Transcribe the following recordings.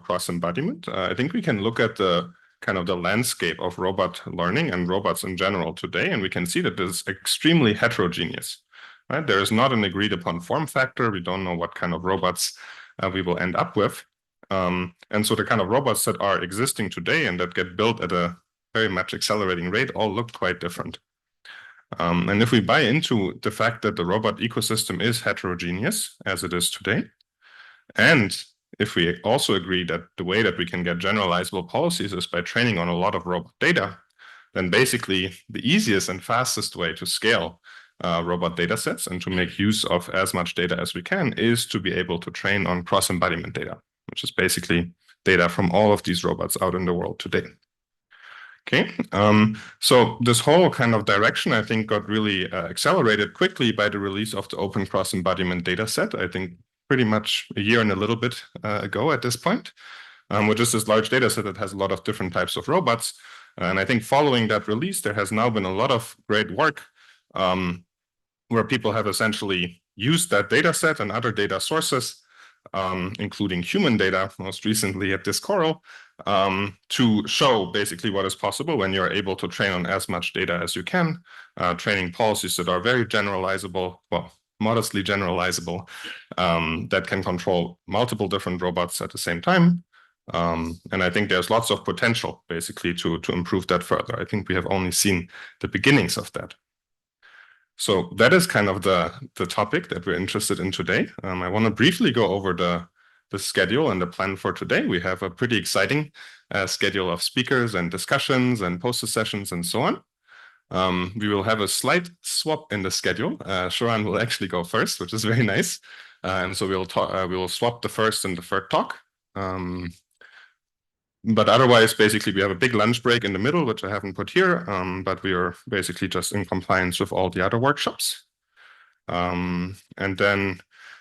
cross-embodiment, I think we can look at the kind of the landscape of robot learning and robots in general today, and we can see that it's extremely heterogeneous. Right? There is not an agreed upon form factor. We don't know what kind of robots we will end up with. And so the kind of robots that are existing today and that get built at a very much accelerating rate all look quite different. And if we buy into the fact that the robot ecosystem is heterogeneous, as it is today, and if we also agree that the way that we can get generalizable policies is by training on a lot of robot data, then basically the easiest and fastest way to scale robot data sets and to make use of as much data as we can is to be able to train on cross-embodiment data, which is basically data from all of these robots out in the world today. Okay, so this whole kind of direction, I think, got really accelerated quickly by the release of the open cross-embodiment data set, I think pretty much a year and a little bit ago at this point, which is this large data set that has a lot of different types of robots. And I think following that release, there has now been a lot of great work where people have essentially used that data set and other data sources, including human data, most recently at this CoRL, to show basically what is possible when you're able to train on as much data as you can, training policies that are very generalizable, well, modestly generalizable, that can control multiple different robots at the same time. And I think there's lots of potential basically to improve that further. I think we have only seen the beginnings of that. So that is kind of the topic that we're interested in today. I want to briefly go over the schedule and the plan for today. We have a pretty exciting schedule of speakers and discussions and poster sessions and so on. We will have a slight swap in the schedule. Shuran will actually go first, which is very nice. And so we will swap the first and the third talk. But otherwise, basically, we have a big lunch break in the middle, which I haven't put here, but we are basically just in compliance with all the other workshops. And then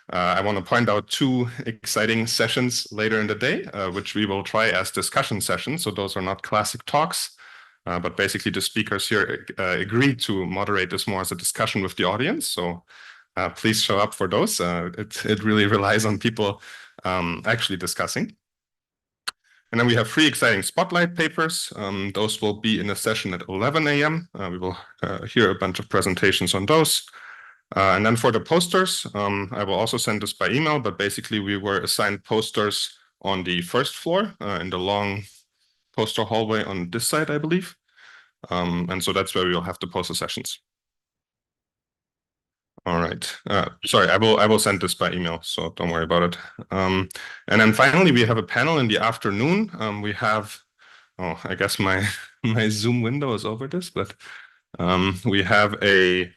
I want to point out two exciting sessions later in the day, which we will try as discussion sessions. So those are not classic talks, but basically the speakers here agreed to moderate this more as a discussion with the audience. So please show up for those. It really relies on people actually discussing. And then we have 3 exciting spotlight papers. Those will be in a session at 11 a.m. We will hear a bunch of presentations on those. And then for the posters, I will also send this by email, but basically we were assigned posters on the first floor in the long poster hallway on this side, I believe. And so that's where we will have the poster sessions. All right. Sorry, I will send this by email, so don't worry about it. And then finally, we have a panel in the afternoon. We have, oh, I guess my Zoom window is over this, but we have a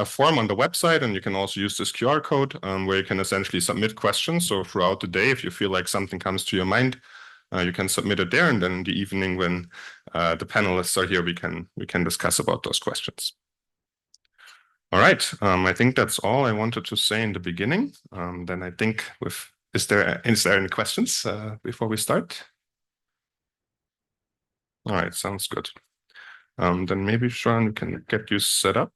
form on the website, and you can also use this QR code where you can essentially submit questions. So throughout the day, if you feel like something comes to your mind, you can submit it there, and then in the evening when the panelists are here, we can discuss about those questions. All right, I think that's all I wanted to say in the beginning. Then I think is there any questions before we start? All right, sounds good. Then maybe Shuran, we can get you set up.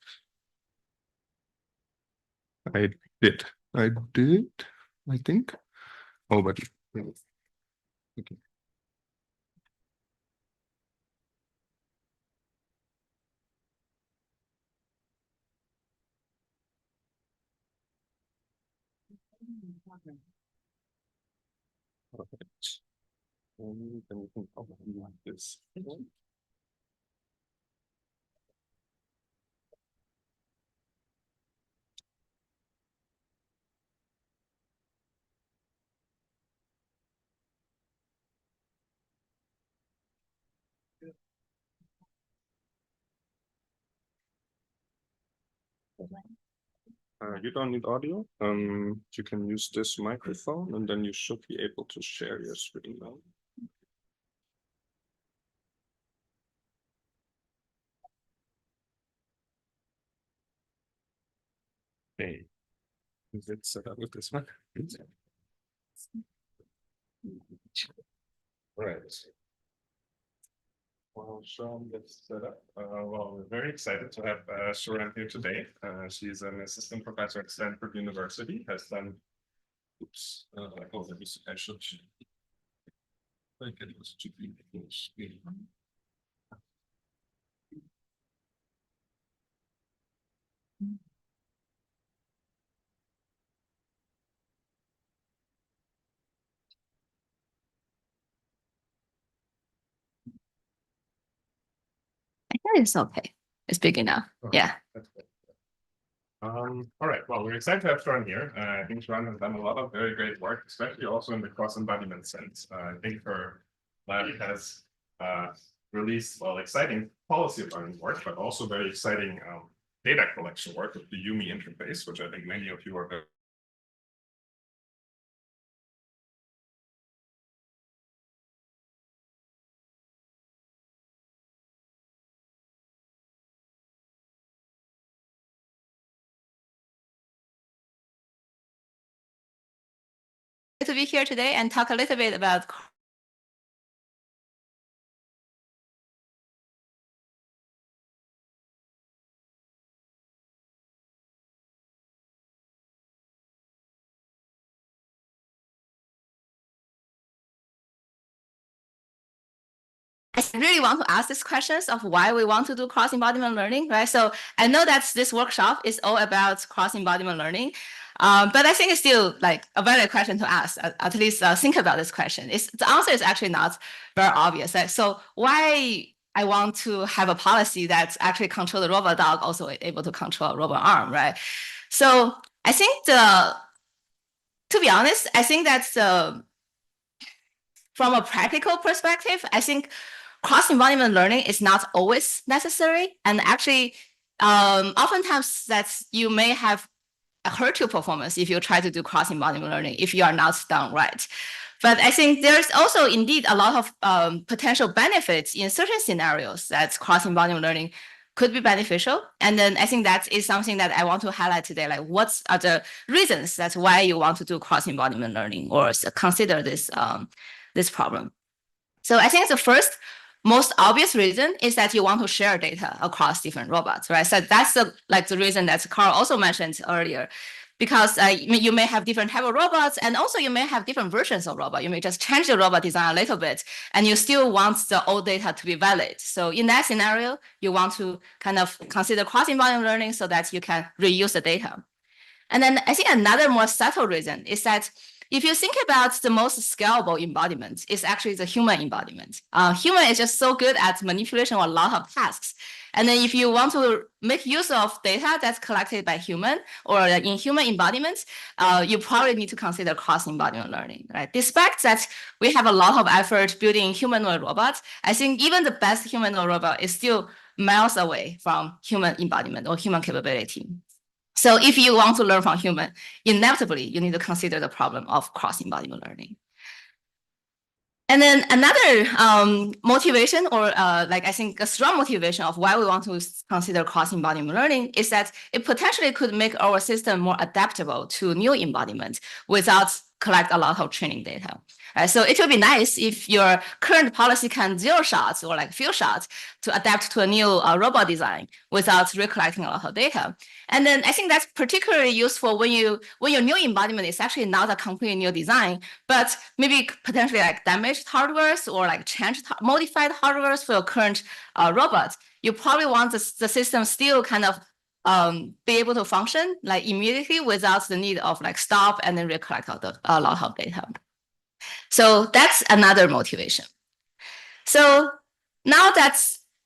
I did, I think. Oh, but okay. Perfect. And then we can open like this. You don't need audio. You can use this microphone, and then you should be able to share your screen now. Okay. Is it set up with this one? All right. Well, Shuran gets set up. Well, we're very excited to have Shuran here today. She's an assistant professor at Stanford University, has done, oops, I should I think it's okay. It's big enough. Okay. Yeah. All right. Well, we're excited to have Shuran here. I think Shuran has done a lot of very great work, especially also in the cross-embodiment sense. I think her lab has released, well, exciting policy learning work, but also very exciting data collection work with the UMI interface, which I think many of you are very to be here today and talk a little bit about I really want to ask these questions of why we want to do cross-embodiment learning, right? So I know that this workshop is all about cross-embodiment learning, but I think it's still like a valid question to ask, at least think about this question. The answer is actually not very obvious. Right? So why I want to have a policy that's actually control the robot dog, also able to control a robot arm, right? So I think to be honest, I think that's from a practical perspective, I think cross-embodiment learning is not always necessary. And actually, oftentimes you may have hurt your performance if you try to do cross-embodiment learning if you are not done right. But I think there's also indeed a lot of potential benefits in certain scenarios that cross-embodiment learning could be beneficial. And then I think that is something that I want to highlight today. Like, what are the reasons that's why you want to do cross-embodiment learning or consider this this problem? So I think the first most obvious reason is that you want to share data across different robots, right? So that's the reason that Carl also mentioned earlier, because you may have different type of robots, and also you may have different versions of robot. You may just change the robot design a little bit, and you still want the old data to be valid. So in that scenario, you want to kind of consider cross-embodiment learning so that you can reuse the data. And then I think another more subtle reason is that if you think about the most scalable embodiment, it's actually the human embodiment. Human is just so good at manipulation of a lot of tasks. And then if you want to make use of data that's collected by human or in human embodiments, you probably need to consider cross-embodiment learning, right? Despite that we have a lot of effort building humanoid robots, I think even the best humanoid robot is still miles away from human embodiment or human capability. So if you want to learn from human, inevitably, you need to consider the problem of cross-embodiment learning. And then another motivation, or I think a strong motivation of why we want to consider cross-embodiment learning is that it potentially could make our system more adaptable to new embodiment without collect a lot of training data. So it would be nice if your current policy can zero shots or few shots to adapt to a new robot design without recollecting a lot of data. And then I think that's particularly useful when your new embodiment is actually not a completely new design, but maybe potentially damaged hardwares or modified hardwares for your current robots. You probably want the system still kind of be able to function immediately without the need of stop and then recollect a lot of data. So that's another motivation. So now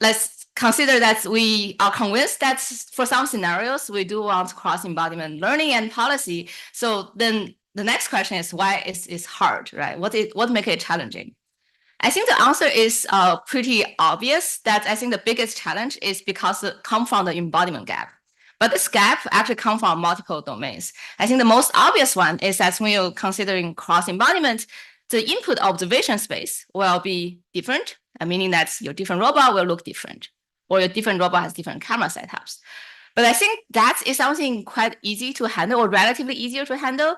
let's consider that we are convinced that for some scenarios, we do want cross-embodiment learning and policy. So then the next question is why it's hard, right? What makes it challenging? I think the answer is pretty obvious, that I think the biggest challenge is because it comes from the embodiment gap. But this gap actually comes from multiple domains. I think the most obvious one is that when you're considering cross-embodiment, the input observation space will be different, meaning that your different robot will look different, or your different robot has different camera setups. But I think that is something quite easy to handle, or relatively easier to handle.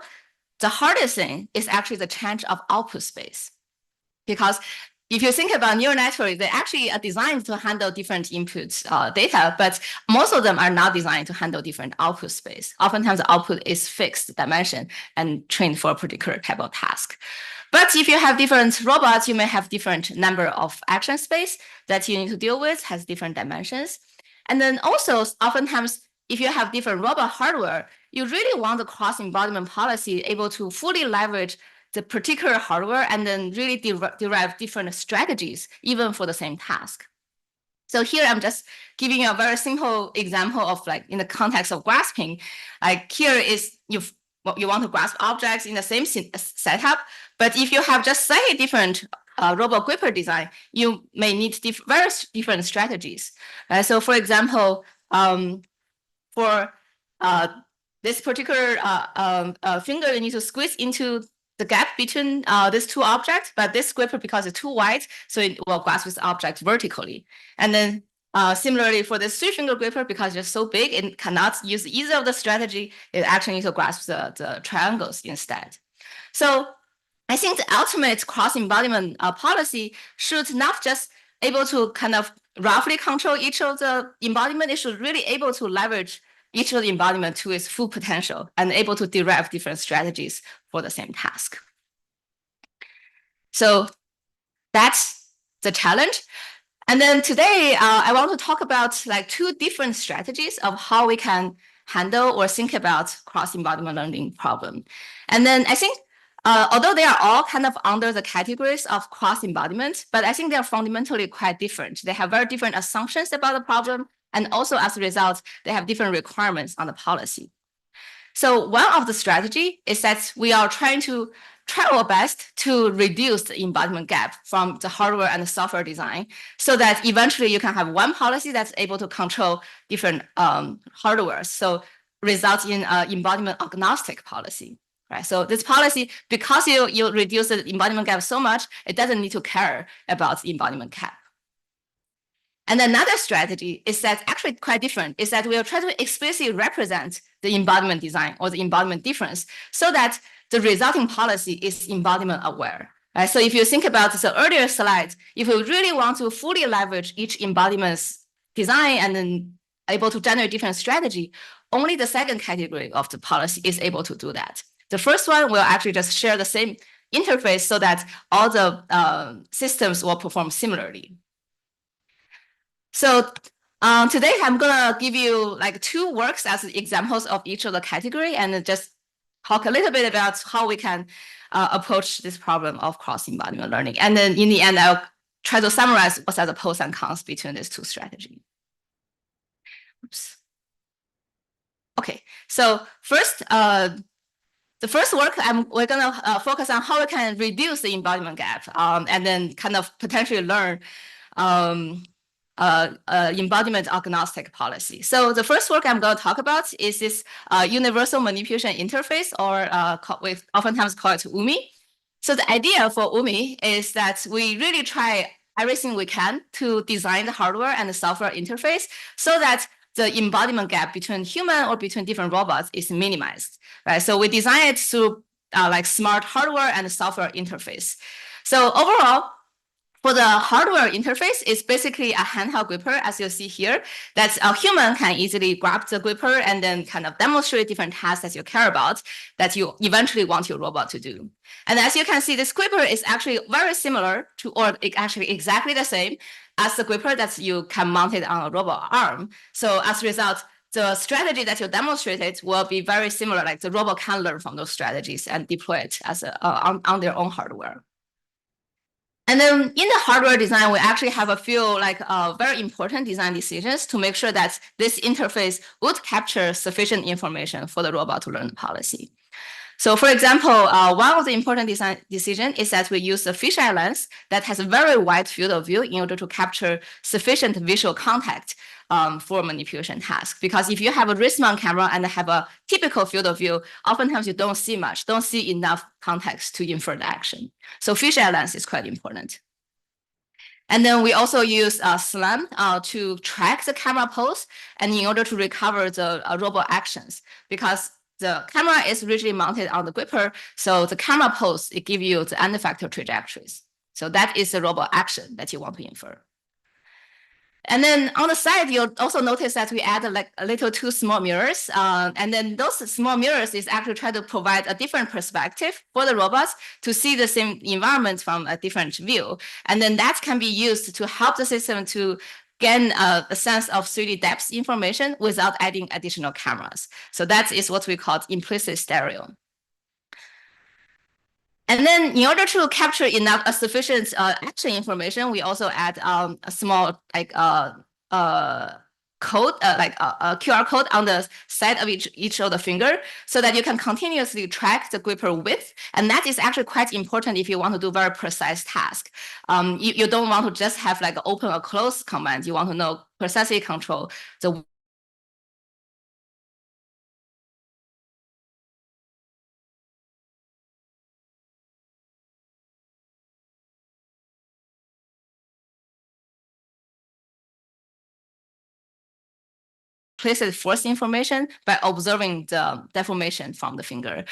The hardest thing is actually the change of output space. Because if you think about neural networks, they actually are designed to handle different input data, but most of them are not designed to handle different output space. Oftentimes, the output is fixed dimension and trained for a particular type of task. But if you have different robots, you may have different number of action space that you need to deal with, has different dimensions. And then also, oftentimes, if you have different robot hardware, you really want the cross-embodiment policy able to fully leverage the particular hardware and then really derive different strategies, even for the same task. So here I'm just giving you a very simple example of like in the context of grasping. Like here is you want to grasp objects in the same setup, but if you have just slightly different robot gripper design, you may need very different strategies. So for example, for this particular finger, you need to squeeze into the gap between these two objects, but this gripper, because it's too wide, so it will grasp this object vertically. And then similarly for this three-finger gripper, because it's so big, it cannot use either of the strategy, it actually needs to grasp the triangles instead. So I think the ultimate cross-embodiment policy should not just able to kind of roughly control each of the embodiment, it should really able to leverage each of the embodiment to its full potential and able to derive different strategies for the same task. So that's the challenge. And then today, I want to talk about like two different strategies of how we can handle or think about cross-embodiment learning problem. And then I think, although they are all kind of under the categories of cross-embodiment, but I think they are fundamentally quite different. They have very different assumptions about the problem. And also as a result, they have different requirements on the policy. So one of the strategy is that we are trying our best to reduce the embodiment gap from the hardware and the software design so that eventually you can have one policy that's able to control different hardware. So results in embodiment agnostic policy. Right? So this policy, because you reduce the embodiment gap so much, it doesn't need to care about the embodiment gap. And another strategy is that actually quite different, is that we'll try to explicitly represent the embodiment design or the embodiment difference so that the resulting policy is embodiment aware. Right? So if you think about the earlier slide, if we really want to fully leverage each embodiment's design and then able to generate different strategy, only the second category of the policy is able to do that. The first one will actually just share the same interface so that all the systems will perform similarly. So today I'm gonna give you like two works as examples of each of the category and just talk a little bit about how we can approach this problem of cross-embodiment learning. And then in the end, I'll try to summarize what are the pros and cons between these two strategies. Oops. Okay, so first, the first work, we're gonna focus on how we can reduce the embodiment gap and then kind of potentially learn embodiment agnostic policy. So the first work I'm going to talk about is this universal manipulation interface, or we oftentimes call it UMI. So the idea for UMI is that we really try everything we can to design the hardware and the software interface so that the embodiment gap between human or between different robots is minimized, right? So we design it through like smart hardware and software interface. So overall, for the hardware interface, it's basically a handheld gripper, as you see here, that a human can easily grab the gripper and then kind of demonstrate different tasks that you care about that you eventually want your robot to do. And as you can see, this gripper is actually very similar to, or actually exactly the same as the gripper that you can mount it on a robot arm. So as a result, the strategy that you demonstrated will be very similar, like the robot can learn from those strategies and deploy it as on their own hardware. And then in the hardware design, we actually have a few like very important design decisions to make sure that this interface would capture sufficient information for the robot to learn the policy. So for example, one of the important design decision is that we use a fisheye lens that has a very wide field of view in order to capture sufficient visual contact for manipulation tasks. Because if you have a wrist mount camera and have a typical field of view, oftentimes you don't see much, don't see enough context to infer the action. So fisheye lens is quite important. And then we also use SLAM to track the camera pose and in order to recover the robot actions, because the camera is rigidly mounted on the gripper, so the camera pose, it gives you the end effector trajectories. So that is the robot action that you want to infer. And then on the side, you'll also notice that we add like a little two small mirrors. And then those small mirrors is actually try to provide a different perspective for the robots to see the same environment from a different view. And then that can be used to help the system to gain a sense of 3D depth information without adding additional cameras. So that is what we call implicit stereo. And then in order to capture enough sufficient action information, we also add a small code, like a QR code on the side of each of the finger so that you can continuously track the gripper width. And that is actually quite important if you want to do very precise task. You don't want to just have like open or close command. You want to know precisely control the implicit force information by observing the deformation from the finger.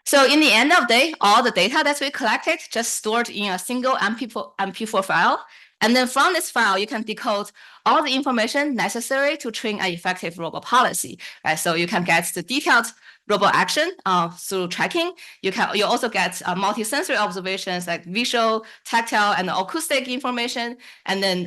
So in the end of the day, all the data that we collected just stored in a single MP4 file. And then from this file, you can decode all the information necessary to train an effective robot policy. Right? So you can get the detailed robot action through tracking. You also get multi-sensory observations like visual, tactile, and acoustic information. And then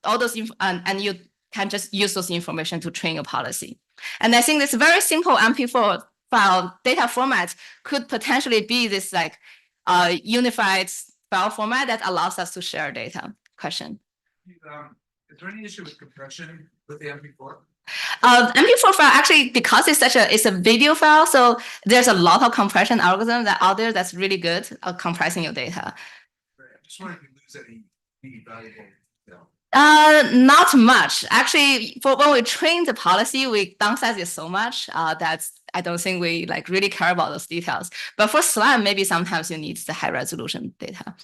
all those and you can just use those information to train your policy. And I think this very simple MP4 file data format could potentially be this like unified file format that allows us to share data. Question? Is there any issue with compression with the MP4? MP4 file actually, because it's a video file, so there's a lot of compression algorithms that out there that's really good at compressing your data. Right. I just wondering if you lose any valuable. Not much. Actually, for when we train the policy, we downsize it so much that I don't think we like really care about those details. But for SLAM, maybe sometimes you need the high resolution data.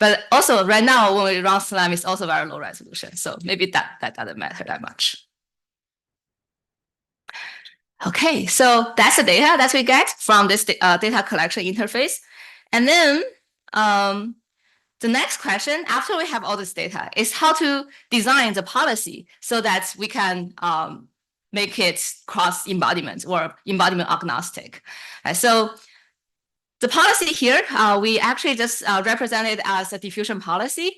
But also right now, when we run SLAM, it's also very low resolution. So maybe that doesn't matter that much. Okay, so that's the data that we get from this data collection interface. And then the next question, after we have all this data, is how to design the policy so that we can make it cross-embodiment or embodiment agnostic. So the policy here, we actually just represented as a diffusion policy,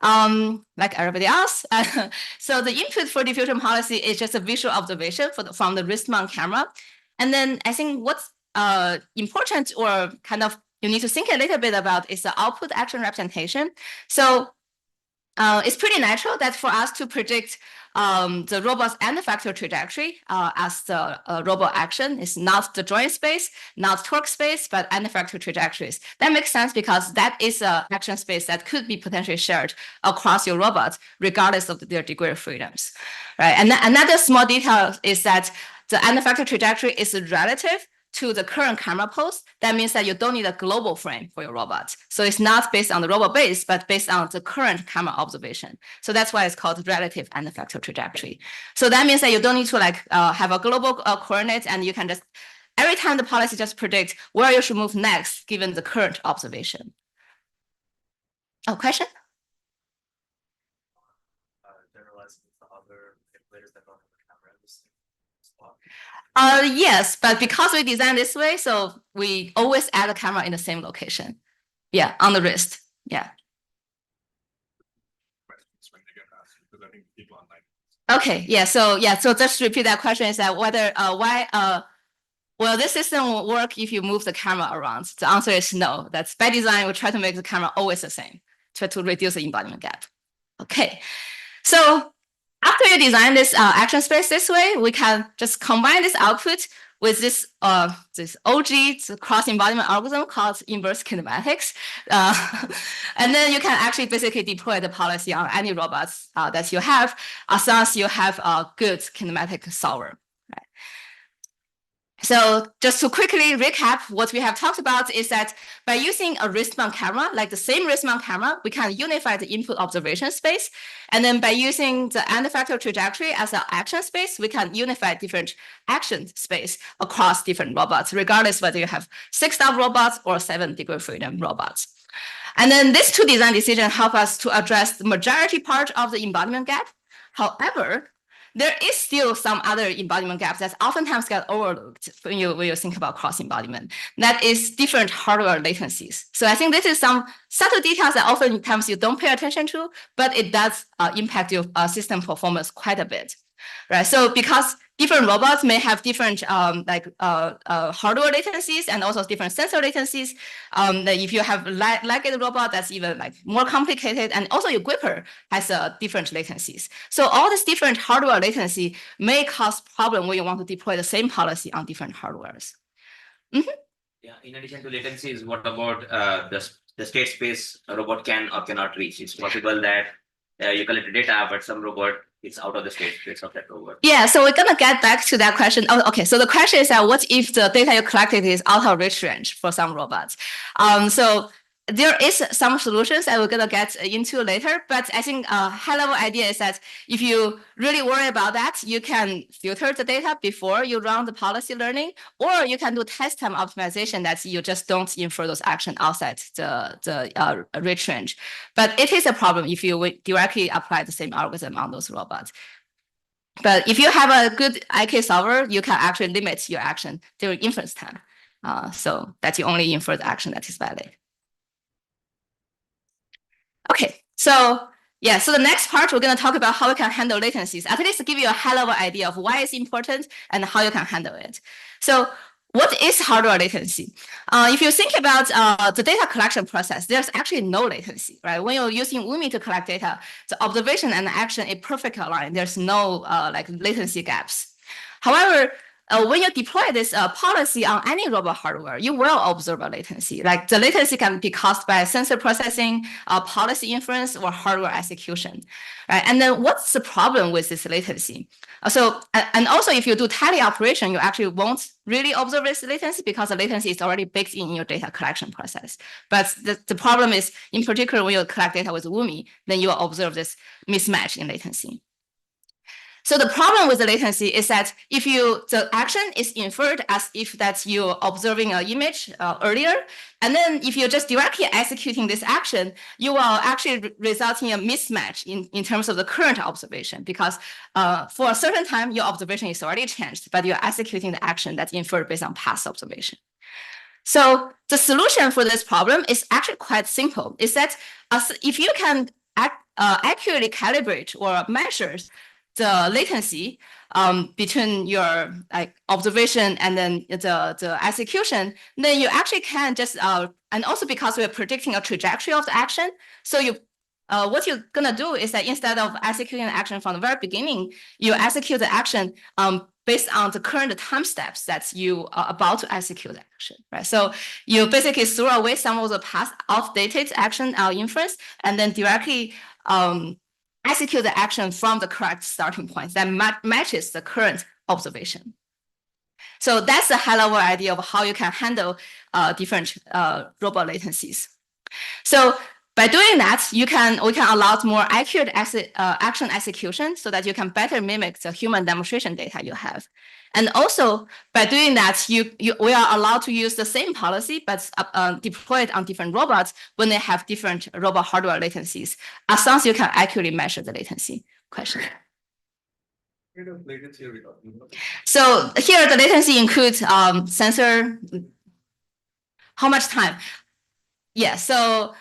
like everybody else. So the input for diffusion policy is just a visual observation from the wrist mount camera. And then I think what's important or kind of you need to think a little bit about is the output action representation. So it's pretty natural that for us to predict the robot's end effector trajectory as the robot action is not the joint space, not torque space, but end effector trajectories. That makes sense because that is an action space that could be potentially shared across your robots, regardless of their degree of freedoms. Right? And another small detail is that the end effector trajectory is relative to the current camera pose. That means that you don't need a global frame for your robot. So it's not based on the robot base, but based on the current camera observation. So that's why it's called relative end effector trajectory. So that means that you don't need to like have a global coordinate, and you can just, every time the policy just predicts where you should move next, given the current observation. Oh, question? Generalizing the other manipulators that don't have the camera in the same spot. Yes, but because we designed this way, so we always add a camera in the same location. Yeah, on the wrist. Yeah. Questions when they get asked, because I think people online. Okay. Yeah. So just repeat that question: is that whether why Well, this system will work if you move the camera around. The answer is no. That's by design. We try to make the camera always the same, try to reduce the embodiment gap. Okay, so after you design this action space this way, we can just combine this output with this this OG cross embodiment algorithm called inverse kinematics, and then you can actually basically deploy the policy on any robots that you have, as long as you have a good kinematic solver. So just to quickly recap, what we have talked about is that by using a wrist-mount camera, like the same wrist-mount camera, we can unify the input observation space. And then by using the end effector trajectory as an action space, we can unify different action space across different robots, regardless whether you have 6-stop robots or 7-degree freedom robots. And then these two design decisions help us to address the majority part of the embodiment gap. However, there is still some other embodiment gaps that oftentimes get overlooked when you think about cross embodiment. That is different hardware latencies. So I think this is some subtle details that oftentimes you don't pay attention to, but it does impact your system performance quite a bit, right? So because different robots may have different hardware latencies and also different sensor latencies. That if you have legged robot, that's even like more complicated, and also your gripper has different latencies. So all this different hardware latency may cause problem when you want to deploy the same policy on different hardwares. Mm-hmm. Yeah. In addition to latencies, what about the state space a robot can or cannot reach? It's possible that you collect data, but some robot it's out of the state space of that robot. Yeah, so we're gonna get back to that question. Oh, okay. So the question is that what if the data you collected is out of reach range for some robots? So there is some solutions that we're gonna get into later, but I think a high-level idea is that if you really worry about that, you can filter the data before you run the policy learning, or you can do test time optimization that you just don't infer those actions outside the reach range. But it is a problem if you directly apply the same algorithm on those robots. But if you have a good IK solver, you can actually limit your action during inference time, so that you only infer the action that is valid. Okay, so yeah, so the next part, we're going to talk about how we can handle latencies, at least to give you a high-level idea of why it's important and how you can handle it. So what is hardware latency? If you think about the data collection process, there's actually no latency, right? When you're using UMI to collect data, the observation and the action is perfectly aligned. There's no like latency gaps. However, when you deploy this policy on any robot hardware, you will observe a latency. Like the latency can be caused by sensor processing, policy inference, or hardware execution. Right? And then what's the problem with this latency? And also if you do tally operation, you actually won't really observe this latency because the latency is already baked in your data collection process. But the problem is, in particular, when you collect data with UMI, then you will observe this mismatch in latency. So the problem with the latency is that if the action is inferred as if that you're observing an image earlier, and then if you're just directly executing this action, you will actually result in a mismatch in terms of the current observation, because for a certain time, your observation is already changed, but you're executing the action that's inferred based on past observation. So the solution for this problem is actually quite simple. Is that if you can accurately calibrate or measure the latency between your observation and then the execution, then you actually can just and also because we're predicting a trajectory of the action, so what you're gonna do is that instead of executing the action from the very beginning, you execute the action based on the current time steps that you are about to execute the action, right? So you basically throw away some of the past outdated action inference and then directly execute the action from the correct starting point that matches the current observation. So that's the high-level idea of how you can handle different robot latencies. So by doing that, we can allow more accurate action execution so that you can better mimic the human demonstration data you have. And also, by doing that, we are allowed to use the same policy, but deploy it on different robots when they have different robot hardware latencies, as long as you can accurately measure the latency. Question? What kind of latency are we talking about? So here, the latency includes sensor, how much time? Yeah, so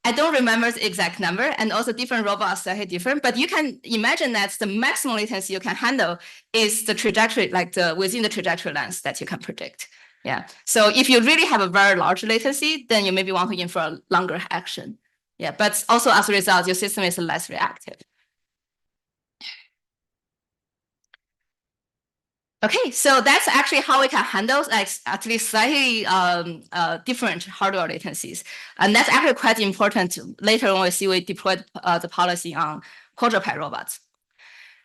I don't remember the exact number, and also different robots are slightly different, but you can imagine that the maximum latency you can handle is the trajectory, like the within the trajectory length that you can predict. Yeah. So if you really have a very large latency, then you maybe want to infer a longer action. Yeah, but also as a result, your system is less reactive. Okay, so that's actually how we can handle like actually slightly different hardware latencies. And that's actually quite important later when we deploy the policy on quadruped robots.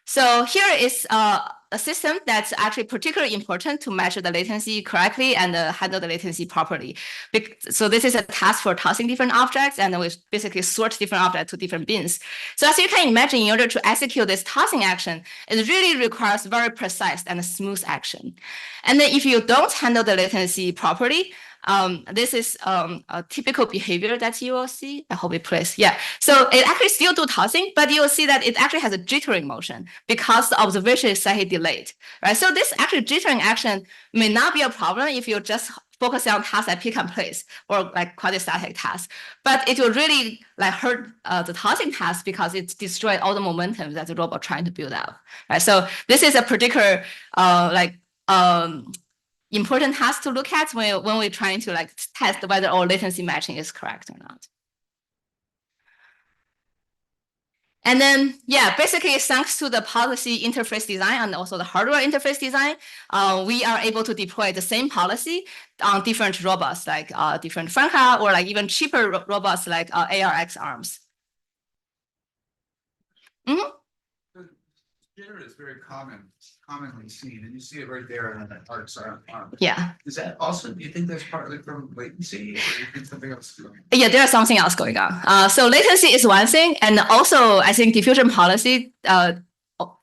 So here is a system that's actually particularly important to measure the latency correctly and handle the latency properly. So this is a task for tossing different objects, and we basically sort different objects to different bins. So as you can imagine, in order to execute this tossing action, it really requires very precise and smooth action. And then if you don't handle the latency properly, this is a typical behavior that you will see. I hope it plays. Yeah. So it actually still do tossing, but you will see that it actually has a jittering motion because the observation is slightly delayed, right? So this actually jittering action may not be a problem if you just focus on tasks like pick and place or like quasi-static tasks, but it will really like hurt the tossing task because it destroys all the momentum that the robot trying to build up, right? So this is a particular important task to look at when we're trying to like test whether our latency matching is correct or not. And then, yeah, basically thanks to the policy interface design and also the hardware interface design, we are able to deploy the same policy on different robots, like different Franca or like even cheaper robots like ARX arms. Mm-hmm. Jitter is very commonly seen, and you see it right there in that ARX arm. Yeah. Is that also, do you think that's partly from latency, or do you think something else is going on? Yeah, there's something else going on. So latency is one thing, and also I think diffusion policy,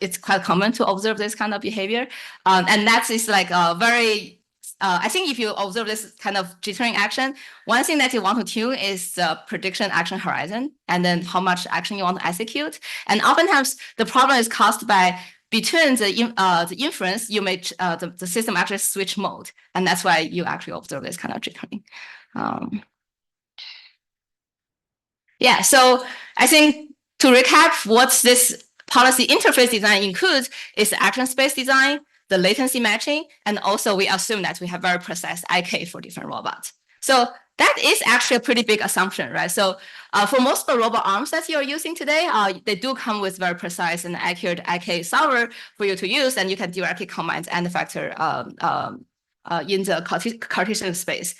it's quite common to observe this kind of behavior. And that is like a very, I think if you observe this kind of jittering action, one thing that you want to tune is the prediction action horizon, and then how much action you want to execute. And oftentimes the problem is caused by between the inference, you make the system actually switch mode, and that's why you actually observe this kind of jittering. Yeah, so I think to recap, what this policy interface design includes is the action space design, the latency matching, and also we assume that we have very precise IK for different robots. So that is actually a pretty big assumption, right? So for most of the robot arms that you're using today, they do come with very precise and accurate IK solver for you to use, and you can directly command end effector in the Cartesian space.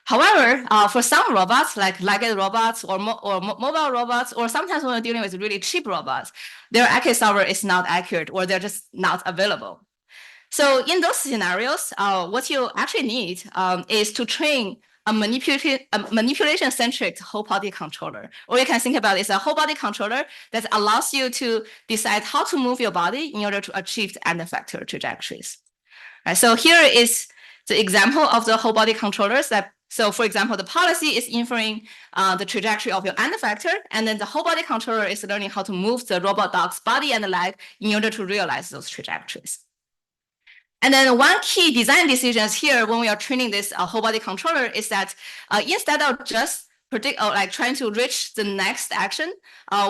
However, for some robots, like legged robots or mobile robots, or sometimes when we're dealing with really cheap robots, their IK solver is not accurate or they're just not available. So in those scenarios, what you actually need is to train a manipulation-centric whole body controller. Or you can think about it as a whole body controller that allows you to decide how to move your body in order to achieve the end effector trajectories. Right, so here is the example of the whole body controllers that. So for example, the policy is inferring the trajectory of your end effector, and then the whole body controller is learning how to move the robot dog's body and leg in order to realize those trajectories. And then one key design decisions here when we are training this whole body controller is that instead of just predict or like trying to reach the next action,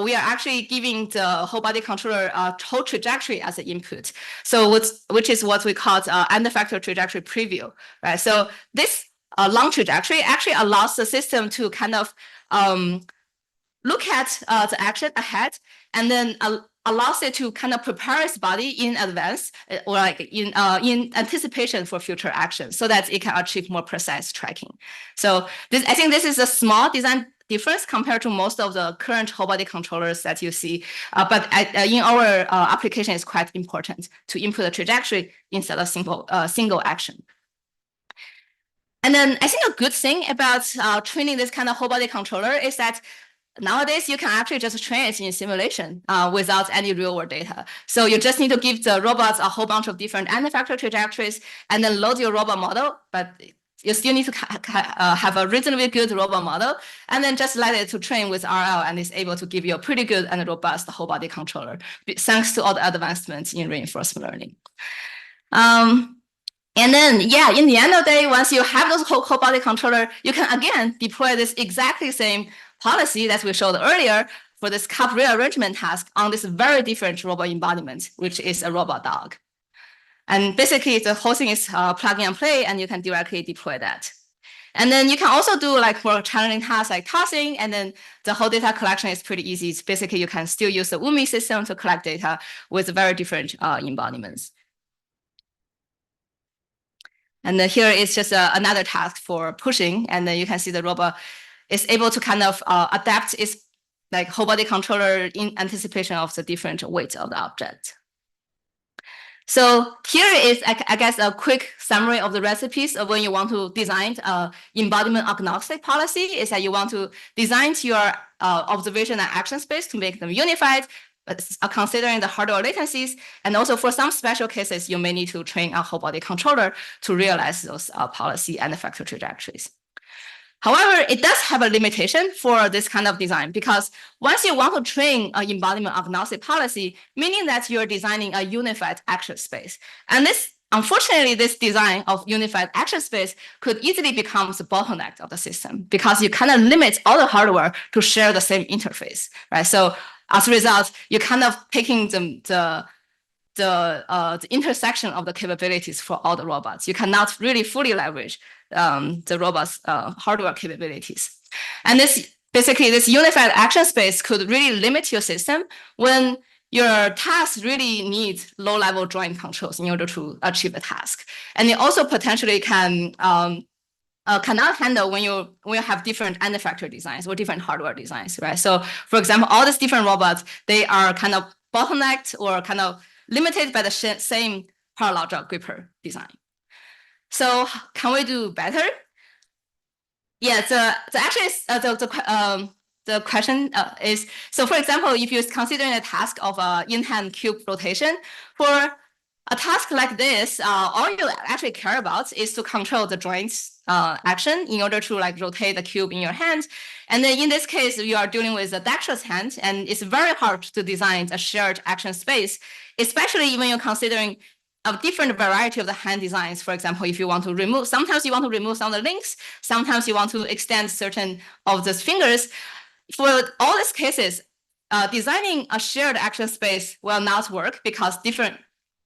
we are actually giving the whole body controller whole trajectory as an input. So which is what we call end effector trajectory preview, right? So this long trajectory actually allows the system to kind of look at the action ahead, and then allows it to kind of prepare its body in advance or like in anticipation for future action, so that it can achieve more precise tracking. So I think this is a small design difference compared to most of the current whole body controllers that you see. But in our application, it's quite important to input the trajectory instead of single action. And then I think a good thing about training this kind of whole body controller is that nowadays you can actually just train it in simulation without any real world data. So you just need to give the robots a whole bunch of different end effector trajectories and then load your robot model, but you still need to have a reasonably good robot model, and then just let it to train with RL, and it's able to give you a pretty good and robust whole body controller, thanks to all the advancements in reinforcement learning. And then, yeah, in the end of the day, once you have those whole body controller, you can again deploy this exactly same policy that we showed earlier for this cup rearrangement task on this very different robot embodiment, which is a robot dog. And basically, the whole thing is plug and play, and you can directly deploy that. And then you can also do like more challenging tasks like tossing, and then the whole data collection is pretty easy. It's basically, you can still use the UMI system to collect data with very different embodiments. And then here is just another task for pushing, and then you can see the robot is able to kind of adapt its like whole body controller in anticipation of the different weight of the object. So here is, I guess, a quick summary of the recipes of when you want to design embodiment agnostic policy. Is that you want to design your observation and action space to make them unified, considering the hardware latencies. And also for some special cases, you may need to train a whole body controller to realize those policy and effector trajectories. However, it does have a limitation for this kind of design, because once you want to train an embodiment agnostic policy, meaning that you're designing a unified action space. And this, unfortunately, this design of unified action space could easily become the bottleneck of the system, because you kind of limit all the hardware to share the same interface, right? So as a result, you're kind of picking the intersection of the capabilities for all the robots. You cannot really fully leverage the robot's hardware capabilities. And this basically, this unified action space could really limit your system when your tasks really need low-level joint controls in order to achieve the task. And it also potentially cannot handle when you have different end effector designs or different hardware designs, right? So for example, all these different robots, they are kind of bottlenecked or kind of limited by the same parallel jaw gripper design. So can we do better? Yeah, the question is, so for example, if you're considering a task of in-hand cube rotation, for a task like this, all you actually care about is to control the joints action in order to like rotate the cube in your hand. And then in this case, you are dealing with a dexterous hand, and it's very hard to design a shared action space, especially when you're considering a different variety of the hand designs. For example, if you want to remove, sometimes you want to remove some of the links, sometimes you want to extend certain of the fingers. For all these cases, designing a shared action space will not work, because different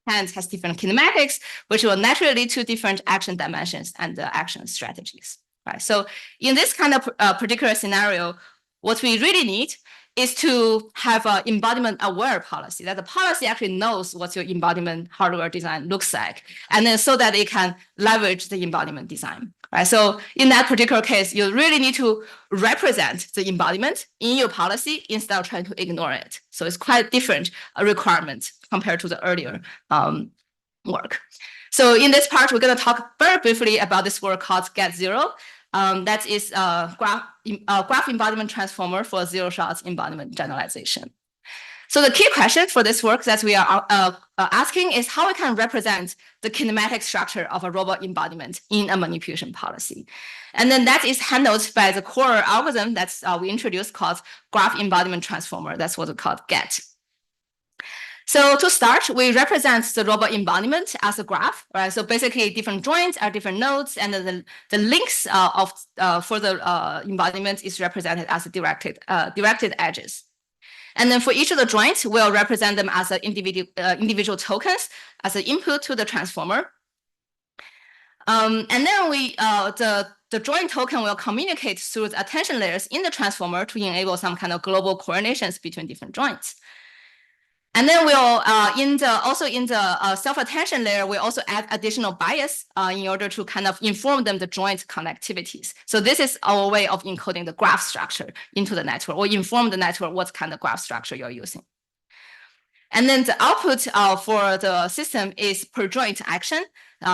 hands has different kinematics, which will naturally lead to different action dimensions and action strategies, right? So in this kind of particular scenario, what we really need is to have an embodiment-aware policy, that the policy actually knows what your embodiment hardware design looks like, and then so that it can leverage the embodiment design, right? So in that particular case, you really need to represent the embodiment in your policy instead of trying to ignore it. So it's quite different requirement compared to the earlier work. So in this part, we're going to talk very briefly about this work called GET0. That is a graph embodiment transformer for zero-shot embodiment generalization. So the key question for this work that we are asking is how we can represent the kinematic structure of a robot embodiment in a manipulation policy. And then that is handled by the core algorithm that we introduced called graph embodiment transformer. That's what we call GET. So to start, we represent the robot embodiment as a graph, right? So basically, different joints are different nodes, and then the links for the embodiment is represented as directed edges. And then for each of the joints, we'll represent them as individual tokens as an input to the transformer. And then the joint token will communicate through the attention layers in the transformer to enable some kind of global coordinations between different joints. And then we'll also in the self-attention layer, we also add additional bias in order to kind of inform them the joint connectivities. So this is our way of encoding the graph structure into the network, or inform the network what kind of graph structure you're using. And then the output for the system is per joint action.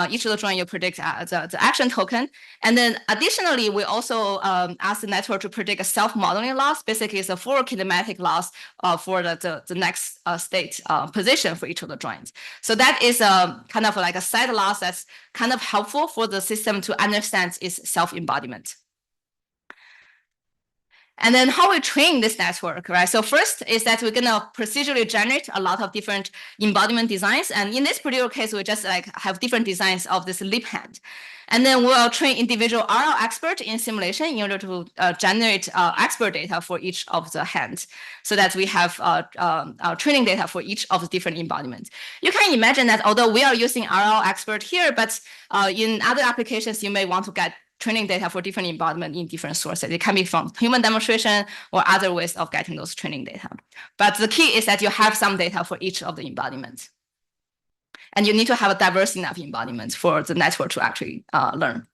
Each of the joint you predict the action token. And then additionally, we also ask the network to predict a self-modeling loss. Basically, it's a forward kinematic loss for the next state position for each of the joints. So that is kind of like a side loss that's kind of helpful for the system to understand its self-embodiment. And then how we train this network, right? So first is that we're gonna procedurally generate a lot of different embodiment designs. And in this particular case, we just like have different designs of this lip hand. And then we'll train individual RL expert in simulation in order to generate expert data for each of the hands, so that we have training data for each of the different embodiments. You can imagine that although we are using RL expert here, but in other applications, you may want to get training data for different embodiment in different sources. It can be from human demonstration or other ways of getting those training data. But the key is that you have some data for each of the embodiments. And you need to have a diverse enough embodiment for the network to actually learn.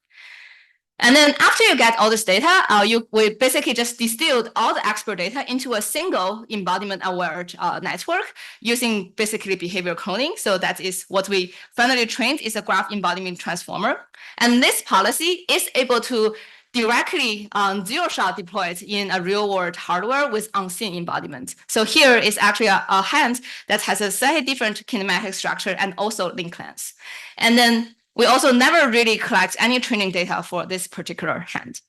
And then after you get all this data, we basically just distilled all the expert data into a single embodiment aware network using basically behavior cloning. So that is what we finally trained is a graph embodiment transformer. And this policy is able to directly zero-shot deployed in a real-world hardware with unseen embodiment. So here is actually a hand that has a slightly different kinematic structure and also link length. And then we also never really collect any training data for this particular hand.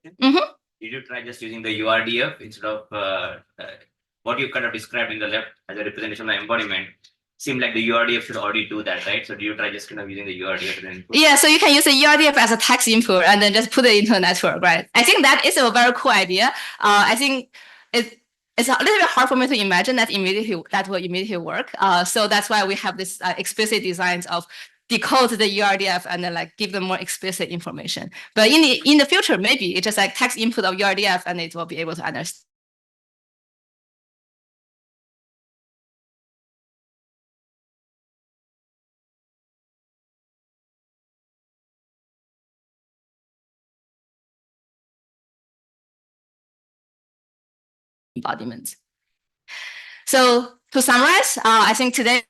Did you try just using the URDF instead of what you kind of described in the left as a representation of the embodiment? Seemed like the URDF should already do that, right? So do you try just kind of using the URDF then? Yeah, so you can use the URDF as a text input and then just put it into a network, right? I think that is a very cool idea. I think it's a little bit hard for me to imagine that will immediately work. So that's why we have this explicit designs of decode the URDF and then like give them more explicit information. But in the future, maybe it's just like text input of URDF and it will be able to understand. Embodiment. So to summarize, I think today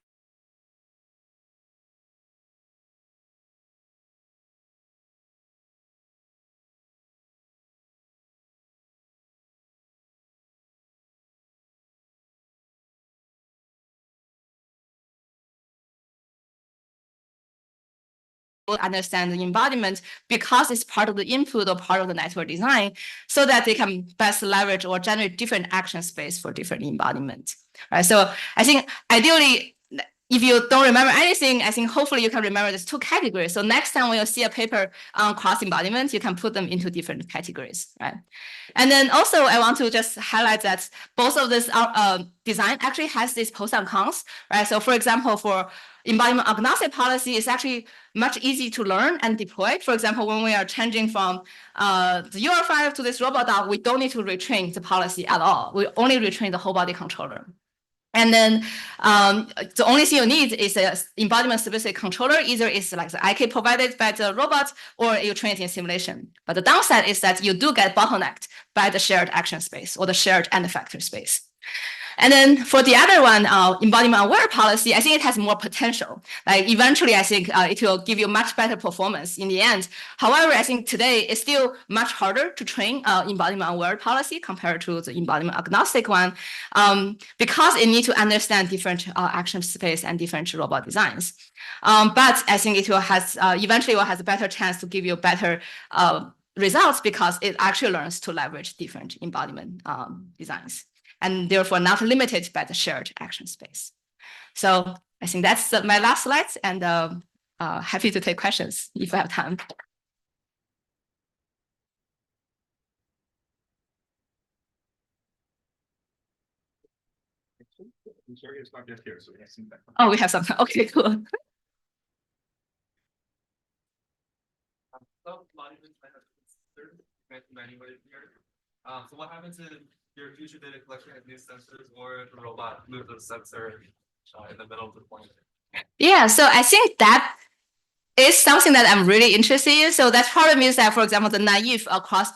understand the embodiment because it's part of the input or part of the network design, so that they can best leverage or generate different action space for different embodiments. Right. So I think ideally, if you don't remember anything, I think hopefully you can remember these two categories. So next time when you see a paper on cross embodiment, you can put them into different categories, right? And then also I want to just highlight that both of this design actually has these pros and cons, right? So for example, for embodiment agnostic policy, it's actually much easier to learn and deploy. For example, when we are changing from the UR5 to this robot dog, we don't need to retrain the policy at all. We only retrain the whole body controller. And then the only thing you need is an embodiment specific controller. Either it's like the IK provided by the robot or you train it in simulation. But the downside is that you do get bottlenecked by the shared action space or the shared end effector space. And then for the other one, embodiment aware policy, I think it has more potential. Like eventually, I think it will give you much better performance in the end. However, I think today it's still much harder to train embodiment aware policy compared to the embodiment agnostic one, because it needs to understand different action space and different robot designs. But I think it will eventually will has a better chance to give you better results because it actually learns to leverage different embodiment designs, and therefore not limited by the shared action space. So I think that's my last slides, and happy to take questions if I have time. I'm sorry, it's not yet here, so we have some. Oh, we have some. Okay, cool. So what happens if your future data collection has new sensors, or the robot moves the sensor in the middle of the point? Yeah, so I think that is something that I'm really interested in. So that probably means that, for example, the naive across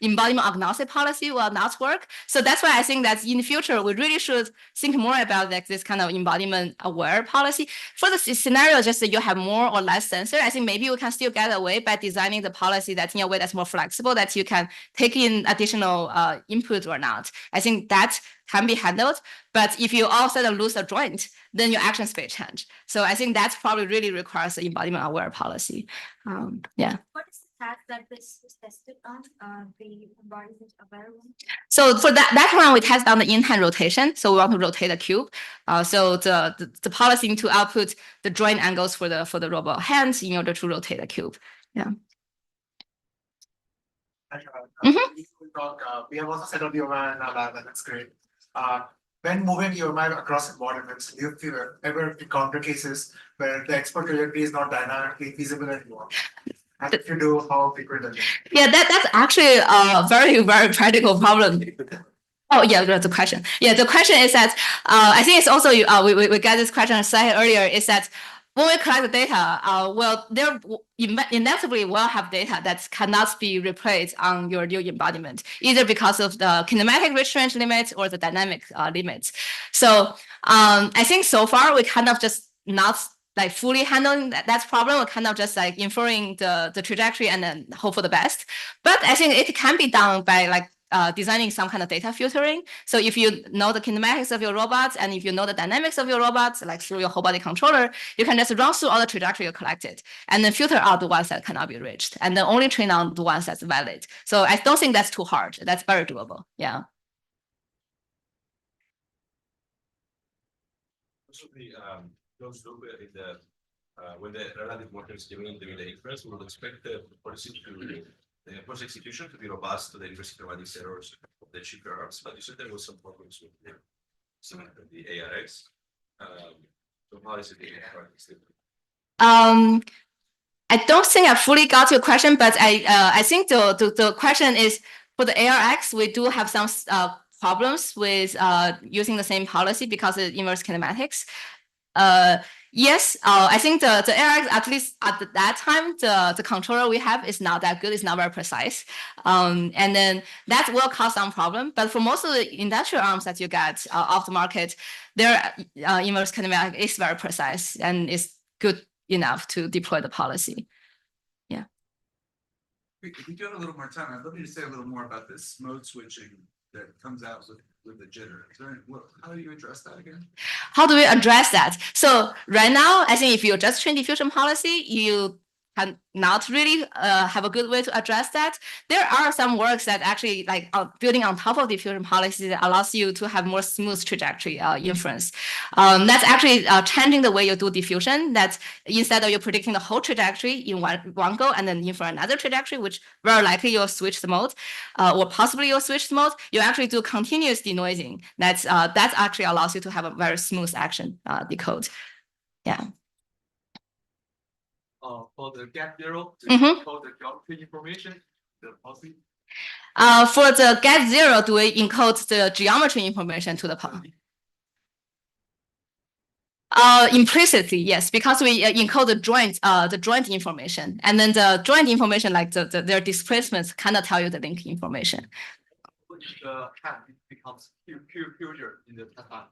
embodiment agnostic policy will not work. So that's why I think that in the future, we really should think more about like this kind of embodiment aware policy. For the scenario, just that you have more or less sensor, I think maybe we can still get away by designing the policy that's in a way that's more flexible, that you can take in additional input or not. I think that can be handled. But if you all of a sudden lose a joint, then your action space change. So I think that probably really requires the embodiment aware policy. Yeah. What is task that this was tested on, the embodiment available? So for that one, we test on the in-hand rotation. So we want to rotate the cube. So the policy to output the joint angles for the robot hands in order to rotate the cube. Yeah. We have also set up UMI in our lab, and that's great. When moving UMI across embodiments, do you ever encounter cases where the expert trajectory is not dynamically feasible anymore? And if you do, how frequent is it? Yeah, that's actually a very, very practical problem. Oh, yeah, that's the question. Yeah, the question is that I think it's also we got this question slightly earlier, is that when we collect the data, well, there inevitably will have data that cannot be replaced on your new embodiment, either because of the kinematic reach range limits or the dynamic limits. So I think so far we kind of just not like fully handling that problem. We're kind of just like inferring the trajectory and then hope for the best. But I think it can be done by like designing some kind of data filtering. So if you know the kinematics of your robots and if you know the dynamics of your robots, like through your whole body controller, you can just run through all the trajectory you collected and then filter out the ones that cannot be reached and then only train on the ones that's valid. So I don't think that's too hard. That's very doable. Yeah. Also, the closed loop in the when the relative motion is given during the inference, we would expect the post execution to be robust to the inverse chromatic errors of the chip arms, but you said there was some problems with the ARX. So how is it being practiced? I don't think I fully got your question, but I think the question is for the ARX, we do have some problems with using the same policy because of inverse kinematics. Yes, I think the ARX, at least at that time, the controller we have is not that good. It's not very precise. And then that will cause some problem. But for most of the industrial arms that you get off the market, their inverse kinematic is very precise and is good enough to deploy the policy. Yeah. If we do have a little more time, I'd love you to say a little more about this mode switching that comes out with the jitter. How do you address that again? How do we address that? So right now, I think if you just train diffusion policy, you can not really have a good way to address that. There are some works that actually like building on top of diffusion policy that allows you to have more smooth trajectory inference. That's actually changing the way you do diffusion. That instead of you predicting the whole trajectory in one go and then infer another trajectory, which very likely you'll switch the mode, or possibly you'll switch the mode, you actually do continuous denoising. That actually allows you to have a very smooth action decode. Yeah. For the gap zero, for the geometry information, the policy. For the get zero, do we encode the geometry information to the policy? Implicitly, yes, because we encode the joint information, and then the joint information, like their displacements, kind of tell you the link information. The hand becomes huger in the test time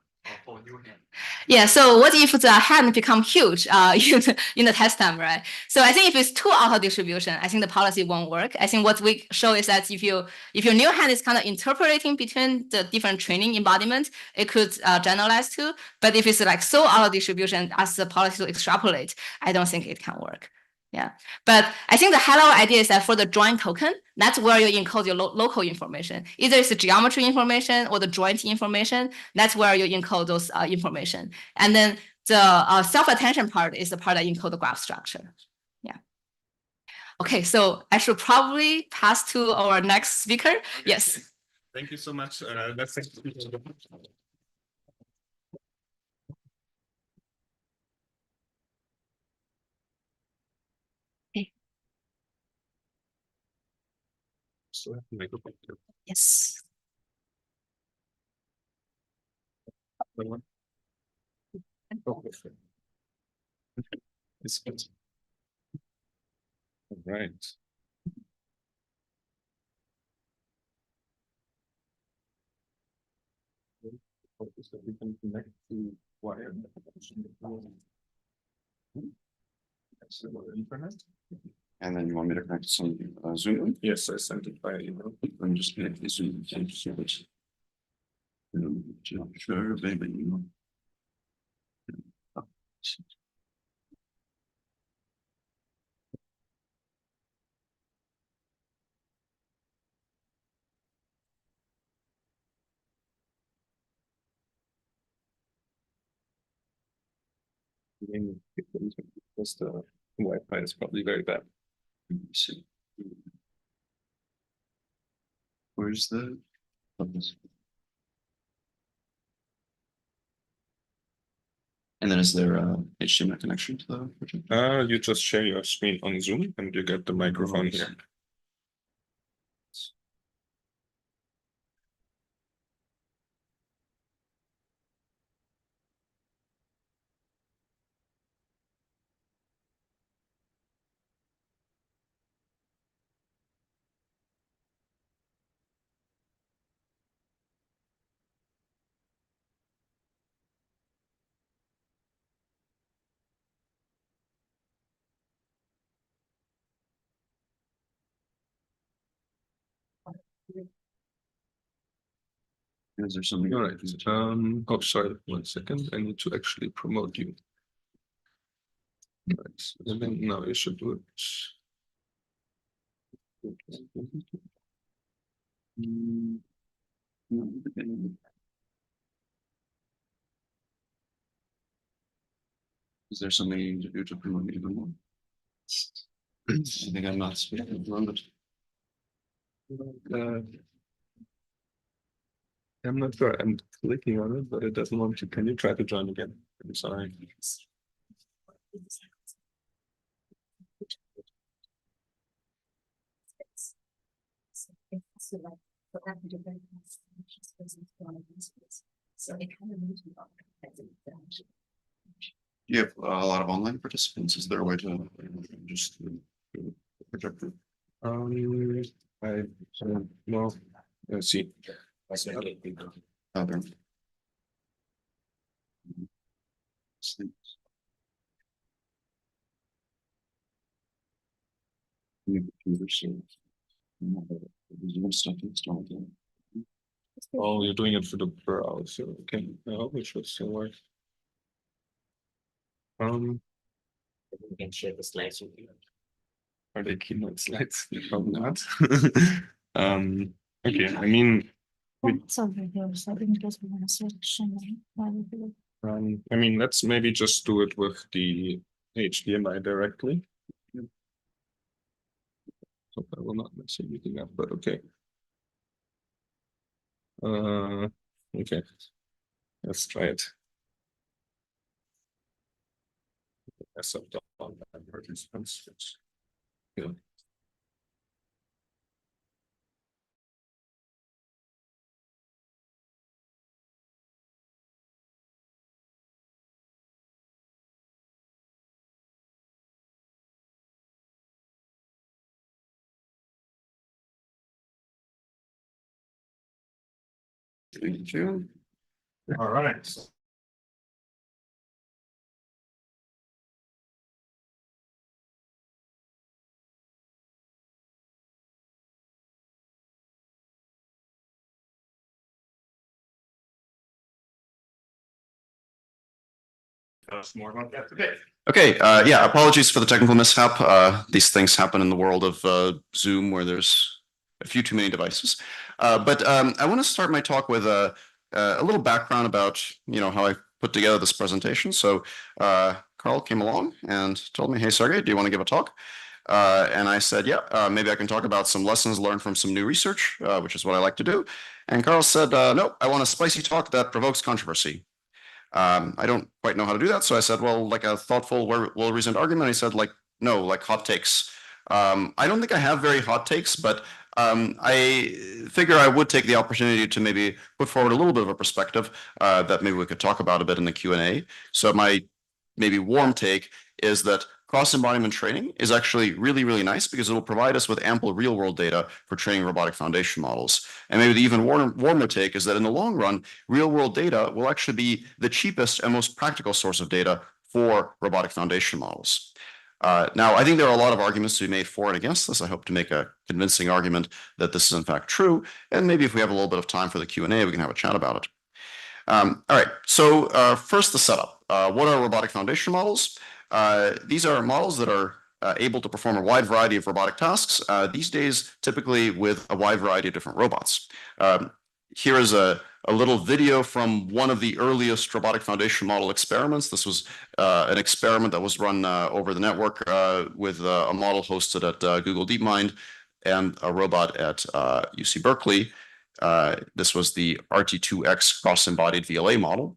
for new hand. Yeah, so what if the hand become huge in the test time, right? So I think if it's too auto distribution, I think the policy won't work. I think what we show is that if your new hand is kind of interpolating between the different training embodiments, it could generalize too. But if it's like so auto distribution as the policy to extrapolate, I don't think it can work. Yeah, but I think the high level idea is that for the joint token, that's where you encode your local information. Either it's the geometry information or the joint information. That's where you encode those information. And then the self-attention part is the part that encodes the graph structure. Yeah. Okay, so I should probably pass to our next speaker. Okay. Yes. Thank you so much. Let's take Yes. It's good. All right. Focus that we can connect to wire. That's the internet. And then you want me to connect to some Zoom? Yes, I sent it by email. I'm just connecting to Zoom. Thank you so much. Sure, baby. Because the Wi-Fi is probably very bad. Where's the? And then is there a HDMI connection to the projector? You just share your screen on Zoom and you get the microphone here. Is there something? All right. Oh, sorry. 1 second. I need to actually promote you. Right. And then now you should do it. Is there something you need to do to promote me even more? I think I'm not speaking around it. I'm not sure. I'm clicking on it, but it doesn't want to. Can you try to join again? I'm sorry. You have a lot of online participants. Is there a way to just project it? I well, let's see. Other. Oh, you're doing it for the browser. Okay, I hope it should still work. You can share the slides with you. Are they keynote slides? Probably not. Okay, I mean, I mean, let's maybe just do it with the HDMI directly. Hope I will not mess anything up, but okay. Okay, let's try it. Mess up the online participants. Yeah. Thank you. All right. Tell us more about that today. Okay, yeah, apologies for the technical mishap. These things happen in the world of Zoom where there's a few too many devices. But I want to start my talk with a little background about, how I put together this presentation. So Carl came along and told me, hey, Sergey, do you want to give a talk? And I said, yeah, maybe I can talk about some lessons learned from some new research, which is what I like to do. And Carl said, no, I want a spicy talk that provokes controversy. I don't quite know how to do that. So I said, well, like a thoughtful, well-reasoned argument. He said, like, no, like hot takes. I don't think I have very hot takes, but I figure I would take the opportunity to maybe put forward a little bit of a perspective that maybe we could talk about a bit in the Q&A. So my maybe warm take is that cross-embodiment training is actually really, really nice because it will provide us with ample real-world data for training robotic foundation models. And maybe the even warmer take is that in the long run, real-world data will actually be the cheapest and most practical source of data for robotic foundation models. Now, I think there are a lot of arguments to be made for and against this. I hope to make a convincing argument that this is in fact true. And maybe if we have a little bit of time for the Q&A, we can have a chat about it. All right, so first the setup. What are robotic foundation models? These are models that are able to perform a wide variety of robotic tasks, these days typically with a wide variety of different robots. Here is a a little video from one of the earliest robotic foundation model experiments. This was an experiment that was run over the network with a model hosted at Google DeepMind and a robot at UC Berkeley. This was the RT2X cross-embodied VLA model.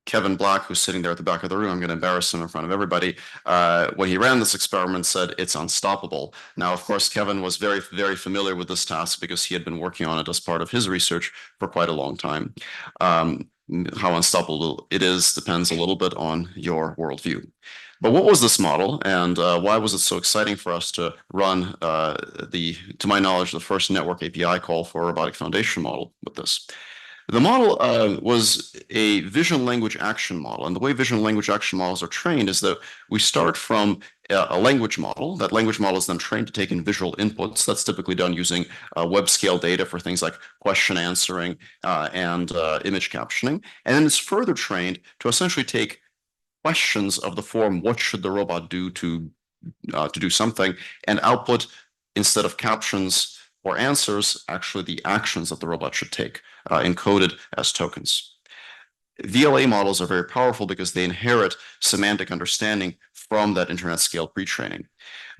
Kevin Black, who's sitting there at the back of the room, I'm going to embarrass him in front of everybody. When he ran this experiment, said it's unstoppable. Now, of course, Kevin was very, very familiar with this task because he had been working on it as part of his research for quite a long time. How unstoppable it is depends a little bit on your worldview. But what was this model, and why was it so exciting for us to run to my knowledge, the first network API call for a robotic foundation model with this? The model was a vision language action model, and the way vision language action models are trained is that we start from a language model. That language model is then trained to take in visual inputs. That's typically done using web scale data for things like question answering and image captioning. And then it's further trained to essentially take questions of the form, what should the robot do to do something, and output, instead of captions or answers, actually the actions that the robot should take, encoded as tokens. VLA models are very powerful because they inherit semantic understanding from that internet scale pre-training.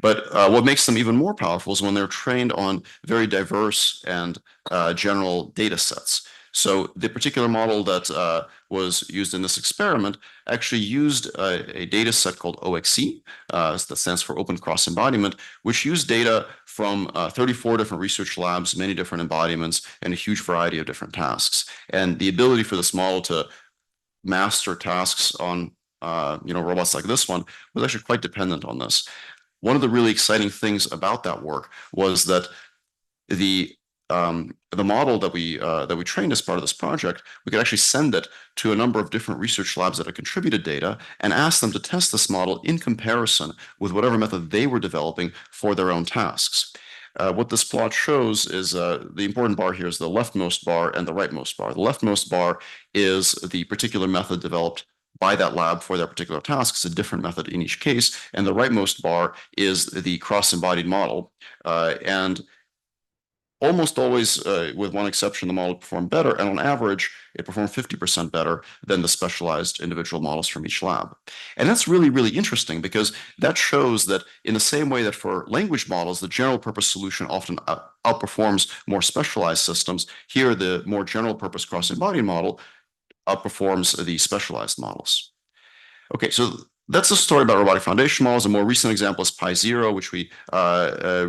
But what makes them even more powerful is when they're trained on very diverse and general data sets. So the particular model that was used in this experiment actually used a data set called OXE, that stands for Open Cross Embodiment, which used data from 34 different research labs, many different embodiments, and a huge variety of different tasks. And the ability for this model to master tasks on robots like this one was actually quite dependent on this. One of the really exciting things about that work was that the model that we trained as part of this project, we could actually send it to a number of different research labs that had contributed data and ask them to test this model in comparison with whatever method they were developing for their own tasks. What this plot shows is the important bar here is the leftmost bar and the rightmost bar. The leftmost bar is the particular method developed by that lab for their particular task. It's a different method in each case. And the rightmost bar is the cross-embodied model. And almost always, with one exception, the model performed better, and on average, it performed 50% better than the specialized individual models from each lab. And that's really, really interesting because that shows that in the same way that for language models, the general purpose solution often outperforms more specialized systems, here the more general purpose cross-embodied model outperforms the specialized models. Okay, so that's the story about robotic foundation models. A more recent example is Pi0, which we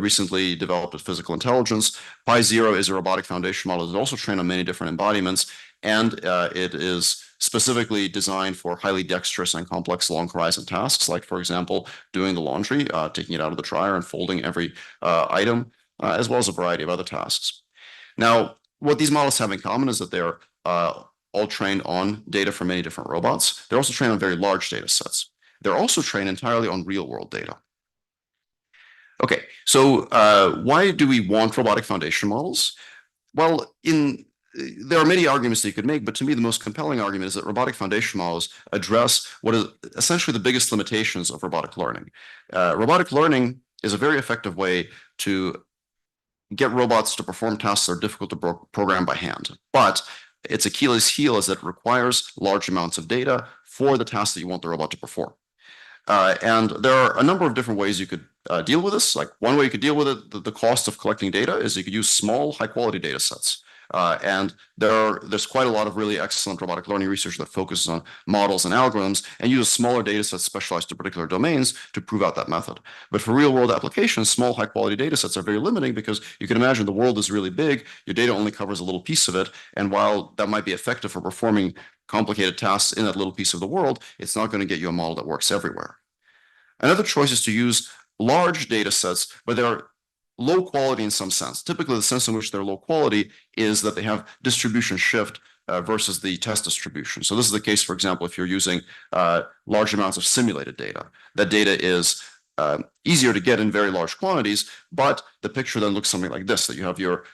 recently developed with physical intelligence. Pi0 is a robotic foundation model that's also trained on many different embodiments, and it is specifically designed for highly dexterous and complex long horizon tasks, like, for example, doing the laundry, taking it out of the dryer and folding every item, as well as a variety of other tasks. Now, what these models have in common is that they're all trained on data from many different robots. They're also trained on very large data sets. They're also trained entirely on real world data. Okay, so why do we want robotic foundation models? Well, there are many arguments that you could make, but to me, the most compelling argument is that robotic foundation models address what is essentially the biggest limitations of robotic learning. Robotic learning is a very effective way to get robots to perform tasks that are difficult to program by hand. But its Achilles heel is that it requires large amounts of data for the tasks that you want the robot to perform. And there are a number of different ways you could deal with this. Like one way you could deal with it, the cost of collecting data, is you could use small, high-quality data sets. And there's quite a lot of really excellent robotic learning research that focuses on models and algorithms and uses smaller data sets specialized to particular domains to prove out that method. But for real-world applications, small, high-quality data sets are very limiting because you can imagine the world is really big, your data only covers a little piece of it, and while that might be effective for performing complicated tasks in that little piece of the world, it's not going to get you a model that works everywhere. Another choice is to use large data sets, but they are low quality in some sense. Typically, the sense in which they're low quality is that they have distribution shift versus the test distribution. So this is the case, for example, if you're using large amounts of simulated data. That data is easier to get in very large quantities, but the picture then looks something like this, that you have your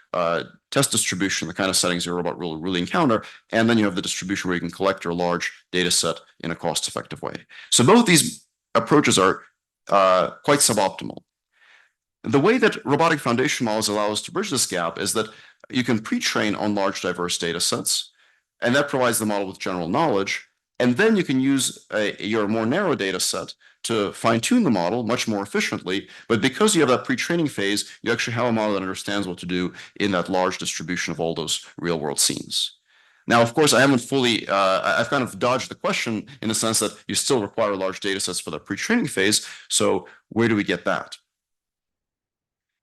test distribution, the kind of settings your robot will really encounter, and then you have the distribution where you can collect your large data set in a cost-effective way. So both these approaches are quite suboptimal. The way that robotic foundation models allow us to bridge this gap is that you can pre-train on large diverse data sets, and that provides the model with general knowledge. And then you can use your more narrow data set to fine-tune the model much more efficiently. But because you have that pre-training phase, you actually have a model that understands what to do in that large distribution of all those real-world scenes. Now, of course, I haven't fully, I've kind of dodged the question in the sense that you still require large data sets for the pre-training phase. So where do we get that?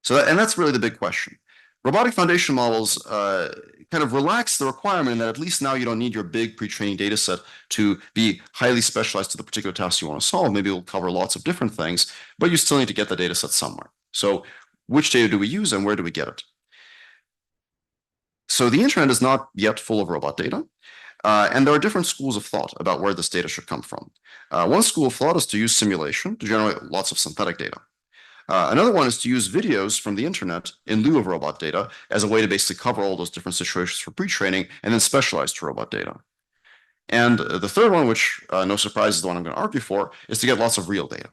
And that's really the big question. Robotic foundation models kind of relax the requirement that at least now you don't need your big pre-training data set to be highly specialized to the particular task you want to solve. Maybe it'll cover lots of different things, but you still need to get the data set somewhere. So which data do we use and where do we get it? So the internet is not yet full of robot data. And there are different schools of thought about where this data should come from. One school of thought is to use simulation to generate lots of synthetic data. Another one is to use videos from the internet in lieu of robot data as a way to basically cover all those different situations for pre-training and then specialize to robot data. And the third one, which no surprise is the one I'm going to argue for, is to get lots of real data.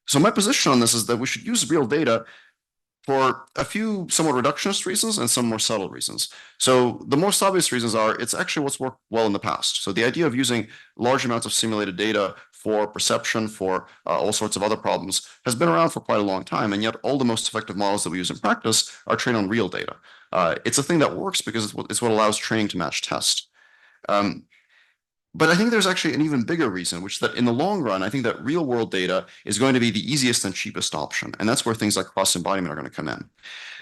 So my position on this is that we should use real data for a few somewhat reductionist reasons and some more subtle reasons. So the most obvious reasons are it's actually what's worked well in the past. So the idea of using large amounts of simulated data for perception, for all sorts of other problems has been around for quite a long time. And yet all the most effective models that we use in practice are trained on real data. It's a thing that works because it's what allows training to match test. But I think there's actually an even bigger reason, which is that in the long run, I think that real world data is going to be the easiest and cheapest option. And that's where things like cross-embodiment are going to come in.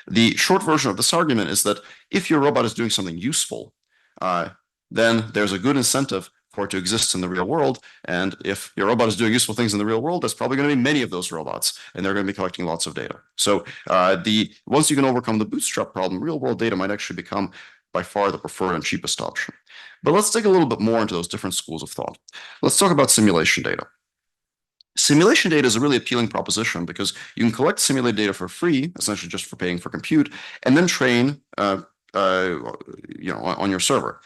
The short version of this argument is that if your robot is doing something useful, then there's a good incentive for it to exist in the real world. And if your robot is doing useful things in the real world, there's probably going to be many of those robots, and they're going to be collecting lots of data. So once you can overcome the bootstrap problem, real world data might actually become by far the preferred and cheapest option. But let's dig a little bit more into those different schools of thought. Let's talk about simulation data. Simulation data is a really appealing proposition because you can collect simulated data for free, essentially just for paying for compute, and then train on your server.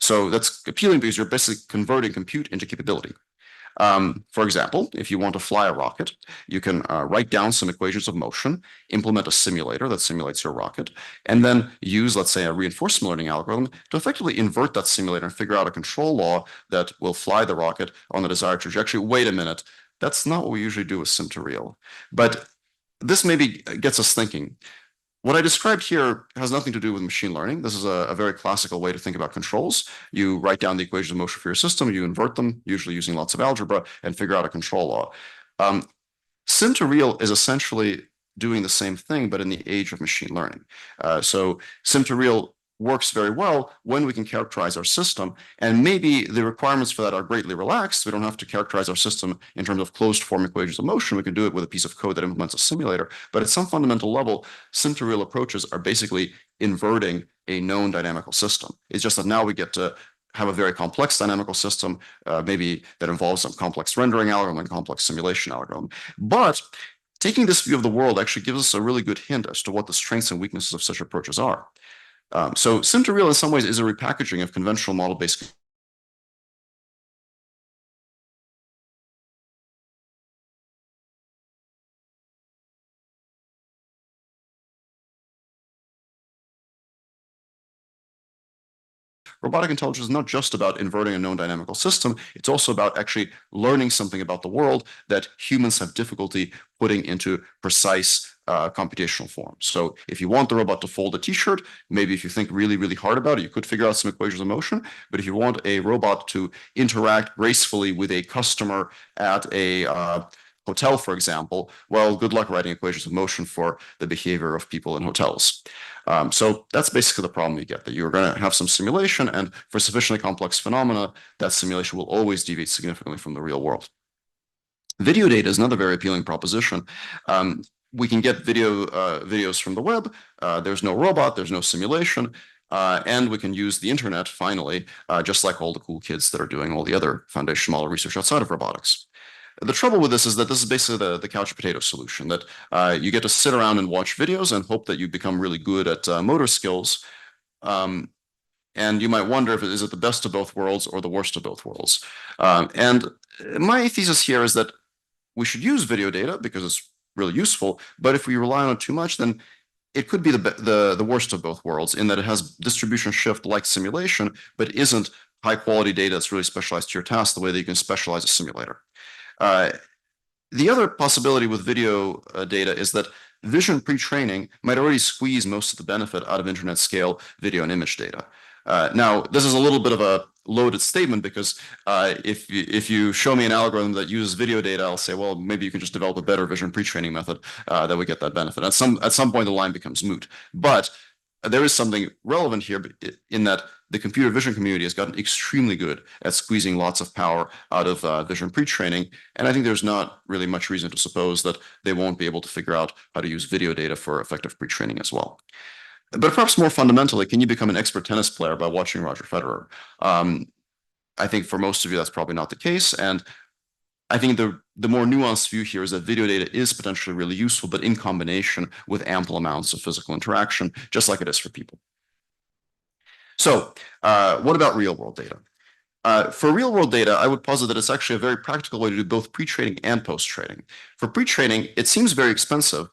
So that's appealing because you're basically converting compute into capability. For example, if you want to fly a rocket, you can write down some equations of motion, implement a simulator that simulates your rocket, and then use, let's say, a reinforcement learning algorithm to effectively invert that simulator and figure out a control law that will fly the rocket on the desired trajectory. Wait a minute, that's not what we usually do with sim-to-real. But this maybe gets us thinking. What I described here has nothing to do with machine learning. This is a very classical way to think about controls. You write down the equations of motion for your system, you invert them, usually using lots of algebra, and figure out a control law. Sim-to-real is essentially doing the same thing, but in the age of machine learning. So sim-to-real works very well when we can characterize our system, and maybe the requirements for that are greatly relaxed. We don't have to characterize our system in terms of closed form equations of motion. We can do it with a piece of code that implements a simulator. But at some fundamental level, sim-to-real approaches are basically inverting a known dynamical system. It's just that now we get to have a very complex dynamical system, maybe that involves some complex rendering algorithm and complex simulation algorithm. But taking this view of the world actually gives us a really good hint as to what the strengths and weaknesses of such approaches are. So sim-to-real in some ways is a repackaging of conventional model-based robotic intelligence is not just about inverting a known dynamical system, it's also about actually learning something about the world that humans have difficulty putting into precise computational form. So if you want the robot to fold a t-shirt, maybe if you think really, really hard about it, you could figure out some equations of motion. But if you want a robot to interact gracefully with a customer at a hotel, for example, well, good luck writing equations of motion for the behavior of people in hotels. So that's basically the problem you get, that you're going to have some simulation, and for sufficiently complex phenomena, that simulation will always deviate significantly from the real world. Video data is another very appealing proposition. We can get videos from the web. There's no robot, there's no simulation, and we can use the internet, finally, just like all the cool kids that are doing all the other foundation model research outside of robotics. The trouble with this is that this is basically the couch potato solution, that you get to sit around and watch videos and hope that you become really good at motor skills. And you might wonder, is it the best of both worlds or the worst of both worlds? And my thesis here is that we should use video data because it's really useful, but if we rely on it too much, then it could be the worst of both worlds in that it has distribution shift like simulation, but isn't high quality data that's really specialized to your task the way that you can specialize a simulator. The other possibility with video data is that vision pre-training might already squeeze most of the benefit out of internet scale video and image data. Now, this is a little bit of a loaded statement because if you show me an algorithm that uses video data, I'll say, well, maybe you can just develop a better vision pre-training method that would get that benefit. At some point, the line becomes moot. But there is something relevant here in that the computer vision community has gotten extremely good at squeezing lots of power out of vision pre-training. And I think there's not really much reason to suppose that they won't be able to figure out how to use video data for effective pre-training as well. But perhaps more fundamentally, can you become an expert tennis player by watching Roger Federer? I think for most of you, that's probably not the case. And I think the more nuanced view here is that video data is potentially really useful, but in combination with ample amounts of physical interaction, just like it is for people. So what about real world data? For real world data, I would posit that it's actually a very practical way to do both pre-training and post-training. For pre-training, it seems very expensive,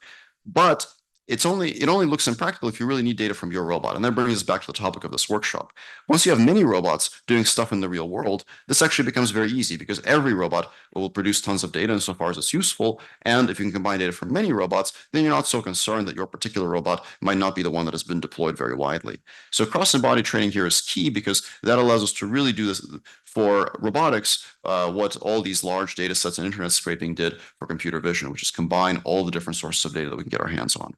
but it only looks impractical if you really need data from your robot. And that brings us back to the topic of this workshop. Once you have many robots doing stuff in the real world, this actually becomes very easy because every robot will produce tons of data insofar as it's useful. And if you can combine data from many robots, then you're not so concerned that your particular robot might not be the one that has been deployed very widely. So cross-embodied training here is key because that allows us to really do this for robotics, what all these large data sets and internet scraping did for computer vision, which is combine all the different sources of data that we can get our hands on.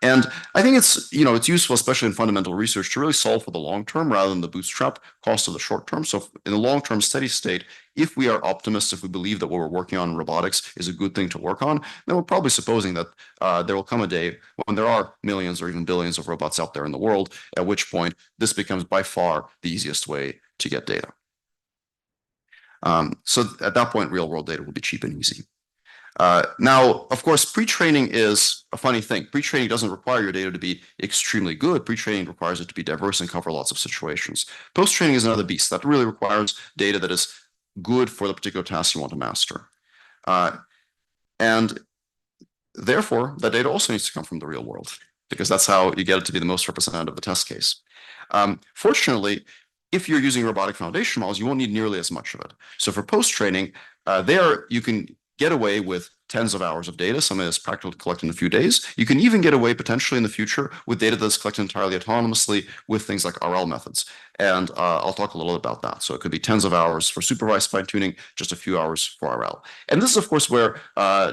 And I think it's useful, especially in fundamental research, to really solve for the long term rather than the bootstrap cost of the short term. So in the long term steady state, if we are optimists, if we believe that what we're working on in robotics is a good thing to work on, then we're probably supposing that there will come a day when there are millions or even billions of robots out there in the world, at which point this becomes by far the easiest way to get data. So at that point, real world data will be cheap and easy. Now, of course, pre-training is a funny thing. Pre-training doesn't require your data to be extremely good. Pre-training requires it to be diverse and cover lots of situations. Post-training is another beast that really requires data that is good for the particular task you want to master. And therefore, that data also needs to come from the real world because that's how you get it to be the most representative of the test case. Fortunately, if you're using robotic foundation models, you won't need nearly as much of it. So for post-training, there you can get away with tens of hours of data, something that's practical to collect in a few days. You can even get away potentially in the future with data that's collected entirely autonomously with things like RL methods. And I'll talk a little about that. So it could be tens of hours for supervised fine-tuning, just a few hours for RL. And this is, of course, where,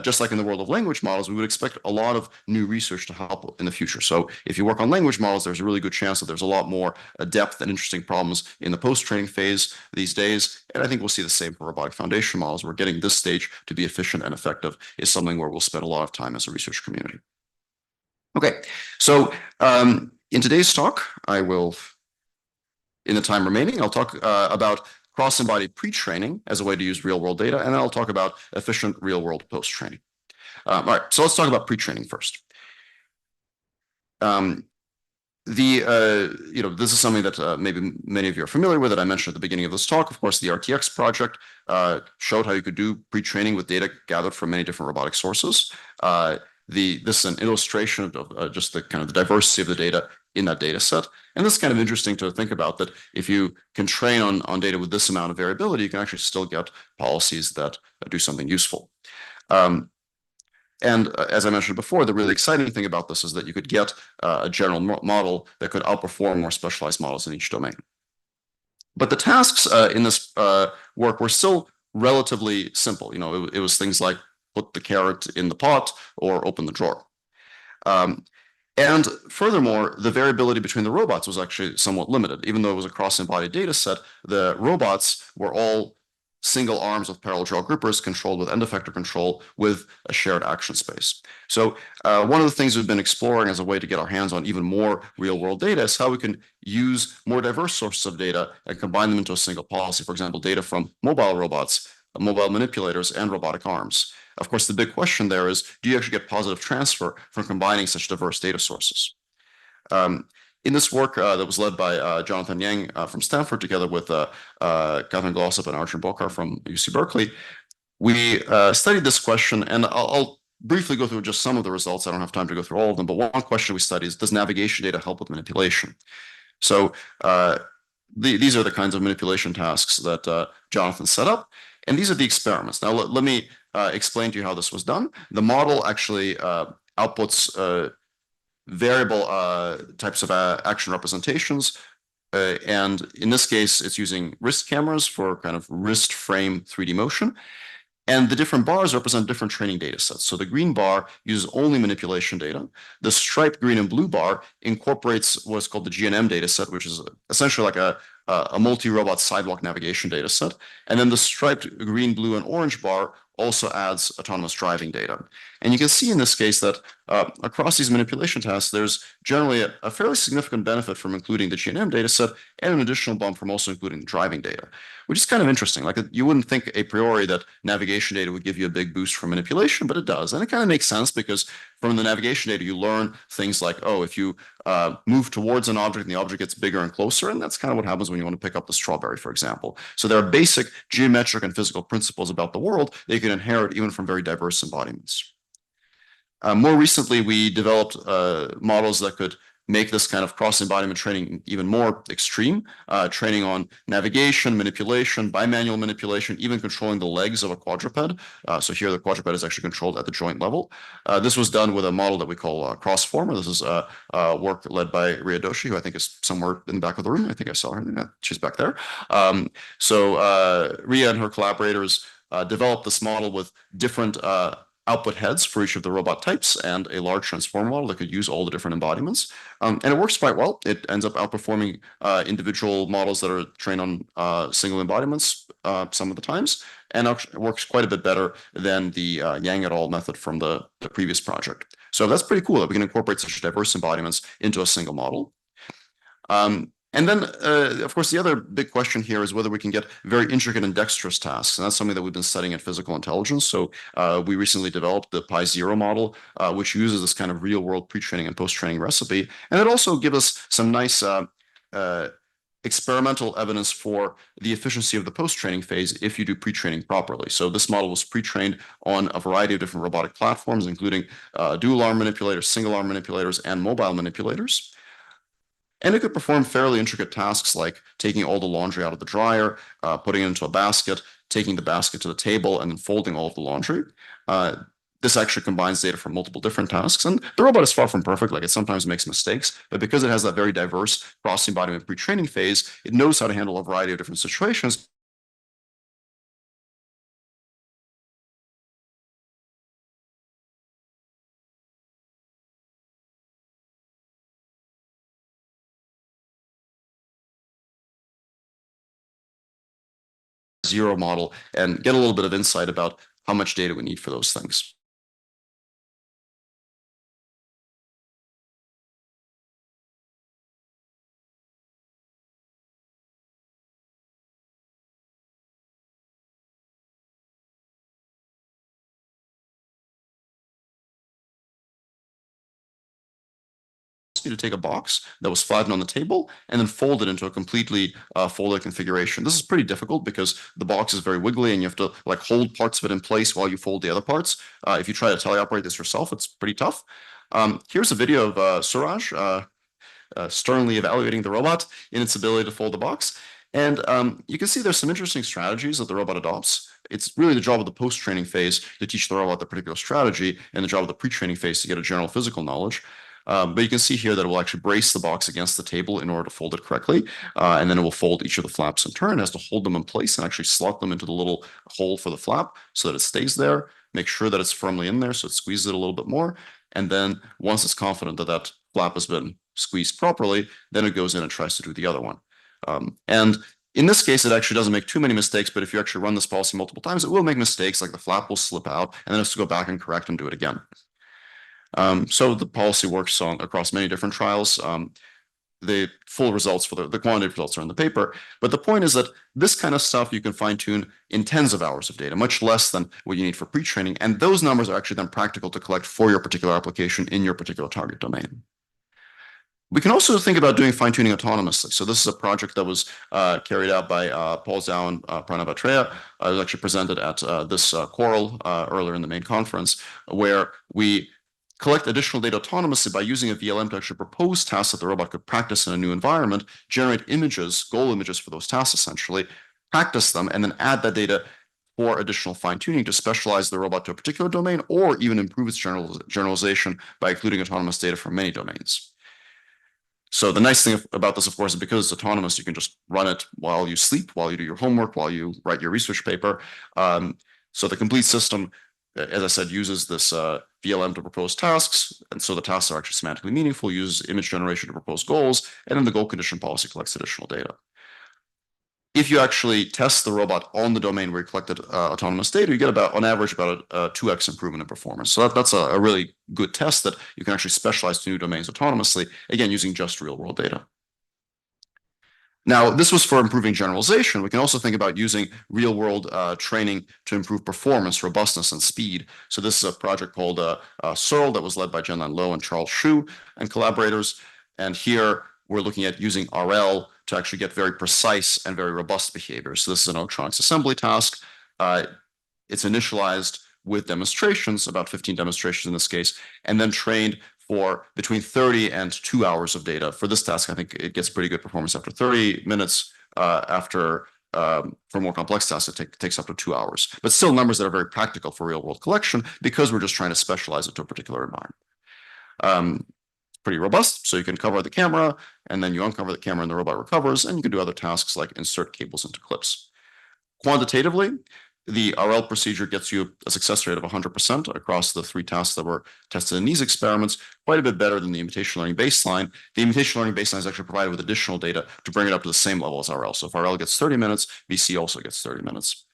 just like in the world of language models, we would expect a lot of new research to help in the future. So if you work on language models, there's a really good chance that there's a lot more depth and interesting problems in the post-training phase these days. And I think we'll see the same for robotic foundation models. We're getting this stage to be efficient and effective is something where we'll spend a lot of time as a research community. Okay, so in today's talk, I will, in the time remaining, I'll talk about cross-embodied pre-training as a way to use real-world data, and then I'll talk about efficient real-world post-training. All right, so let's talk about pre-training first. This is something that maybe many of you are familiar with that I mentioned at the beginning of this talk. Of course, the RTX project showed how you could do pre-training with data gathered from many different robotic sources. This is an illustration of just the kind of the diversity of the data in that data set. And this is kind of interesting to think about that if you can train on data with this amount of variability, you can actually still get policies that do something useful. And as I mentioned before, the really exciting thing about this is that you could get a general model that could outperform more specialized models in each domain. But the tasks in this work were still relatively simple. It was things like put the carrot in the pot or open the drawer. And furthermore, the variability between the robots was actually somewhat limited. Even though it was a cross-embodied data set, the robots were all single arms with parallel draw grippers controlled with end effector control with a shared action space. So one of the things we've been exploring as a way to get our hands on even more real-world data is how we can use more diverse sources of data and combine them into a single policy. For example, data from mobile robots, mobile manipulators, and robotic arms. Of course, the big question there is, do you actually get positive transfer from combining such diverse data sources? In this work that was led by Jonathan Yang from Stanford, together with Catherine Glossop and Arjun Bokar from UC Berkeley, we studied this question, and I'll briefly go through just some of the results. I don't have time to go through all of them, but one question we studied is, does navigation data help with manipulation? So these are the kinds of manipulation tasks that Jonathan set up, and these are the experiments. Now let me explain to you how this was done. The model actually outputs variable types of action representations. And in this case, it's using wrist cameras for kind of wrist frame 3D motion. And the different bars represent different training data sets. So the green bar uses only manipulation data. The striped green and blue bar incorporates what's called the GNM data set, which is essentially like a multi-robot sidewalk navigation data set. And then the striped green, blue, and orange bar also adds autonomous driving data. And you can see in this case that across these manipulation tasks, there's generally a fairly significant benefit from including the GNM data set and an additional bump from also including the driving data, which is kind of interesting. Like you wouldn't think a priori that navigation data would give you a big boost for manipulation, but it does. And it kind of makes sense because from the navigation data, you learn things like, oh, if you move towards an object and the object gets bigger and closer, and that's kind of what happens when you want to pick up the strawberry, for example. So there are basic geometric and physical principles about the world that you can inherit even from very diverse embodiments. More recently, we developed models that could make this kind of cross-embodiment training even more extreme, training on navigation, manipulation, bimanual manipulation, even controlling the legs of a quadruped. So here the quadruped is actually controlled at the joint level. This was done with a model that we call Crossformer. This is work led by Ria Doshi, who I think is somewhere in the back of the room. I think I saw her. She's back there. So Ria and her collaborators developed this model with different output heads for each of the robot types and a large transformer model that could use all the different embodiments. And it works quite well. It ends up outperforming individual models that are trained on single embodiments some of the times, and it works quite a bit better than the Yang et al. Method from the previous project. So that's pretty cool that we can incorporate such diverse embodiments into a single model. And then, of course, the other big question here is whether we can get very intricate and dexterous tasks. And that's something that we've been studying in physical intelligence. So we recently developed the Pi0 model, which uses this kind of real world pre-training and post-training recipe. And it also gives us some nice experimental evidence for the efficiency of the post-training phase if you do pre-training properly. So this model was pre-trained on a variety of different robotic platforms, including dual arm manipulators, single arm manipulators, and mobile manipulators. And it could perform fairly intricate tasks like taking all the laundry out of the dryer, putting it into a basket, taking the basket to the table, and then folding all of the laundry. This actually combines data from multiple different tasks. And the robot is far from perfect, like it sometimes makes mistakes, but because it has that very diverse cross-embodiment pre-training phase, it knows how to handle a variety of different situations. Zero model and get a little bit of insight about how much data we need for those things. To take a box that was flattened on the table and then fold it into a completely folded configuration. This is pretty difficult because the box is very wiggly and you have to like hold parts of it in place while you fold the other parts. If you try to teleoperate this yourself, it's pretty tough. Here's a video of Suraj sternly evaluating the robot in its ability to fold the box. And you can see there's some interesting strategies that the robot adopts. It's really the job of the post-training phase to teach the robot the particular strategy and the job of the pre-training phase to get a general physical knowledge. But you can see here that it will actually brace the box against the table in order to fold it correctly. And then it will fold each of the flaps in turn. It has to hold them in place and actually slot them into the little hole for the flap so that it stays there. Make sure that it's firmly in there so it squeezes it a little bit more. And then once it's confident that that flap has been squeezed properly, then it goes in and tries to do the other one. And in this case, it actually doesn't make too many mistakes, but if you actually run this policy multiple times, it will make mistakes, like the flap will slip out, and then it has to go back and correct and do it again. So the policy works across many different trials. The full results for the quantitative results are in the paper. But the point is that this kind of stuff you can fine tune in tens of hours of data, much less than what you need for pre-training. And those numbers are actually then practical to collect for your particular application in your particular target domain. We can also think about doing fine-tuning autonomously. So this is a project that was carried out by Paul Zhao and Pranav Atreya. It was actually presented at this CoRL earlier in the main conference, where we collect additional data autonomously by using a VLM to actually propose tasks that the robot could practice in a new environment, generate images, goal images for those tasks essentially, practice them, and then add that data for additional fine-tuning to specialize the robot to a particular domain or even improve its generalization by including autonomous data from many domains. So the nice thing about this, of course, is because it's autonomous, you can just run it while you sleep, while you do your homework, while you write your research paper. So the complete system, as I said, uses this VLM to propose tasks. And so the tasks are actually semantically meaningful, uses image generation to propose goals, and then the goal condition policy collects additional data. If you actually test the robot on the domain where you collected autonomous data, you get about, on average, about a 2x improvement in performance. So that's a really good test that you can actually specialize to new domains autonomously, again, using just real world data. Now, this was for improving generalization. We can also think about using real world training to improve performance, robustness, and speed. So this is a project called CoRL' that was led by Jianlan Lo and Charles Shu and collaborators. And here we're looking at using RL to actually get very precise and very robust behavior. So this is an electronics assembly task. It's initialized with demonstrations, about 15 demonstrations in this case, and then trained for between 30 and 2 hours of data. For this task, I think it gets pretty good performance after 30 minutes. For more complex tasks, it takes up to 2 hours. But still numbers that are very practical for real world collection because we're just trying to specialize it to a particular environment. Pretty robust, so you can cover the camera, and then you uncover the camera and the robot recovers, and you can do other tasks like insert cables into clips. Quantitatively, the RL procedure gets you a success rate of 100% across the 3 tasks that were tested in these experiments, quite a bit better than the imitation learning baseline. The imitation learning baseline is actually provided with additional data to bring it up to the same level as RL. So if RL gets 30 minutes, VC also gets 30 minutes.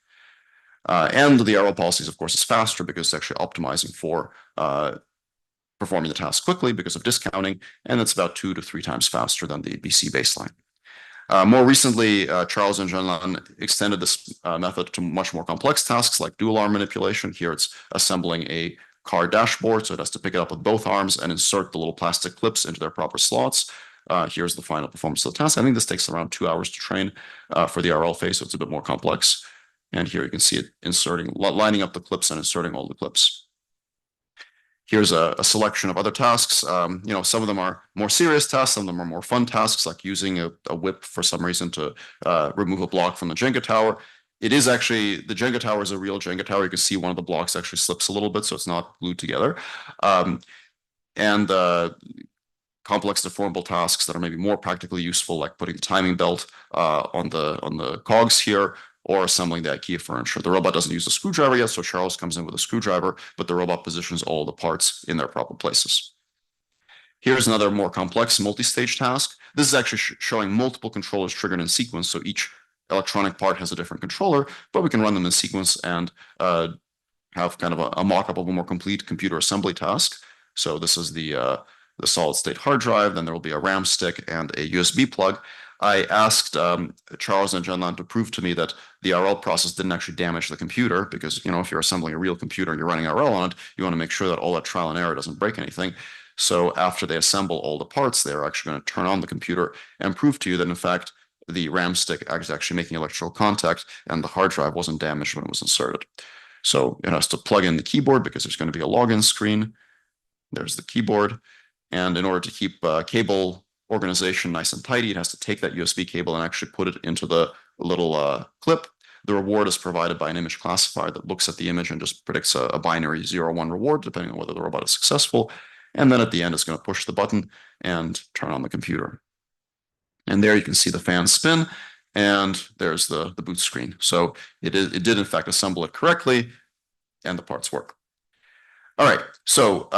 And the RL policies, of course, is faster because it's actually optimizing for performing the task quickly because of discounting, and it's about 2 to 3 times faster than the BC baseline. More recently, Charles and Jianlan extended this method to much more complex tasks like dual arm manipulation. Here it's assembling a car dashboard, so it has to pick it up with both arms and insert the little plastic clips into their proper slots. Here's the final performance of the task. I think this takes around 2 hours to train for the RL phase, so it's a bit more complex. And here you can see it inserting, lining up the clips and inserting all the clips. Here's a selection of other tasks. Some of them are more serious tasks, some of them are more fun tasks, like using a whip for some reason to remove a block from the Jenga tower. It is actually, the Jenga tower is a real Jenga tower. You can see one of the blocks actually slips a little bit, so it's not glued together. And complex deformable tasks that are maybe more practically useful, like putting the timing belt on the cogs here, or assembling the IKEA furniture. The robot doesn't use a screwdriver yet, so Charles comes in with a screwdriver, but the robot positions all the parts in their proper places. Here's another more complex multi-stage task. This is actually showing multiple controllers triggered in sequence, so each electronic part has a different controller, but we can run them in sequence and have kind of a mock-up of a more complete computer assembly task. So this is the solid-state hard drive, then there will be a RAM stick and a USB plug. I asked Charles and Jianlan to prove to me that the RL process didn't actually damage the computer, because if you're assembling a real computer and you're running RL on it, you want to make sure that all that trial and error doesn't break anything. So after they assemble all the parts, they're actually going to turn on the computer and prove to you that in fact the RAM stick is actually making electrical contact and the hard drive wasn't damaged when it was inserted. So it has to plug in the keyboard because there's going to be a login screen. There's the keyboard. And in order to keep cable organization nice and tidy, it has to take that USB cable and actually put it into the little clip. The reward is provided by an image classifier that looks at the image and just predicts a binary 0-1 reward, depending on whether the robot is successful. And then at the end, it's going to push the button and turn on the computer. And there you can see the fan spin, and there's the boot screen. So it did in fact assemble it correctly, and the parts work. All right, so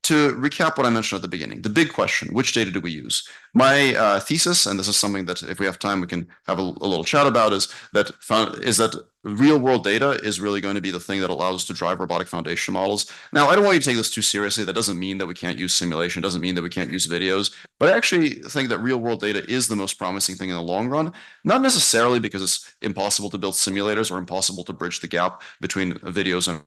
to recap what I mentioned at the beginning, the big question, which data do we use? My thesis, and this is something that if we have time, we can have a little chat about, is that real world data is really going to be the thing that allows us to drive robotic foundation models. Now, I don't want you to take this too seriously. That doesn't mean that we can't use simulation, doesn't mean that we can't use videos, but I actually think that real world data is the most promising thing in the long run, not necessarily because it's impossible to build simulators or impossible to bridge the gap between videos and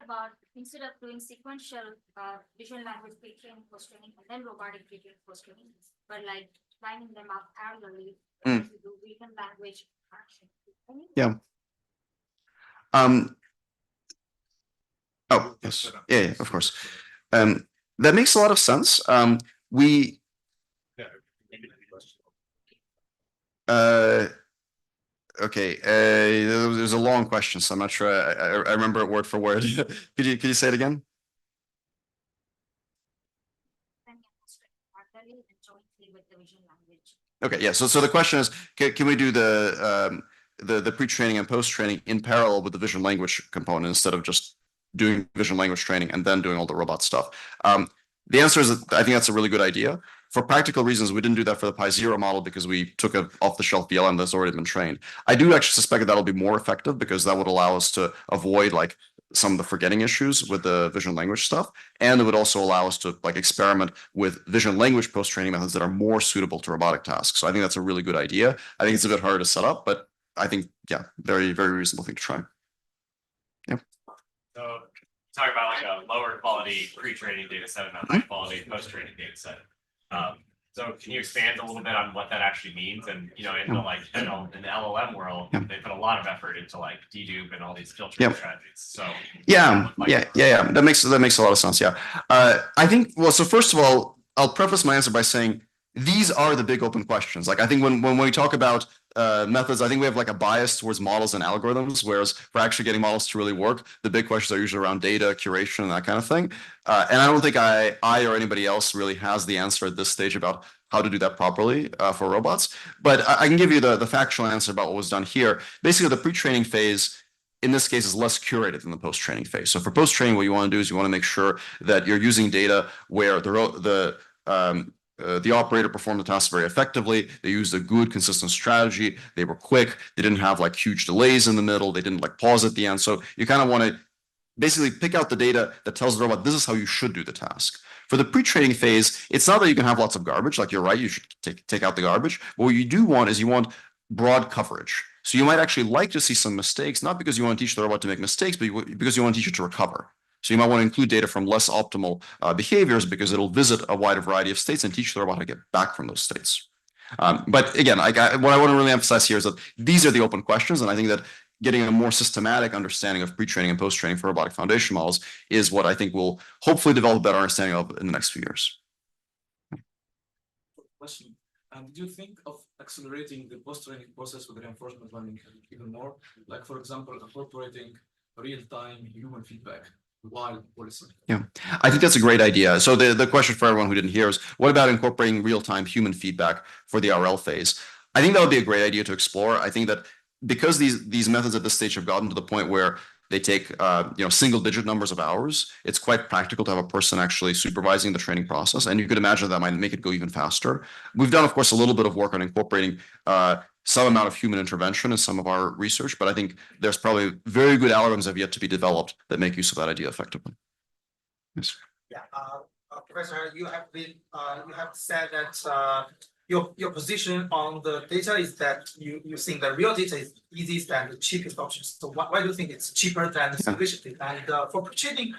about instead of doing sequential visual language pre-training, post-training, and then robotic pre-training, post-training, but like lining them up parallelly to do vision language action. Yeah. Oh, yes. Yeah, of course. That makes a lot of sense. We okay, there's a long question, so I'm not sure I remember it word for word. Could you say it again? Okay, yeah. So the question is, can we do the pre-training and post-training in parallel with the vision language component instead of just doing vision language training and then doing all the robot stuff? The answer is that I think that's a really good idea. For practical reasons, we didn't do that for the Pi0 model because we took an off-the-shelf VLM that's already been trained. I do actually suspect that that'll be more effective because that would allow us to avoid like some of the forgetting issues with the vision language stuff. And it would also allow us to like experiment with vision language post-training methods that are more suitable to robotic tasks. So I think that's a really good idea. I think it's a bit harder to set up, but I think, yeah, very, very reasonable thing to try. Yeah. So talk about like a lower quality pre-training data set and a high quality post-training data set. So can you expand a little bit on what that actually means? And in the like in the LLM world, they put a lot of effort into like dedupe and all these filtering strategies. So yeah. That makes a lot of sense. Yeah. I think so first of all, I'll preface my answer by saying these are the big open questions. Like I think when we talk about methods, I think we have like a bias towards models and algorithms, whereas for actually getting models to really work, the big questions are usually around data curation and that kind of thing. And I don't think I or anybody else really has the answer at this stage about how to do that properly for robots. But I can give you the factual answer about what was done here. Basically, the pre-training phase in this case is less curated than the post-training phase. So for post-training, what you want to do is you want to make sure that you're using data where the operator performed the task very effectively. They used a good, consistent strategy. They were quick. They didn't have like huge delays in the middle. They didn't like pause at the end. So you kind of want to basically pick out the data that tells the robot this is how you should do the task. For the pre-training phase, it's not that you can have lots of garbage. Like you're right, you should take out the garbage. But what you do want is you want broad coverage. So you might actually like to see some mistakes, not because you want to teach the robot to make mistakes, but because you want to teach it to recover. So you might want to include data from less optimal behaviors because it'll visit a wider variety of states and teach the robot how to get back from those states. But again, what I want to really emphasize here is that these are the open questions, and I think that getting a more systematic understanding of pre-training and post-training for robotic foundation models is what I think will hopefully develop a better understanding of in the next few years. Question. Did you think of accelerating the post-training process with reinforcement learning even more? Like, for example, incorporating real-time human feedback while policing? Yeah, I think that's a great idea. So the question for everyone who didn't hear is, what about incorporating real-time human feedback for the RL phase? I think that would be a great idea to explore. I think that because these methods at this stage have gotten to the point where they take single-digit numbers of hours, it's quite practical to have a person actually supervising the training process, and you could imagine that might make it go even faster. We've done, of course, a little bit of work on incorporating some amount of human intervention in some of our research, but I think there's probably very good algorithms that have yet to be developed that make use of that idea effectively. Yes. Yeah, Professor, you have said that your position on the data is that you think the real data is easiest and the cheapest option. So why do you think it's cheaper than the simulation data? And for pre-training,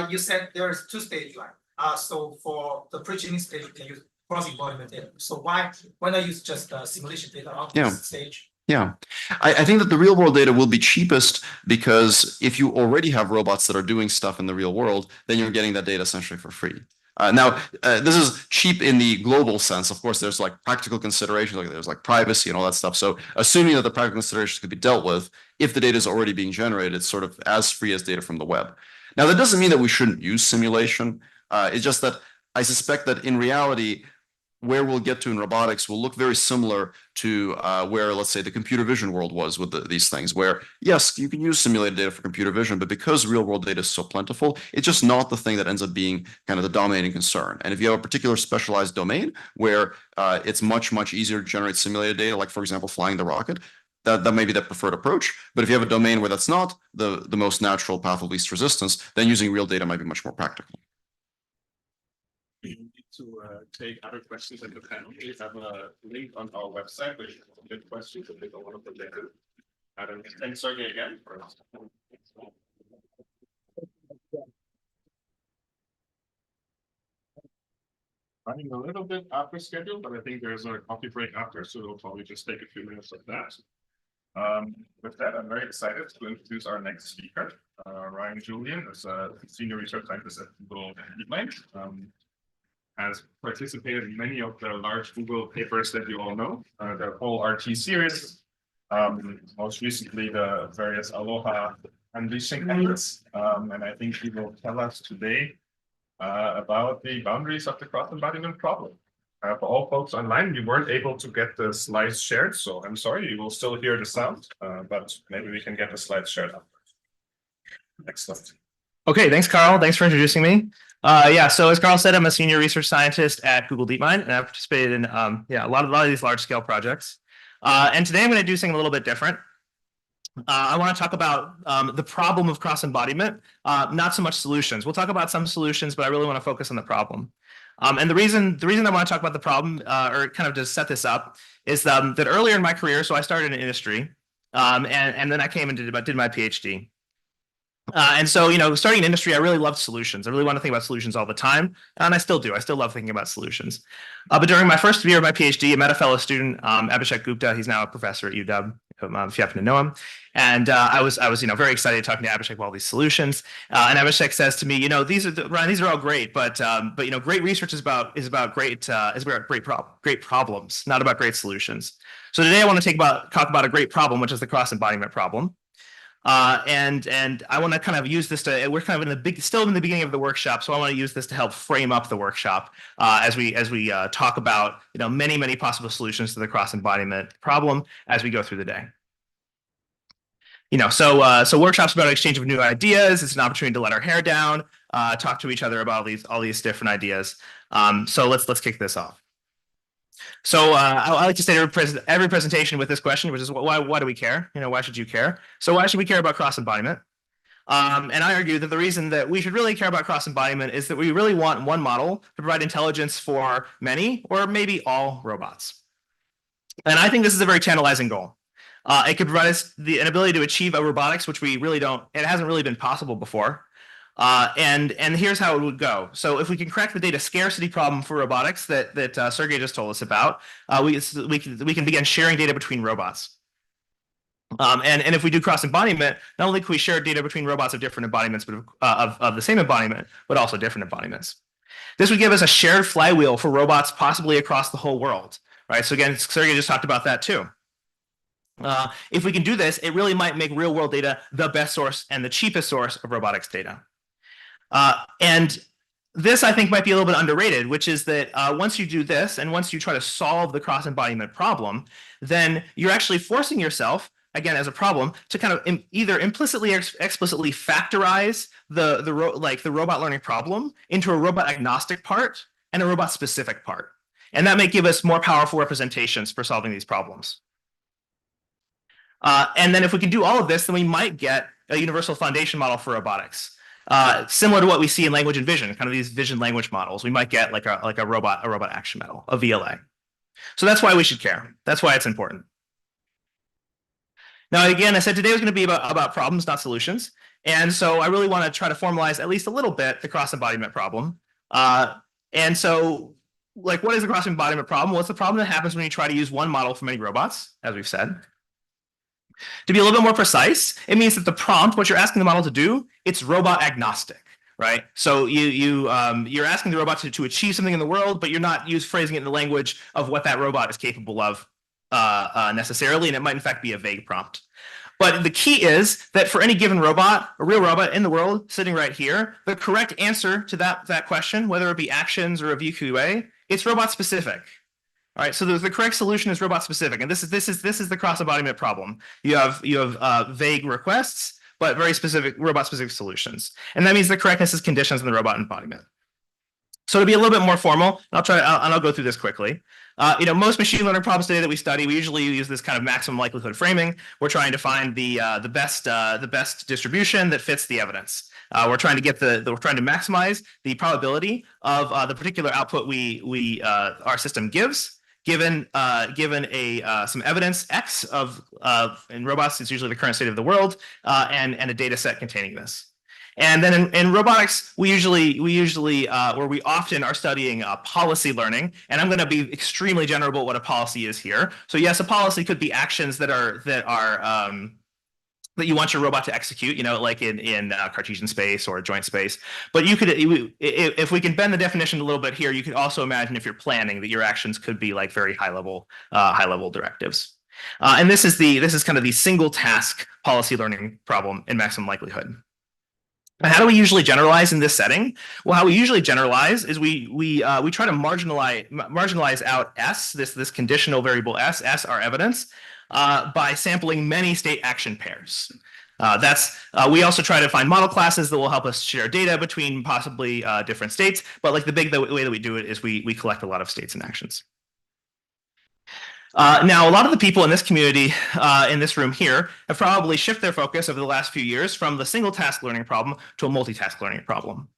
you said there is two-stage line. So for the pre-training stage, you can use cross-embodiment data. So why not use just simulation data on this stage? Yeah, I think that the real world data will be cheapest because if you already have robots that are doing stuff in the real world, then you're getting that data essentially for free. Now, this is cheap in the global sense. Of course, there's like practical considerations, like there's like privacy and all that stuff. So assuming that the practical considerations could be dealt with, if the data is already being generated, it's sort of as free as data from the web. Now, that doesn't mean that we shouldn't use simulation. It's just that I suspect that in reality, where we'll get to in robotics will look very similar to where, let's say, the computer vision world was with these things, where, yes, you can use simulated data for computer vision, but because real world data is so plentiful, it's just not the thing that ends up being kind of the dominating concern. And if you have a particular specialized domain where it's much, much easier to generate simulated data, like, for example, flying the rocket, that may be the preferred approach. But if you have a domain where that's not the most natural path of least resistance, then using real data might be much more practical. To take other questions in the panel, we have a link on our website where you can submit questions and pick one of them later. And Sergey again. running a little bit after schedule, but I think there's a coffee break after, so we'll probably just take a few minutes of that. With that, I'm very excited to introduce our next speaker. Julian is a senior research scientist at Google DeepMind. Has participated in many of the large Google papers that you all know, the whole RT series, most recently the various Aloha unleashing efforts, and I think he will tell us today about the boundaries of the cross-embodiment problem. For all folks online, you weren't able to get the slides shared, so I'm sorry, you will still hear the sound, but maybe we can get the slides shared after. Excellent. Okay, thanks, Carl. Thanks for introducing me. Yeah, so as Carl said, I'm a senior research scientist at Google DeepMind, and I've participated in a lot of these large-scale projects. And today I'm going to do something a little bit different. I want to talk about the problem of cross-embodiment, not so much solutions. We'll talk about some solutions, but I really want to focus on the problem. And the reason I want to talk about the problem, or kind of to set this up, is that earlier in my career, so I started in industry, and then I came and did my PhD. And so, starting in industry, I really loved solutions. I really want to think about solutions all the time, and I still do. I still love thinking about solutions. But during my first year of my PhD, I met a fellow student, Abhishek Gupta. He's now a professor at UW, if you happen to know him. And I was very excited talking to Abhishek about all these solutions. And Abhishek says to me, Ryan, these are all great, but great research is about great problems, not about great solutions. So today I want to talk about a great problem, which is the cross-embodiment problem. And I want to kind of use this we're kind of still in the beginning of the workshop, so I want to use this to help frame up the workshop as we talk about many possible solutions to the cross-embodiment problem as we go through the day. So workshops about exchange of new ideas. It's an opportunity to let our hair down, talk to each other about all these different ideas. So let's kick this off. So I like to start every presentation with this question, which is why do we care? Why should you care? So why should we care about cross-embodiment? And I argue that the reason that we should really care about cross-embodiment is that we really want one model to provide intelligence for many or maybe all robots. And I think this is a very tantalizing goal. It could provide us an ability to achieve a robotics, which we really don't, it hasn't really been possible before. And here's how it would go. So if we can crack the data scarcity problem for robotics that Sergey just told us about, we can begin sharing data between robots. And if we do cross-embodiment, not only can we share data between robots of different embodiments, but of the same embodiment, but also different embodiments. This would give us a shared flywheel for robots possibly across the whole world, right? So again, Sergey just talked about that too. If we can do this, it really might make real-world data the best source and the cheapest source of robotics data. And this, I think, might be a little bit underrated, which is that once you do this, and once you try to solve the cross-embodiment problem, then you're actually forcing yourself, again, as a problem, to kind of either implicitly or explicitly factorize the robot learning problem into a robot-agnostic part and a robot-specific part. And that may give us more powerful representations for solving these problems. And then if we can do all of this, then we might get a universal foundation model for robotics. Similar to what we see in language and vision, kind of these vision language models. We might get like a robot action model, a VLA. So that's why we should care. That's why it's important. Now, again, I said today was going to be about problems, not solutions. And so I really want to try to formalize at least a little bit the cross-embodiment problem. And so, what is the cross-embodiment problem? Well, it's the problem that happens when you try to use one model for many robots, as we've said. To be a little bit more precise, it means that the prompt, what you're asking the model to do, it's robot agnostic, right? So you're asking the robot to achieve something in the world, but you're not phrasing it in the language of what that robot is capable of necessarily, and it might in fact be a vague prompt. But the key is that for any given robot, a real robot in the world sitting right here, the correct answer to that question, whether it be actions or a VQA, it's robot specific. All right, so the correct solution is robot specific, and this is the cross-embodiment problem. You have vague requests, but very specific robot specific solutions, and that means the correctness is conditions in the robot embodiment. So to be a little bit more formal, I'll go through this quickly. Most machine learning problems today that we study, we usually use this kind of maximum likelihood framing. We're trying to find the best distribution that fits the evidence. We're trying to maximize the probability of the particular output our system gives. Given some evidence X in robots, it's usually the current state of the world, and a data set containing this. And then in robotics, we often are studying policy learning, and I'm going to be extremely general about what a policy is here. So yes, a policy could be actions that you want your robot to execute, like in Cartesian space or joint space. But you could, if we can bend the definition a little bit here, you could also imagine if you're planning that your actions could be like very high level directives. And this is kind of the single task policy learning problem in maximum likelihood. How do we usually generalize in this setting? Well, how we usually generalize is we try to marginalize out S, this conditional variable S, our evidence, by sampling many state action pairs. We also try to find model classes that will help us share data between possibly different states. But like the way that we do it is we collect a lot of states and actions. Now, a lot of the people in this community, in this room here, have probably shifted their focus over the last few years from the single task learning problem to a multitask learning problem.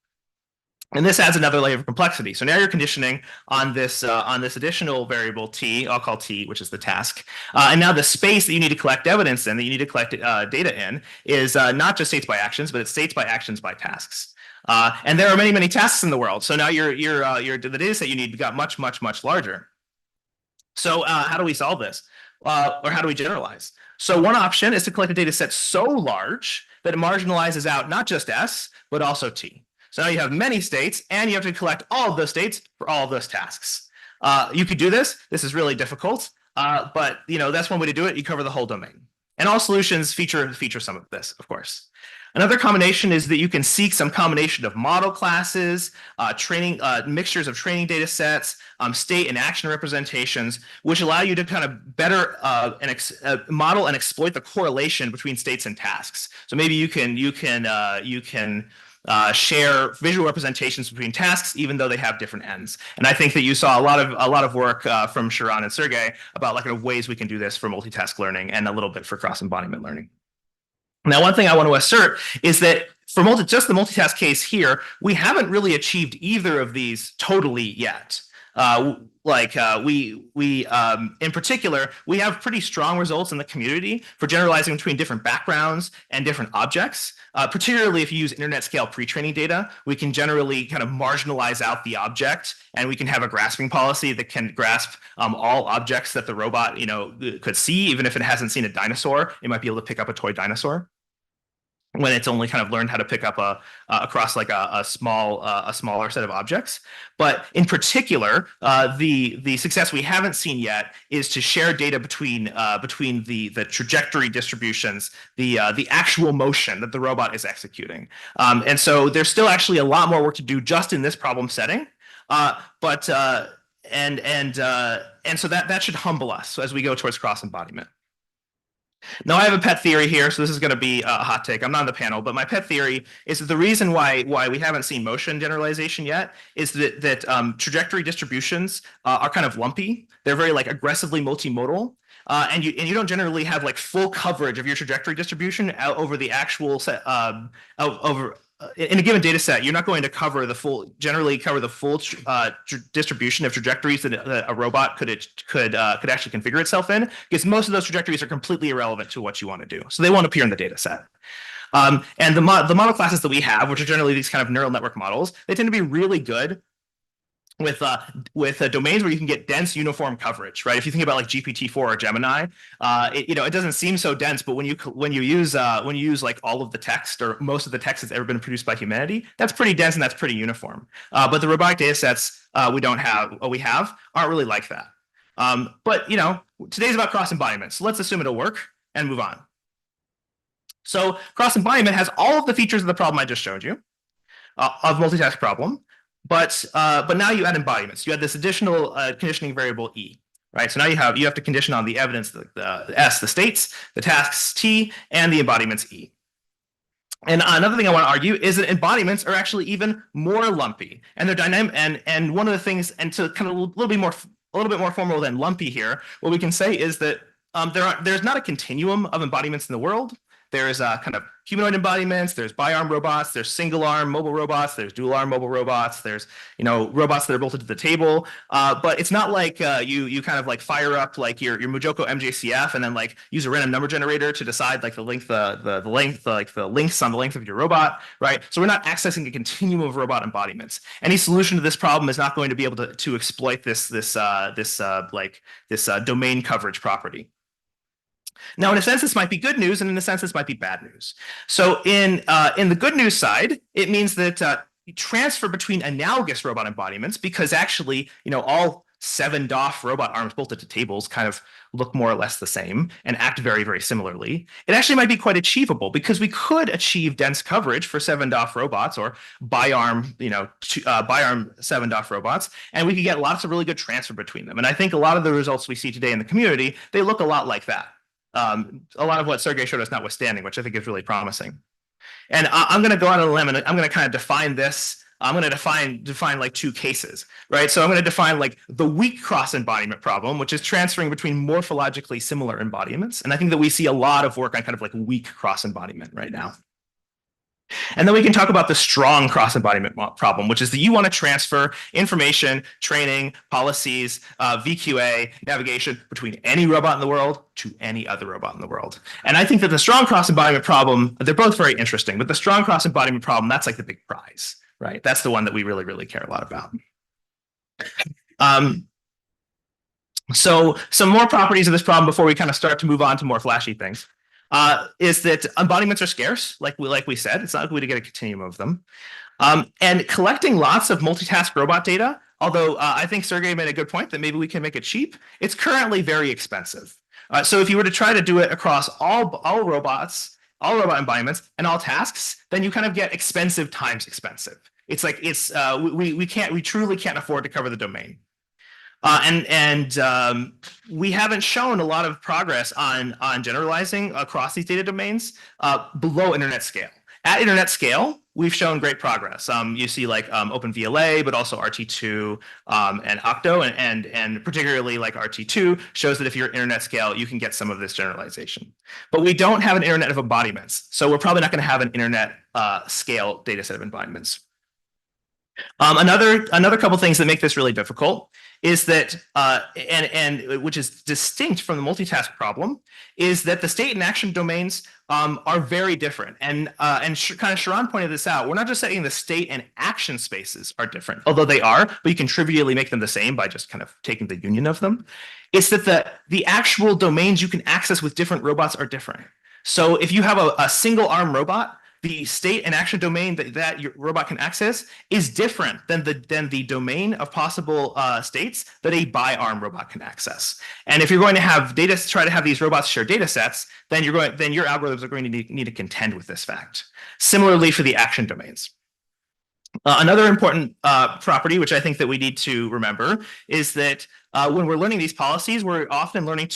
And this adds another layer of complexity. So now you're conditioning on this additional variable T, I'll call T, which is the task. And now the space that you need to collect evidence in, that you need to collect data in, is not just states by actions, but it's states by actions by tasks. And there are many, many tasks in the world. So now the data set you need got much, much, much larger. So how do we solve this? Or how do we generalize? So one option is to collect a data set so large that it marginalizes out not just S, but also T. So now you have many states, and you have to collect all of those states for all of those tasks. You could do this. This is really difficult, but that's one way to do it. You cover the whole domain. And all solutions feature some of this, of course. Another combination is that you can seek some combination of model classes, mixtures of training data sets, state and action representations, which allow you to kind of better model and exploit the correlation between states and tasks. So maybe you can share visual representations between tasks, even though they have different ends. And I think that you saw a lot of work from Shuran and Sergey about ways we can do this for multitask learning and a little bit for cross-embodiment learning. Now, one thing I want to assert is that for just the multitask case here, we haven't really achieved either of these totally yet. In particular, we have pretty strong results in the community for generalizing between different backgrounds and different objects. Particularly if you use internet scale pre-training data, we can generally kind of marginalize out the object, and we can have a grasping policy that can grasp all objects that the robot could see, even if it hasn't seen a dinosaur. It might be able to pick up a toy dinosaur when it's only kind of learned how to pick up across like a smaller set of objects. But in particular, the success we haven't seen yet is to share data between the trajectory distributions, the actual motion that the robot is executing. And so there's still actually a lot more work to do just in this problem setting. And so that should humble us as we go towards cross embodiment. Now, I have a pet theory here, so this is going to be a hot take. I'm not on the panel, but my pet theory is that the reason why we haven't seen motion generalization yet is that trajectory distributions are kind of lumpy. They're very aggressively multimodal. And you don't generally have full coverage of your trajectory distribution out over the actual set in a given data set. You're not going to generally cover the full distribution of trajectories that a robot could actually configure itself in, because most of those trajectories are completely irrelevant to what you want to do. So they won't appear in the data set. And the model classes that we have, which are generally these kind of neural network models, they tend to be really good with domains where you can get dense uniform coverage, right? If you think about GPT-4 or Gemini, it doesn't seem so dense, but when you use all of the text or most of the text that's ever been produced by humanity, that's pretty dense and that's pretty uniform. But the robotic data sets we have aren't really like that. But today's about cross embodiment, so let's assume it'll work and move on. So cross embodiment has all of the features of the problem I just showed you, of multitask problem. But now you add embodiments. You add this additional conditioning variable E, right? So now you have to condition on the evidence, the S, the states, the tasks T, and the embodiments E. And another thing I want to argue is that embodiments are actually even more lumpy, and they're dynamic. And one of the things, and to kind of a little bit more formal than lumpy here, what we can say is that there's not a continuum of embodiments in the world. There's kind of humanoid embodiments, there's bi-arm robots, there's single-arm mobile robots, there's dual-arm mobile robots, there's robots that are bolted to the table. But it's not like you kind of like fire up like your Mujoko MJCF and then like use a random number generator to decide like the length, the length, like the lengths on the length of your robot, right? So we're not accessing a continuum of robot embodiments. Any solution to this problem is not going to be able to exploit this domain coverage property. Now, in a sense, this might be good news, and in a sense, this might be bad news. So in the good news side, it means that transfer between analogous robot embodiments, because actually, all 7 DOF robot arms bolted to tables kind of look more or less the same and act very, very similarly. It actually might be quite achievable because we could achieve dense coverage for 7 DOF robots or bi-arm 7 DOF robots, and we could get lots of really good transfer between them. And I think a lot of the results we see today in the community, they look a lot like that. A lot of what Sergey showed us notwithstanding, which I think is really promising. And I'm going to go out on a limb and I'm going to kind of define this. I'm going to define like 2 cases, right? So I'm going to define like the weak cross embodiment problem, which is transferring between morphologically similar embodiments. And I think that we see a lot of work on kind of like weak cross embodiment right now. And then we can talk about the strong cross embodiment problem, which is that you want to transfer information, training, policies, VQA, navigation between any robot in the world to any other robot in the world. And I think that the strong cross embodiment problem, they're both very interesting, but the strong cross embodiment problem, that's like the big prize, right? That's the one that we really, really care a lot about. So some more properties of this problem before we kind of start to move on to more flashy things. Is that embodiments are scarce, like we said. It's not likely to get a continuum of them. And collecting lots of multitask robot data, although I think Sergey made a good point that maybe we can make it cheap, it's currently very expensive. So if you were to try to do it across all robots, all robot embodiments, and all tasks, then you kind of get expensive times expensive. It's like we truly can't afford to cover the domain. We haven't shown a lot of progress on generalizing across these data domains below internet scale. At internet scale, we've shown great progress. You see like OpenVLA, but also RT2 and Octo, and particularly like RT2 shows that if you're at internet scale, you can get some of this generalization. But we don't have an internet of embodiments, so we're probably not going to have an internet scale data set of embodiments. Another couple things that make this really difficult is that, and which is distinct from the multitask problem, is that the state and action domains are very different. And kind of Shuran pointed this out. We're not just saying the state and action spaces are different, although they are, but you can trivially make them the same by just kind of taking the union of them. It's that the actual domains you can access with different robots are different. So if you have a single arm robot, the state and action domain that your robot can access is different than the domain of possible states that a bi-arm robot can access. And if you're going to have try to have these robots share data sets, then your algorithms are going to need to contend with this fact. Similarly for the action domains. Another important property, which I think that we need to remember, is that when we're learning these policies, we're often learning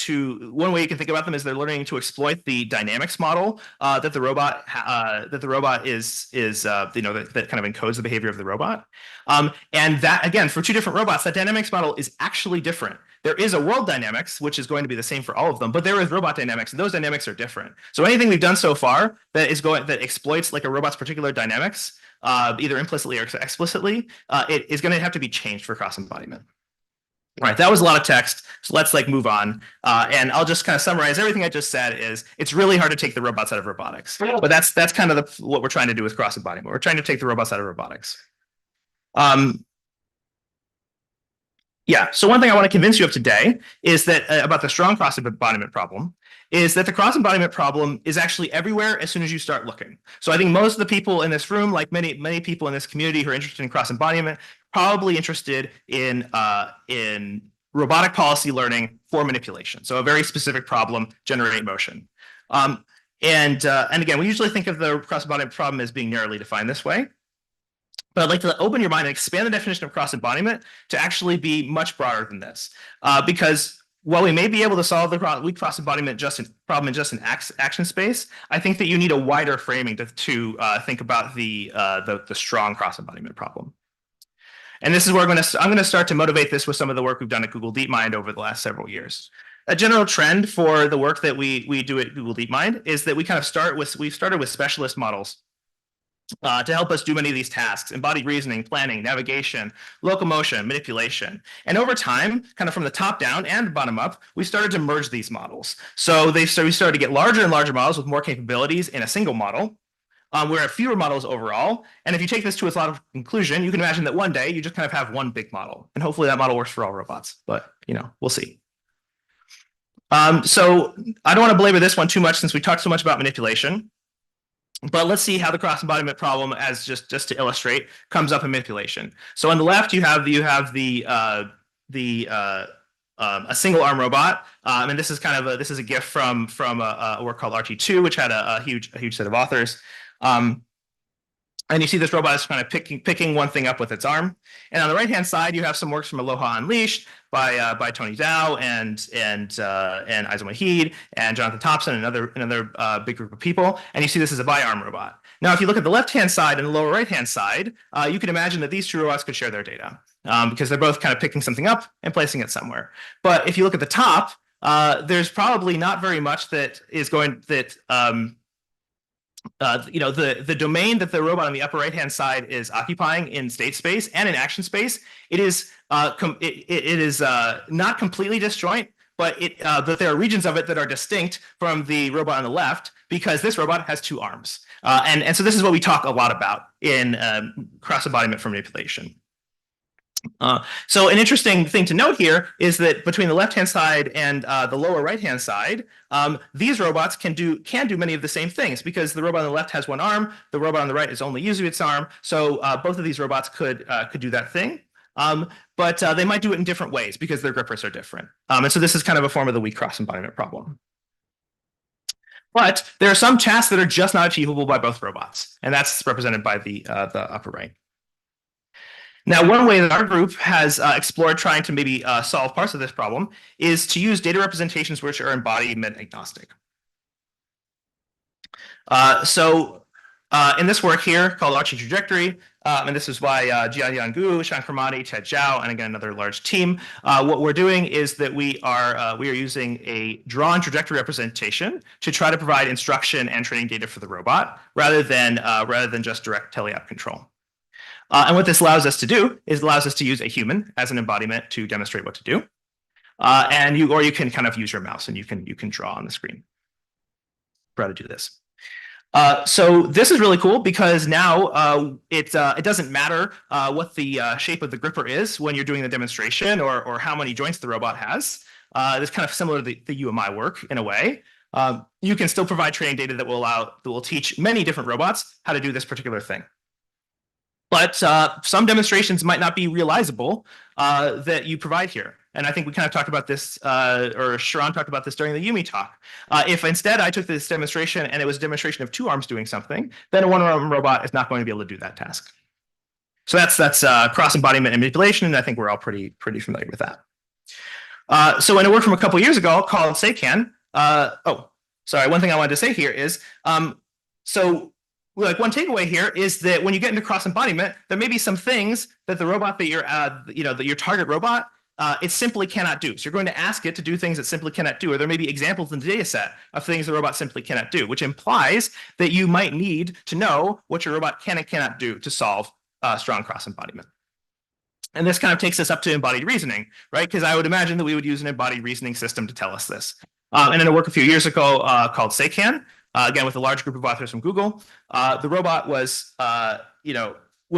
one way you can think about them is they're learning to exploit the dynamics model that the robot is that kind of encodes the behavior of the robot. And that, again, for 2 different robots, that dynamics model is actually different. There is a world dynamics, which is going to be the same for all of them, but there is robot dynamics, and those dynamics are different. So anything we've done so far that exploits like a robot's particular dynamics, either implicitly or explicitly, it is going to have to be changed for cross embodiment. All right, that was a lot of text, so let's move on. And I'll just kind of summarize everything I just said. Is it's really hard to take the robots out of robotics, but that's kind of what we're trying to do with cross embodiment. We're trying to take the robots out of robotics. Yeah, so one thing I want to convince you of today is that about the strong cross embodiment problem is that the cross embodiment problem is actually everywhere as soon as you start looking. So I think most of the people in this room, like many people in this community who are interested in cross embodiment, probably interested in robotic policy learning for manipulation. So a very specific problem, generate motion. And again, we usually think of the cross embodiment problem as being narrowly defined this way. But I'd like to open your mind and expand the definition of cross embodiment to actually be much broader than this. Because while we may be able to solve the weak cross embodiment problem in just an action space, I think that you need a wider framing to think about the strong cross embodiment problem. And this is where I'm going to start to motivate this with some of the work we've done at Google DeepMind over the last several years. a general trend for the work that we do at Google DeepMind is that we kind of we've started with specialist models to help us do many of these tasks: embodied reasoning, planning, navigation, locomotion, manipulation. And over time, kind of from the top down and bottom up, we started to merge these models. So we started to get larger and larger models with more capabilities in a single model. We're at fewer models overall. And if you take this to its logical conclusion, you can imagine that one day you just kind of have one big model. And hopefully that model works for all robots. But, we'll see. So I don't want to belabor this one too much since we talked so much about manipulation. But let's see how the cross embodiment problem, as just to illustrate, comes up in manipulation. So on the left, you have a single arm robot, and this is kind of a GIF from a work called RT2, which had a huge set of authors. And you see this robot is kind of picking one thing up with its arm. And on the right hand side, you have some works from Aloha Unleashed by Tony Zhao and Aizel Mahid and Jonathan Thompson and another big group of people. And you see this is a bi-arm robot. Now, if you look at the left hand side and the lower right hand side, you can imagine that these two robots could share their data because they're both kind of picking something up and placing it somewhere. But if you look at the top, there's probably not very much that is going that. The domain that the robot on the upper right hand side is occupying in state space and in action space, it is not completely disjoint, but that there are regions of it that are distinct from the robot on the left because this robot has two arms. And so this is what we talk a lot about in cross embodiment for manipulation. So an interesting thing to note here is that between the left-hand side and the lower right-hand side, these robots can do many of the same things because the robot on the left has one arm, the robot on the right is only using its arm. So both of these robots could do that thing, but they might do it in different ways because their grippers are different. And so this is kind of a form of the weak cross-embodiment problem. But there are some tasks that are just not achievable by both robots, and that's represented by the upper right. Now, one way that our group has explored trying to maybe solve parts of this problem is to use data representations which are embodiment agnostic. So in this work here called Archie Trajectory, and this is by Jiadian Gu, Shankramani, Ted Zhao, and again, another large team. What we're doing is that we are using a drawn trajectory representation to try to provide instruction and training data for the robot rather than just direct teleop control. And what this allows us to do is allows us to use a human as an embodiment to demonstrate what to do. Or you can kind of use your mouse and you can draw on the screen for how to do this. So this is really cool because now it doesn't matter what the shape of the gripper is when you're doing the demonstration or how many joints the robot has. It's kind of similar to the UMI work in a way. You can still provide training data that will teach many different robots how to do this particular thing. But some demonstrations might not be realizable that you provide here. And I think we kind of talked about this, or Shuran talked about this during the UMI talk. If instead I took this demonstration and it was a demonstration of two arms doing something, then a one-arm robot is not going to be able to do that task. So that's cross-embodiment and manipulation, and I think we're all pretty familiar with that. So in a work from a couple years ago called SEICAN, one thing I wanted to say here is, one takeaway here is that when you get into cross embodiment, there may be some things that the robot that your target robot, it simply cannot do. So you're going to ask it to do things it simply cannot do, or there may be examples in the data set of things the robot simply cannot do, which implies that you might need to know what your robot can and cannot do to solve strong cross embodiment. And this kind of takes us up to embodied reasoning, right? Because I would imagine that we would use an embodied reasoning system to tell us this. And in a work a few years ago called SEICAN, again with a large group of authors from Google, the robot was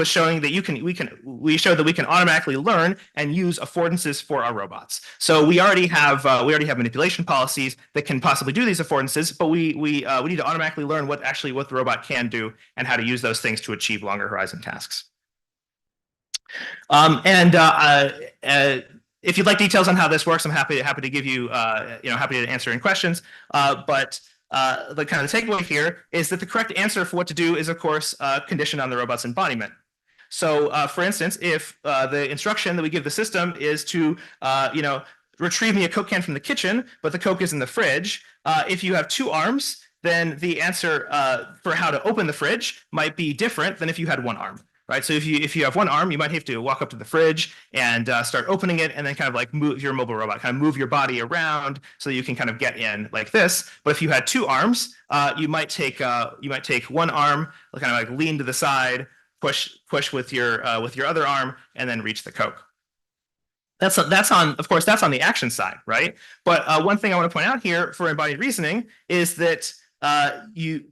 showing that we showed that we can automatically learn and use affordances for our robots. So we already have manipulation policies that can possibly do these affordances, but we need to automatically learn what the robot can do and how to use those things to achieve longer horizon tasks. If you'd like details on how this works, I'm happy to give you happy to answer any questions. But the kind of the takeaway here is that the correct answer for what to do is, of course, conditioned on the robot's embodiment. So, for instance, if the instruction that we give the system is to, retrieve me a Coke can from the kitchen, but the Coke is in the fridge, if you have two arms, then the answer for how to open the fridge might be different than if you had one arm. right? So if you have one arm, you might have to walk up to the fridge and start opening it, and then kind of like move your mobile robot, kind of move your body around so you can kind of get in like this. But if you had two arms, you might take one arm, kind of like lean to the side, push with your other arm, and then reach the Coke. Of course, that's on the action side, right? But one thing I want to point out here for embodied reasoning is that we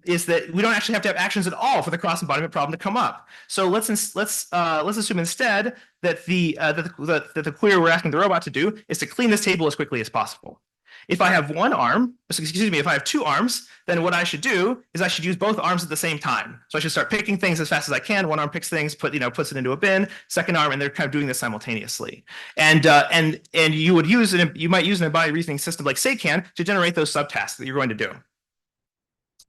don't actually have to have actions at all for the cross embodiment problem to come up. So let's assume instead that the query we're asking the robot to do is to clean this table as quickly as possible. If I have if I have two arms, then what I should do is I should use both arms at the same time. So I should start picking things as fast as I can. One arm picks things, puts it into a bin. Second arm, and they're kind of doing this simultaneously. And you might use an embodied reasoning system like Saycan to generate those subtasks that you're going to do.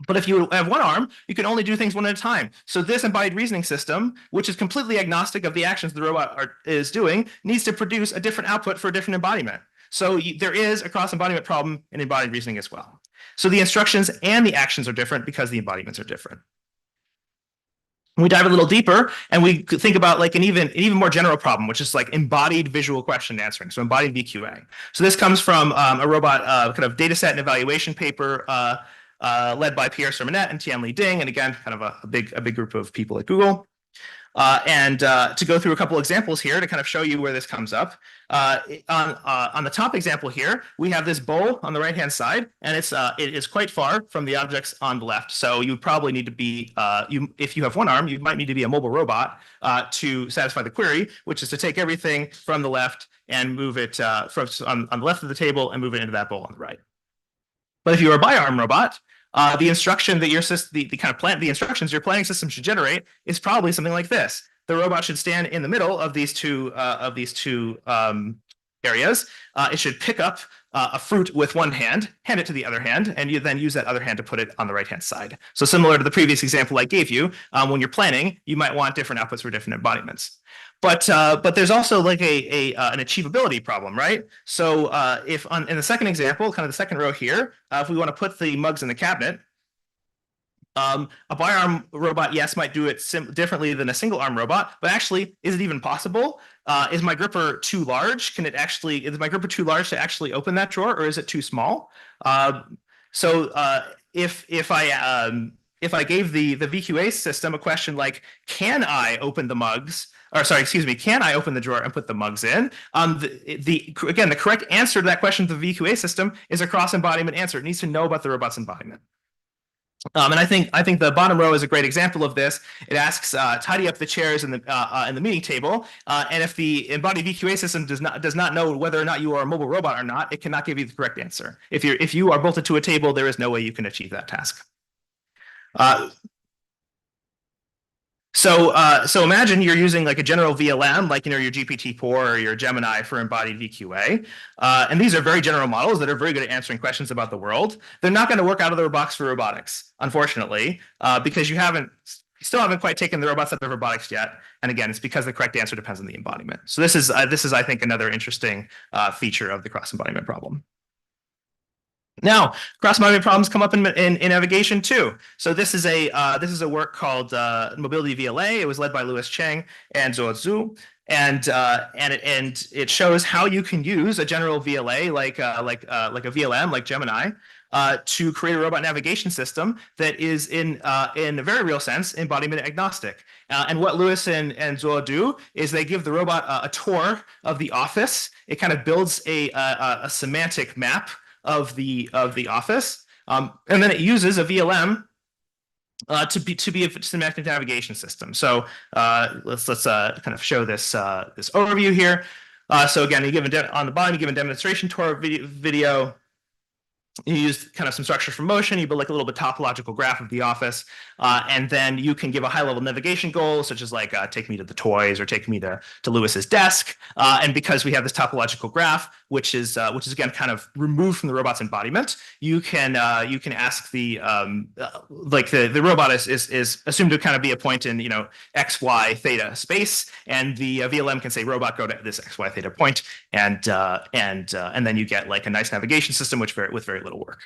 But if you have one arm, you can only do things one at a time. So this embodied reasoning system, which is completely agnostic of the actions the robot is doing, needs to produce a different output for a different embodiment. So there is a cross embodiment problem in embodied reasoning as well. So the instructions and the actions are different because the embodiments are different. We dive a little deeper and we think about like an even more general problem, which is like embodied visual question answering. So embodied VQA. So this comes from a robot kind of data set and evaluation paper led by Pierre Sermonet and Tianli Ding, and again, kind of a big group of people at Google. To go through a couple examples here to kind of show you where this comes up. On the top example here, we have this bowl on the right-hand side, and it is quite far from the objects on the left. So you probably need to be, if you have one arm, you might need to be a mobile robot to satisfy the query, which is to take everything from the left and move it on the left of the table and move it into that bowl on the right. But if you're a bi-arm robot, the instruction that the instructions your planning system should generate is probably something like this. The robot should stand in the middle of these two areas. It should pick up a fruit with one hand, hand it to the other hand, and you then use that other hand to put it on the right-hand side. So similar to the previous example I gave you, when you're planning, you might want different outputs for different embodiments. But there's also like an achievability problem, right? So in the second example, kind of the second row here, if we want to put the mugs in the cabinet, a bi-arm robot, yes, might do it differently than a single-arm robot, but actually, is it even possible? Is my gripper too large? Is my gripper too large to actually open that drawer, or is it too small? If I gave the VQA system a question like, can I open the mugs? Or sorry, excuse me, can I open the drawer and put the mugs in? Again, the correct answer to that question to the VQA system is a cross-embodiment answer. It needs to know about the robot's embodiment. And I think the bottom row is a great example of this. It asks, tidy up the chairs in the meeting table, and if the embodied VQA system does not know whether or not you are a mobile robot or not, it cannot give you the correct answer. If you are bolted to a table, there is no way you can achieve that task. So imagine you're using like a general VLM, like your GPT-4 or your Gemini for embodied VQA, and these are very general models that are very good at answering questions about the world. They're not going to work out of the box for robotics, unfortunately, because you still haven't quite taken the robots out of robotics yet. And again, it's because the correct answer depends on the embodiment. So this is I think another interesting feature of the cross embodiment problem. Now, cross-embodiment problems come up in navigation too. So this is a work called Mobility VLA. It was led by Louis Cheng and Zuo Zhu, and it shows how you can use a general VLA like a VLM like Gemini to create a robot navigation system that is in a very real sense embodiment agnostic. And what Louis and Zuo do is they give the robot a tour of the office. It kind of builds a semantic map of the office, and then it uses a VLM to be a semantic navigation system. So let's kind of show this overview here. So again, on the bottom, you give a demonstration tour video. You use kind of some structure from motion. You build like a little bit topological graph of the office, and then you can give a high-level navigation goal, such as like take me to the toys or take me to Louis's desk. And because we have this topological graph, which is again kind of removed from the robot's embodiment, you can ask the robot is assumed to kind of be a point in x, y, theta space, and the VLM can say robot go to this x, y, theta point, and then you get like a nice navigation system with very little work.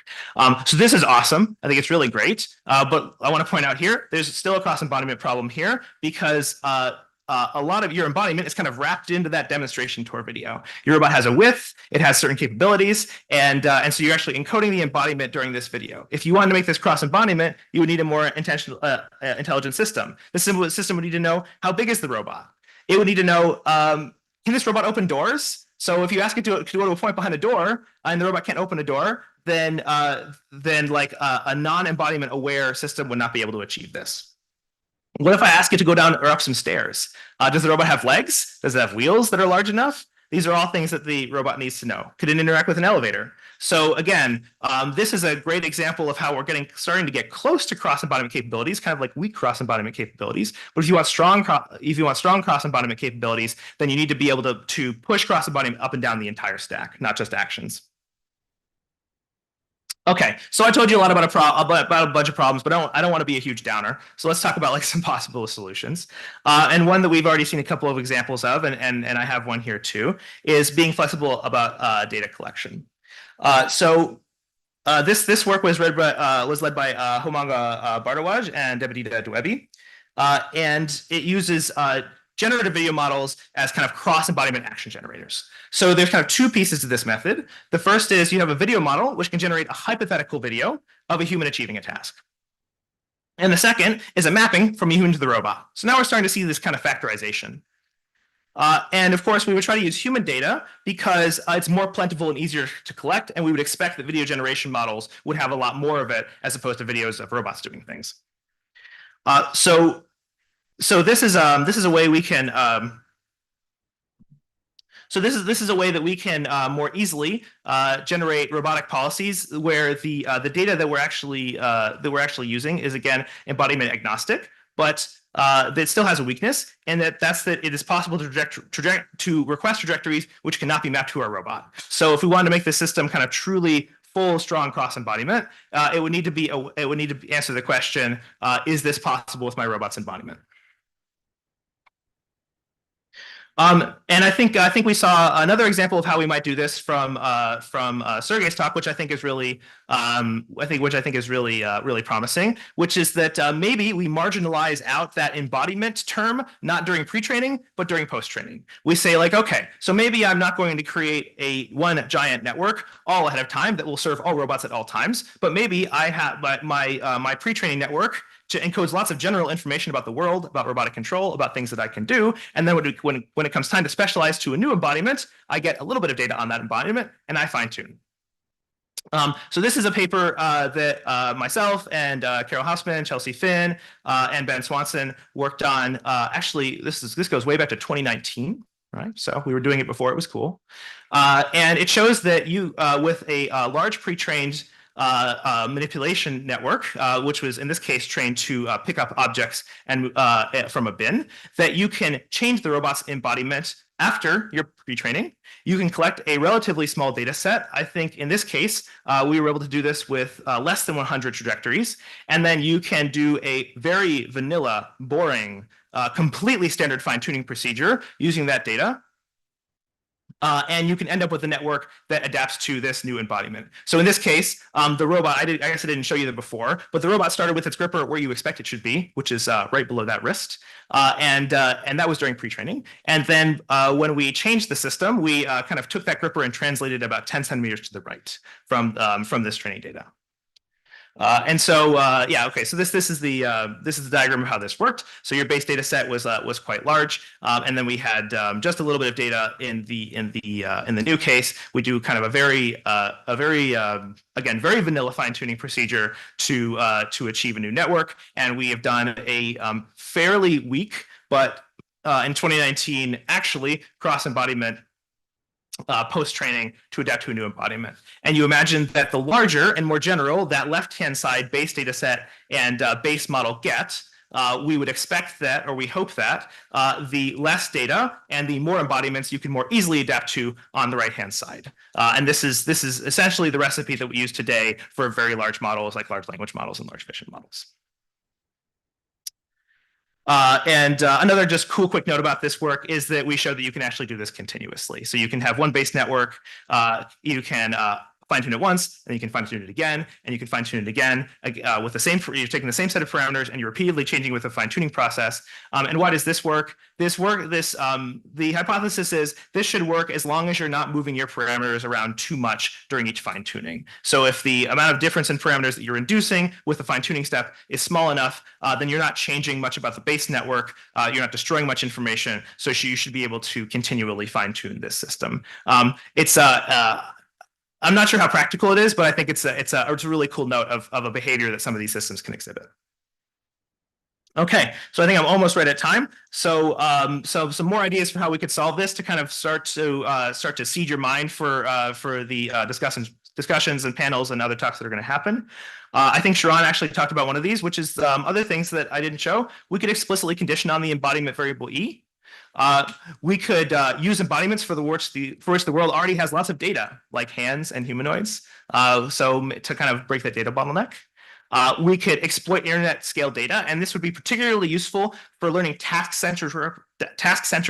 So this is awesome. I think it's really great. But I want to point out here, there's still a cross-embodiment problem here because a lot of your embodiment is kind of wrapped into that demonstration tour video. Your robot has a width, it has certain capabilities, and so you're actually encoding the embodiment during this video. If you wanted to make this cross-embodiment, you would need a more intelligent system. The system would need to know how big is the robot. It would need to know, can this robot open doors? So if you ask it to go to a point behind a door and the robot can't open a door, then like a non-embodiment aware system would not be able to achieve this. What if I ask it to go down or up some stairs? Does the robot have legs? Does it have wheels that are large enough? These are all things that the robot needs to know. Could it interact with an elevator? So again, this is a great example of how we're starting to get close to cross-embodiment capabilities, kind of like weak cross-embodiment capabilities. But if you want strong cross-embodiment capabilities, then you need to be able to push cross-embodiment up and down the entire stack, not just actions. Okay, so I told you a lot about a bunch of problems, but I don't want to be a huge downer. So let's talk about like some possible solutions. And one that we've already seen a couple of examples of, and I have one here too, is being flexible about data collection. This work was led by Homanga Bardawaj and Debadita Dwebi, and it uses generative video models as kind of cross-embodiment action generators. So there's kind of two pieces to this method. The first is you have a video model which can generate a hypothetical video of a human achieving a task. And the second is a mapping from a human to the robot. So now we're starting to see this kind of factorization. And of course, we would try to use human data because it's more plentiful and easier to collect, and we would expect that video generation models would have a lot more of it as opposed to videos of robots doing things. So this is a way we can this is a way that we can more easily generate robotic policies where the data that we're actually using is again embodiment agnostic, but that still has a weakness, and that's that it is possible to request trajectories which cannot be mapped to our robot. So if we wanted to make this system kind of truly full, strong cross-embodiment, it would need to answer the question: is this possible with my robot's embodiment? And I think we saw another example of how we might do this from Sergey's talk, which I think is really really promising, which is that maybe we marginalize out that embodiment term not during pre-training but during post-training. We say like, okay, so maybe I'm not going to create one giant network all ahead of time that will serve all robots at all times, but maybe I have my pre-training network encodes lots of general information about the world, about robotic control, about things that I can do. And then when it comes time to specialize to a new embodiment, I get a little bit of data on that embodiment and I fine tune. So this is a paper that myself and Carol Hausman, Chelsea Finn, and Ben Swanson worked on. Actually, this goes way back to 2019. Right, so we were doing it before it was cool. And it shows that you, with a large pre-trained manipulation network, which was in this case trained to pick up objects and from a bin, that you can change the robot's embodiment after your pre-training. You can collect a relatively small data set. I think in this case, we were able to do this with less than 100 trajectories. And then you can do a very vanilla, boring, completely standard fine-tuning procedure using that data. And you can end up with a network that adapts to this new embodiment. So in this case, the robot, I guess I didn't show you that before, but the robot started with its gripper where you expect it should be, which is right below that wrist. And that was during pre-training. And then when we changed the system, we kind of took that gripper and translated about 10 centimeters to the right from this training data. And so yeah, okay. So this is the diagram of how this worked. So your base data set was quite large, and then we had just a little bit of data in the new case. We do kind of a very again very vanilla fine tuning procedure to achieve a new network, and we have done a fairly weak but in 2019 actually cross embodiment post-training to adapt to a new embodiment. And you imagine that the larger and more general that left-hand side base data set and base model get, we would expect that, or we hope that, the less data and the more embodiments you can more easily adapt to on the right-hand side. And this is essentially the recipe that we use today for very large models like large language models and large vision models. And another just cool quick note about this work is that we showed that you can actually do this continuously. So you can have one base network, you can fine tune it once, and you can fine tune it again, and you can fine tune it again with the same. You're taking the same set of parameters and you're repeatedly changing with a fine tuning process. And why does this work? The hypothesis is this should work as long as you're not moving your parameters around too much during each fine tuning. So if the amount of difference in parameters that you're inducing with the fine tuning step is small enough, then you're not changing much about the base network. You're not destroying much information. So you should be able to continually fine tune this system. I'm not sure how practical it is, but I think it's a really cool note of a behavior that some of these systems can exhibit. Okay, so I think I'm almost right at time. So some more ideas for how we could solve this to kind of start to seed your mind for the discussions and panels and other talks that are going to happen. I think Shuran actually talked about one of these, which is other things that I didn't show. We could explicitly condition on the embodiment variable E. We could use embodiments for which the world already has lots of data, like hands and humanoids. So to kind of break that data bottleneck. We could exploit internet scale data, and this would be particularly useful for learning task-centric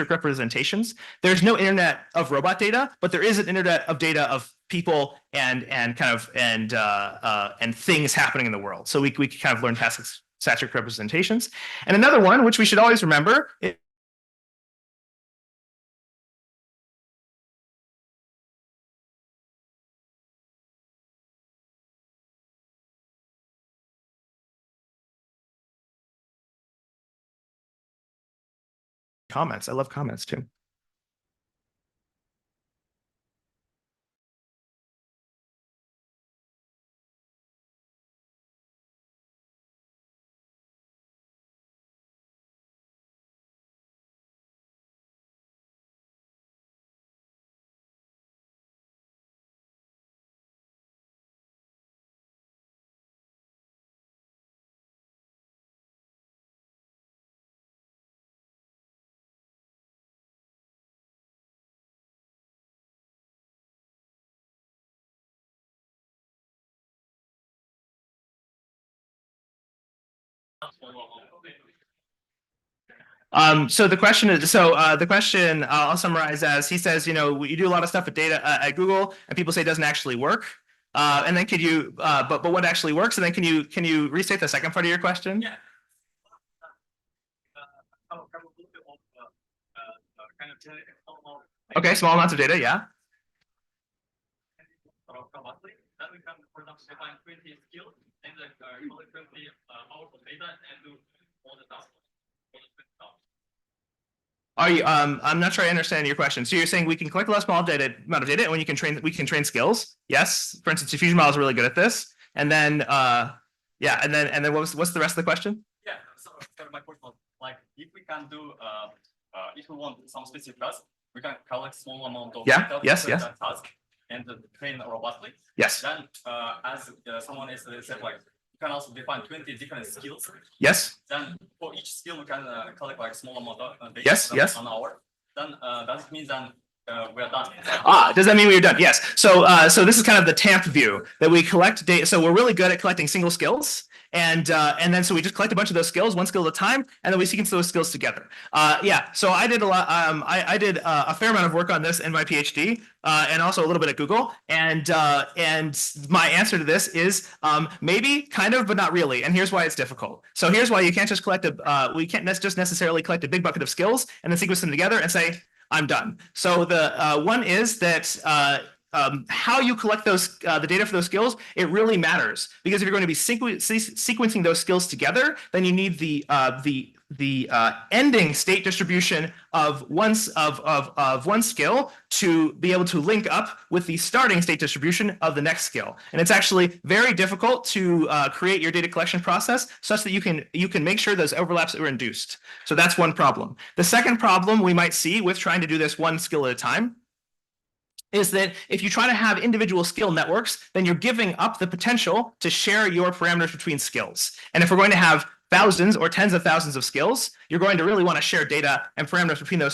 representations. There's no internet of robot data, but there is an internet of data of people and things happening in the world. So we could kind of learn task-centric representations. And another one, which we should always remember, comments. I love comments too. So the question is, I'll summarize as he says, you do a lot of stuff with data at Google and people say it doesn't actually work. And then could you, but what actually works? And then can you restate the second part of your question? Yeah. Okay, small amounts of data, yeah. Are you? I'm not sure I understand your question. So you're saying we can collect a small amount of data, and when we can train skills. Yes. For instance, diffusion models are really good at this. And then, yeah. And then what's the rest of the question? Yeah. So my question was like, if we can do, if we want some specific task, we can collect small amount of data that task and train robustly. Yes. Then, as someone has said, like, you can also define 20 different skills. Yes. Then for each skill, we can collect like small amount of data yes. an hour. Then does it mean then we're done? Does that mean we're done? Yes. So this is kind of the TAMP view that we collect data. So we're really good at collecting single skills. And then so we just collect a bunch of those skills, one skill at a time, and then we sequence those skills together. Yeah, so I did a lot. I did a fair amount of work on this in my PhD, and also a little bit at Google. And my answer to this is maybe, kind of, but not really. And here's why it's difficult. So here's why you can't just collect we can't just necessarily collect a big bucket of skills and then sequence them together and say I'm done. So the one is that. How you collect those the data for those skills, it really matters, because if you're going to be sequencing those skills together, then you need the ending state distribution of one skill to be able to link up with the starting state distribution of the next skill. And it's actually very difficult to create your data collection process such that you can make sure those overlaps are induced. So that's one problem. The second problem we might see with trying to do this one skill at a time is that if you try to have individual skill networks, then you're giving up the potential to share your parameters between skills. And if we're going to have thousands or tens of thousands of skills, you're going to really want to share data and parameters between those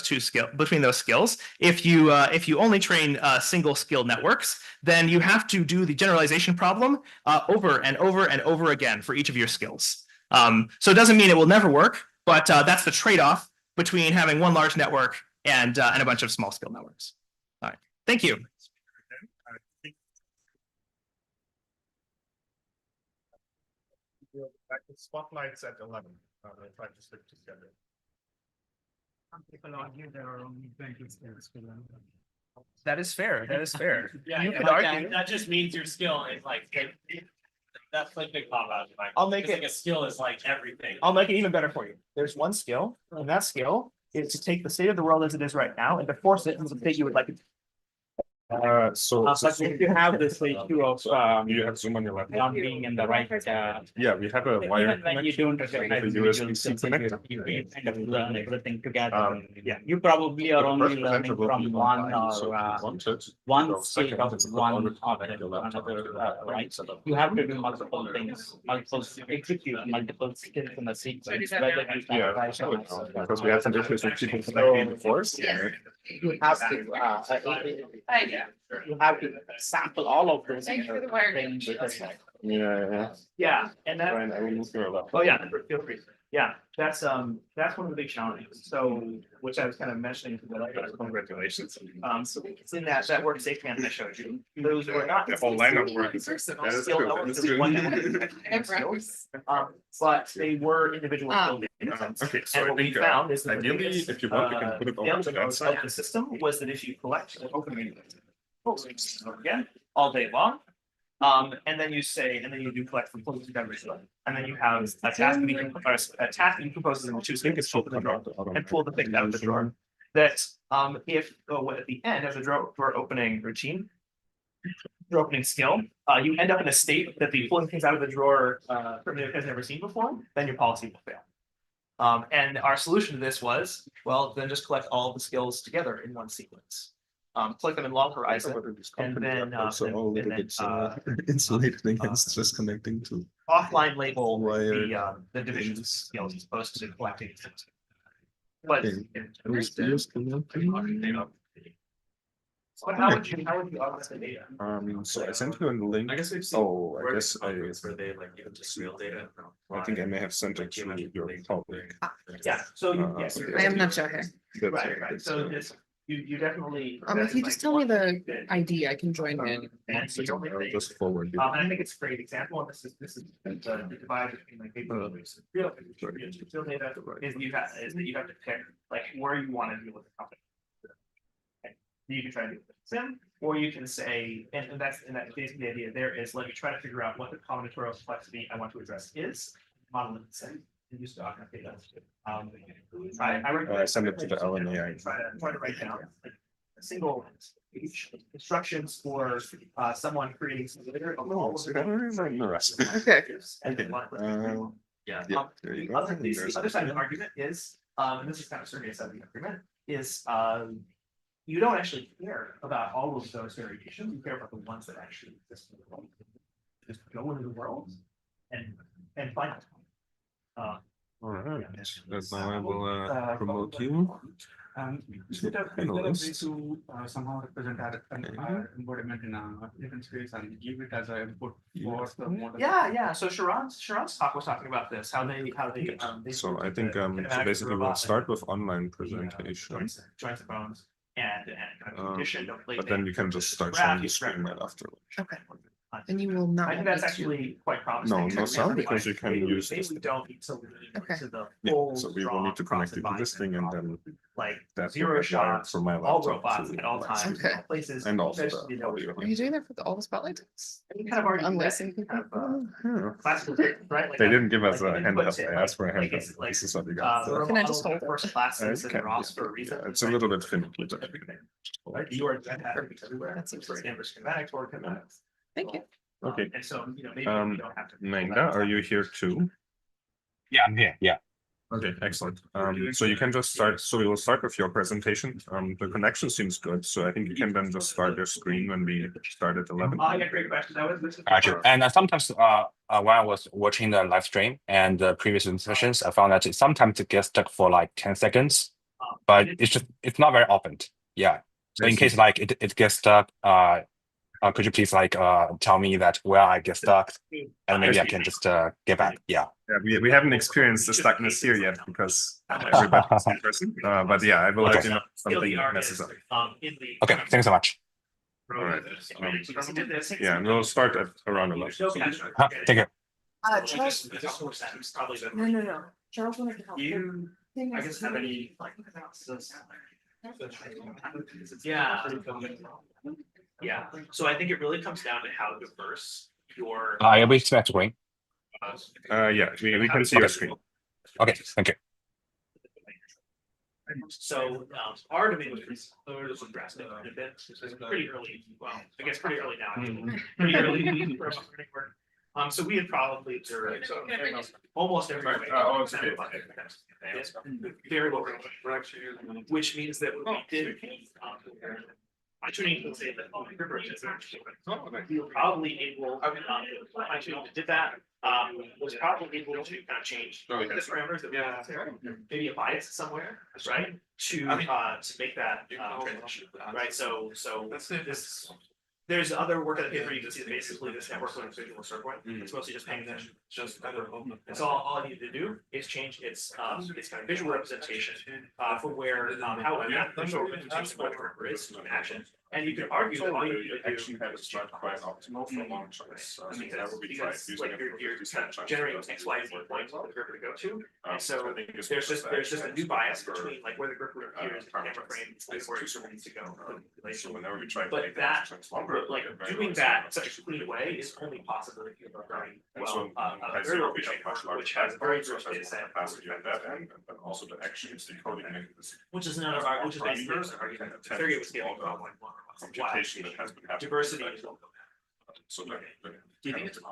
skills. If you only train single skill networks, then you have to do the generalization problem over and over and over again for each of your skills. So it doesn't mean it will never work, but that's the trade-off between having one large network and a bunch of small skill networks. Thank you. The spotlight's at 11. I try to stick together. People argue there are only 20 skills to learn. That is fair. That is fair. Yeah, You yeah, could like argue. that just means your skill is like, that's like big pop out. Like, I'll make it's it- like a skill is like everything. I'll make it even better for you. There's one skill, and that skill is to take the state of the world as it is right now and to force it into the state you would like it to. But if you have this issue of you have Zoom on your laptop. not being in the right, Yeah, we have a wire even when you connection. don't recognize The individuals, USB-C connector. you kind of learn everything together. Yeah. You probably are The only first learning presenter will from be one online, so or if you wanted, one the state second of is one already object connect your or laptop another, to the right? setup. You have to do multiple things, execute multiple skills in a sequence, whether you Yeah, standardize or not. because we had some issues with people connecting before. You have to, you have to sample all of those. Thank you for the wire things. Yeah. Yeah, and that. Brian, I will move your laptop. Oh, yeah, feel free. Yeah, that's one of the big challenges. So, which I was kind of mentioning to the lecture. Congratulations. So it's in that work safe man I showed you. Those were not. The whole lineup works. That is Skill true. That elements is of true. one skills, but they were individual skill data sets. Okay, so And I what we think found is that the ideally, biggest, if you want, we can put it over to element that of side. the system was that if you collect and open again all day long. And then you say, and then you do collect from close to memory, and then you have a task that you compose into two things, open the drawer and pull the thing out of the drawer. That if at the end of the drawer opening routine, drawer opening skill, you end up in a state that the pulling things out of the drawer primitive has never seen before, then your policy will fail. And our solution to this was, well, then just collect all of the skills together in one sequence. Collect them in long horizon, and then Also a little bit insulated against just connecting to. offline label Wired the division skills as opposed to collecting. But but how would you augment the data? So I sent you a link. I guess we've Oh, I work guess I where they like give just real data. I think I may have sent it to your colleague. Yeah, so yes. I am not sure here. Right, so this, you definitely. If you just tell me the ID, I can join in. And so the only I'll thing, just forward you. and I think it's a great example, and this is the divide between like capabilities. Real data is that you have to pick like where you want to deal with the company. Okay. You can try to do it with sim, or you can say, and that's basically the idea there is let me try to figure out what the combinatorial complexity I want to address is, model it in sim, and use doc data. I send it to the AllenAI. Try to write down like a single page instructions for someone creating some later. The rest. Okay. And then Yeah, yeah. there you The go. other side of the argument is, and this is kind of Sergey's side of the argument, is you don't actually care about all of those variations. You care about the ones that actually exist in the world. Just go into the world and find them. All right, now I will promote you. Is it a way to somehow represent our embodiment in a different space and give it as an input for the model? Yeah. So Shuran's talk was talking about this, how they So I think so basically we'll start with online presentation. joins the bones and condition of But then you can just start showing the screen right after. Okay. And you will not. I think that's actually quite promising. No sound because you can use this. We don't need to lean Okay. into the Yeah, full so we will need to connect it to this thing and then like that's zero what I wired shots, for my all laptop robots to at all my times, system. Okay. all places. And also There's, the you know, audio. Are you doing that for all the spotlight tests? you kind of already do that Unlacing in kind people? of classical, right? Like They that. didn't give us Like, a you handout. put it, I asked for a like, handout. it's like, This is what we got. the Can I just model hold it? first classes You and can, ROS for a reason. It's a little bit finicky. Like, everything. Right? You are everywhere. That seems Stanford schematics or schematics. Thank you. Okay. And so, you know, maybe you don't have to. Manga, are you here too? Yeah, I'm here. Yeah. Okay, excellent. So you can just start. So we will start with your presentation. The connection seems good, so I think you can then just start your screen when we start at 11. Oh, yeah, great question. Gotcha. And sometimes when I was watching the live stream and the previous sessions, I found that sometimes it gets stuck for like 10 seconds, but it's not very often. Yeah. So in case like it gets stuck, could you please like tell me that where I get stuck and maybe I can just get back. Yeah. Yeah, we haven't experienced the stuckness here yet because everybody's in person. But yeah, I will let you know if something messes up. Okay, thanks so much. All right. Yeah, and we'll start at around 11. Thank you. Charles. Probably the. No. Charles wanted to help. You, I guess, have any like. Yeah. Yeah, so I think it really comes down to how diverse your. Are we expect screen? Yeah, we can see your screen. Okay, thank you. So our domain was drastic a bit. This was pretty early. Well, I guess pretty early now. Pretty early for our learning work. So we had probably observed almost every very low range, which means that what we did. I tuning can say that we were probably able, I tuning that did that, was probably able to kind of change the parameters that we have there, maybe a bias somewhere, right? To make that transition, right? So this. There's other work on the paper you can see that basically this network with visual circuit. It's mostly just paying attention. It's all I need to do is change its kind of visual representation for where how that visual representation is in action. And you can argue that all you need to do is not quite optimal for long choice. Because like you're kind of generating X, Y, Z points for the gripper to go to. And so there's just a new bias between like where the gripper appears in camera frame and where it needs to go. So whenever we try to but that like doing that in such a clean way is only possible if you're running well a very low framework which has a very rich data set. And also the actions decoding mechanism. Which is another argument. Sergey was getting about computation that has been happening. Diversity is so the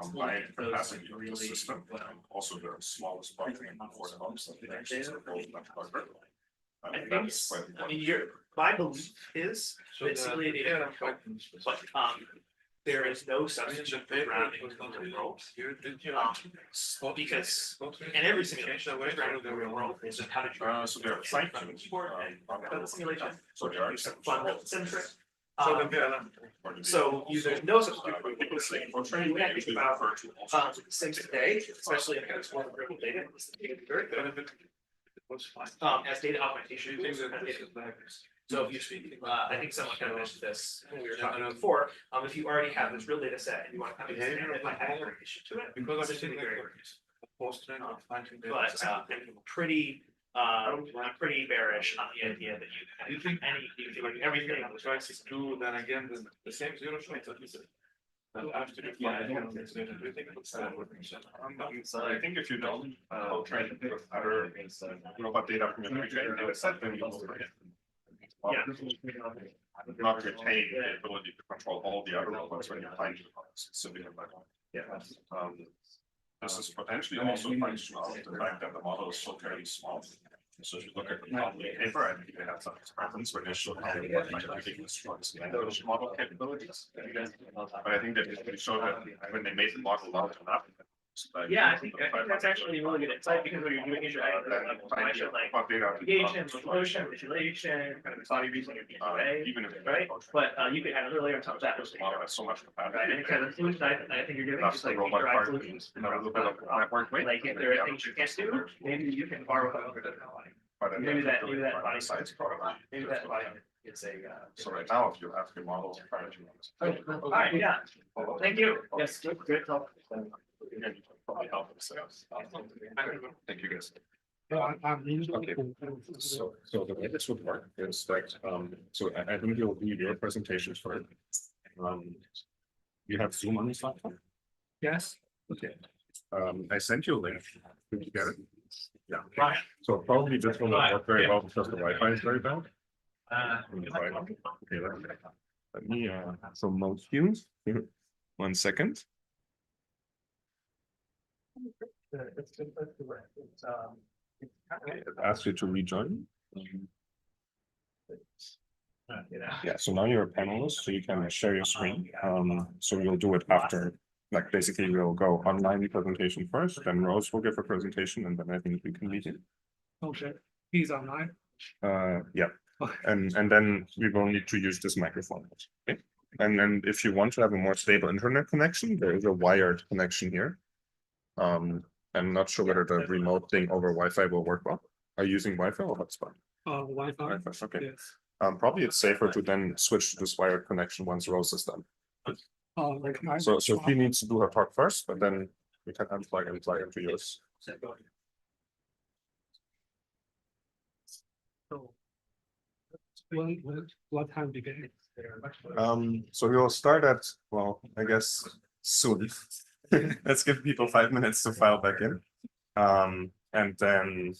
combined capacity of the system and also the smallest part for the homes that the actions are both much larger. I mean, my belief is that simulated data but there is no substitute for grounding in the world. Because in every simulation, grounding in the real world is just how to do so there are cycles and the simulation. So there are some fun centric. So there's no substitute for you can't think about sims today, especially in kind of small variable data. Very good. As data augmentation. So if you speak, I think someone kind of mentioned this when we were talking before. If you already have this real data set and you want to kind of expand it by adding information to it, because it's very but I'm pretty bearish on the idea that you think everything on the choices do then again the same zero choice. So I think if you don't try to do other robot data from your data set, then you'll not retain the ability to control all the other robots when you find specific environment. This is potentially also a function of the fact that the model is so very small. So if you look at the paper, I think they have some experiments where they show how they work by taking the strongest language model capabilities. But I think that they showed that when they made the model large enough. Yeah, I think that's actually really good insight because what you're doing is you're adding like navigation, motion, visualization, kind of body reasoning, right? But you could add a layer on top of that. So much capacity. Right, and kind of solution I think you're doing is like drive solutions. Like if there are things you can't do, maybe you can borrow from maybe that body size program. Maybe that body is a. So right now, if you have your model, all right, yeah. Thank you. Yes, good talk. Thank you guys. Okay. So the way this would work is that so I think you'll do your presentations for you have Zoom on this platform? Yes. Okay. I sent you a link. Did you get it? Yeah. Right. So probably this will not work very well because the Wi-Fi is very bad. Okay, let me so mode cues. 1 second. Okay, it asks you to rejoin. Yeah, so now you're a panelist, so you can share your screen. So you'll do it after, like basically we'll go online presentation first, then Rose will give a presentation, and then I think we can meet him. Okay, he's online. Yeah, and then we will need to use this microphone. Okay, and then if you want to have a more stable internet connection, there is a wired connection here. I'm not sure whether the remote thing over Wi-Fi will work well. Are you using Wi-Fi or hotspot? Wi-Fi. Okay. Yes. Probably it's safer to then switch to this wired connection once Rose is done. So she needs to do her talk first, but then We can unplug and plug into yours. What time begin? So we will start at, well, I guess soon. Let's give people 5 minutes to file back in. And then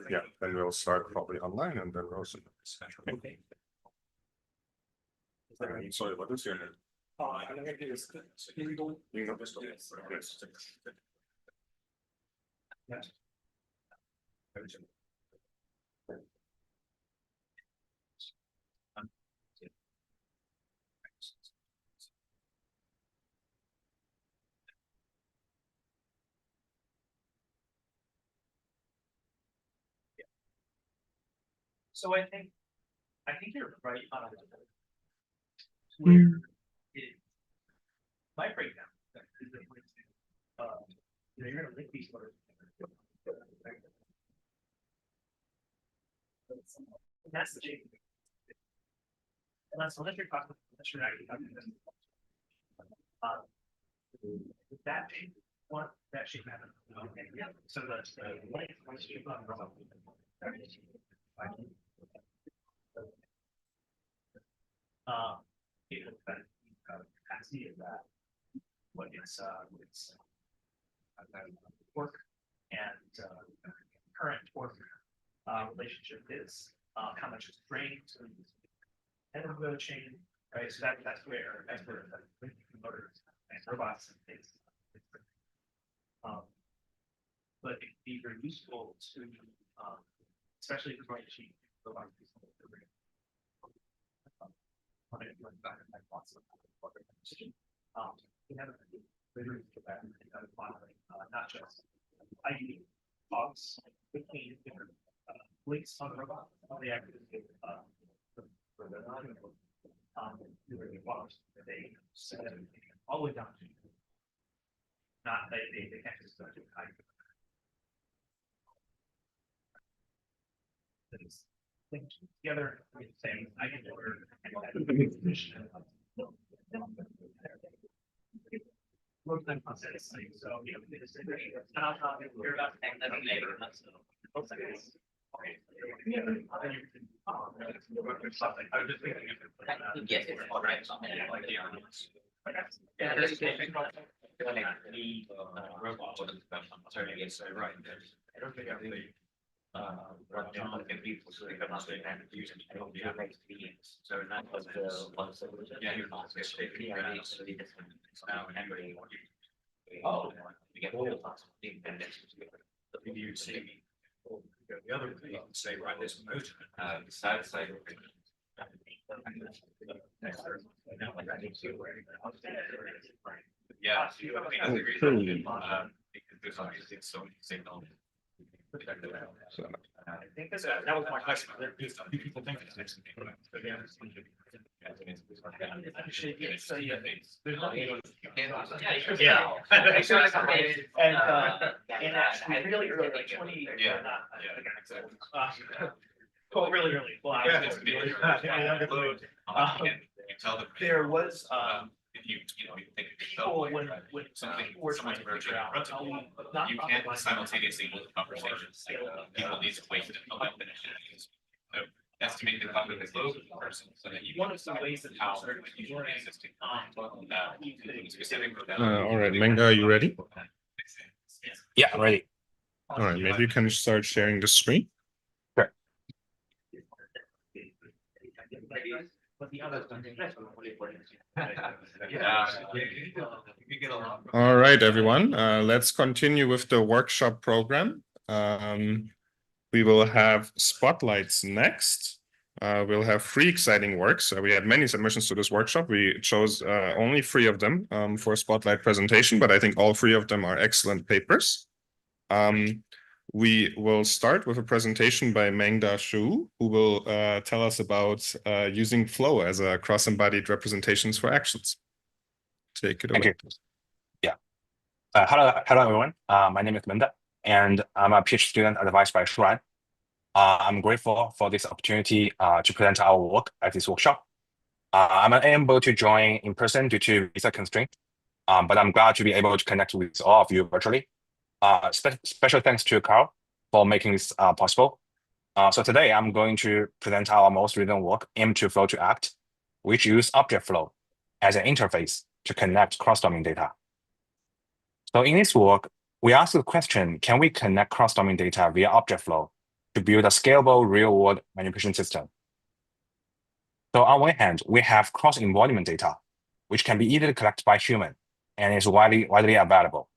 yeah, then we'll start probably online and then we'll see. Okay. Sorry, what is your name? You know this one? Yes. So I think you're right on where it my breakdown is that you're gonna link these words. That's the shape. Unless you're talking, unless you're actually talking that shape, what that shape happen. Yeah. So that's length shape on capacity of that, what its work and current work relationship is, how much is drained to the head of the chain, right? So that's where motors and robots and things. But it'd be very useful to, especially if you're going to achieve robots. Not just ID logs between different links on the robot, on the active they set all the way down to not they can't just do ID. Linked together, saying I can order so you know this you're about to hang that on later. I was just thinking yes, it's all right. The other thing you can say, right, this motor, side side. Yeah, because there's obviously so many signals. I think that was my question. Do people think it's next? Yeah. And actually really early, like 20. Yeah. Well, really early. Well, there was if you think people when something someone's merging you can't simultaneously hold conversations. People need to wait to allow finish. So estimate the cognitive load of the person so that you one of the ways that how your existing specific. All right, Menga, are you ready? Yeah, I'm ready. All right, maybe you can start sharing the screen. Sure. All right, everyone. Let's continue with the workshop program. We will have spotlights next. We'll have 3 exciting works. We had many submissions to this workshop. We chose only 3 of them for a spotlight presentation, but I think all 3 of them are excellent papers. We will start with a presentation by Mengda Xu, who will tell us about using flow as a cross-embodied representations for actions. Take it away. Thank you. Yeah. Hello, everyone. My name is Mengda, and I'm a PhD student advised by Shuran. I'm grateful for this opportunity to present our work at this workshop. I'm unable to join in person due to visa constraint. But I'm glad to be able to connect with all of you virtually. Special thanks to Carl for making this possible. So today I'm going to present our most recent work, Aim to Flow to Act, which use object flow as an interface to connect cross-domain data. So in this work, we ask the question, can we connect cross-domain data via object flow to build a scalable real-world manipulation system? So on one hand, we have cross-embodiment data, which can be easily collected by human and is widely available.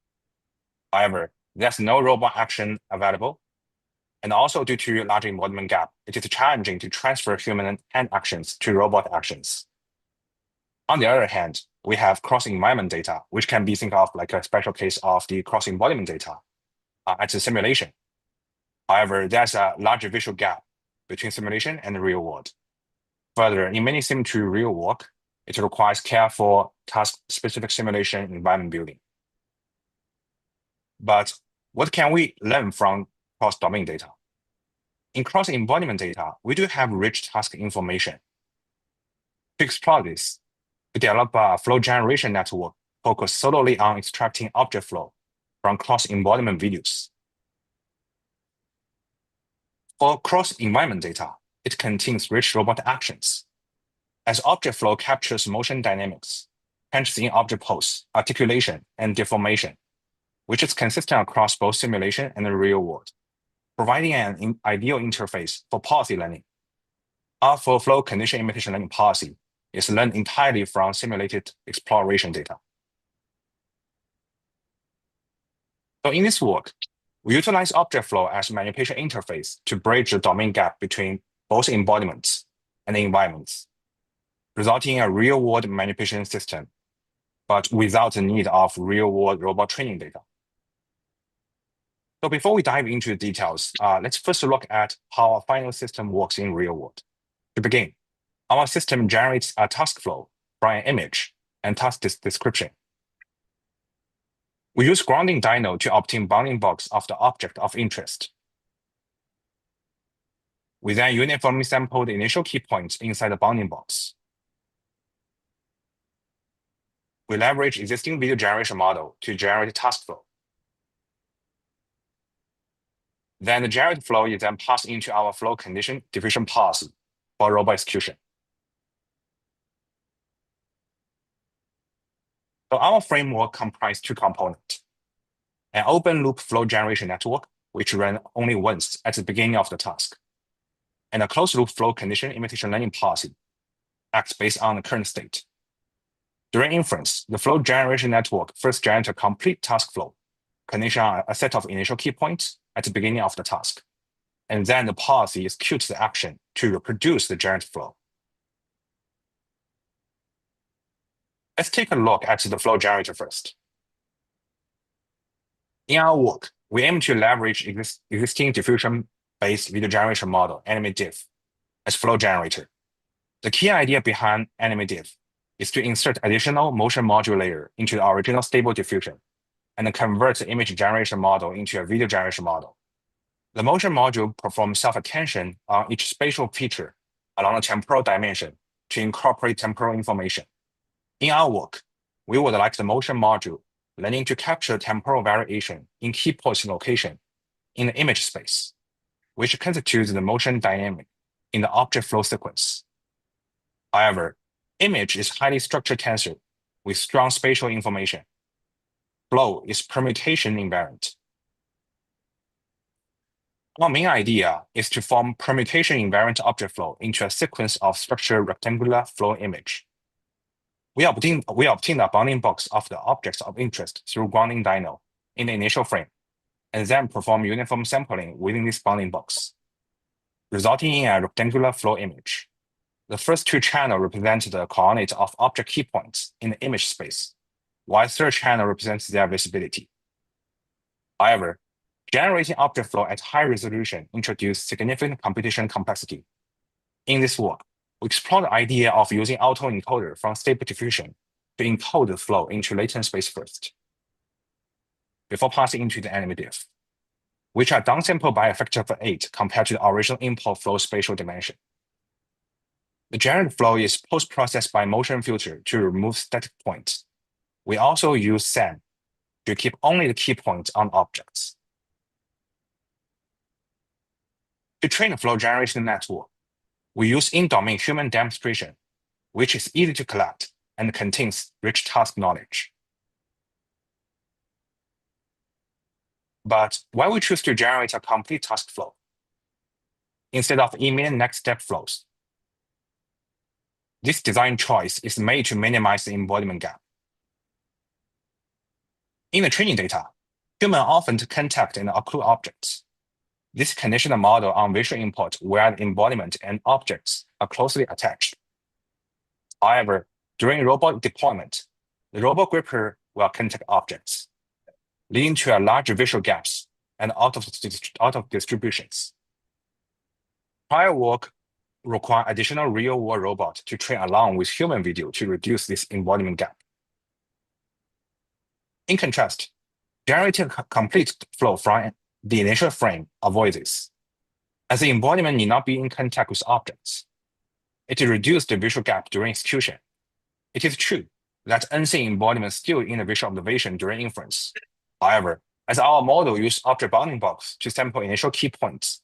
However, there's no robot action available. And also due to large embodiment gap, it is challenging to transfer human hand actions to robot actions. On the other hand, we have cross-environment data, which can be think of like a special case of the cross-embodiment data as a simulation. However, there's a large visual gap between simulation and the real world. Further, in many sim to real work, it requires careful task-specific simulation environment building. But what can we learn from cross-domain data? In cross-embodiment data, we do have rich task information. To explore this, we develop a flow generation network focused solely on extracting object flow from cross-embodiment videos. For cross-environment data, it contains rich robot actions. As object flow captures motion dynamics, changes in object pose, articulation, and deformation, which is consistent across both simulation and the real world, providing an ideal interface for policy learning. Our flow condition imitation learning policy is learned entirely from simulated exploration data. So in this work, we utilize object flow as a manipulation interface to bridge the domain gap between both embodiments and environments, resulting in a real-world manipulation system, but without the need of real-world robot training data. So before we dive into the details, let's first look at how our final system works in real world. To begin, our system generates a task flow from an image and task description. We use grounding dyno to obtain bounding box of the object of interest. We then uniformly sample the initial key points inside the bounding box. We leverage existing video generation model to generate task flow. Then the generated flow is then passed into our flow condition diffusion policy for robot execution. So our framework comprises two components: an open loop flow generation network, which runs only once at the beginning of the task, and a closed loop flow condition imitation learning policy acts based on the current state. During inference, the flow generation network first generates a complete task flow, condition on a set of initial key points at the beginning of the task, and then the policy executes the action to reproduce the generated flow. Let's take a look at the flow generator first. In our work, we aim to leverage existing diffusion-based video generation model, AnimeDiff, as flow generator. The key idea behind AnimeDiff is to insert additional motion module layer into the original stable diffusion and convert the image generation model into a video generation model. The motion module performs self-attention on each spatial feature along the temporal dimension to incorporate temporal information. In our work, we would like the motion module learning to capture temporal variation in key points location in the image space, which constitutes the motion dynamic in the object flow sequence. However, image is highly structured tensor with strong spatial information. Flow is permutation invariant. Our main idea is to form permutation invariant object flow into a sequence of structured rectangular flow image. We obtain a bounding box of the objects of interest through grounding dyno in the initial frame, and then perform uniform sampling within this bounding box, resulting in a rectangular flow image. The first two channels represent the coordinate of object key points in the image space, while the third channel represents their visibility. However, generating object flow at high resolution introduces significant computation complexity. In this work, we explore the idea of using autoencoder from stable diffusion to encode the flow into latent space first, before passing into the AnimeDiff, which are downsampled by a factor of 8 compared to the original import flow spatial dimension. The generated flow is post-processed by motion filter to remove static points, we also use SAM to keep only the key points on objects. To train a flow generation network, we use in-domain human demonstration, which is easy to collect and contains rich task knowledge. But why we choose to generate a complete task flow instead of immediate next step flows? This design choice is made to minimize the embodiment gap. In the training data, humans often contact and occlude objects. This conditions the model on visual input where the embodiment and objects are closely attached. However, during robot deployment, the robot gripper will contact objects, leading to a large visual gaps and out of distributions. Prior work require additional real-world robot to train along with human video to reduce this embodiment gap. In contrast, generating complete flow from the initial frame avoids this, as the embodiment need not be in contact with objects. It reduces the visual gap during execution. It is true that unseen embodiment is still in the visual observation during inference. However, as our model uses object bounding box to sample initial key points,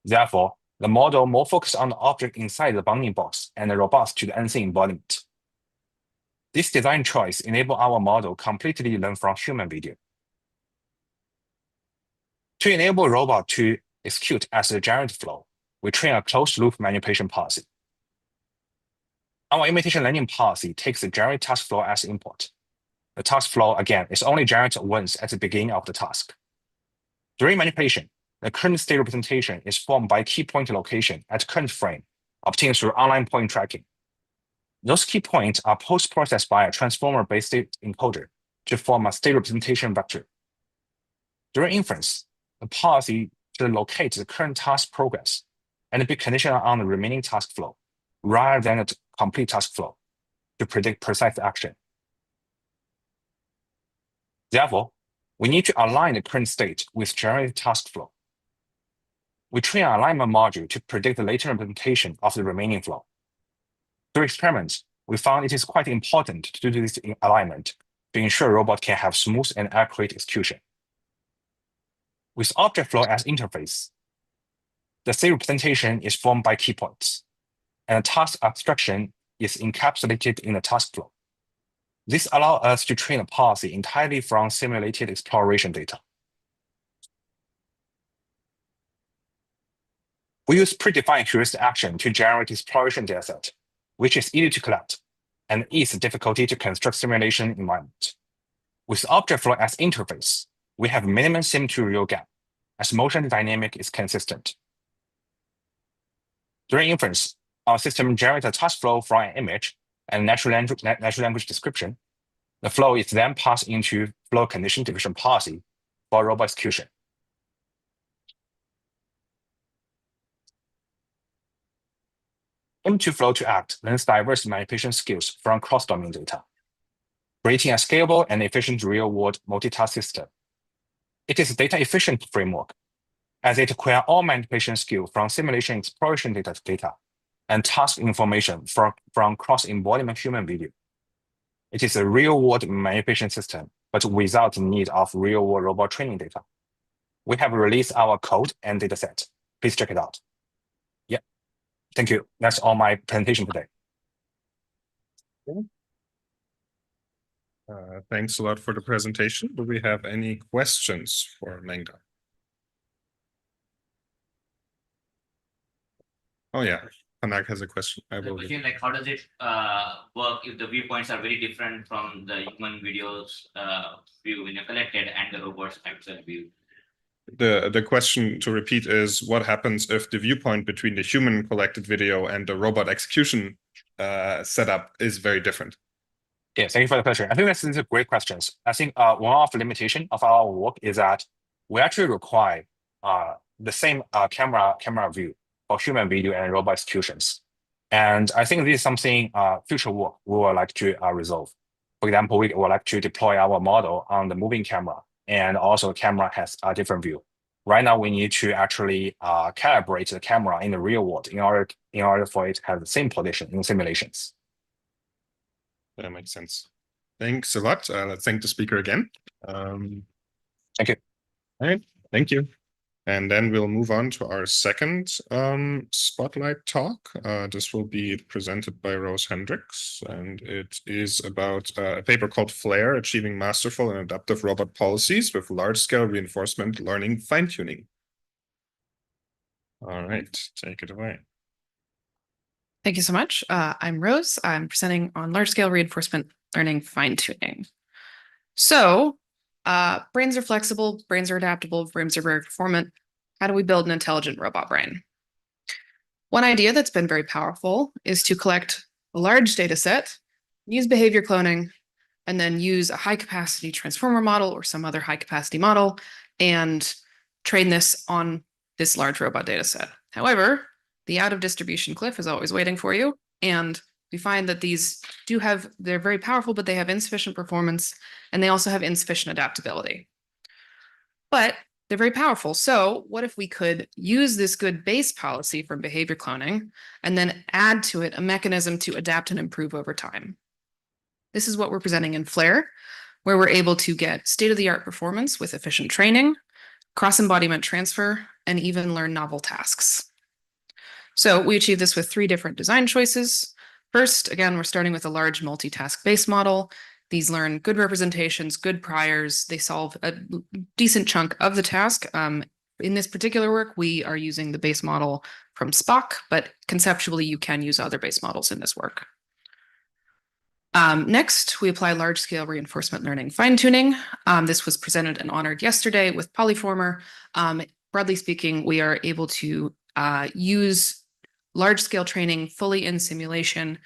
therefore, the model more focused on the object inside the bounding box and robust to the unseen embodiment. This design choice enables our model completely learn from human video. To enable robot to execute as a generative flow, we train a closed-loop manipulation policy. Our imitation learning policy takes the generated task flow as input. The task flow, again, is only generated once at the beginning of the task. During manipulation, the current state representation is formed by key point location at current frame, obtained through online point tracking. Those key points are post-processed by a transformer-based state encoder to form a state representation vector. During inference, the policy should locate the current task progress and be conditional on the remaining task flow, rather than a complete task flow, to predict precise action. Therefore, we need to align the current state with generated task flow. We train an alignment module to predict the latent representation of the remaining flow. Through experiments, we found it is quite important to do this in alignment to ensure robot can have smooth and accurate execution. With object flow as interface, the state representation is formed by key points, and the task abstraction is encapsulated in the task flow. This allows us to train a policy entirely from simulated exploration data. We use predefined heuristic action to generate exploration dataset, which is easy to collect and ease the difficulty to construct simulation environment. With object flow as interface, we have minimum sim to real gap, as motion dynamic is consistent. During inference, our system generates a task flow from an image and natural language description. The flow is then passed into flow condition division policy for robot execution. M2 flow to act learns diverse manipulation skills from cross-domain data, creating a scalable and efficient real-world multitask system. It is a data-efficient framework, as it acquires all manipulation skills from simulation exploration data and task information from cross-embodiment human video. It is a real-world manipulation system, but without the need of real-world robot training data. We have released our code and dataset. Please check it out. Yeah, thank you. That's all my presentation today. Thanks a lot for the presentation. Do we have any questions for Menga? Oh yeah, Panak has a question. The question, like, how does it work if the viewpoints are very different from the human video's view when you're collected and the robot's actual view? The question, to repeat, is what happens if the viewpoint between the human collected video and the robot execution setup is very different? Yeah, thank you for the question. I think this is a great question. I think one of the limitations of our work is that we actually require the same camera view for human video and robot executions. And I think this is something future work we would like to resolve. For example, we would like to deploy our model on the moving camera, and also the camera has a different view. Right now, we need to actually calibrate the camera in the real world in order for it to have the same position in simulations. That makes sense. Thanks a lot. Let's thank the speaker again. Thank you. All right, thank you. And then we'll move on to our second spotlight talk. This will be presented by Rose Hendricks, and it is about a paper called FLAIR, Achieving Masterful and Adaptive Robot Policies with Large-Scale Reinforcement Learning Fine-Tuning. All right, take it away. Thank you so much. I'm Rose. I'm presenting on large-scale reinforcement learning fine-tuning. So brains are flexible, brains are adaptable, brains are very performant. How do we build an intelligent robot brain? One idea that's been very powerful is to collect a large data set, use behavior cloning, and then use a high-capacity transformer model or some other high-capacity model and train this on this large robot data set. However, the out-of-distribution cliff is always waiting for you, and we find that these they're very powerful, but they have insufficient performance, and they also have insufficient adaptability. But they're very powerful. So what if we could use this good base policy from behavior cloning and then add to it a mechanism to adapt and improve over time? This is what we're presenting in FLAIR, where we're able to get state-of-the-art performance with efficient training, cross-embodiment transfer, and even learn novel tasks. So we achieve this with 3 different design choices. First, again, we're starting with a large multitask base model. These learn good representations, good priors. They solve a decent chunk of the task. In this particular work, we are using the base model from Spock, but conceptually, you can use other base models in this work. Next, we apply large-scale reinforcement learning fine-tuning. This was presented and honored yesterday with Polyformer. Broadly speaking, we are able to use large-scale training fully in simulation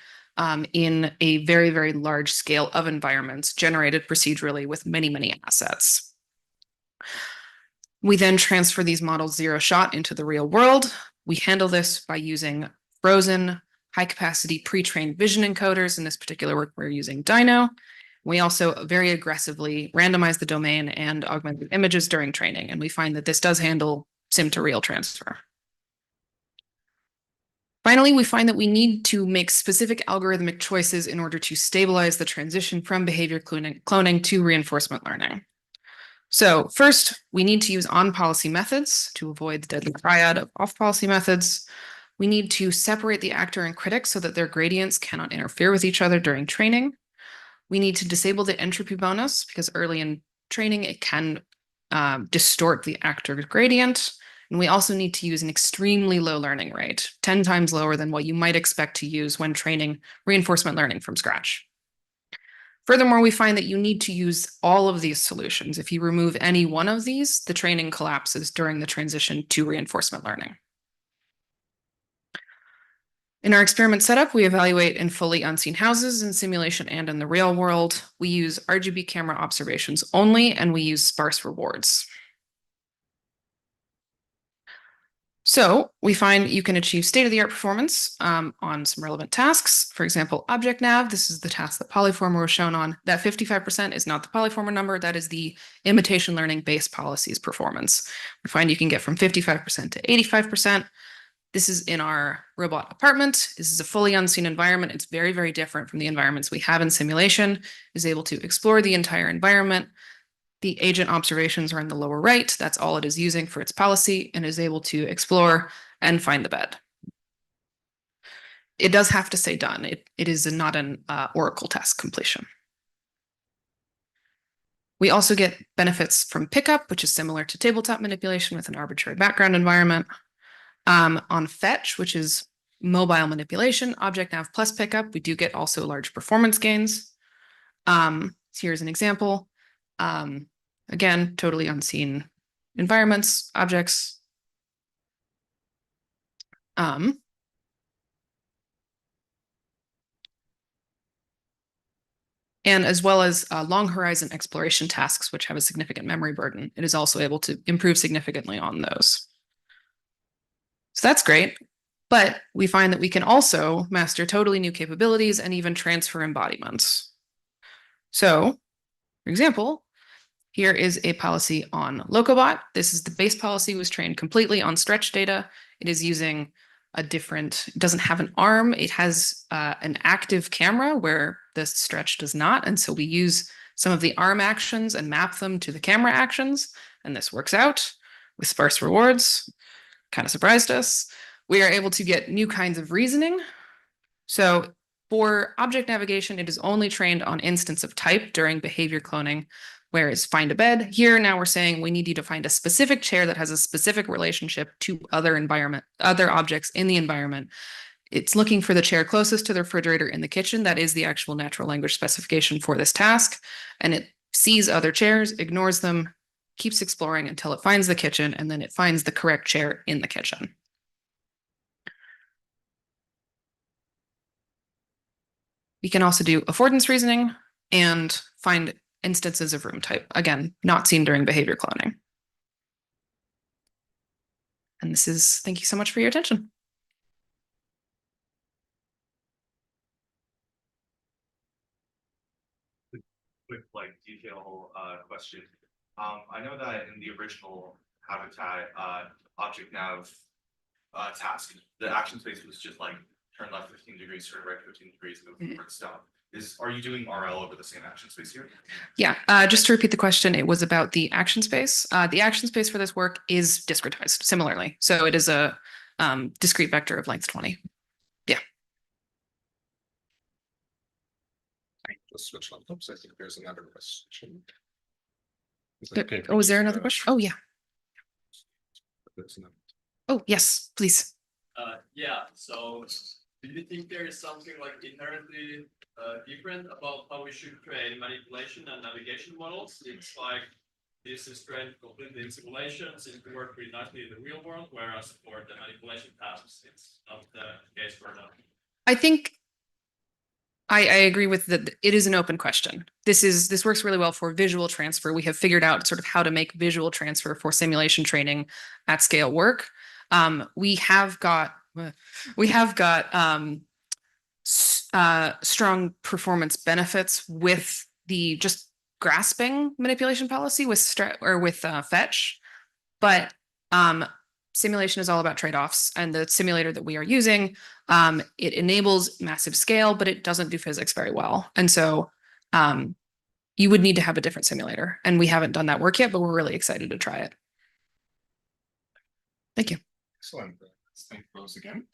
in a very, very large scale of environments generated procedurally with many, many assets. We then transfer these models zero-shot into the real world. We handle this by using frozen, high-capacity pre-trained vision encoders. In this particular work, we're using Dino. We also very aggressively randomize the domain and augment the images during training, and we find that this does handle sim-to-real transfer. Finally, we find that we need to make specific algorithmic choices in order to stabilize the transition from behavior cloning to reinforcement learning. So first, we need to use on-policy methods to avoid the deadly triad of off-policy methods. We need to separate the actor and critic so that their gradients cannot interfere with each other during training. We need to disable the entropy bonus because early in training, it can distort the actor gradient. And we also need to use an extremely low learning rate, 10 times lower than what you might expect to use when training reinforcement learning from scratch. Furthermore, we find that you need to use all of these solutions. If you remove any one of these, the training collapses during the transition to reinforcement learning. In our experiment setup, we evaluate in fully unseen houses in simulation and in the real world. We use RGB camera observations only, and we use sparse rewards. So we find you can achieve state-of-the-art performance on some relevant tasks. For example, object nav, this is the task that Polyformer was shown on. That 55% is not the Polyformer number, that is the imitation learning base policies performance. We find you can get from 55% to 85%. This is in our robot apartment. This is a fully unseen environment. It's very, very different from the environments we have in simulation. It is able to explore the entire environment. The agent observations are in the lower right. That's all it is using for its policy and is able to explore and find the bed. It does have to say done. It is not an Oracle task completion. We also get benefits from pickup, which is similar to tabletop manipulation with an arbitrary background environment. On fetch, which is mobile manipulation, object nav plus pickup, we do get also large performance gains. Here's an example. Again, totally unseen environments, objects. And as well as long horizon exploration tasks, which have a significant memory burden, it is also able to improve significantly on those. So that's great, but we find that we can also master totally new capabilities and even transfer embodiments. So, for example, here is a policy on Locobot. This is the base policy, was trained completely on stretch data. It is using it doesn't have an arm. It has an active camera where this stretch does not. And so we use some of the arm actions and map them to the camera actions. And this works out with sparse rewards. Kind of surprised us. We are able to get new kinds of reasoning. So for object navigation, it is only trained on instance of type during behavior cloning, whereas find a bed, here now we're saying we need you to find a specific chair that has a specific relationship to other objects in the environment. It's looking for the chair closest to the refrigerator in the kitchen. That is the actual natural language specification for this task. And it sees other chairs, ignores them, keeps exploring until it finds the kitchen, and then it finds the correct chair in the kitchen. We can also do affordance reasoning and find instances of room type. Again, not seen during behavior cloning. And this is, thank you so much for your attention. Quick, like, detail question. I know that in the original Habitat object nav task, the action space was just like turn left 15 degrees, turn right 15 degrees, move forward, stop. Are you doing RL over the same action space here? Yeah, just to repeat the question, it was about the action space. The action space for this work is discretized similarly. So it is a discrete vector of length 20. Yeah. Just switch laptops. I think there's another question. Oh, is there another question? Oh, yeah. Oh, yes, please. Yeah, so do you think there is something like inherently different about how we should train manipulation and navigation models? It's like this is trained completely in simulations, it can work pretty nicely in the real world, whereas for the manipulation tasks, it's not the case for now. I think I agree with that. It is an open question. This works really well for visual transfer. We have figured out sort of how to make visual transfer for simulation training at scale work. We have got strong performance benefits with the just grasping manipulation policy with fetch, but simulation is all about trade-offs, and the simulator that we are using, it enables massive scale, but it doesn't do physics very well. And so you would need to have a different simulator, and we haven't done that work yet, but we're really excited to try it. Thank you. Excellent. Let's thank those again.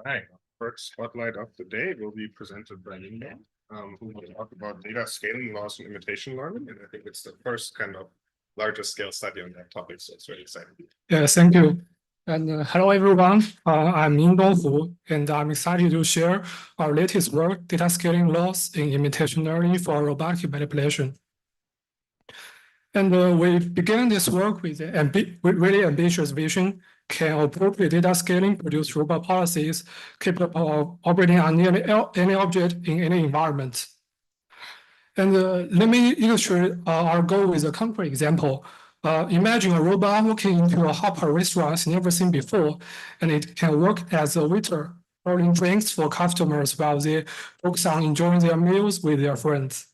Right. First spotlight of the day will be presented by Yuke, who will talk about data scaling laws and imitation learning. And I think it's the first kind of larger scale study on that topic. So it's really exciting. Yeah, thank you. And hello, everyone. I'm Yingdong Hu, and I'm excited to share our latest work, data scaling laws in imitation learning for robotic manipulation. And we began this work with a really ambitious vision. Can appropriate data scaling produce robot policies capable of operating on nearly any object in any environment? And let me illustrate our goal with a concrete example. Imagine a robot walking into a Hopper restaurant it's never seen before, and it can work as a waiter, ordering drinks for customers while they focus on enjoying their meals with their friends.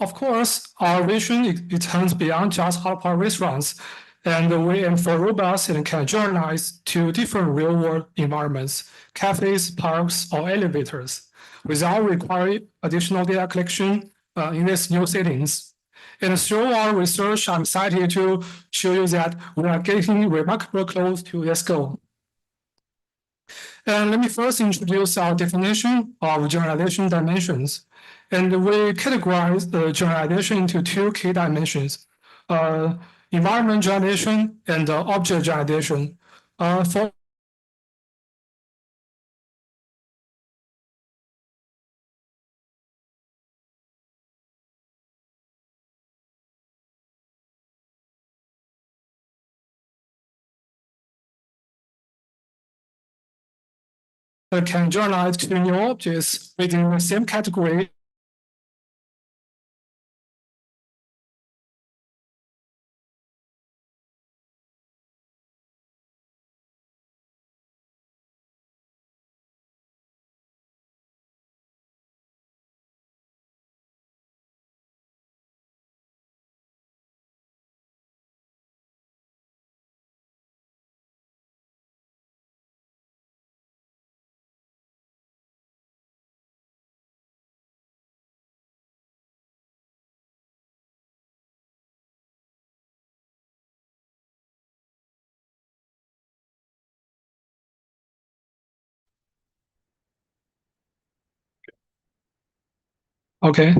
Of course, our vision extends beyond just Hopper restaurants, and we aim for robots that can generalize to different real-world environments, cafes, parks, or elevators, without requiring additional data collection in these new settings. And through our research, I'm excited to show you that we are getting remarkably close to this goal. And let me first introduce our definition of generalization dimensions. And we categorize the generalization into two key dimensions, environment generalization and object generalization. For can generalize to new objects within the same category Okay.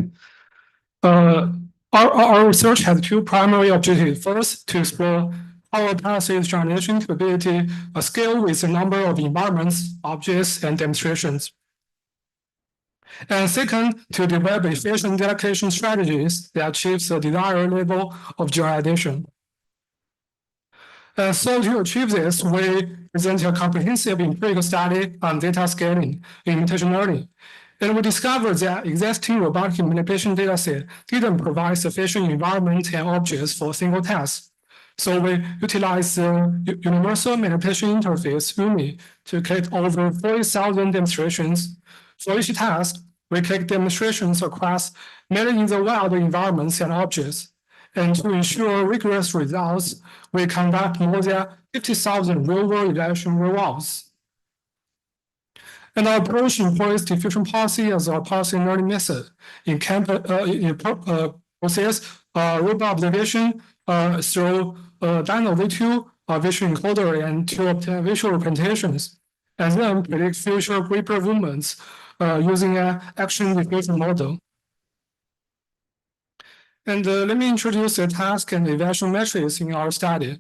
Our research has two primary objectives. First, to explore how policies generation capability scale with the number of environments, objects, and demonstrations. And second, to develop efficient data collection strategies that achieve the desired level of generalization. So to achieve this, we present a comprehensive empirical study on data scaling in imitation learning. And we discovered that existing robotic manipulation dataset didn't provide sufficient environment and objects for a single task. So we utilized the Universal Manipulation Interface, UMI, to collect over 40,000 demonstrations. For each task, we collect demonstrations across many in the wild environments and objects. And to ensure rigorous results, we conduct more than 50,000 real-world evaluation rollouts. And our approach employs diffusion policy as our policy learning method. In process robot observation through Dino V2 visual encoder and to obtain visual representations, and then predict future gripper movements using an action diffusion model. And let me introduce the task and evaluation metrics in our study.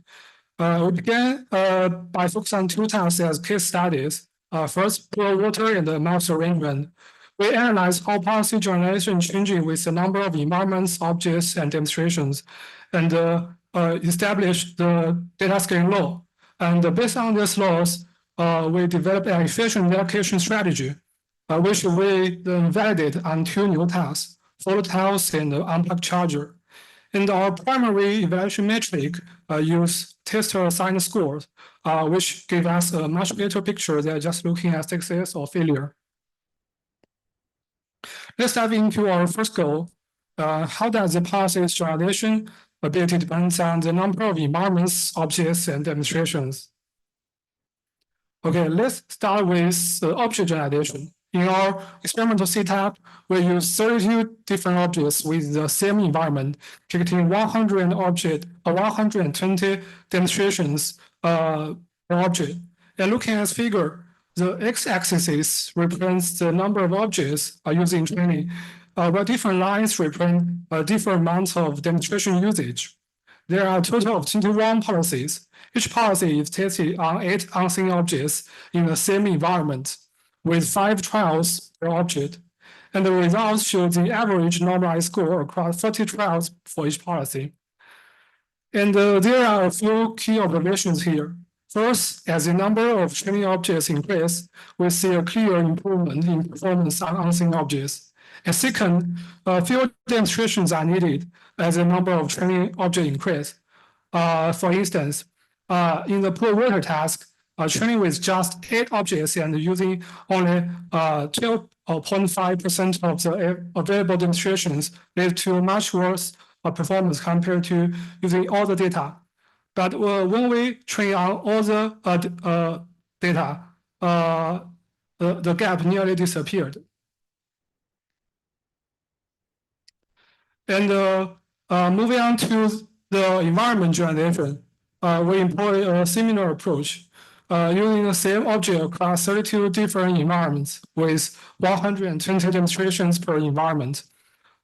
We began by focusing on two tasks as case studies. First, pure water and the mouse arrangement. We analyzed how policy generation changing with the number of environments, objects, and demonstrations, and established the data scaling law. And based on these laws, we developed an efficient data collection strategy, which we then validate on two new tasks, photo tiles and the unplugged charger. And our primary evaluation metric use tester assigned scores, which give us a much better picture than just looking at success or failure. Let's dive into our first goal. How does the policy generalization ability depends on the number of environments, objects, and demonstrations? Okay, let's start with object generalization. In our experimental setup, we use 32 different objects with the same environment, collecting 120 demonstrations per object. And looking at this figure, the x-axis represents the number of objects used in training, while different lines represent different amounts of demonstration usage. There are a total of 21 policies. Each policy is tested on 8 unseen objects in the same environment, with 5 trials per object, and the results show the average normalized score across 30 trials for each policy. And there are a few key observations here. First, as the number of training objects increase, we see a clear improvement in performance on unseen objects. And second, fewer demonstrations are needed as the number of training objects increase. For instance, in the pool water task, training with just 8 objects and using only 12.5% of the available demonstrations led to much worse performance compared to using all the data. But when we train on all the data, the gap nearly disappeared. And moving on to the environment generalization, we employ a similar approach. Using the same object across 32 different environments with 120 demonstrations per environment.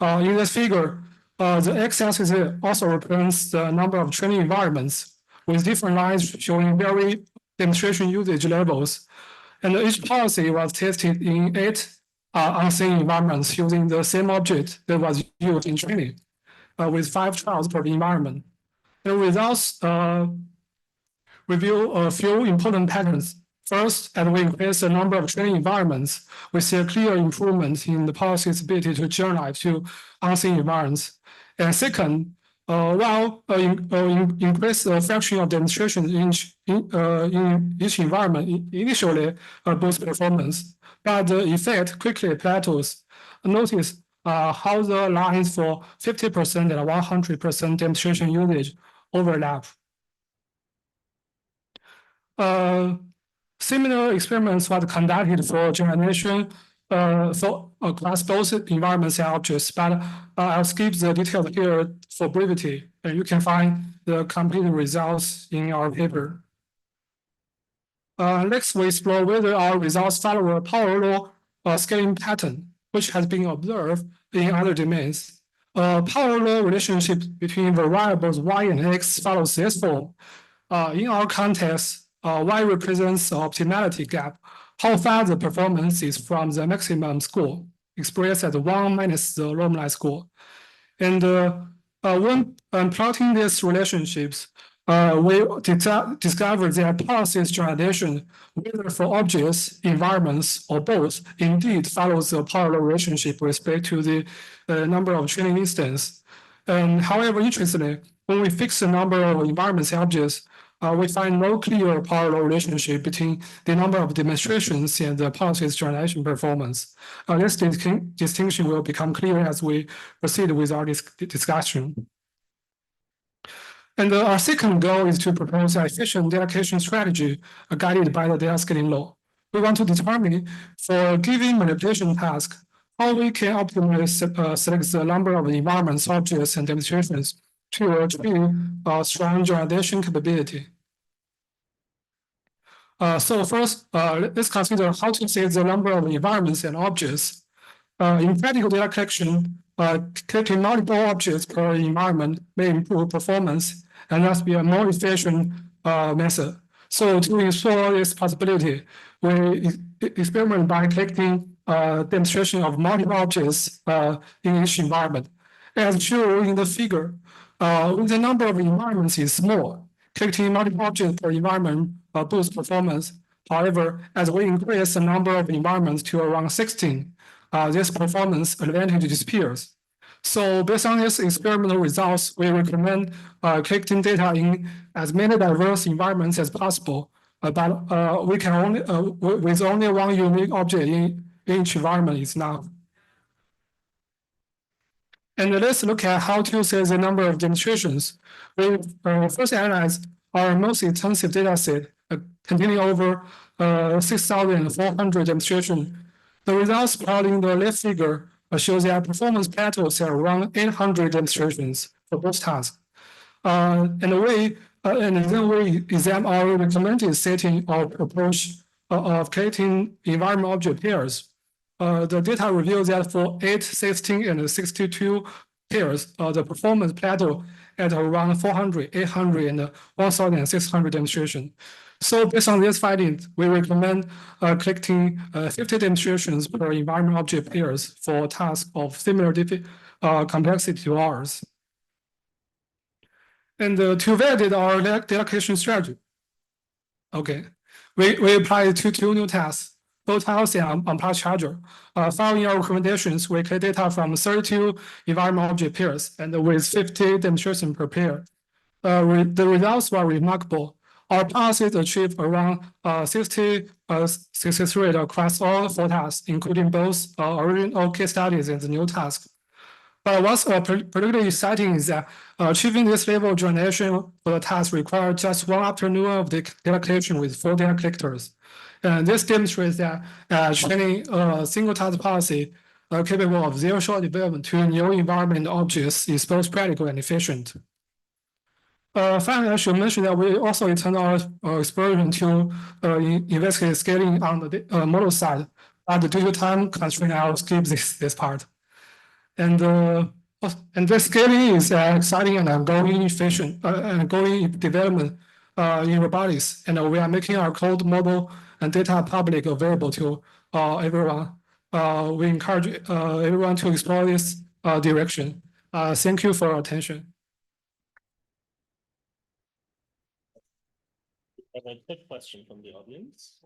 In this figure, the x-axis also represents the number of training environments with different lines showing very demonstration usage levels. And each policy was tested in 8 unseen environments using the same object that was used in training with 5 trials per environment. The results reveal a few important patterns. First, as we increase the number of training environments, we see a clear improvement in the policy's ability to generalize to unseen environments. And second, while increase the fraction of demonstrations in each environment initially boosts performance, but the effect quickly plateaus. Notice how the lines for 50% and 100% demonstration usage overlap. Similar experiments were conducted for generalization across both environments and objects, but I'll skip the details here for brevity, and you can find the complete results in our paper. Next, we explore whether our results follow a power law scaling pattern, which has been observed in other domains. A power law relationship between variables y and x follows this form. In our context, y represents the optimality gap, how far the performance is from the maximum score, expressed as 1 minus the normalized score. And when plotting these relationships, we discovered that policies generalization, whether for objects, environments, or both, indeed follows the power law relationship with respect to the number of training instances. However, interestingly, when we fix the number of environments and objects, we find no clear power law relationship between the number of demonstrations and the policy's generalization performance. This distinction will become clear as we proceed with our discussion. And our second goal is to propose an efficient data collection strategy guided by the data scaling law. We want to determine for a given manipulation task how we can optimally select the number of environments, objects, and demonstrations to achieve strong generalization capability. So first, let's consider how to set the number of environments and objects. In practical data collection, collecting multiple objects per environment may improve performance and thus be a more efficient method. So to explore this possibility, we experiment by collecting demonstration of multiple objects in each environment. As shown in the figure, when the number of environments is small, collecting multiple objects per environment boosts performance. However, as we increase the number of environments to around 16, this performance advantage disappears. So based on these experimental results, we recommend collecting data in as many diverse environments as possible, but we can only with only one unique object in each environment is enough. And let's look at how to set the number of demonstrations. We first analyze our most intensive data set containing over 6,400 demonstrations. The results plotted in the left figure shows that performance plateaus are around 800 demonstrations for both tasks. And then we examine our recommended setting of approach of creating environment object pairs. The data reveals that for 8, 16, and 62 pairs, the performance plateau at around 400, 800, and 1,600 demonstrations. So based on these findings, we recommend collecting 50 demonstrations per environment object pairs for tasks of similar complexity to ours. And to validate our data collection strategy, okay, we apply two new tasks, both house and unpacked charger. Following our recommendations, we collect data from 32 environment object pairs and with 50 demonstrations per pair. The results were remarkable. Our policies achieved around 60 success rate across all 4 tasks, including both original case studies and the new tasks. But what's particularly exciting is that achieving this level of generation for the task required just 1 afternoon of the data collection with 4 data collectors. And this demonstrates that training a single task policy capable of zero-shot development to new environment objects is both practical and efficient. Finally, I should mention that we also intend our experiment to investigate scaling on the model side. But due to time constraint, I'll skip this part. And this scaling is exciting and ongoing development in robotics. And we are making our code model and data public available to everyone. We encourage everyone to explore this direction. Thank you for your attention. I have a quick question from the audience.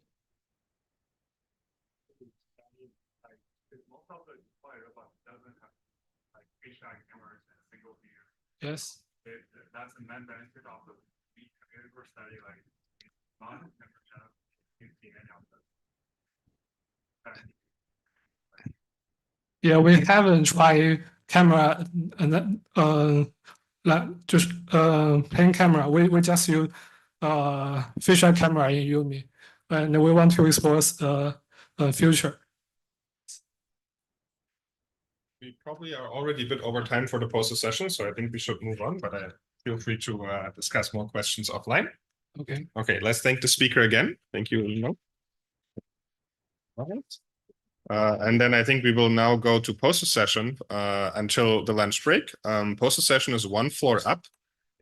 Yes. That's the main benefit of the computer study, like not yeah, we haven't tried camera and like just plain camera. We just use facial camera in UMI, and we want to explore future. We probably are already a bit over time for the poster session, so I think we should move on, but feel free to discuss more questions offline. Okay. Okay, let's thank the speaker again. Thank you, Lino. All right. And then I think we will now go to poster session until the lunch break. Poster session is one floor up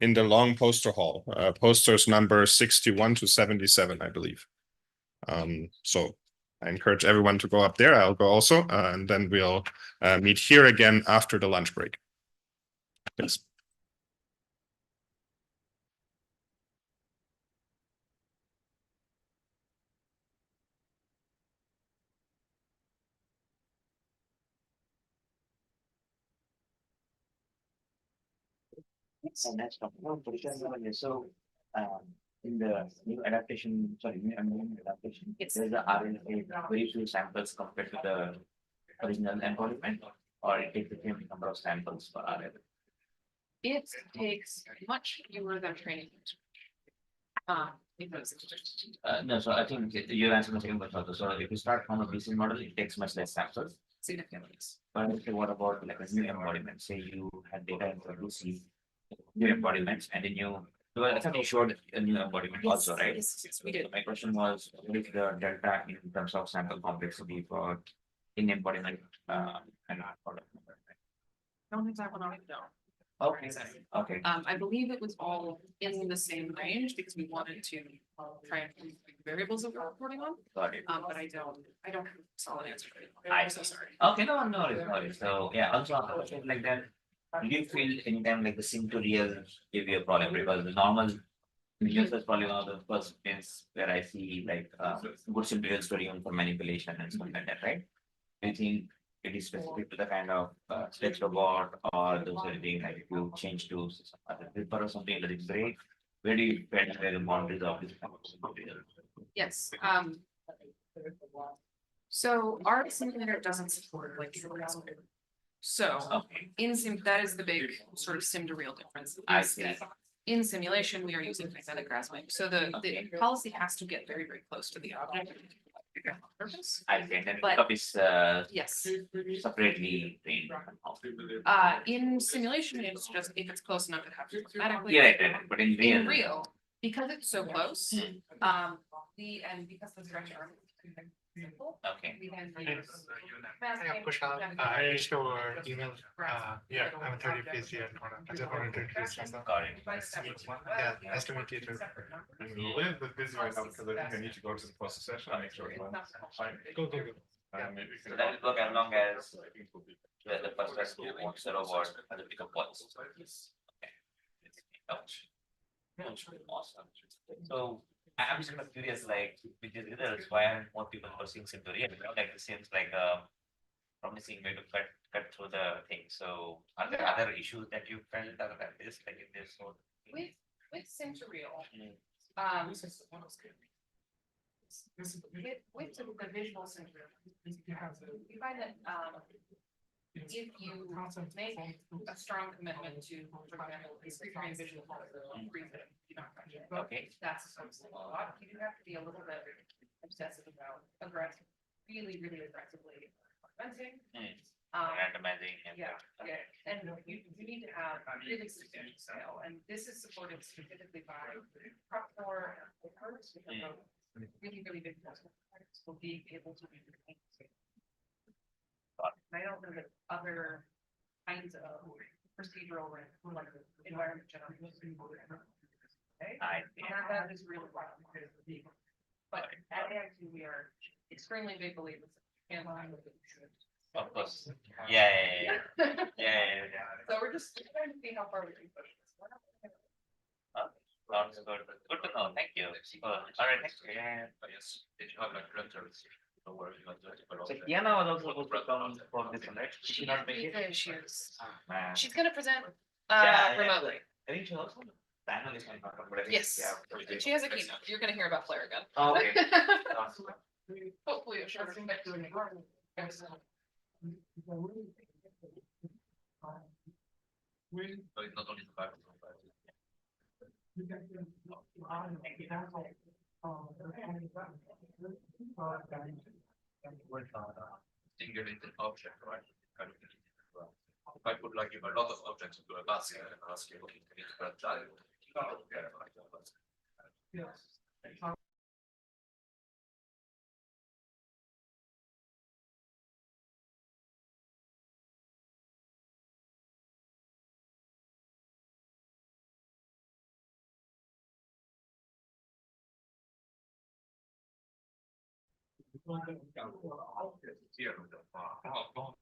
in the long poster hall. Posters number 61 to 77, I believe. So I encourage everyone to go up there. I'll go also, and then we'll meet here again after the lunch break. Yes. So that's so in the new adaptation, new adaptation, there's the RNA very few samples compared to the original embodiment, or it takes the same number of samples for RNA. It takes much fewer than training. Because No, so I think you're answering the same question. So if you start from a BC model, it takes much less samples. Significantly. But what about like a new embodiment? Say you had data into Lucy, new embodiments, and then you, well, I thought you showed a new embodiment also, right? Yes, we did. My question was, what is the delta in terms of sample complexity for in embodiment and output? Don't think that one on it, no. Okay. Okay. I believe it was all in the same range because we wanted to try and keep the variables that we're reporting on. Got it. But I don't have a solid answer for you. I- I'm so sorry. Okay, no worries. So yeah, also a question like that. Do you feel anytime like the sim to real give you a problem? Because the normal users probably one of the first things where I see like good sim to real story even for manipulation and stuff like that, right? Do you think it is specific to the kind of text robot or those anything like if you change to some other paper or something that is break? Where do you find where the boundaries of this kind of material? Yes. So our simulator doesn't support like true real. So in sim, that is the big sort of sim to real difference. I see. In simulation, we are using kinetic grasping. So the policy has to get very, very close to the object. Purpose. I think that But- pickup is Yes. separately trained. In simulation, it's just if it's close enough, it happens automatically. Yeah, right, but in real. In real, because it's so close, because the structure. Okay. We then Hey, Kushal, I reached your email. Yeah, I'm 30 PhD at Cornell. I just wanted to introduce myself. Got it. Nice to meet you. Yeah, nice to meet you too. I'm a little bit busy right now because I think I need to go to the poster session. Make sure it runs fine. Go. Maybe we So can. that will work as long as the first person who wants the robot has a pickup points. Okay. Awesome. So I'm just kind of curious, like with these results, why aren't more people pursuing sim to real? Like this seems like a promising way to cut through the thing. So are there other issues that you felt other than this, like in this sort? With sim to real, with the visual sim to real, we find that if you make a strong commitment to, for example, recurring visual reason, Okay. that's a lot. You do have to be a little bit obsessive about really aggressively augmenting. Randomizing and Yeah, and you need to have really substantial scale, and this is supported specifically by Octor and Optimist, which are really big customers will be able to do the things. And I don't know that other kinds of procedural like environment generation. Okay, and that is really wild. But at AIT, we are extremely big believers in line with it. of course. Yeah. So we're just trying to see how far we can push this. Sounds good. Good to know. Thank you. All right. Next. Yeah. Yes, did you have like renters? Don't worry, you got that. So Kiana was also supposed to come for this one, right? Did she not make it? Issues. Man. She's gonna present Yeah. remotely. I think she also panelist on Octo, but I think- Yes. yeah, She has a keynote. You're gonna hear about Flare again. Oh, okay. Awesome. Hopefully, a shorter. But it's not only the fact. Singulated object, right? Kind of. If I put like a lot of objects into a basket and ask you, okay, can you spread that? 介入的话，刚好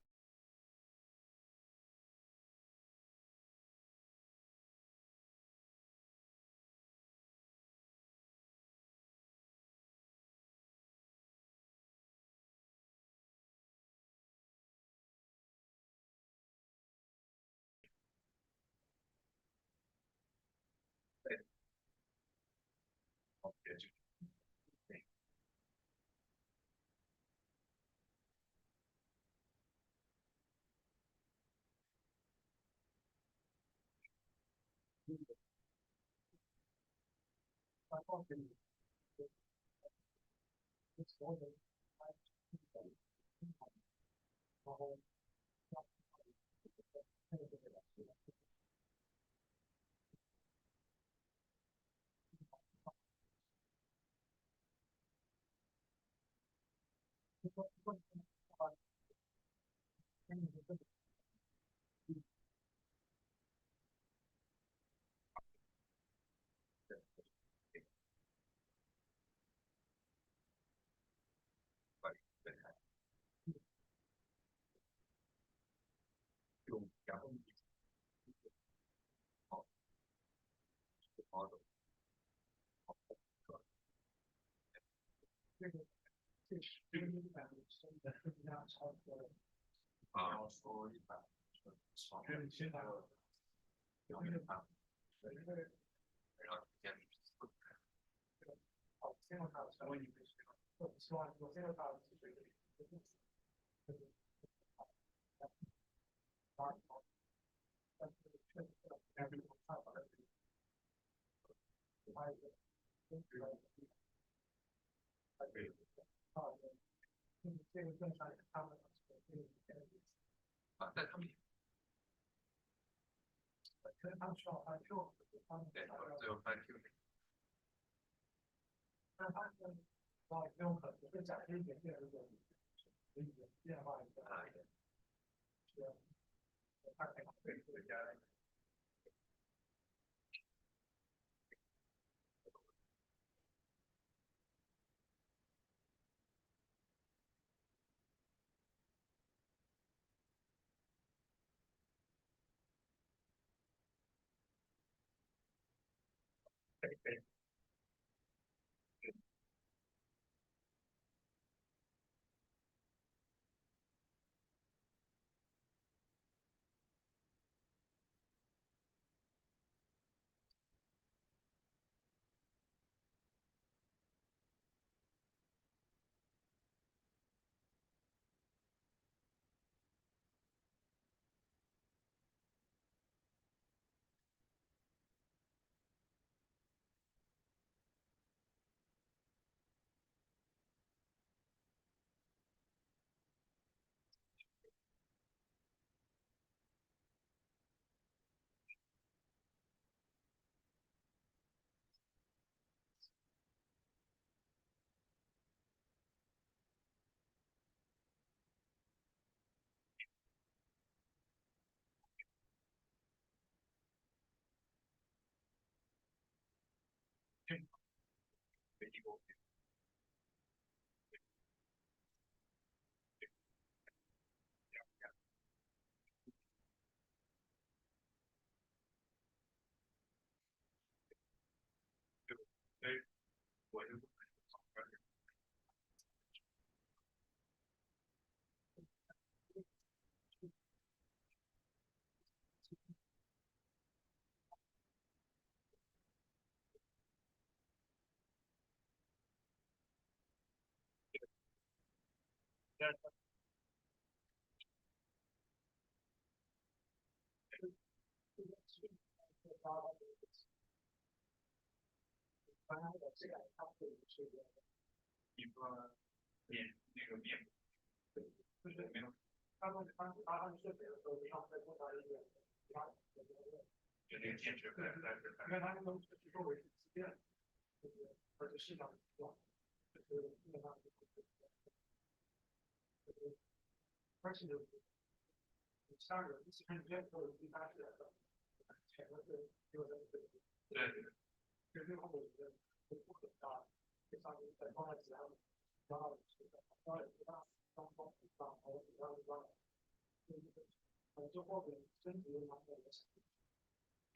就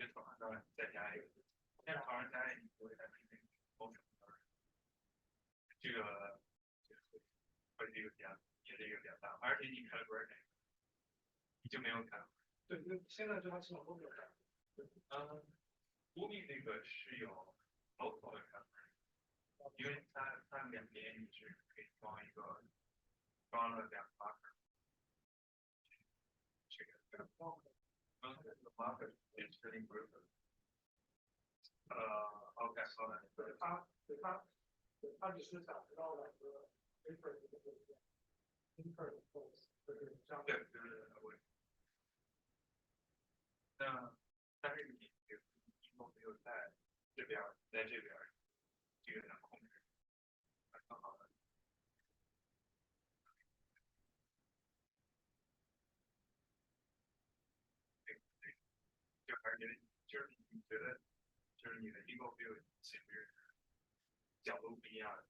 头上再加一个，现在头上加一个，我给它拼成工程的，这个会是一个比较也是一个比较大，而且你开了多少年，你就没有看。对，就现在这套系统都没有看。UMI那个是有 local 的看法，因为它两边你是可以装了两个 marker， 这个 marker 也是定 group。OK， 好的，他只是想知道两个 paper 的这个 infer 就是这样。对，我。但是你一共没有在这边，在这边，这个能控制，更好的。对，就而且就是你觉得，就是你的 ego view 其实角度不一样。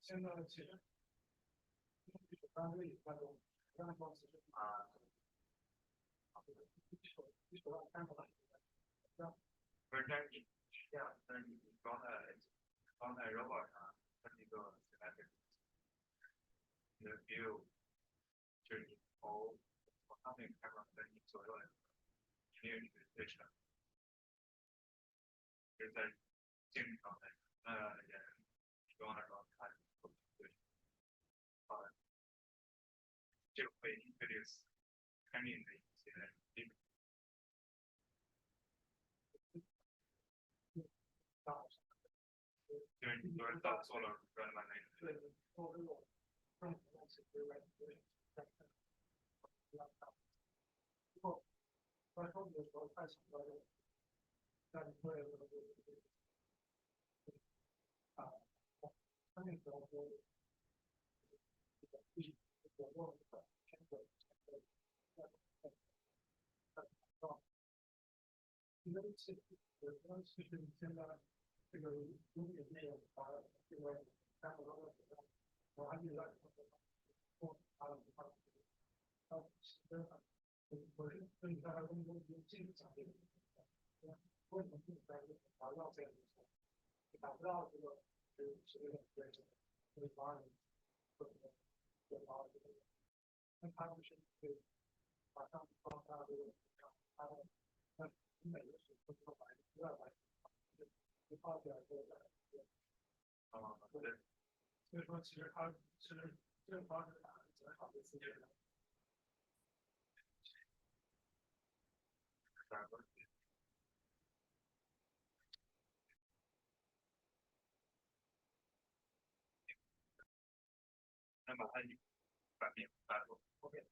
现在其实刚刚也看到，刚刚其实不是，但是你是这样，但是你装在 robot 上，它那个你的 view 就是你从上面看到在你左右两个，因为你的对称，就是在静止状态，人装的时候看对，这个会 introduce 肯定的一些地方。就是你多人到做了软软那个。对，做这种正常的其实不过在收集的时候太强调这个，但你会他那时候说我用偏左因为其实你现在这个优点内容把这个三个多的我还记得做它的它其实我是跟你刚才跟你进讲这个，为什么自己在这个达到这样的达不到这个是有点对这个方案或者那他们是对马上帮他这个他的那每个时候都把一个就报起来这个对，所以说其实他是这个方式减少对自己的。那么它反面反过后面。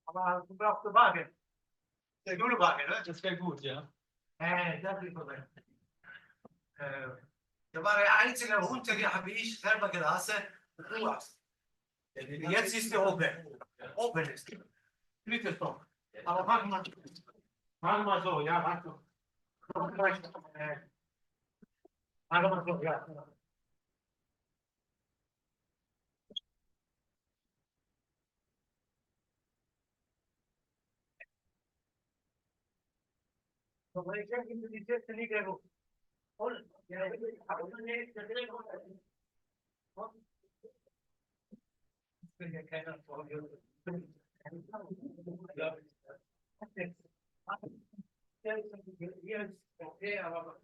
Aber du brauchst eine Waage. Der gute Waage, ne? Das wäre gut, ja. Das ist Problem. Der war der einzige Hund, den habe ich selber gelassen. Du hast. Jetzt ist der oben. Oben ist. Drittes Stock. Aber mach mal so, ja, mach so. Mach mal so, ja. So, ich denke, die letzte Liga. Ich bin ja keiner vor dir. Okay, aber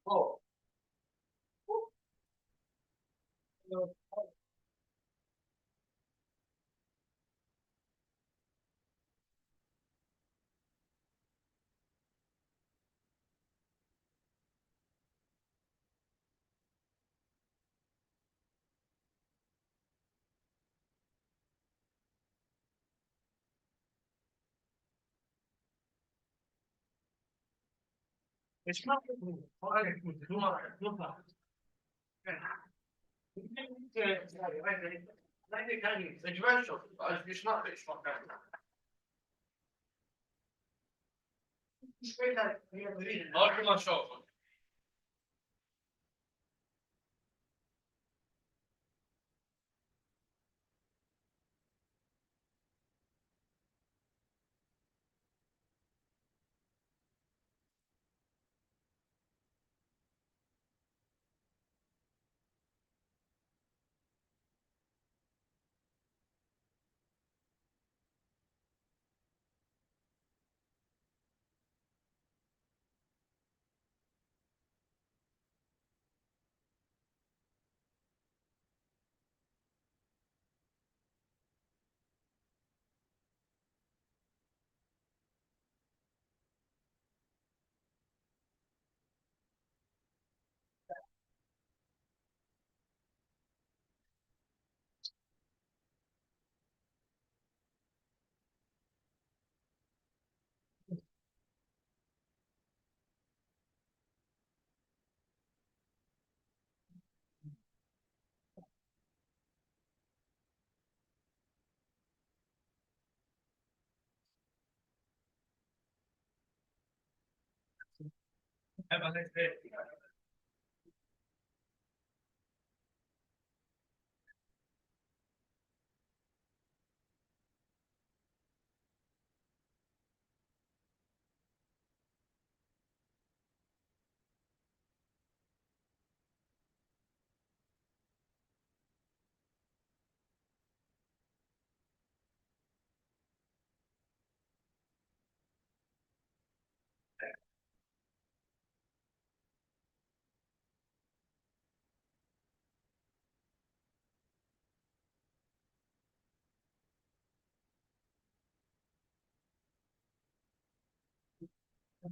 oh. Ich mache es gut. Alles gut. Du machst. Nein, kann ich. Ich weiß schon. Also ich mache keinen. Später, wir reden. Warte mal schauen. Have a nice day.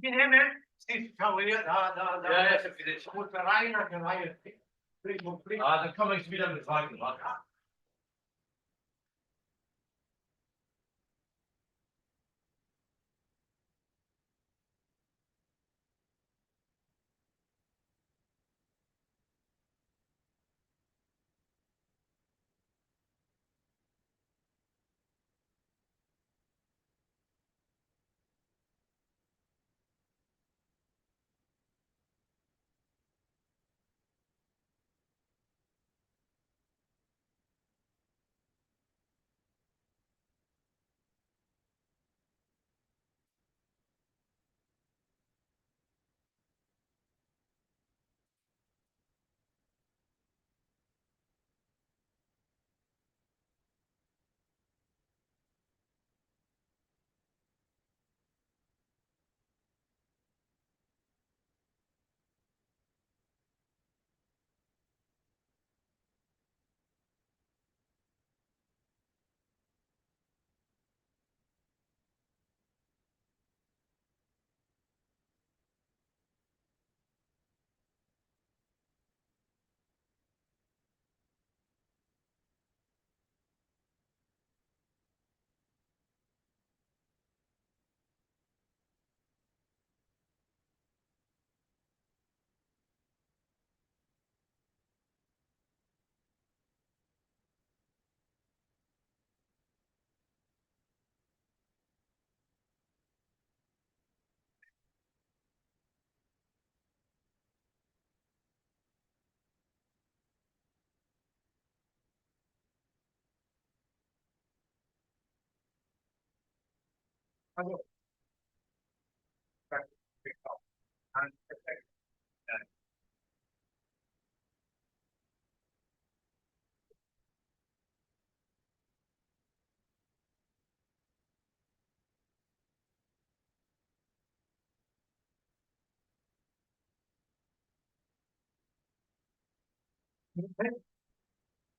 Can you hear me? Steve, how are you? The coming speed of the talking about.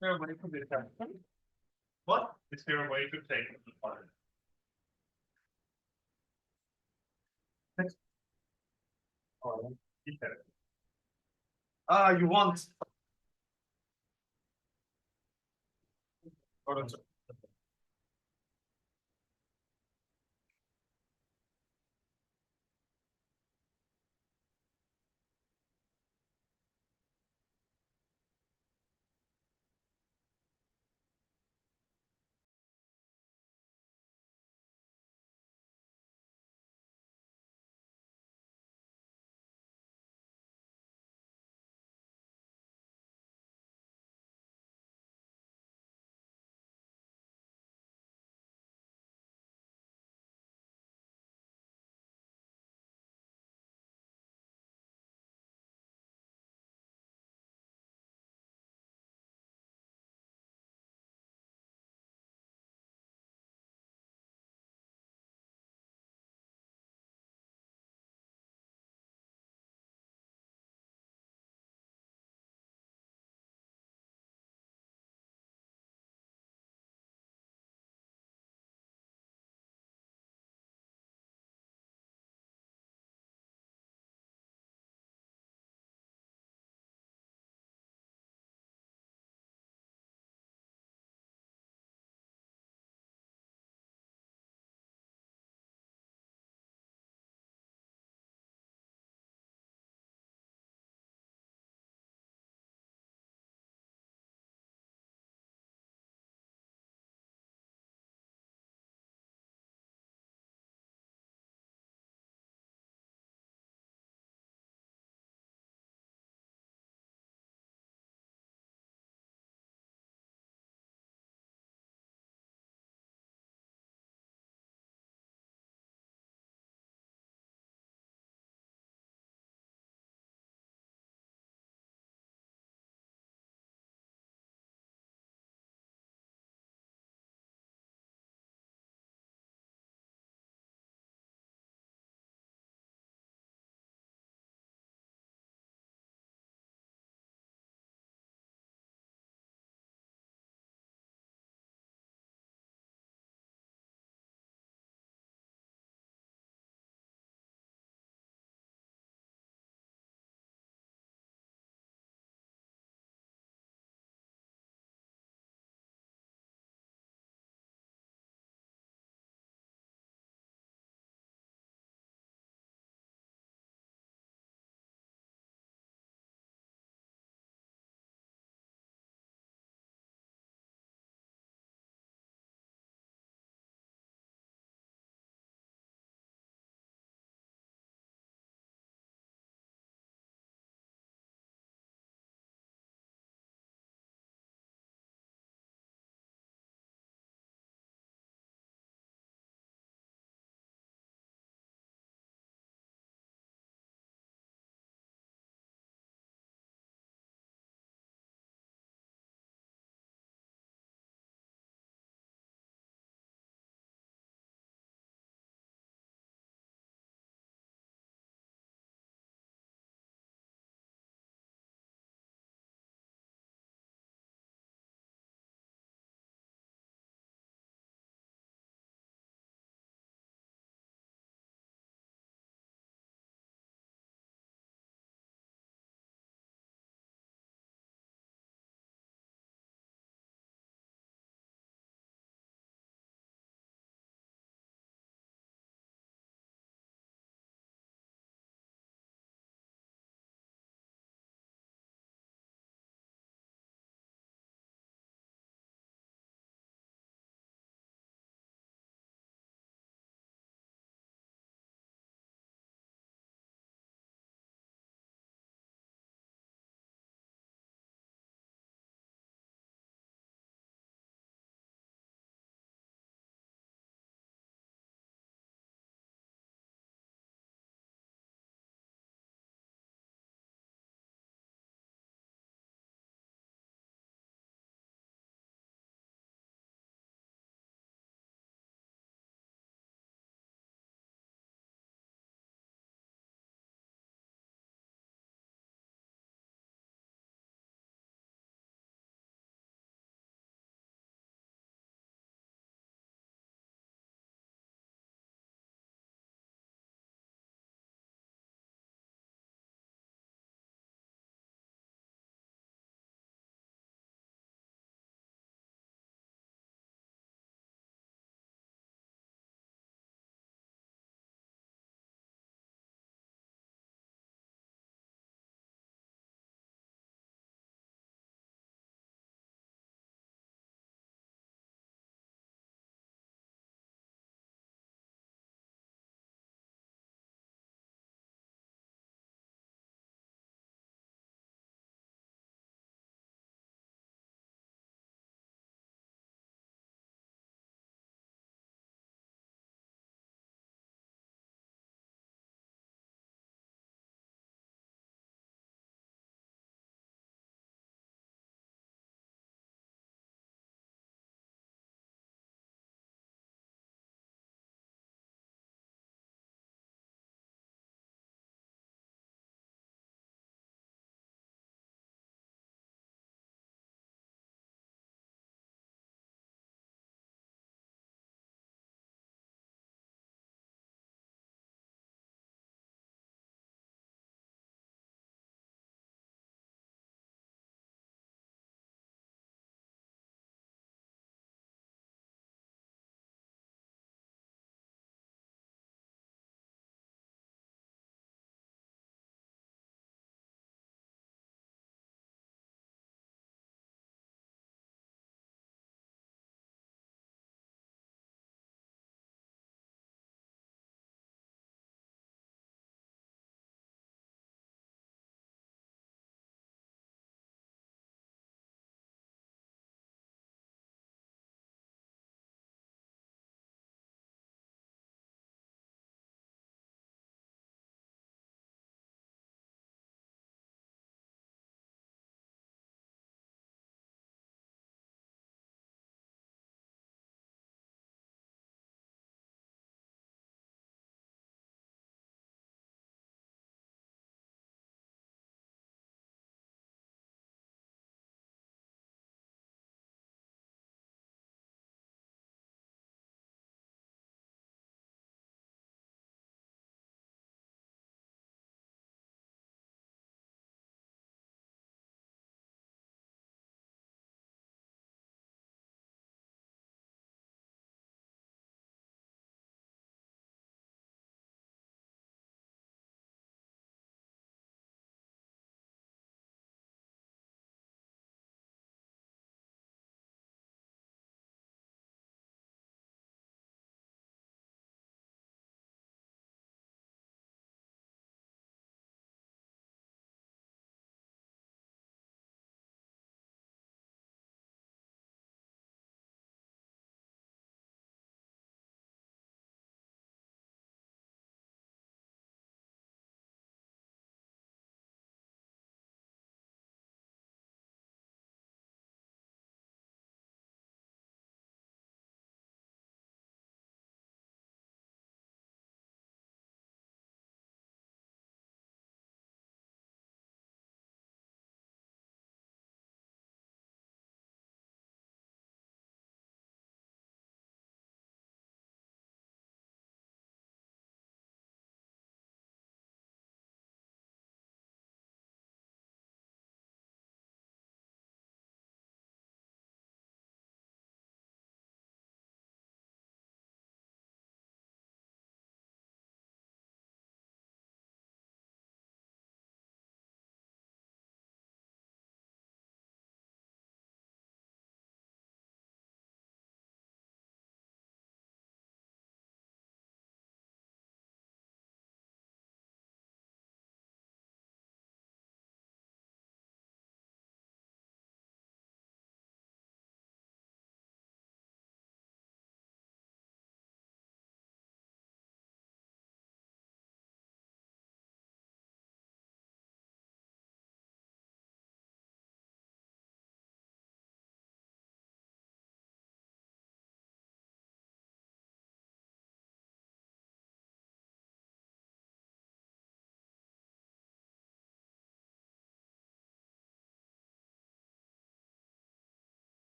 Fair way to do that. What? Is there a way to take it apart? Oh, you want.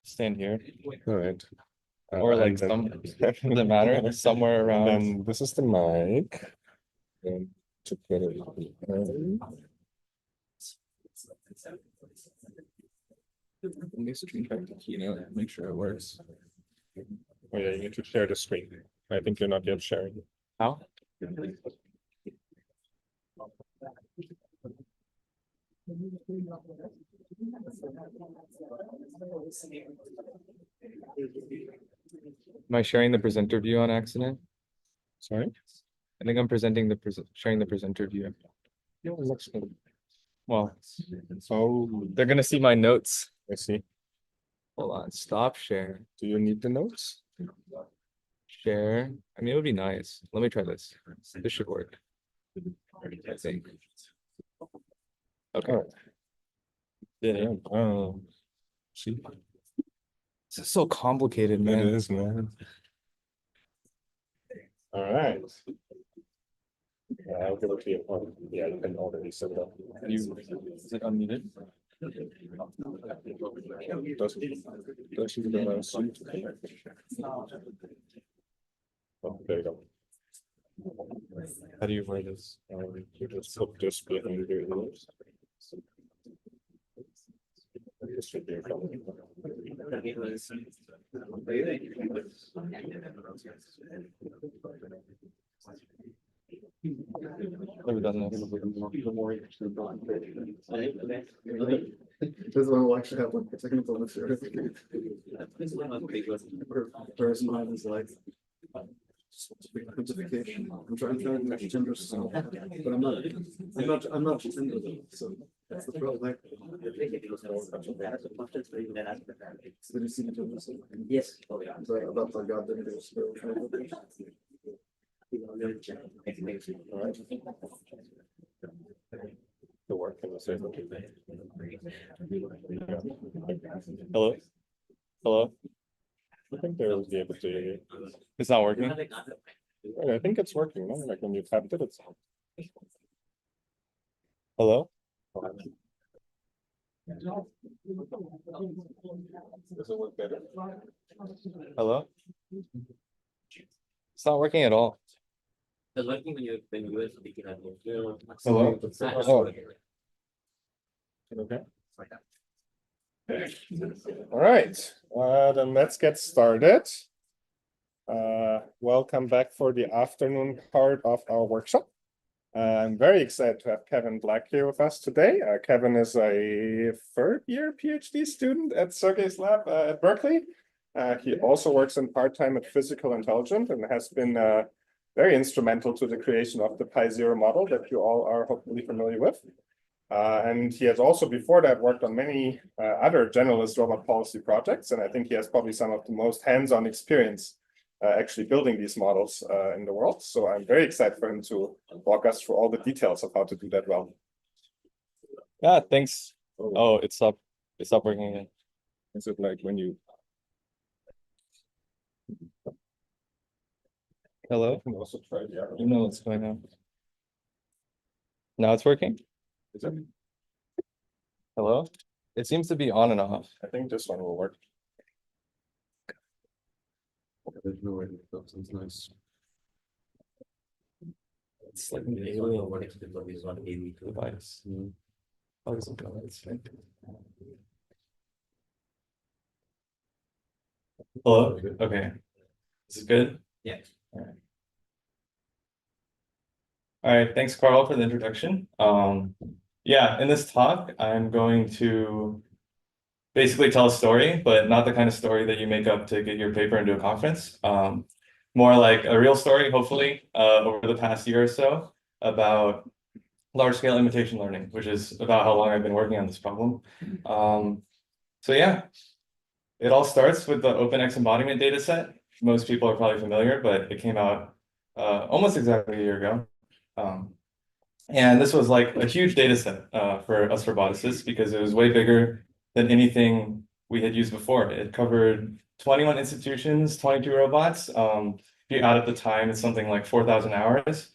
stand here. All right. Or like and then- doesn't matter, somewhere around. And then this is the mic. And to put it Let me screen back to Kiana, make sure it works. Oh yeah, you need to share the screen. I think you're not yet sharing. How? Am I sharing the presenter view on accident? Sorry? I think I'm presenting the sharing the presenter view. Well, oh, they're gonna see my notes. I see. Hold on, stop share. Do you need the notes? Share. I mean, it would be nice. Let me try this. This should work. I think. Okay. Yeah. See. This is so complicated, man. It is, man. All right. I'll give it to you. Oh, yeah, you can already set it up. Is it unmuted? Oh, there you go. How do you write this? You just put this behind your ears. This should be a problem. Never done this. This one will actually have like a technical material. Whereas mine is like simplification. I'm trying to match gender stuff, but I'm not gender, so that's the problem. Did you see the gender stuff? Yes. About the goddamn The work in the same. Hello? Hello? I think they'll be able to hear you. It's not working? I think it's working, no? Like when you tapped it, it's. Hello? Does it work better? Hello? It's not working at all. It's working when you are speaking. Hello? Oh. Okay. All right, then let's get started. Welcome back for the afternoon part of our workshop. I'm very excited to have Kevin Black here with us today. Kevin is a third-year PhD student at Sergey's lab at Berkeley. He also works in part-time at Physical Intelligence and has been very instrumental to the creation of the Pi-Zero model that you all are hopefully familiar with. And he has also before that worked on many other generalist robot policy projects, and I think he has probably some of the most hands-on experience actually building these models in the world. So I'm very excited for him to walk us through all the details of how to do that well. Yeah, thanks. Oh, it's up working again. Is it like when you Hello? You can also try the other. You know what's going on. Now it's working? Is it? Hello? It seems to be on and off. I think this one will work. There's no way that sounds nice. It's like an alien device. How does it go? Hello? Okay. Is it good? Yeah. All right, thanks, Carl, for the introduction. Yeah, in this talk, I'm going to basically tell a story, but not the kind of story that you make up to get your paper into a conference. More like a real story, hopefully, over the past year or so about large-scale imitation learning, which is about how long I've been working on this problem. So yeah, it all starts with the open X-Embodiment data set. Most people are probably familiar, but it came out almost exactly a year ago. And this was like a huge data set for us roboticists because it was way bigger than anything we had used before. It covered 21 institutions, 22 robots. If you add up the time, it's something like 4,000 hours.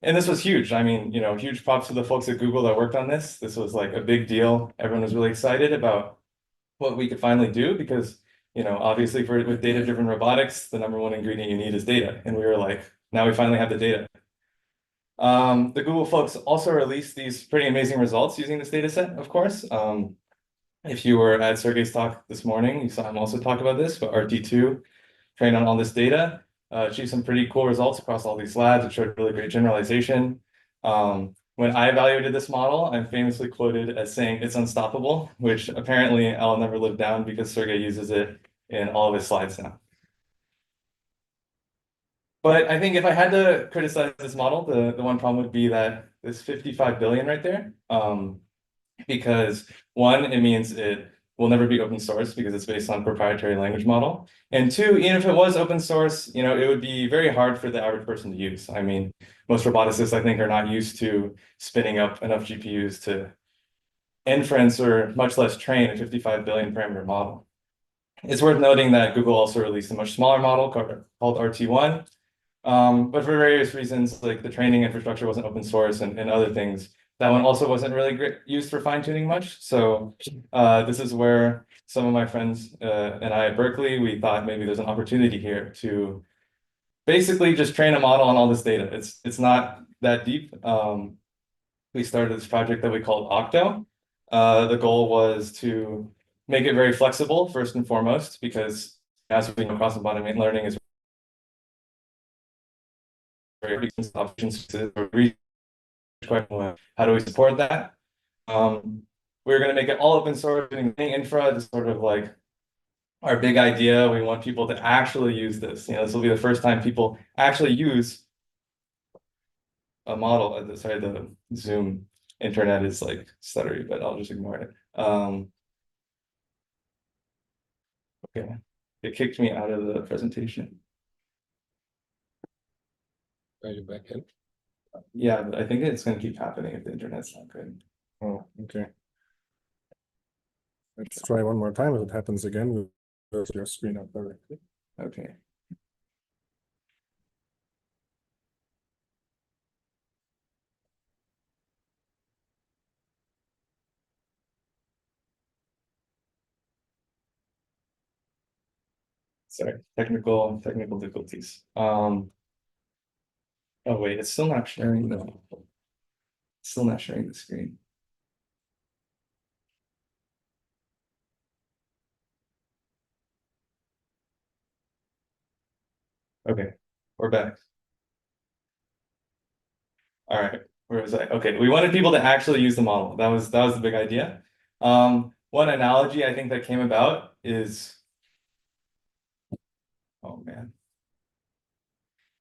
And this was huge. I mean, you know, huge props to the folks at Google that worked on this. This was like a big deal. Everyone was really excited about what we could finally do because obviously with data-driven robotics, the number one ingredient you need is data. And we were like, now we finally have the data. The Google folks also released these pretty amazing results using this data set, of course. If you were at Sergey's talk this morning, you saw him also talk about this, but RT2 trained on all this data, achieved some pretty cool results across all these labs. It showed really great generalization. When I evaluated this model, I'm famously quoted as saying it's unstoppable, which apparently I'll never live down because Sergey uses it in all of his slides now. But I think if I had to criticize this model, the one problem would be that this 55 billion right there, because one, it means it will never be open source because it's based on proprietary language model. And two, even if it was open source, it would be very hard for the average person to use. I mean, most roboticists, I think, are not used to spinning up enough GPUs to inference or much less train a 55 billion parameter model. It's worth noting that Google also released a much smaller model called RT1. But for various reasons, like the training infrastructure wasn't open source and other things, that one also wasn't really used for fine-tuning much. So this is where some of my friends and I at Berkeley, we thought maybe there's an opportunity here to basically just train a model on all this data. It's not that deep. We started this project that we called Octo. The goal was to make it very flexible, first and foremost, because as we know, cross-embodiment learning is how do we support that? We're going to make it all open source, doing infra, just sort of like our big idea. We want people to actually use this. This will be the first time people actually use a model. Sorry, the Zoom internet is like stuttery, but I'll just ignore it. Okay, it kicked me out of the presentation. Are you back in? Yeah, but I think it's going to keep happening if the internet's not good. Oh, okay. Let's try one more time. If it happens again, we'll close your screen up directly. Okay. Sorry, technical difficulties. Oh wait, it's still not sharing the screen. Okay, we're back. All right, where was I? Okay, we wanted people to actually use the model. That was the big idea. One analogy I think that came about is, oh man,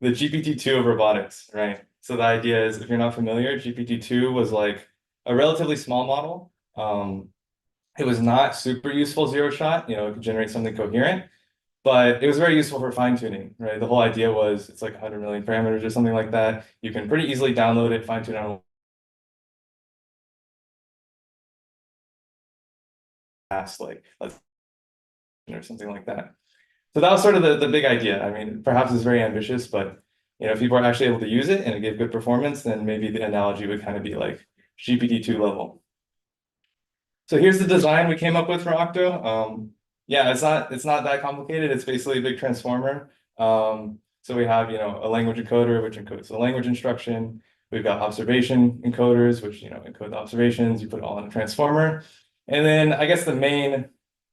the GPT-2 of robotics, right? So the idea is, if you're not familiar, GPT-2 was like a relatively small model. It was not super useful zero shot, it could generate something coherent, but it was very useful for fine tuning, right? The whole idea was it's like 100 million parameters or something like that. You can pretty easily download it, fine tune on past, like, or something like that. So that was sort of the big idea. I mean, perhaps it's very ambitious, but if people are actually able to use it and it gave good performance, then maybe the analogy would kind of be like GPT-2 level. So here's the design we came up with for Octo. Yeah, it's not that complicated. It's basically a big transformer. So we have, a language encoder, which encodes the language instruction. We've got observation encoders, which, encode the observations. You put it all in a transformer. And then I guess the main,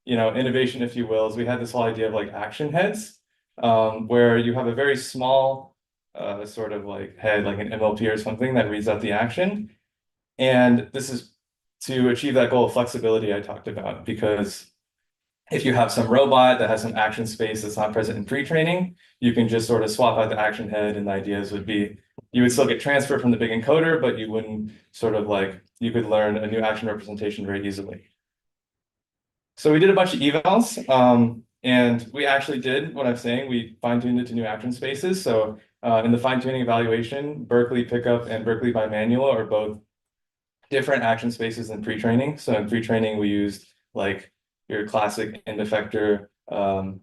innovation, if you will, is we had this whole idea of like action heads, where you have a very small sort of like head, like an MLP or something that reads out the action. And this is to achieve that goal of flexibility I talked about, because if you have some robot that has some action space that's not present in pre-training, you can just sort of swap out the action head, and the ideas would be you would still get transfer from the big encoder, but you wouldn't sort of like, you could learn a new action representation very easily. So we did a bunch of evals, and we actually did what I'm saying. We fine-tuned it to new action spaces. So in the fine-tuning evaluation, Berkeley pickup and Berkeley bimanual are both different action spaces than pre-training. So in pre-training, we used like your classic end effector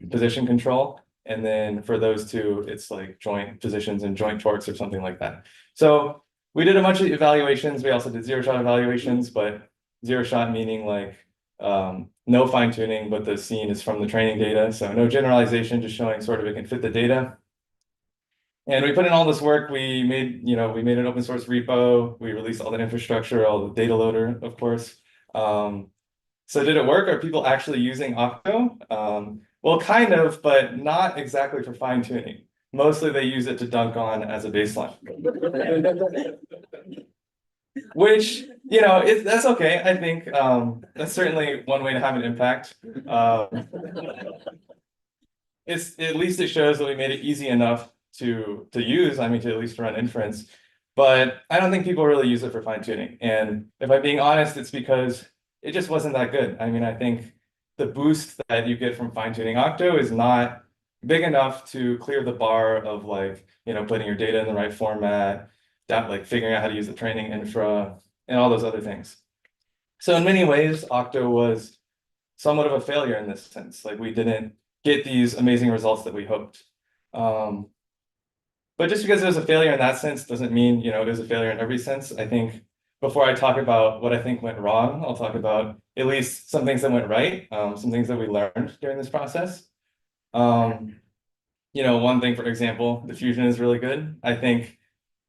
position control. And then for those two, it's like joint positions and joint torques or something like that. So we did a bunch of evaluations. We also did zero shot evaluations, but zero shot meaning like no fine tuning, but the scene is from the training data. So no generalization, just showing sort of it can fit the data. And we put in all this work. We made an open source repo. We released all the infrastructure, all the data loader, of course. So did it work? Are people actually using Octo? Well, kind of, but not exactly for fine tuning. Mostly they use it to dunk on as a baseline. Which, that's okay. I think that's certainly one way to have an impact. At least it shows that we made it easy enough to use, I mean, to at least run inference. But I don't think people really use it for fine tuning. And if I'm being honest, it's because it just wasn't that good. I mean, I think the boost that you get from fine tuning Octo is not big enough to clear the bar of putting your data in the right format, figuring out how to use the training infra and all those other things. So in many ways, Octo was somewhat of a failure in this sense. Like we didn't get these amazing results that we hoped. But just because it was a failure in that sense doesn't mean, it was a failure in every sense. I think before I talk about what I think went wrong, I'll talk about at least some things that went right, some things that we learned during this process. One thing, for example, diffusion is really good. I think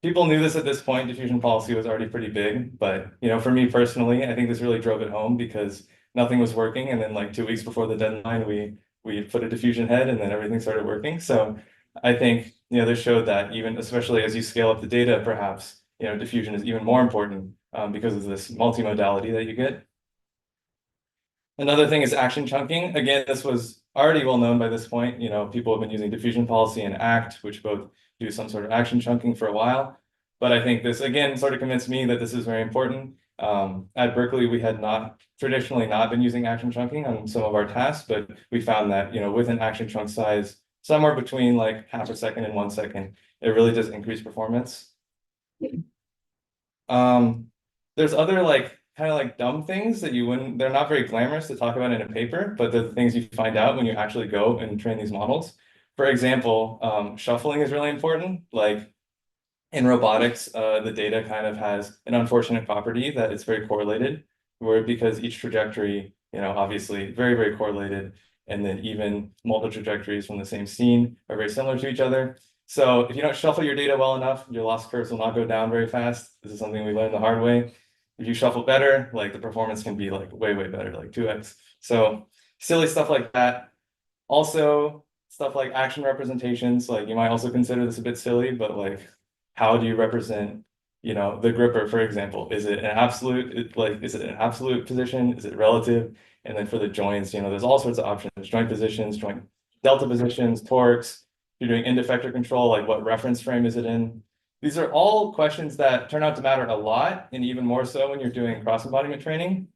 people knew this at this point. Diffusion policy was already pretty big, but for me personally, I think this really drove it home because nothing was working. And then like 2 weeks before the deadline, we put a diffusion head and then everything started working. So I think, this showed that even, especially as you scale up the data, perhaps, diffusion is even more important because of this multimodality that you get. Another thing is action chunking. Again, this was already well known by this point. People have been using diffusion policy and ACT, which both do some sort of action chunking for a while. But I think this, again, sort of convinced me that this is very important. At Berkeley, we had traditionally not been using action chunking on some of our tasks, but we found that, with an action chunk size somewhere between like half a second and 1 second, it really does increase performance. There's other kind of dumb things that they're not very glamorous to talk about in a paper, but they're the things you find out when you actually go and train these models. For example, shuffling is really important. Like in robotics, the data kind of has an unfortunate property that it's very correlated, because each trajectory, obviously very, very correlated. And then even multiple trajectories from the same scene are very similar to each other. So if you don't shuffle your data well enough, your loss curves will not go down very fast. This is something we learned the hard way. If you shuffle better, the performance can be way, way better, like 2x. So silly stuff like that. Also, stuff like action representations, you might also consider this a bit silly, but how do you represent, the gripper, for example? Is it an absolute, is it an absolute position? Is it relative? And then for the joints, there's all sorts of options, joint positions, joint delta positions, torques. You're doing end effector control, what reference frame is it in? These are all questions that turn out to matter a lot, and even more so when you're doing cross-embodiment training.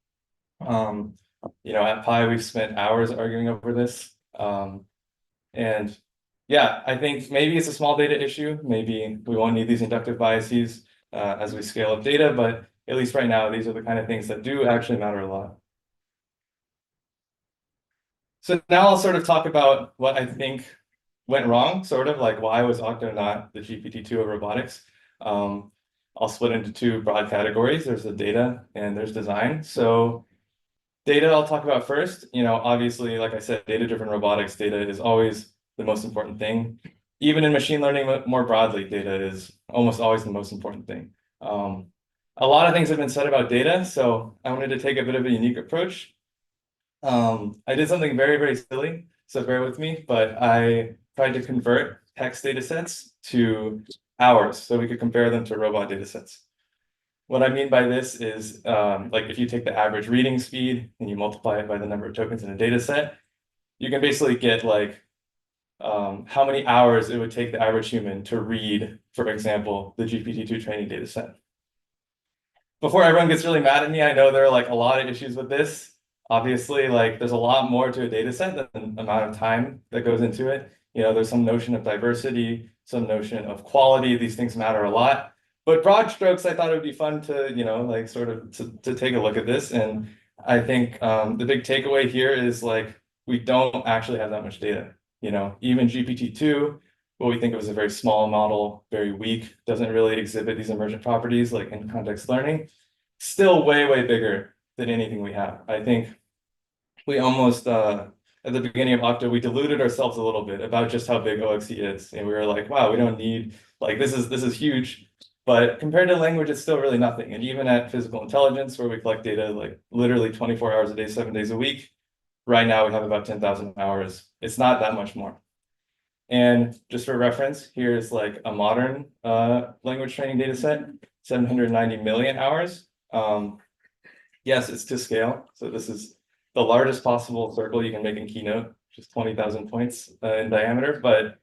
At Pi, we've spent hours arguing over this. And yeah, I think maybe it's a small data issue. Maybe we won't need these inductive biases as we scale up data, but at least right now, these are the kind of things that do actually matter a lot. So now I'll sort of talk about what I think went wrong, sort of why was Octo not the GPT-2 of robotics? I'll split into two broad categories. There's the data and there's design. So data I'll talk about first. Obviously, like I said, data-driven robotics, data is always the most important thing. Even in machine learning more broadly, data is almost always the most important thing. A lot of things have been said about data, so I wanted to take a bit of a unique approach. I did something very, very silly, so bear with me, but I tried to convert text data sets to hours so we could compare them to robot data sets. What I mean by this is, if you take the average reading speed and you multiply it by the number of tokens in a data set, you can basically get how many hours it would take the average human to read, for example, the GPT-2 training data set. Before everyone gets really mad at me, I know there are a lot of issues with this. Obviously, there's a lot more to a data set than the amount of time that goes into it. There's some notion of diversity, some notion of quality. These things matter a lot. But broad strokes, I thought it would be fun to, sort of to take a look at this. And I think the big takeaway here is we don't actually have that much data. Even GPT-2, what we think of as a very small model, very weak, doesn't really exhibit these emergent properties in context learning, still way, way bigger than anything we have. I think we almost at the beginning of Octo, we deluded ourselves a little bit about just how big OXE is. And we were like, wow, we don't need, like, this is huge. But compared to language, it's still really nothing. And even at physical intelligence, where we collect data like literally 24 hours a day, 7 days a week, right now we have about 10,000 hours. It's not that much more. And just for reference, here's like a modern language training data set, 790 million hours. Yes, it's to scale. So this is the largest possible circle you can make in Keynote, which is 20,000 points in diameter. But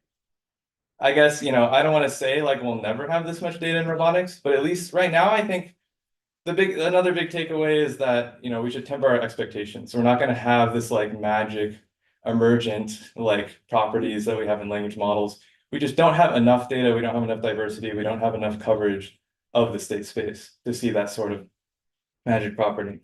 I guess, you know, I don't want to say like we'll never have this much data in robotics, but at least right now, I think another big takeaway is that, you know, we should temper our expectations. We're not going to have this like magic emergent like properties that we have in language models. We just don't have enough data. We don't have enough diversity. We don't have enough coverage of the state space to see that sort of magic property.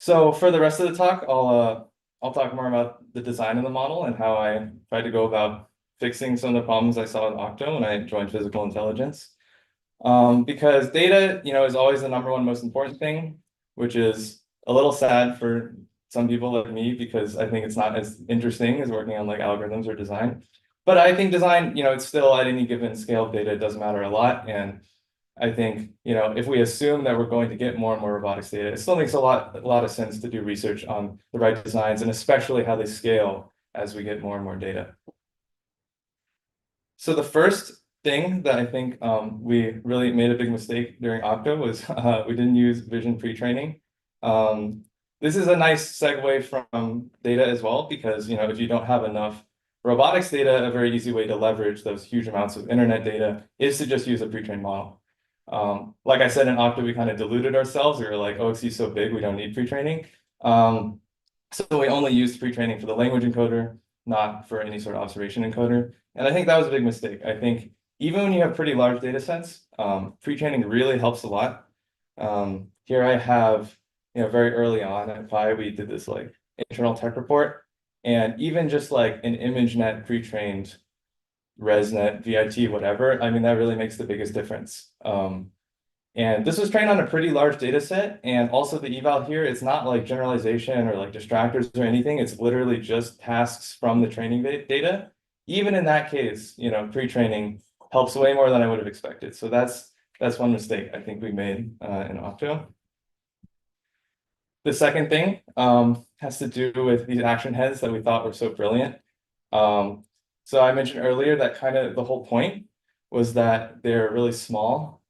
So for the rest of the talk, I'll talk more about the design of the model and how I tried to go about fixing some of the problems I saw in Octo when I joined physical intelligence. Because data, you know, is always the #1 most important thing, which is a little sad for some people like me, because I think it's not as interesting as working on like algorithms or design. But I think design, you know, it's still at any given scale of data, it does matter a lot. And I think, you know, if we assume that we're going to get more and more robotics data, it still makes a lot of sense to do research on the right designs, and especially how they scale as we get more and more data. So the first thing that I think we really made a big mistake during Octo was we didn't use vision pre-training. This is a nice segue from data as well, because, you know, if you don't have enough robotics data, a very easy way to leverage those huge amounts of internet data is to just use a pre-trained model. Like I said, in Octo, we kind of diluted ourselves. We were like, OXE is so big, we don't need pre-training. So we only used pre-training for the language encoder, not for any sort of observation encoder. And I think that was a big mistake. I think even when you have pretty large data sets, pre-training really helps a lot. Here I have, you know, very early on at Pi, we did this like internal tech report, and even just like an ImageNet pre-trained ResNet, VIT, whatever, I mean, that really makes the biggest difference. And this was trained on a pretty large data set. And also the eval here, it's not like generalization or like distractors or anything. It's literally just tasks from the training data. Even in that case, you know, pre-training helps way more than I would have expected. So that's one mistake I think we made in Octo. The second thing has to do with these action heads that we thought were so brilliant. So I mentioned earlier that kind of the whole point was that they're really small.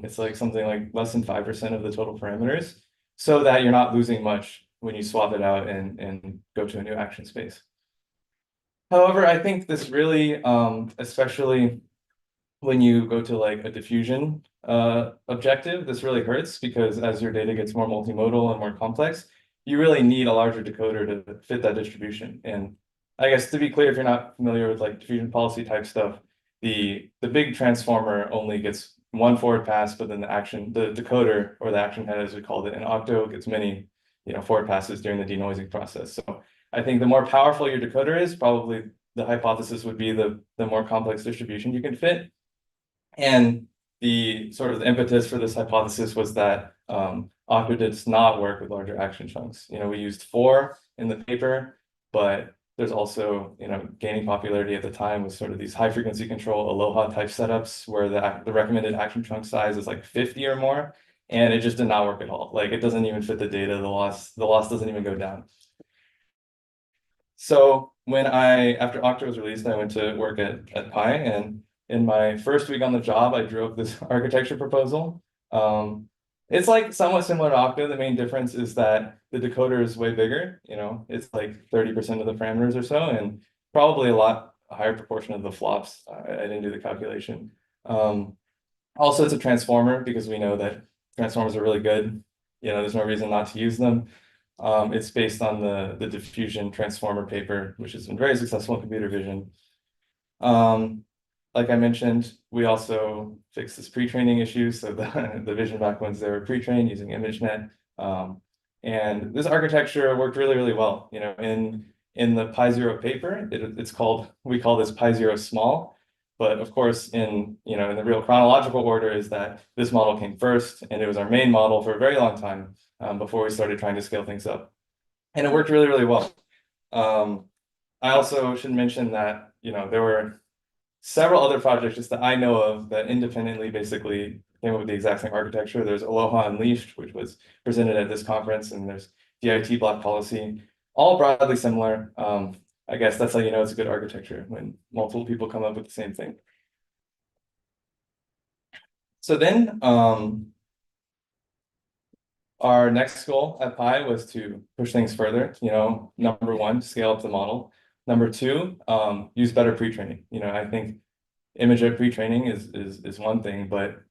It's like something like less than 5% of the total parameters, so that you're not losing much when you swap it out and go to a new action space. However, I think this really, especially when you go to like a diffusion objective, this really hurts, because as your data gets more multimodal and more complex, you really need a larger decoder to fit that distribution. And I guess to be clear, if you're not familiar with like diffusion policy type stuff, the big transformer only gets one forward pass, but then the decoder, or the action head as we called it in Octo, gets many, you know, forward passes during the denoising process. So I think the more powerful your decoder is, probably the hypothesis would be the more complex distribution you can fit. And the sort of the impetus for this hypothesis was that Octo does not work with larger action chunks. You know, we used 4 in the paper, but there's also, you know, gaining popularity at the time was sort of these high frequency control Aloha type setups where the recommended action chunk size is like 50 or more, and it just did not work at all. Like, it doesn't even fit the data. The loss doesn't even go down. So when after Octo was released, I went to work at Pi, and in my first week on the job, I drew up this architecture proposal. It's like somewhat similar to Octo. The main difference is that the decoder is way bigger. You know, it's like 30% of the parameters or so, and probably a higher proportion of the flops. I didn't do the calculation. Also, it's a transformer, because we know that transformers are really good. You know, there's no reason not to use them. It's based on the diffusion transformer paper, which has been very successful in computer vision. Like I mentioned, we also fixed this pre-training issue. So the vision back ones, they were pre-trained using ImageNet. And this architecture worked really, really well. You know, in the Pi 0 paper, we call this Pi 0 small, But of course, in the real chronological order is that this model came first, and it was our main model for a very long time before we started trying to scale things up. And it worked really, really well. I also should mention that, there were several other projects just that I know of that independently basically came up with the exact same architecture. There's Aloha Unleashed, which was presented at this conference, and there's DIT block policy, all broadly similar. I guess that's how you know it's a good architecture, when multiple people come up with the same thing. So then our next goal at Pi was to push things further. Number one, scale up the model. Number two, use better pre-training. I think image pre-training is one thing, but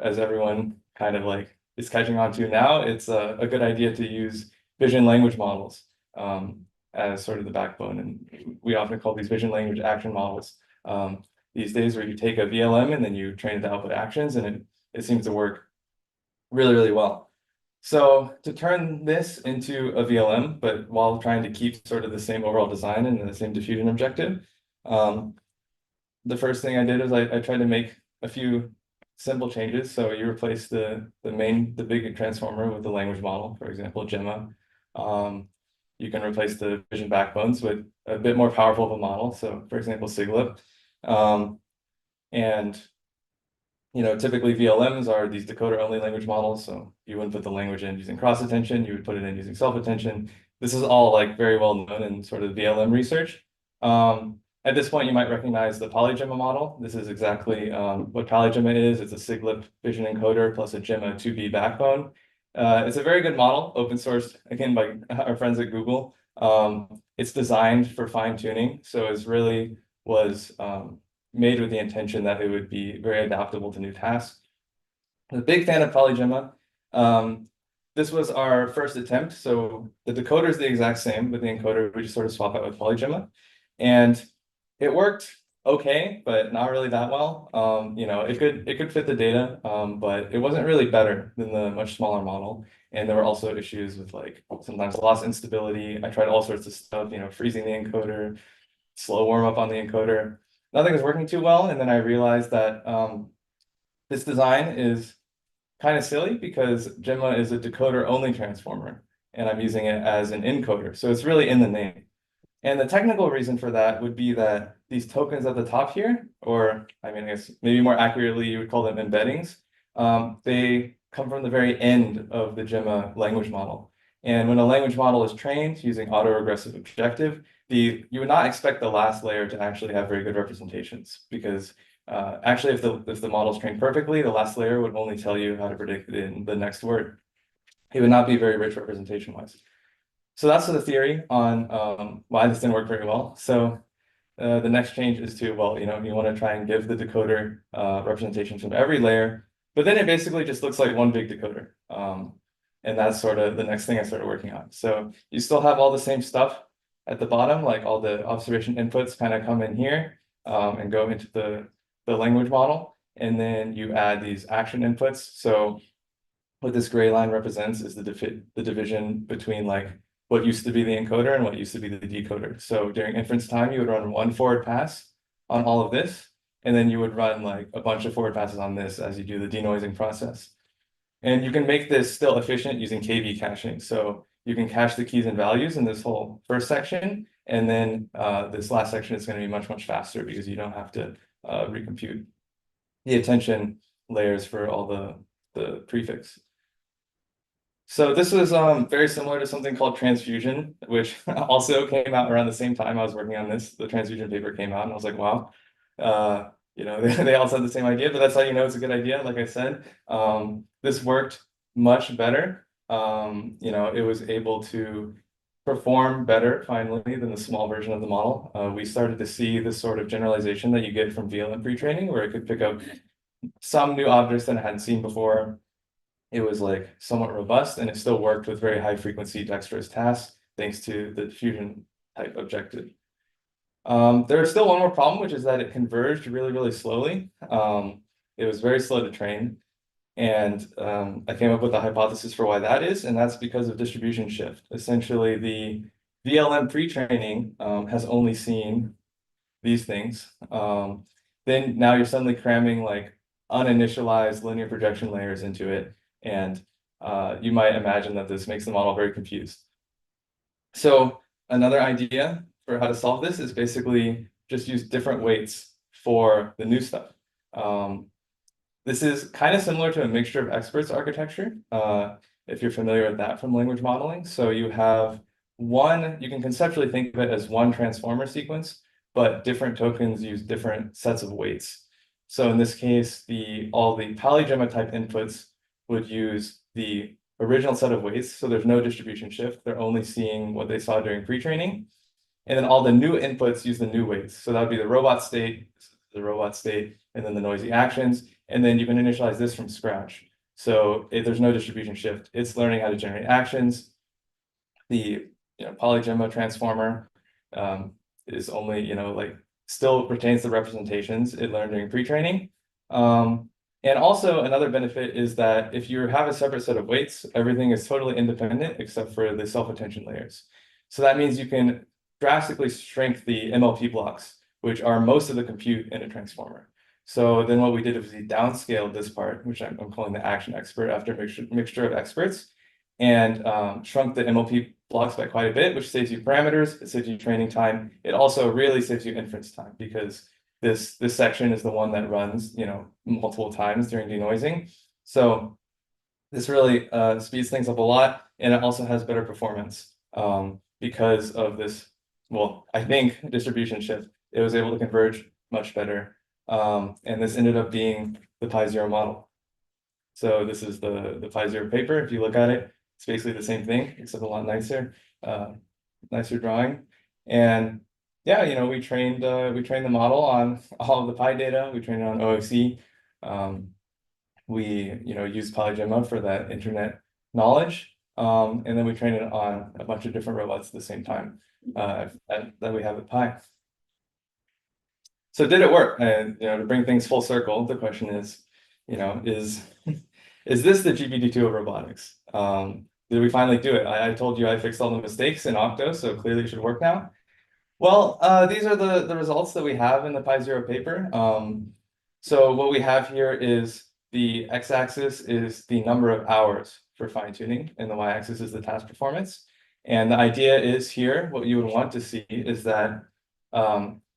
as everyone kind of like is catching on to now, it's a good idea to use vision language models as sort of the backbone. And we often call these vision language action models these days, where you take a VLM and then you train it to output actions, and it seems to work really, really well. So to turn this into a VLM, but while trying to keep sort of the same overall design and the same diffusion objective, the first thing I did is I tried to make a few simple changes. So you replace the big transformer with the language model, for example, Gemma. You can replace the vision backbones with a bit more powerful of a model. So for example, SIGLIP. And typically VLMs are these decoder-only language models. So you wouldn't put the language in using cross-attention, you would put it in using self-attention. This is all like very well known in sort of VLM research. At this point, you might recognize the PolyGemma model. This is exactly what PolyGemma is. It's a SIGLIP vision encoder plus a Gemma 2B backbone. It's a very good model, open sourced, again, by our friends at Google. It's designed for fine-tuning, so it really was made with the intention that it would be very adaptable to new tasks. I'm a big fan of PolyGemma. This was our first attempt. So the decoder is the exact same, but the encoder, we just sort of swap out with PolyGemma. And it worked okay, but not really that well. It could fit the data, but it wasn't really better than the much smaller model. And there were also issues with like sometimes loss instability. I tried all sorts of stuff, freezing the encoder, slow warm up on the encoder. Nothing was working too well. And then I realized that this design is kind of silly because Gemma is a decoder only transformer, and I'm using it as an encoder. So it's really in the name. And the technical reason for that would be that these tokens at the top here, or I guess maybe more accurately, you would call them embeddings. They come from the very end of the Gemma language model. And when a language model is trained using autoregressive objective, you would not expect the last layer to actually have very good representations, because actually if the model is trained perfectly, the last layer would only tell you how to predict the next word. It would not be very rich representation-wise. So that's the theory on why this didn't work very well. So the next change is to, you want to try and give the decoder representations from every layer, but then it basically just looks like one big decoder. And that's sort of the next thing I started working on. So you still have all the same stuff at the bottom, like all the observation inputs kind of come in here and go into the language model. And then you add these action inputs. So what this gray line represents is the division between like what used to be the encoder and what used to be the decoder. So during inference time, you would run one forward pass on all of this, and then you would run like a bunch of forward passes on this as you do the denoising process. And you can make this still efficient using KV caching. So you can cache the keys and values in this whole first section, and then this last section is going to be much, much faster because you don't have to recompute the attention layers for all the prefix. So this was very similar to something called transfusion, which also came out around the same time I was working on this. The transfusion paper came out, and I was like, wow, they also had the same idea, but that's how you know it's a good idea. Like I said, this worked much better. It was able to perform better finally than the small version of the model. We started to see this sort of generalization that you get from VLM pre-training, where it could pick up some new objects that I hadn't seen before. It was like somewhat robust, and it still worked with very high frequency dexterous tasks thanks to the diffusion type objective. There is still one more problem, which is that it converged really, really slowly. It was very slow to train. And I came up with a hypothesis for why that is, and that's because of distribution shift. Essentially, the VLM pre-training has only seen these things. then now you're suddenly cramming like uninitialized linear projection layers into it. And you might imagine that this makes the model very confused. So another idea for how to solve this is basically just use different weights for the new stuff. This is kind of similar to a mixture of experts architecture, if you're familiar with that from language modeling. So you have you can conceptually think of it as one transformer sequence, but different tokens use different sets of weights. So in this case, all the polygemma type inputs would use the original set of weights. So there's no distribution shift. They're only seeing what they saw during pre-training. And then all the new inputs use the new weights. So that would be the robot state, and then the noisy actions. And then you can initialize this from scratch. So if there's no distribution shift, it's learning how to generate actions. The polygemma transformer is only, like still retains the representations it learned during pre-training. And also another benefit is that if you have a separate set of weights, everything is totally independent except for the self-attention layers. So that means you can drastically shrink the MLP blocks, which are most of the compute in a transformer. So then what we did was we downscaled this part, which I'm calling the action expert after a mixture of experts, and shrunk the MLP blocks by quite a bit, which saves you parameters, it saves you training time. It also really saves you inference time because this section is the one that runs, multiple times during denoising. So this really speeds things up a lot, and it also has better performance because of this. Well, I think distribution shift. It was able to converge much better, and this ended up being the Pi0 model. So this is the Pi0 paper. If you look at it, it's basically the same thing except a lot nicer, nicer drawing. And yeah, we trained the model on all of the Pi data. We trained it on OXE. We used polygemma for that internet knowledge, and then we trained it on a bunch of different robots at the same time that we have at Pi. So did it work? And to bring things full circle, the question is, is this the GPT-2 of robotics? Did we finally do it? I told you I fixed all the mistakes in Octo, so clearly it should work now. Well, these are the results that we have in the Pi0 paper. So what we have here is the x-axis is the number of hours for fine-tuning, and the y-axis is the task performance. And the idea is here, what you would want to see is that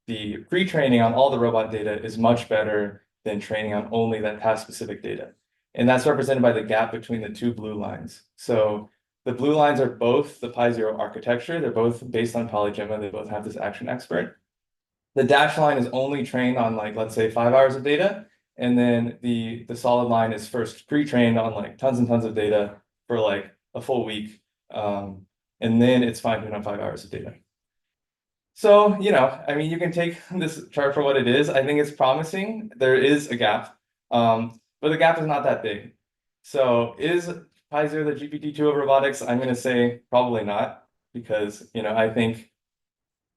the pre-training on all the robot data is much better than training on only that task-specific data. And that's represented by the gap between the two blue lines. So the blue lines are both the Pi0 architecture. They're both based on polygemma. They both have this action expert. The dashed line is only trained on let's say 5 hours of data. And then the solid line is first pre-trained on tons and tons of data for a full week. And then it's fine-tuned on 5 hours of data. So, I mean, you can take this chart for what it is. I think it's promising. There is a gap, but the gap is not that big. So is Pi0 the GPT-2 of robotics? I'm going to say probably not, because, I think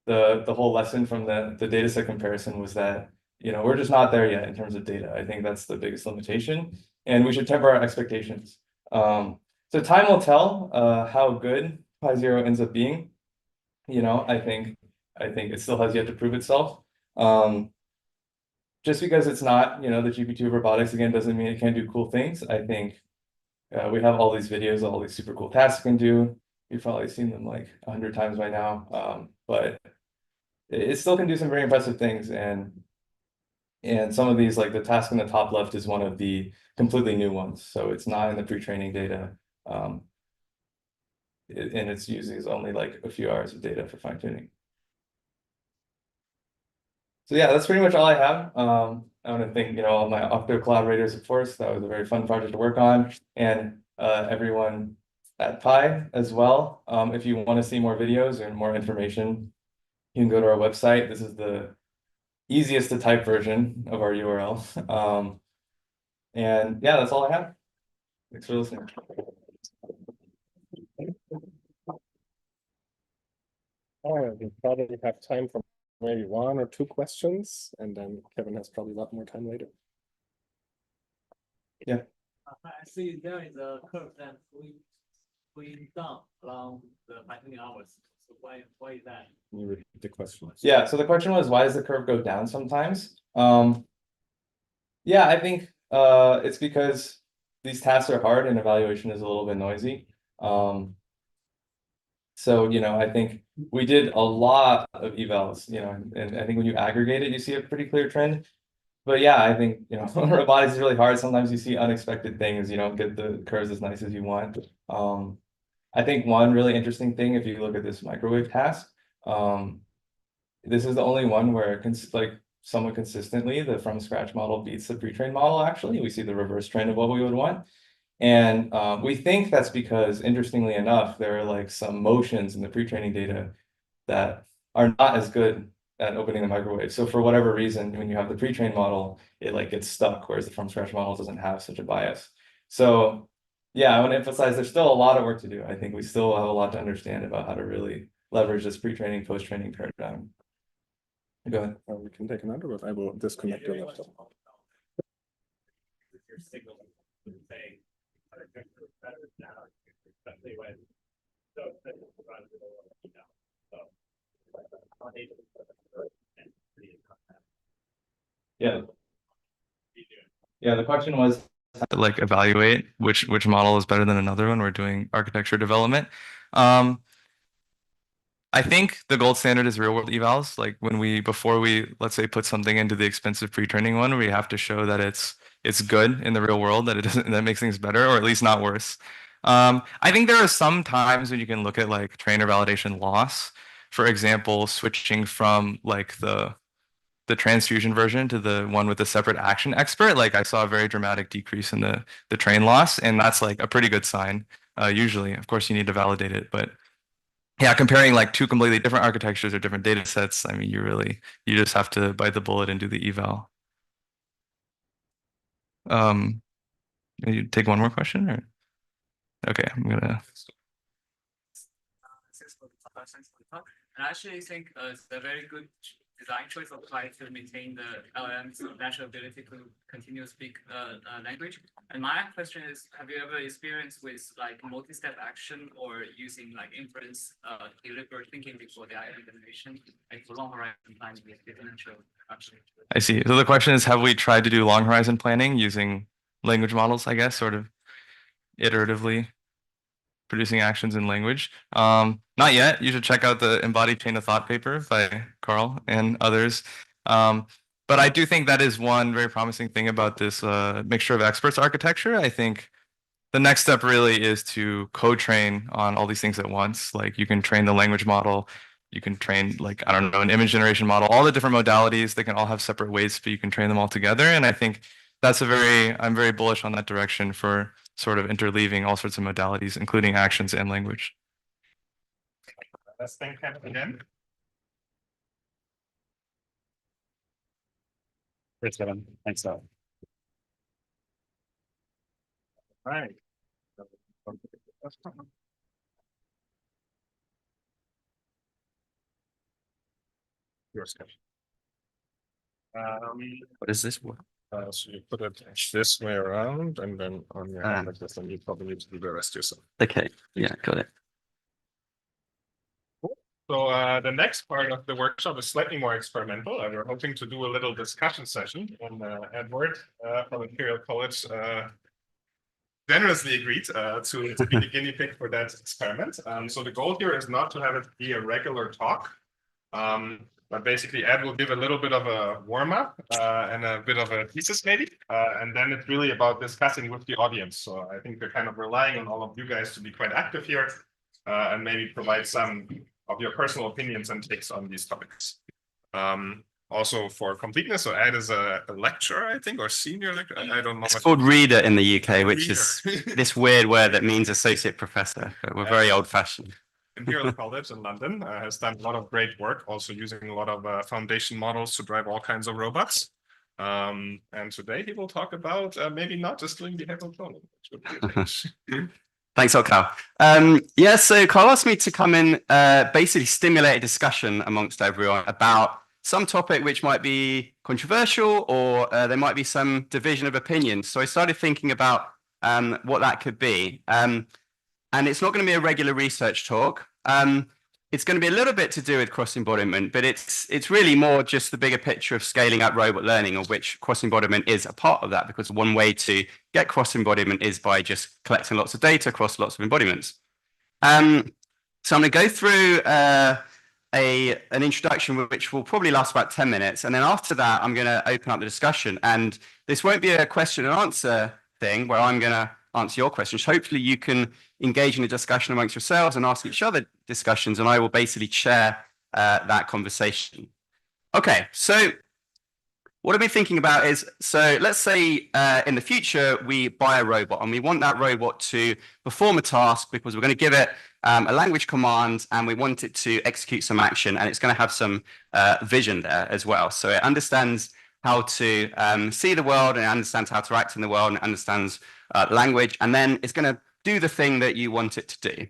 the whole lesson from the dataset comparison was that, we're just not there yet in terms of data. I think that's the biggest limitation, and we should temper our expectations. So time will tell how good Pi0 ends up being. I think it still has yet to prove itself. Just because it's not, the GPT of robotics, again, doesn't mean it can't do cool things. I think we have all these videos, all these super cool tasks it can do. You've probably seen them 100 times by now, but it still can do some very impressive things. And some of these, like the task in the top left, is one of the completely new ones. So it's not in the pre-training data. And it's uses only a few hours of data for fine-tuning. So yeah, that's pretty much all I have. I want to thank all my Octo collaborators, of course. That was a very fun project to work on, and everyone at Pi as well. If you want to see more videos and more information, you can go to our website. This is the easiest to type version of our URL. And yeah, that's all I have. Thanks for listening. All right, we probably have time for maybe 1 or 2 questions, and then Kevin has probably a lot more time later. Yeah. I see there is a curve that going down along the fine-tuning hours. So why is that? Can you repeat the question? Yeah, so the question was, why does the curve go down sometimes? Yeah, I think it's because these tasks are hard and evaluation is a little bit noisy. So, I think we did a lot of evals, and I think when you aggregate it, you see a pretty clear trend. But yeah, I think, robotics is really hard. Sometimes you see unexpected things. You don't get the curves as nice as you want. I think one really interesting thing, if you look at this microwave task, this is the only one where somewhat consistently the from scratch model beats the pre-trained model. Actually, we see the reverse trend of what we would want. And we think that's because, interestingly enough, there are some motions in the pre-training data that are not as good at opening the microwave. So for whatever reason, when you have the pre-trained model, it gets stuck, whereas the from scratch model doesn't have such a bias. So yeah, I want to emphasize there's still a lot of work to do. I think we still have a lot to understand about how to really leverage this pre-training, post-training paradigm. Go ahead. We can take another, but I will disconnect your laptop. Your signal saying better now, especially when yeah. Yeah, the question was to evaluate which model is better than another when we're doing architecture development. I think the gold standard is real world evals. Before we, let's say, put something into the expensive pre-training one, we have to show that it's good in the real world, that makes things better, or at least not worse. I think there are some times when you can look at trainer validation loss. For example, switching from the transfusion version to the one with the separate action expert. I saw a very dramatic decrease in the train loss, and that's a pretty good sign. Usually, of course, you need to validate it, but yeah, comparing two completely different architectures or different data sets, I mean, you just have to bite the bullet and do the eval. You take one more question, or okay, I'm gonna. And I actually think it's a very good design choice of trying to maintain the LLM's natural ability to continue to speak language. And my question is, have you ever experienced with multi-step action or using inference deliberate thinking before the AI generation, for long horizon planning with differential action? I see. So the question is, have we tried to do long horizon planning using language models, I guess, sort of iteratively producing actions in language? Not yet. You should check out the embodied chain of thought paper by Carl and others. But I do think that is one very promising thing about this mixture of experts architecture. I think the next step really is to co-train on all these things at once. You can train the language model, you can train I don't know, an image generation model, all the different modalities. They can all have separate weights, but you can train them all together. And I think that's I'm very bullish on that direction for sort of interleaving all sorts of modalities, including actions and language. Let's thank him again. Thanks, Kevin. Thanks, Doug. All right. Your sketch. What is this one? So you put it this way around, and then on your hand like this, and you probably need to do the rest yourself. Okay. Yeah, got it. So the next part of the workshop is slightly more experimental. We're hoping to do a little discussion session, and Edward from Imperial College generously agreed to be the guinea pig for that experiment. So the goal here is not to have it be a regular talk, but basically Ed will give a little bit of a warm-up and a bit of a thesis maybe, and then it's really about discussing with the audience. So I think we're kind of relying on all of you guys to be quite active here and maybe provide some of your personal opinions and takes on these topics. Also for completeness, so Ed is a lecturer, I think, or senior lecturer. I don't know. It's called reader in the UK, which is this weird word that means associate professor. We're very old-fashioned. Imperial College in London has done a lot of great work, also using a lot of foundation models to drive all kinds of robots. And today he will talk about maybe not just doing behavioral cloning, which would be a change. Thanks, Octo. Yeah, so Carl asked me to come in, basically stimulate a discussion amongst everyone about some topic which might be controversial, or there might be some division of opinion. So I started thinking about what that could be. And it's not going to be a regular research talk. it's going to be a little bit to do with cross-embodiment, but it's really more just the bigger picture of scaling up robot learning, of which cross-embodiment is a part of that, because one way to get cross-embodiment is by just collecting lots of data across lots of embodiments. So I'm going to go through an introduction which will probably last about 10 minutes, and then after that I'm going to open up the discussion, and this won't be a question and answer thing where I'm going to answer your questions. Hopefully you can engage in a discussion amongst yourselves and ask each other discussions, and I will basically chair that conversation. Okay, so what I've been thinking about is, so let's say in the future we buy a robot and we want that robot to perform a task because we're going to give it a language command and we want it to execute some action, and it's going to have some vision there as well. So it understands how to see the world, and it understands how to act in the world, and it understands language, and then it's going to do the thing that you want it to do.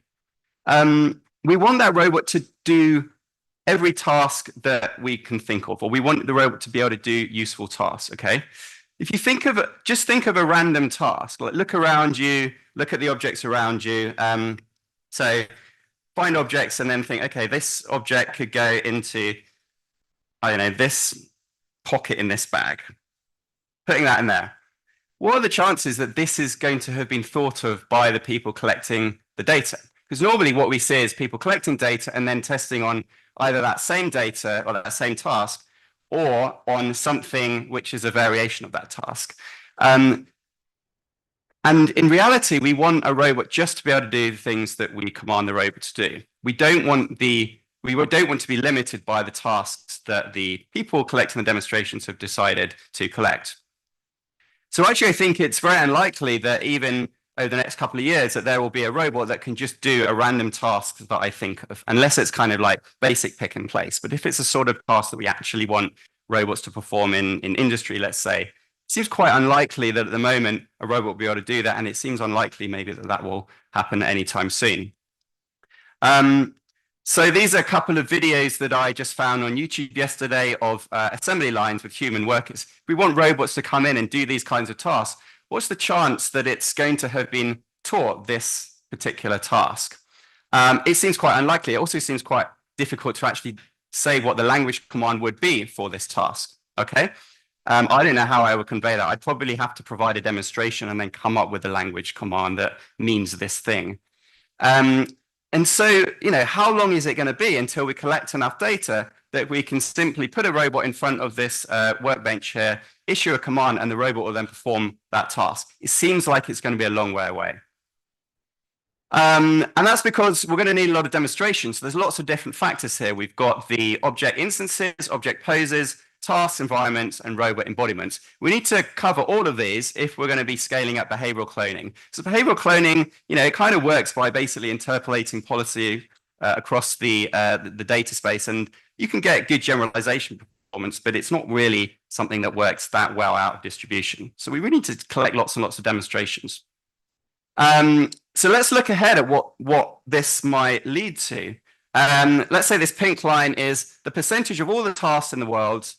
We want that robot to do every task that we can think of, or we want the robot to be able to do useful tasks, okay? If you think of, just think of a random task, like look around you, look at the objects around you. So find objects and then think, okay, this object could go into, I don't know, this pocket in this bag, putting that in there. What are the chances that this is going to have been thought of by the people collecting the data? Because normally what we see is people collecting data and then testing on either that same data or that same task, or on something which is a variation of that task. And in reality, we want a robot just to be able to do the things that we command the robot to do. We don't want to be limited by the tasks that the people collecting the demonstrations have decided to collect. So actually, I think it's very unlikely that even over the next couple of years that there will be a robot that can just do a random task that I think of, unless it's kind of like basic pick and place. But if it's a sort of task that we actually want robots to perform in industry, let's say, it seems quite unlikely that at the moment a robot will be able to do that, and it seems unlikely maybe that that will happen anytime soon. So these are a couple of videos that I just found on YouTube yesterday of assembly lines with human workers. If we want robots to come in and do these kinds of tasks, what's the chance that it's going to have been taught this particular task? It seems quite unlikely. It also seems quite difficult to actually say what the language command would be for this task, okay? I don't know how I would convey that. I'd probably have to provide a demonstration and then come up with a language command that means this thing. And so, you know, how long is it going to be until we collect enough data that we can simply put a robot in front of this workbench here, issue a command, and the robot will then perform that task? It seems like it's going to be a long way away. And that's because we're going to need a lot of demonstrations. So there's lots of different factors here. We've got the object instances, object poses, tasks, environments, and robot embodiments. We need to cover all of these if we're going to be scaling up behavioral cloning. So behavioral cloning, you know, it kind of works by basically interpolating policy across the data space, and you can get good generalization performance, but it's not really something that works that well out of distribution. So we really need to collect lots and lots of demonstrations. So let's look ahead at what this might lead to. Let's say this pink line is the percentage of all the tasks in the world,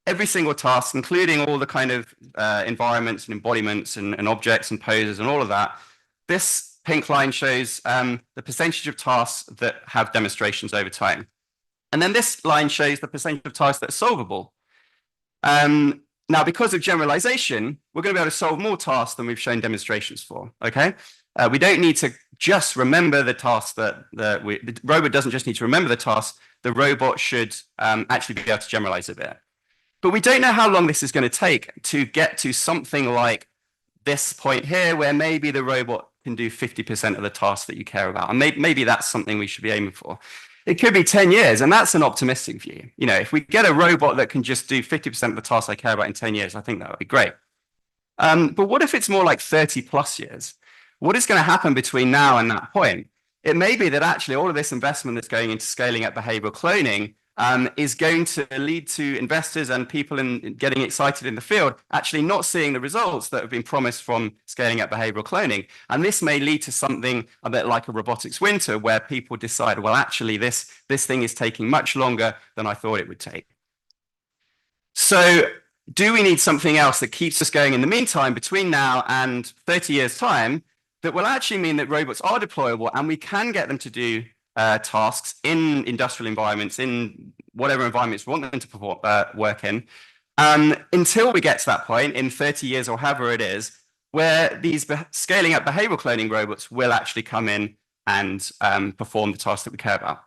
every single task, including all the kind of environments and embodiments and objects and poses and all of that. This pink line shows the percentage of tasks that have demonstrations over time. And then this line shows the percentage of tasks that are solvable. Now, because of generalization, we're going to be able to solve more tasks than we've shown demonstrations for, okay? We don't need to just remember the tasks the robot doesn't just need to remember the tasks. The robot should actually be able to generalize a bit. But we don't know how long this is going to take to get to something like this point here, where maybe the robot can do 50% of the tasks that you care about. And maybe that's something we should be aiming for. It could be 10 years, and that's an optimistic view. You know, if we get a robot that can just do 50% of the tasks I care about in 10 years, I think that would be great. But what if it's more like 30 plus years? What is going to happen between now and that point? It may be that actually all of this investment that's going into scaling up behavioral cloning is going to lead to investors and people in getting excited in the field actually not seeing the results that have been promised from scaling up behavioral cloning. And this may lead to something a bit like a robotics winter, where people decide, well, actually, this thing is taking much longer than I thought it would take. So do we need something else that keeps us going in the meantime between now and 30 years' time that will actually mean that robots are deployable and we can get them to do tasks in industrial environments, in whatever environments we want them to perform, work in, until we get to that point in 30 years or however it is, where these scaling up behavioral cloning robots will actually come in and perform the tasks that we care about?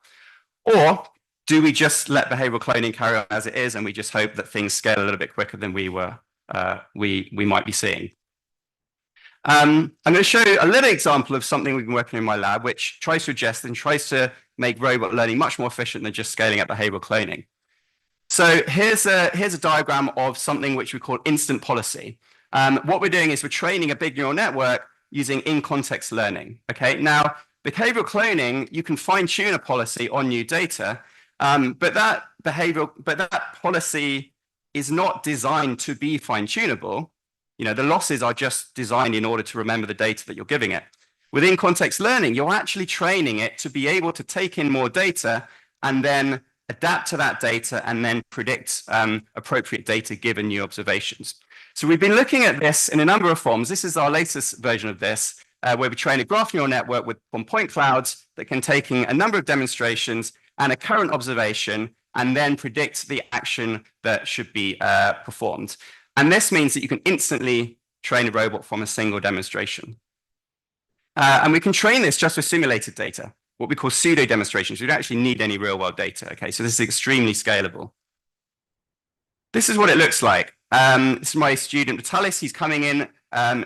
Or do we just let behavioral cloning carry on as it is, and we just hope that things scale a little bit quicker than we might be seeing? I'm going to show you a little example of something we've been working in my lab, which tries to adjust and tries to make robot learning much more efficient than just scaling up behavioral cloning. So here's a diagram of something which we call instant policy. What we're doing is we're training a big neural network using in-context learning. Okay, now behavioral cloning, you can fine-tune a policy on new data, but that policy is not designed to be fine-tunable. You know, the losses are just designed in order to remember the data that you're giving it. Within context learning, you're actually training it to be able to take in more data and then adapt to that data and then predict appropriate data given new observations. So we've been looking at this in a number of forms. This is our latest version of this, where we train a graph neural network from point clouds that can take in a number of demonstrations and a current observation and then predict the action that should be performed. And this means that you can instantly train a robot from a single demonstration. And we can train this just with simulated data, what we call pseudo demonstrations. We don't actually need any real world data. Okay, so this is extremely scalable. This is what it looks like. This is my student Vitalis. He's coming in,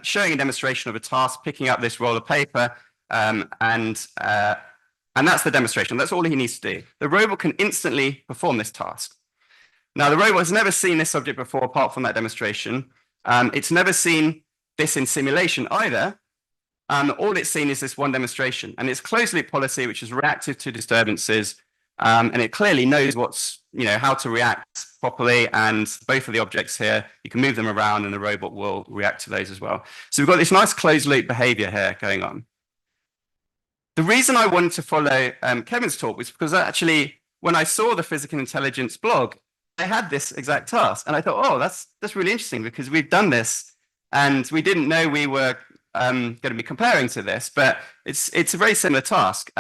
showing a demonstration of a task, picking up this roll of paper, and that's the demonstration. That's all he needs to do. The robot can instantly perform this task. Now, the robot has never seen this object before, apart from that demonstration. It's never seen this in simulation either. All it's seen is this one demonstration, and it's closed loop policy, which is reactive to disturbances, and it clearly knows how to react properly. And both of the objects here, you can move them around, and the robot will react to those as well. So we've got this nice closed loop behavior here going on. The reason I wanted to follow Kevin's talk was because actually, when I saw the physical intelligence blog, I had this exact task, and I thought, oh, that's really interesting because we've done this, and we didn't know we were going to be comparing to this, but it's a very similar task.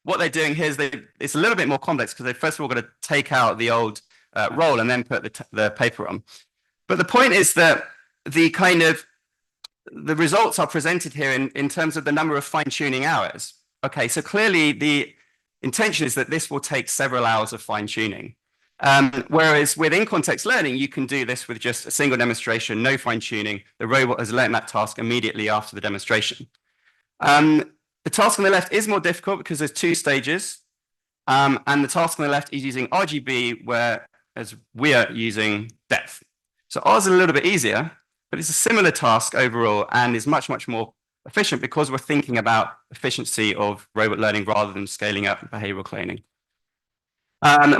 What they're doing here is it's a little bit more complex because they first of all got to take out the old roll and then put the paper on. But the point is that the results are presented here in terms of the number of fine-tuning hours. Okay, so clearly the intention is that this will take several hours of fine-tuning. Whereas with in-context learning, you can do this with just a single demonstration, no fine-tuning. The robot has learned that task immediately after the demonstration. The task on the left is more difficult because there's two stages. And the task on the left is using RGB, whereas we are using depth. So ours is a little bit easier, but it's a similar task overall and is much, much more efficient because we're thinking about efficiency of robot learning rather than scaling up behavioral cloning.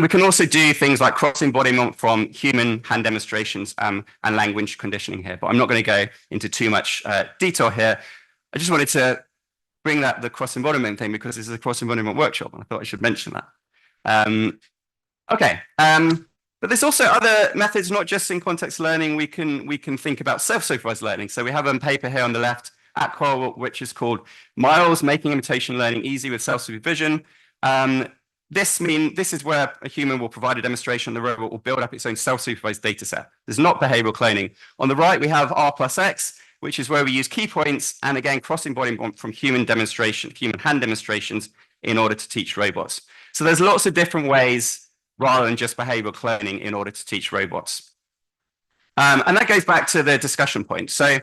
We can also do things like cross-embodiment from human hand demonstrations and language conditioning here, but I'm not going to go into too much detail here. I just wanted to bring the cross-embodiment thing because this is a cross-embodiment workshop, and I thought I should mention that. Okay, but there's also other methods, not just in context learning. We can think about self-supervised learning. So we have a paper here on the left at CoRL', which is called Miles, Making Imitation Learning Easy with Self-Supervision. This is where a human will provide a demonstration, the robot will build up its own self-supervised data set. There's not behavioral cloning. On the right, we have R+X, which is where we use key points and again, cross-embodiment from human hand demonstrations in order to teach robots. So there's lots of different ways rather than just behavioral cloning in order to teach robots. And that goes back to the discussion point. So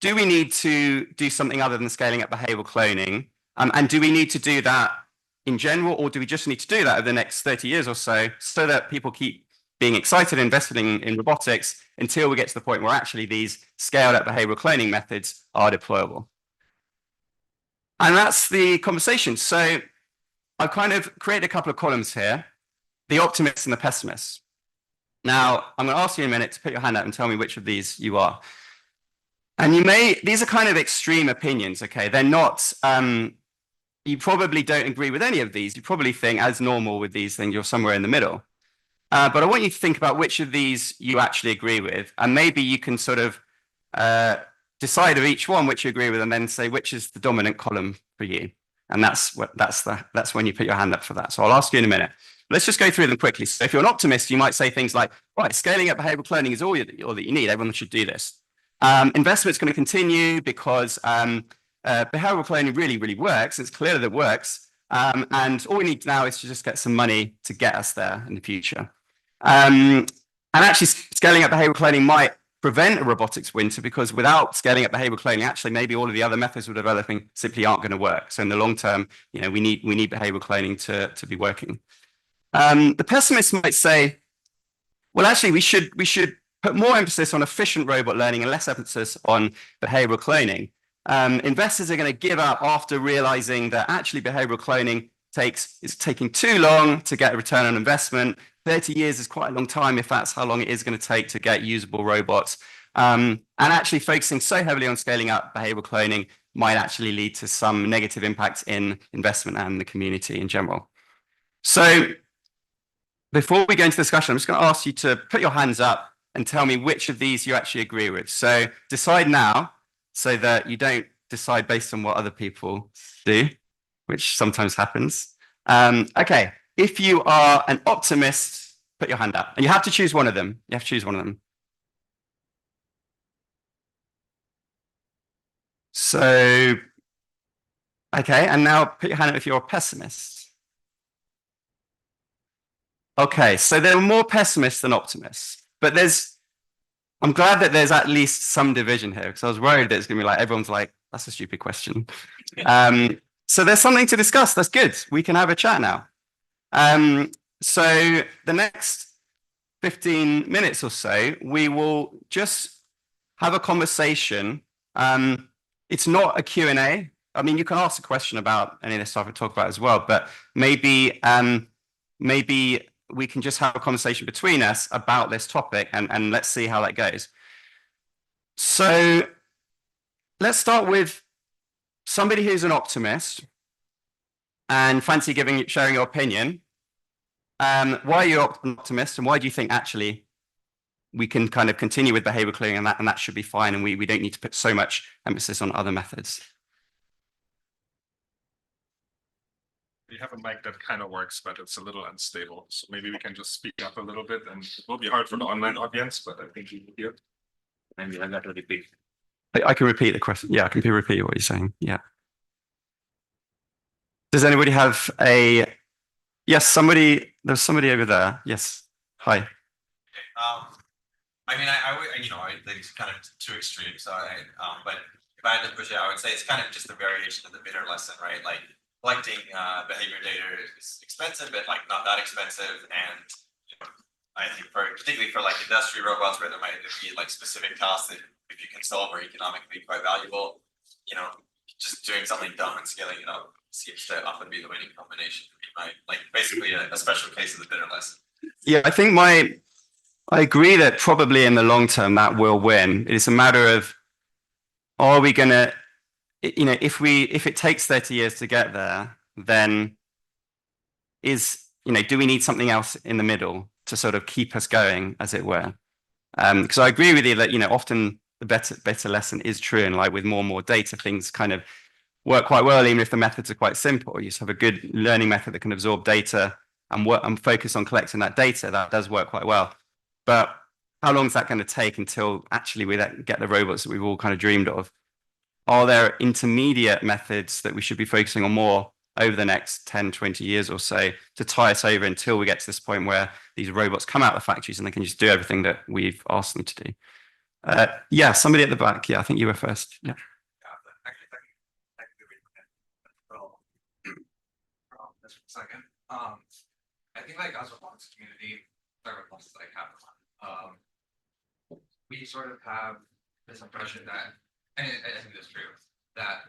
do we need to do something other than scaling up behavioral cloning? And do we need to do that in general, or do we just need to do that over the next 30 years or so that people keep being excited and invested in robotics until we get to the point where actually these scaled up behavioral cloning methods are deployable? And that's the conversation. So I've kind of created a couple of columns here, the optimists and the pessimists. Now, I'm going to ask you in a minute to put your hand up and tell me which of these you are. And these are kind of extreme opinions, okay? They're not, you probably don't agree with any of these. You probably think, as normal with these things, you're somewhere in the middle. But I want you to think about which of these you actually agree with, and maybe you can sort of decide of each one which you agree with, and then say which is the dominant column for you. And that's when you put your hand up for that. So I'll ask you in a minute. Let's just go through them quickly. So if you're an optimist, you might say things like, right, scaling up behavioral cloning is all that you need. Everyone should do this. Investment's going to continue because behavioral cloning really, really works. It's clear that it works. And all we need now is to just get some money to get us there in the future. And actually, scaling up behavioral cloning might prevent a robotics winter, because without scaling up behavioral cloning, actually, maybe all of the other methods we're developing simply aren't going to work. So in the long term, we need behavioral cloning to be working. The pessimist might say, well, actually, we should put more emphasis on efficient robot learning and less emphasis on behavioral cloning. Investors are going to give up after realizing that actually behavioral cloning is taking too long to get a return on investment. 30 years is quite a long time if that's how long it is going to take to get usable robots. And actually focusing so heavily on scaling up behavioral cloning might actually lead to some negative impacts in investment and the community in general. So before we go into discussion, I'm just going to ask you to put your hands up and tell me which of these you actually agree with. So decide now so that you don't decide based on what other people do, which sometimes happens. Okay, if you are an optimist, put your hand up. And you have to choose one of them. You have to choose one of them. So, okay, and now put your hand up if you're a pessimist. Okay, so there are more pessimists than optimists, but I'm glad that there's at least some division here, because I was worried that it's going to be like, everyone's like, that's a stupid question. So there's something to discuss. That's good. We can have a chat now. So the next 15 minutes or so, we will just have a conversation. It's not a Q&A. I mean, you can ask a question about any of this stuff we talk about as well, but maybe we can just have a conversation between us about this topic, and let's see how that goes. So let's start with somebody who's an optimist and fancy sharing your opinion. Why are you an optimist, and why do you think actually we can kind of continue with behavioral cloning and that should be fine, and we don't need to put so much emphasis on other methods? We have a mic that kind of works, but it's a little unstable. So maybe we can just speak up a little bit, and it will be hard for the online audience, but I think you will hear. Maybe I got to repeat. I can repeat the question. Yeah, I can repeat what you're saying. Yeah. Does anybody have a... Yes, there's somebody over there. Yes. Hi. I mean, I think it's kind of too extreme. So but if I had to push it, I would say it's kind of just a variation of the bidder lesson, right? Like collecting behavior data is expensive, but like not that expensive. And I think particularly for like industry robots where there might be like specific tasks that if you can solve are economically quite valuable, just doing something dumb and scaling it up seems to often be the winning combination. Like basically a special case of the bidder lesson. Yeah, I think I agree that probably in the long term that will win. It's a matter of, are we going to, if it takes 30 years to get there, then do we need something else in the middle to sort of keep us going, as it were? Because I agree with you that, often the better lesson is true, and like with more and more data, things kind of work quite well, even if the methods are quite simple. You just have a good learning method that can absorb data and focus on collecting that data. That does work quite well. But how long is that going to take until actually we get the robots that we've all kind of dreamed of? Are there intermediate methods that we should be focusing on more over the next 10, 20 years or so to tie us over until we get to this point where these robots come out of the factories and they can just do everything that we've asked them to do? Yeah, somebody at the back. Yeah, I think you were first. Yeah. Second, I think like as a robotics community, robotics like have we sort of have this impression that, and I think it's true, that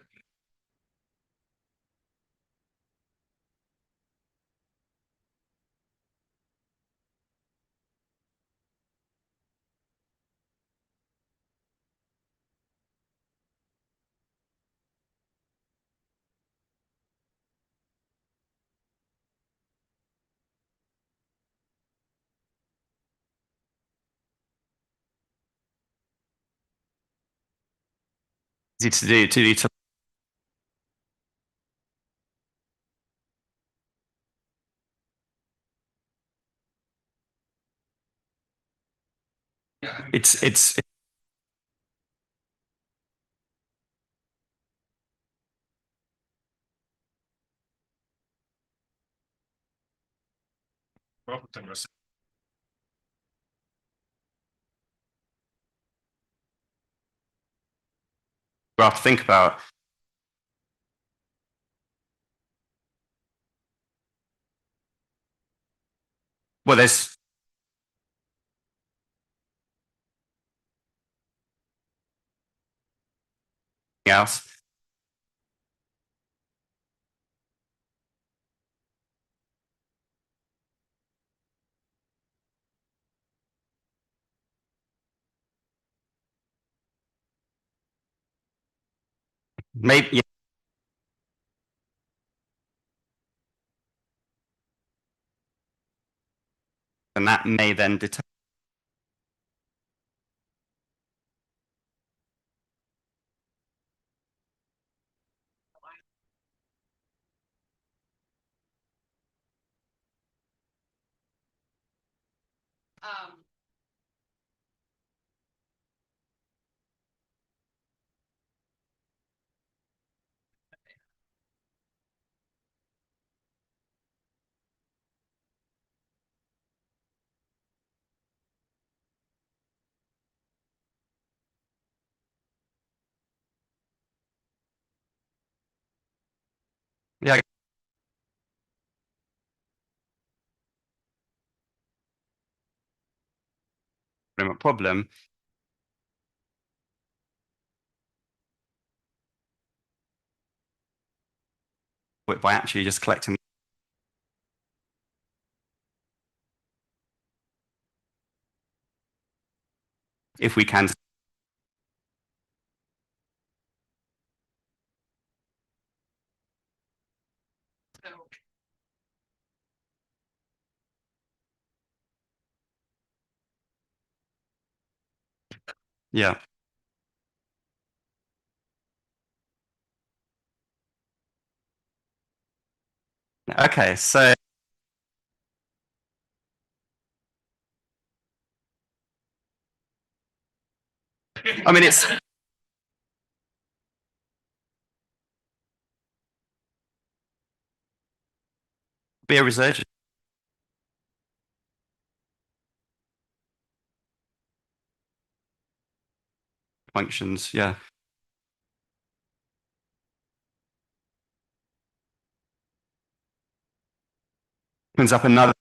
easy to do. It's well to think about. Well, there's else. Maybe yeah. And that may then determine. Yeah. Problem. By actually just collecting. If we can. Yeah. Okay, so I mean it's be a resurgence. Functions, yeah. Opens up another.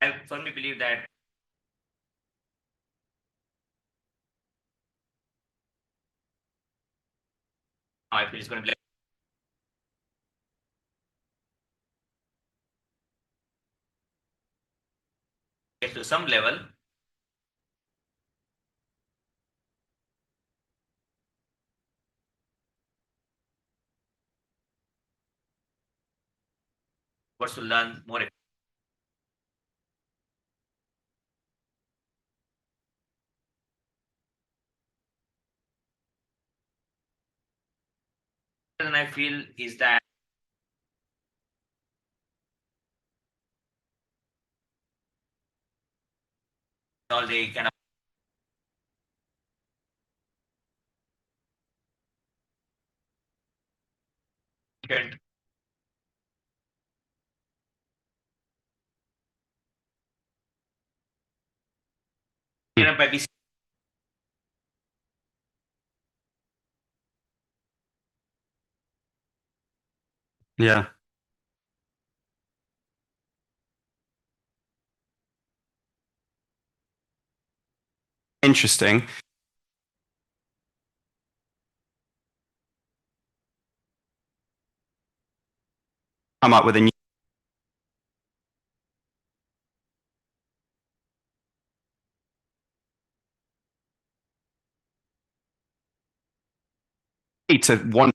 I firmly believe that I feel it's going to be get to some level. What's to learn more. And I feel is that all they kind of can by this. Yeah. Interesting. Come up with a new to one.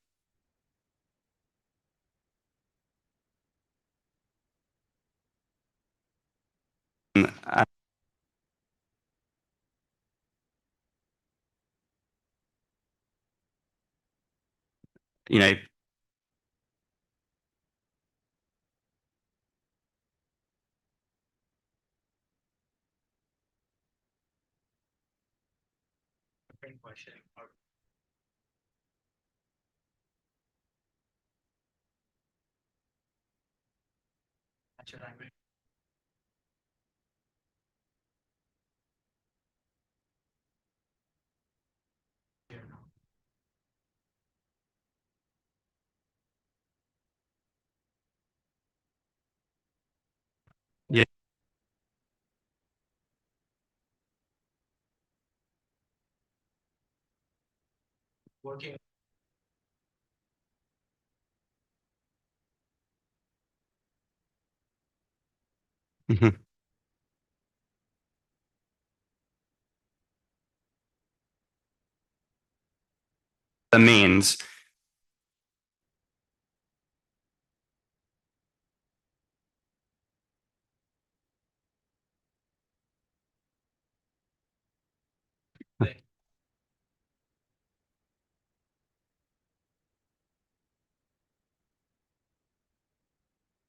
you know, question. Natural language. yeah. Working. Mhm. The means.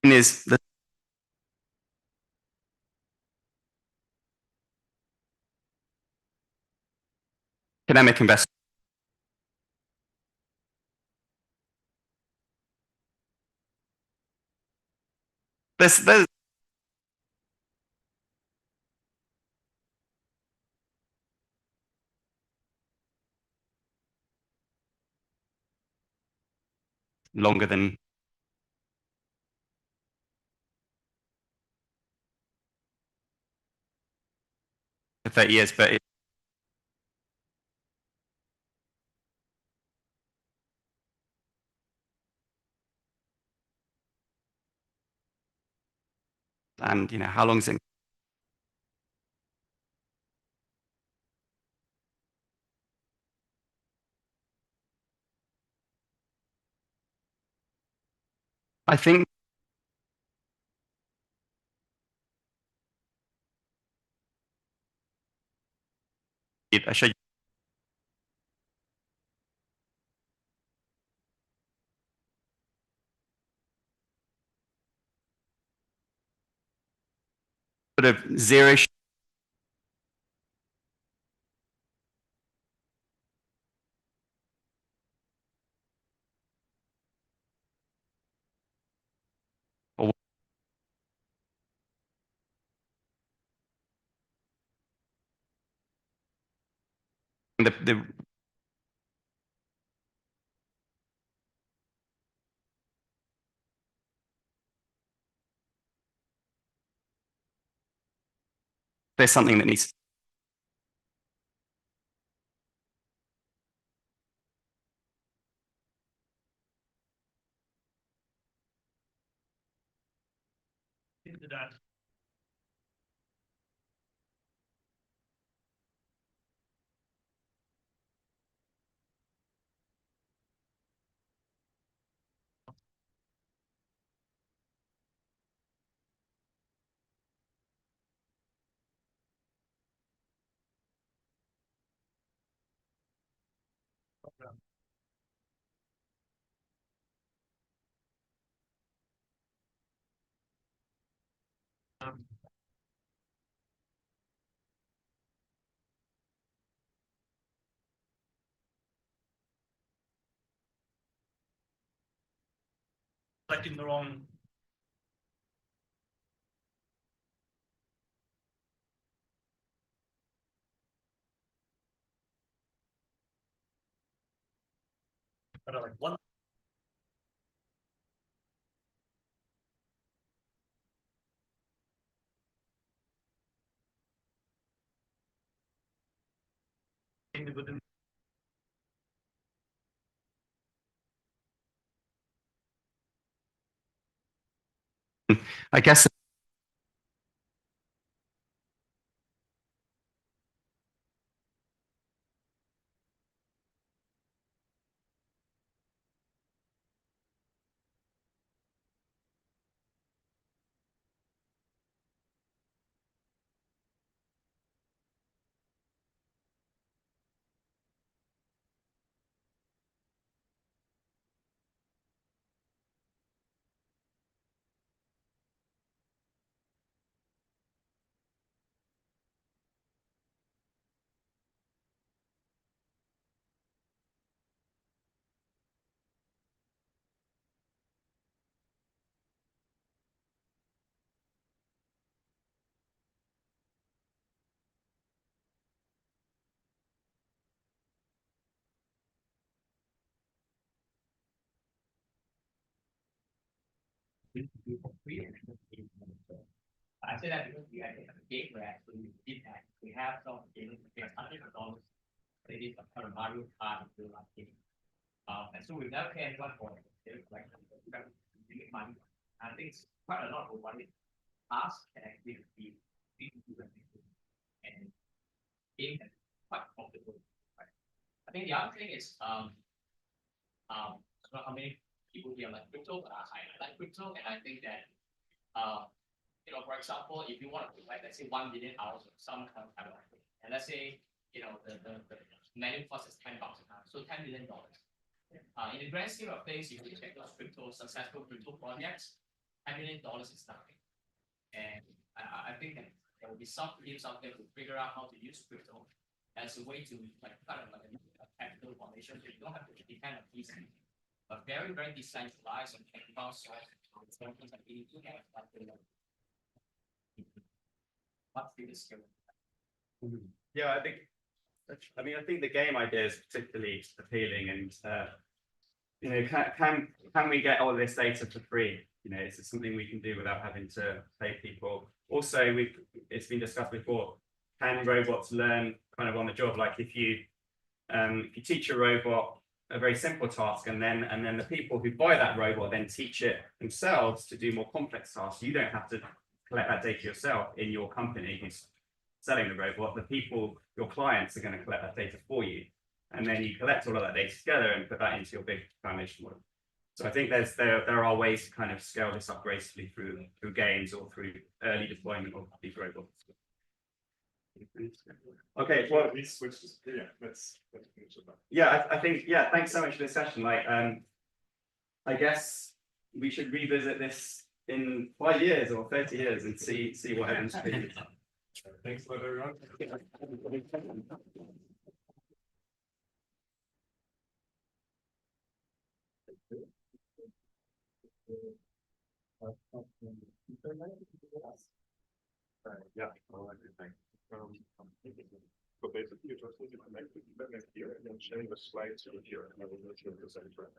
Is the academic investment. There's longer than 30 years, but and you know, how long is it? I think I showed you sort of zero. Or the there's something that needs. Into that. Selecting the wrong. But like one. Within. I guess I say that because we actually have a game where actually we did that. We have some games that pay $100. They did some kind of Mario Kart and do like game. And so we never pay anyone for it. They like money. I think it's quite a lot of money. Ask can actually be and game is quite comfortable. Right? I think the other thing is I don't know how many people here like crypto, but I like crypto, and I think that you know, for example, if you want to like let's say 1 million hours of some kind of and let's say you know the manual cost is $10 an hour, so $10 million. In the grand scheme of things, if you check those successful crypto projects, $10 million is nothing. And I think that there will be some teams out there who figure out how to use crypto as a way to like kind of like a capital formation, so you don't have to depend on these things. But very, very decentralized and technical source. What's the skill? Yeah, I think the game idea is particularly appealing, and you know, can we get all this data for free? You know, is it something we can do without having to pay people? Also, it's been discussed before. Can robots learn kind of on the job? Like if you teach a robot a very simple task, and then the people who buy that robot then teach it themselves to do more complex tasks. You don't have to collect that data yourself in your company who's selling the robot. The people, your clients, are going to collect that data for you, and then you collect all of that data together and put that into your big foundation model. So I think there are ways to kind of scale this up gracefully through games or through early deployment of these robots. Okay, well, I think thanks so much for this session. Like, I guess we should revisit this in 5 years or 30 years and see what happens. Thanks a lot, everyone. Yeah, well, everything. So basically, you just need to connect with the internet here and then sharing the slides over here, and I will go through the center.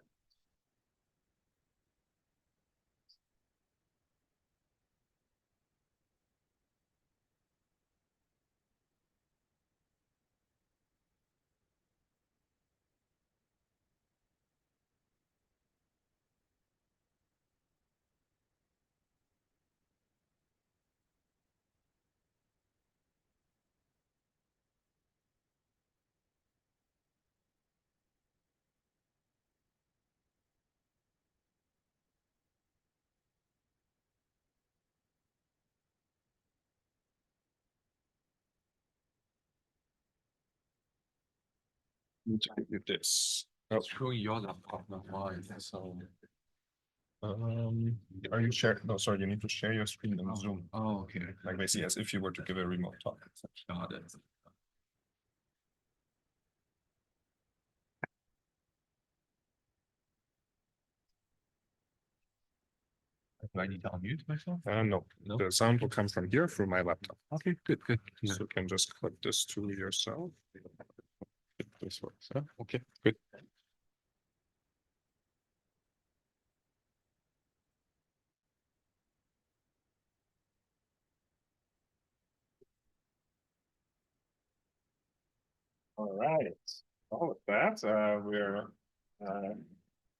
Need to give you this. Oh, through your laptop, not mine. So, are you sharing? No, sorry, you need to share your screen on Zoom. Oh, okay. Like basically, as if you were to give a remote talk. Got it. Do I need to unmute myself? No, the sound will come from here through my laptop. Okay, good. Yeah. So you can just click this to yourself. If this works. Okay, good. All right. Well, with that, we're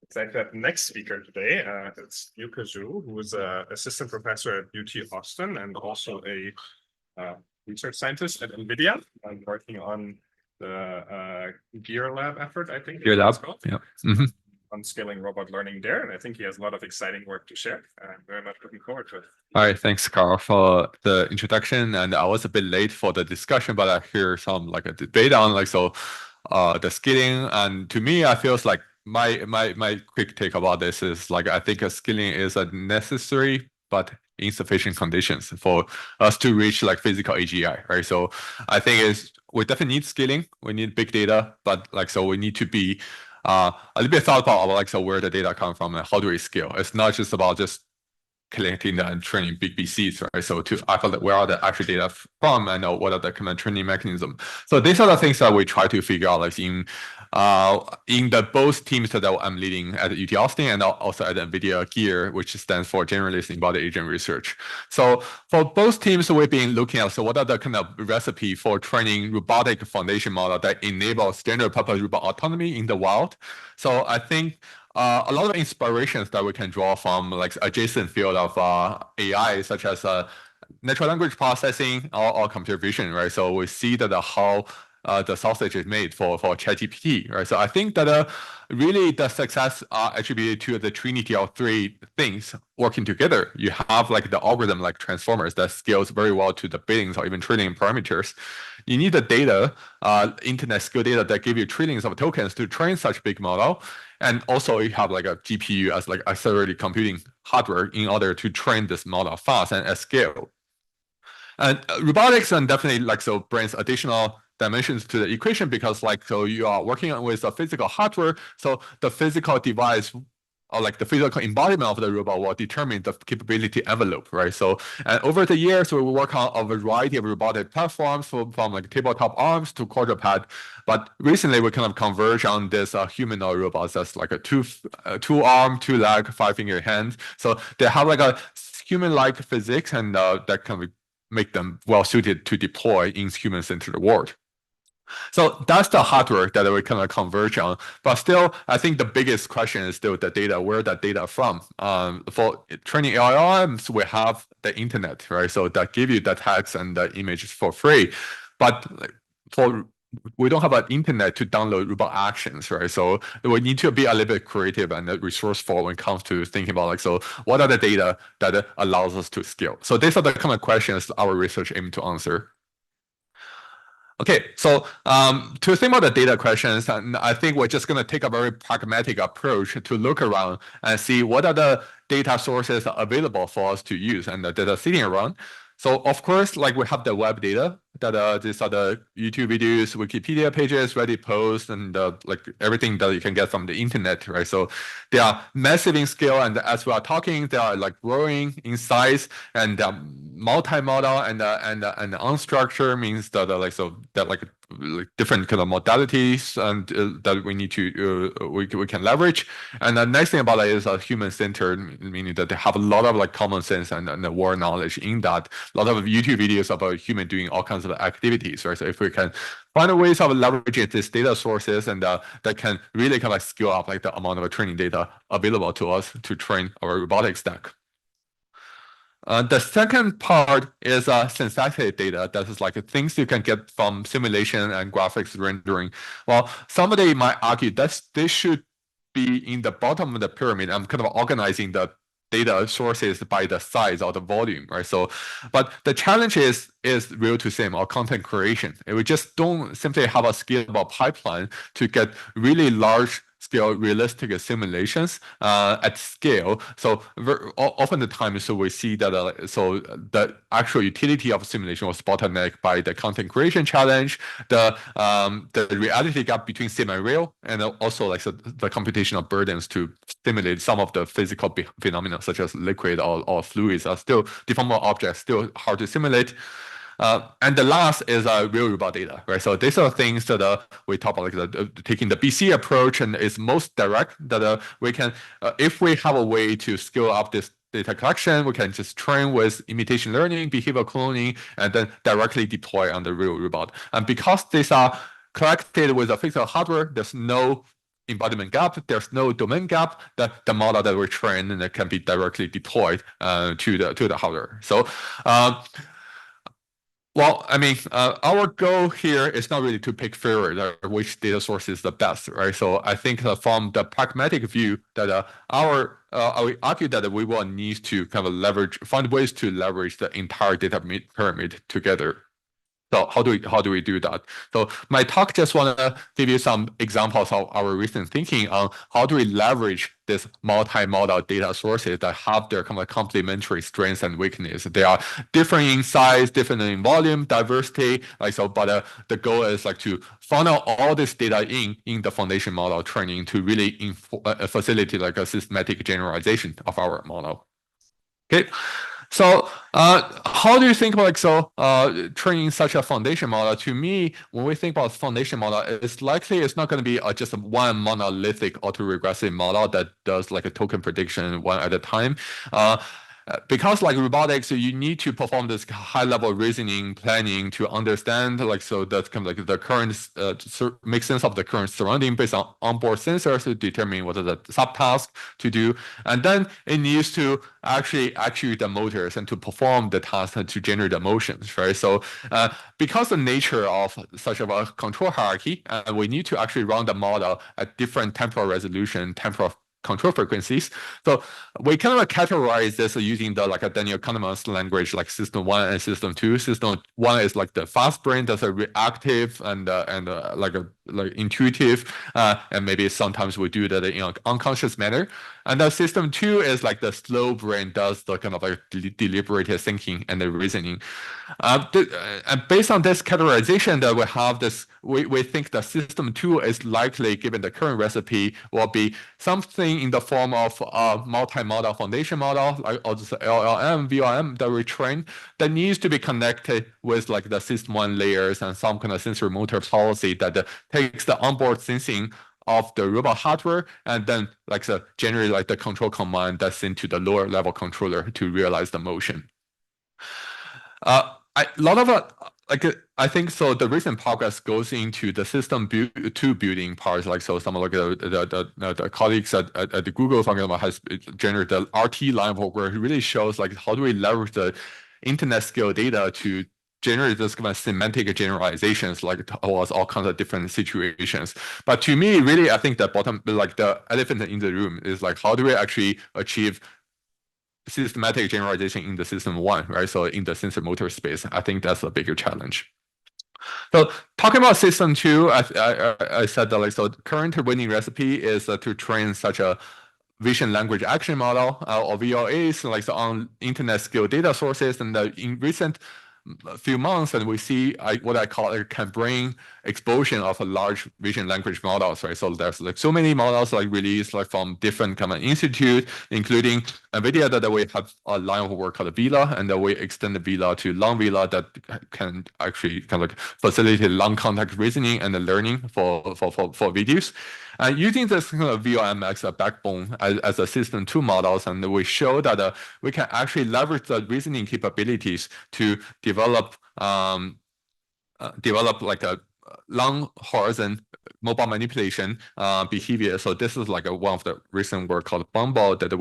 excited that the next speaker today. It's Yuke Zhu, who is an assistant professor at UT Austin and also a research scientist at NVIDIA. I'm working on the Gear Lab effort, I think. Gear Lab, yeah. On scaling robot learning there, and I think he has a lot of exciting work to share. I'm very much looking forward to it. All right, thanks, Carl, for the introduction. And I was a bit late for the discussion, but I hear some like a debate on the scaling. And to me, I feels like my quick take about this is like I think scaling is a necessary but insufficient conditions for us to reach like physical AGI, right? So I think we definitely need scaling. We need big data, but we need to be a little bit thought about where the data come from and how do we scale. It's not just about just collecting and training big BCs, right? So to isolate where are the actual data from and what are the command training mechanism. So these are the things that we try to figure out in in the both teams that I'm leading at UT Austin and also at NVIDIA GEAR, which stands for Generalist Embodied Agent Research. So for both teams, we've been looking at, so what are the kind of recipe for training robotic foundation model that enables general purpose robot autonomy in the wild? So I think a lot of inspirations that we can draw from like adjacent field of AI, such as natural language processing or computer vision, right? So we see that how the sausage is made for ChatGPT, right? So I think that really the success are attributed to the trinity of three things working together. You have like the algorithm like transformers that scales very well to the billions or even trillion parameters. You need the data, internet scale data that give you trillions of tokens to train such big model. And also you have like a GPU as like accelerated computing hardware in order to train this model fast and at scale. And robotics and definitely like so brings additional dimensions to the equation because like so you are working with a physical hardware, so the physical device or like the physical embodiment of the robot will determine the capability envelope, right? So and over the years we will work on a variety of robotic platforms from like tabletop arms to quadruped, but recently we kind of converge on this humanoid robots that's like a two arm, 2 leg, 5 finger hand. So they have like a human-like physics and that can make them well suited to deploy in human-centered world. So that's the hardware that we kind of converge on. But still, I think the biggest question is still the data, where that data from. For training LLMs, we have the internet, right? So that give you the text and the images for free. But we don't have an internet to download robot actions, right? So we need to be a little bit creative and resourceful when it comes to thinking about like, so what are the data that allows us to scale? So these are the kind of questions our research aim to answer. Okay, so to think about the data questions, and I think we're just going to take a very pragmatic approach to look around and see what are the data sources available for us to use and the data sitting around. So of course, like we have the web data that these are the YouTube videos, Wikipedia pages, Reddit posts, and like everything that you can get from the internet, right? So they are massive in scale, and as we are talking, they are like growing in size, and multi-modal and unstructured means that like so that like different kind of modalities and that we need to we can leverage. And the nice thing about that is human-centered, meaning that they have a lot of like common sense and world knowledge in that. A lot of YouTube videos about human doing all kinds of activities, right? So if we can find a ways of leveraging these data sources and that can really kind of scale up like the amount of training data available to us to train our robotics stack. The second part is synthetic data. That is like things you can get from simulation and graphics rendering. Well, somebody might argue that this should be in the bottom of the pyramid. I'm kind of organizing the data sources by the size or the volume, right? So, but the challenge is real to same or content creation. And we just don't simply have a scalable pipeline to get really large scale realistic simulations at scale. So often the time, so we see that so the actual utility of simulation was bottlenecked by the content creation challenge, the reality gap between sim and real, and also like so the computational burdens to simulate some of the physical phenomena such as liquid or fluids are still deformable objects, still hard to simulate. And the last is real robot data, right? So these are things that we talk about, like taking the BC approach, and it's most direct that we can, if we have a way to scale up this data collection, we can just train with imitation learning, behavioral cloning, and then directly deploy on the real robot. And because these are collected with a physical hardware, there's no embodiment gap, there's no domain gap, that the model that we train and that can be directly deployed to the hardware. So well, I mean, our goal here is not really to pick favorite which data source is the best, right? So I think from the pragmatic view that we argue that we will need to kind of find ways to leverage the entire data pyramid together. So how do we do that? So my talk just want to give you some examples of our recent thinking on how do we leverage this multi-modal data sources that have their kind of complementary strengths and weaknesses. They are different in size, different in volume, diversity, like so. But the goal is like to funnel all this data in the foundation model training to really facilitate like a systematic generalization of our model. Okay. So how do you think like training such a foundation model? To me, when we think about foundation model, it's likely it's not going to be just one monolithic autoregressive model that does like a token prediction one at a time. Because like robotics, you need to perform this high level reasoning planning to understand that's kind of like the current make sense of the current surrounding based on onboard sensors to determine what are the subtasks to do, and then it needs to actually actuate the motors and to perform the task to generate the motions, right? So because the nature of such a control hierarchy, we need to actually run the model at different temporal resolution, temporal control frequencies. So we kind of categorize this using the like a Daniel Kahneman's language, like system 1 and system 2. System 1 is like the fast brain that's a reactive and like intuitive, and maybe sometimes we do that in an unconscious manner. And the system 2 is like the slow brain does the kind of like deliberative thinking and the reasoning. And based on this categorization that we have this, we think the system 2 is likely, given the current recipe, will be something in the form of a multi-model foundation model, like or just LLM, VLM that we train, that needs to be connected with like the system 1 layers and some kind of sensor motor policy that takes the onboard sensing of the robot hardware and then generate like the control command that's into the lower level controller to realize the motion. A lot of I think so. The recent progress goes into the system 2 building parts. Like so, some like the colleagues at the Google, for example, has generated the RT line where it really shows like how do we leverage the internet scale data to generate this kind of semantic generalizations like towards all kinds of different situations. But to me, really, I think the bottom, like the elephant in the room is like how do we actually achieve systematic generalization in the system 1, right? So in the sensor motor space, I think that's a bigger challenge. So talking about system 2, I said that like so current winning recipe is to train such a vision language action model or VLAs like so on internet scale data sources. And in recent few months, and we see what I call a kind of brain explosion of a large vision language models, right? So there's like so many models like released like from different kind of institute, including NVIDIA that we have a line of work called VLA, and then we extend the VLA to long VLA that can actually kind of like facilitate long contact reasoning and the learning for videos. Using this kind of VLM as a backbone as a system 2 models, and we show that we can actually leverage the reasoning capabilities to develop like a long horizon mobile manipulation behavior. So this is like one of the recent work called Bumble that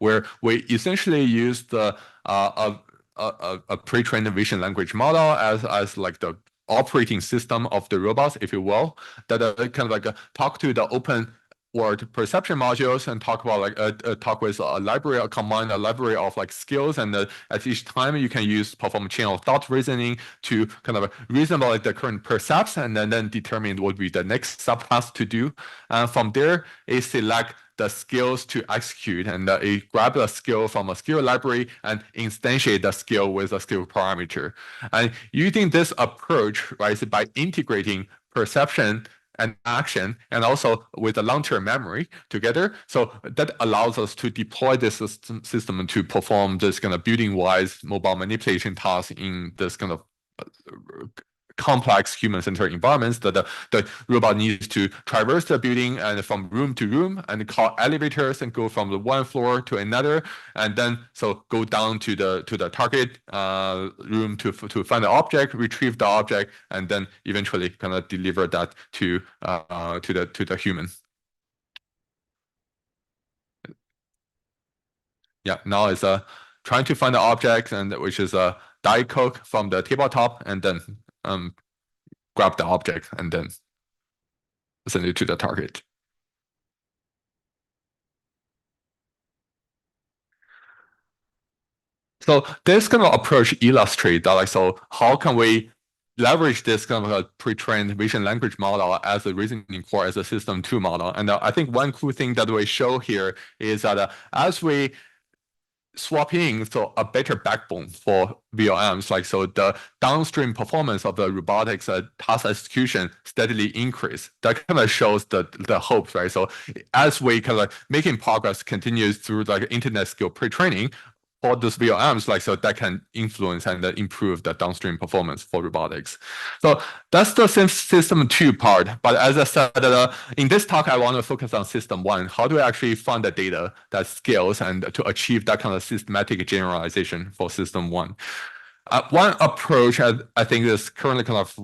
where we essentially use the a pre-trained vision language model as like the operating system of the robots, if you will, that kind of like talk to the open world perception modules and talk about like talk with a library, a command, a library of like skills, and at each time you can perform chain of thought reasoning to kind of reason about like the current percepts and then determine what would be the next subtask to do. From there, it select the skills to execute, and it grab a skill from a skill library and instantiate the skill with a skill parameter. And using this approach, right, by integrating perception and action, and also with the long-term memory together, so that allows us to deploy this system to perform this kind of building-wise mobile manipulation task in this kind of complex human-centered environments that the robot needs to traverse the building and from room to room and call elevators and go from the one floor to another, and then so go down to the target room to find the object, retrieve the object, and then eventually kind of deliver that to the human. Yeah, now it's trying to find the object, and which is a Diet Coke from the tabletop, and then grab the object and then send it to the target. So this kind of approach illustrates that like so how can we leverage this kind of a pre-trained vision language model as a reasoning core as a system 2 model. And I think one cool thing that we show here is that as we swap in so a better backbone for VLMs, like so the downstream performance of the robotics task execution steadily increase. That kind of shows the hope, right? So as we kind of making progress continues through like internet scale pre-training, for those VLMs, like so that can influence and improve the downstream performance for robotics. So that's the system 2 part. But as I said, in this talk, I want to focus on system 1. How do I actually find the data that scales and to achieve that kind of systematic generalization for system 1? One approach I think is currently kind of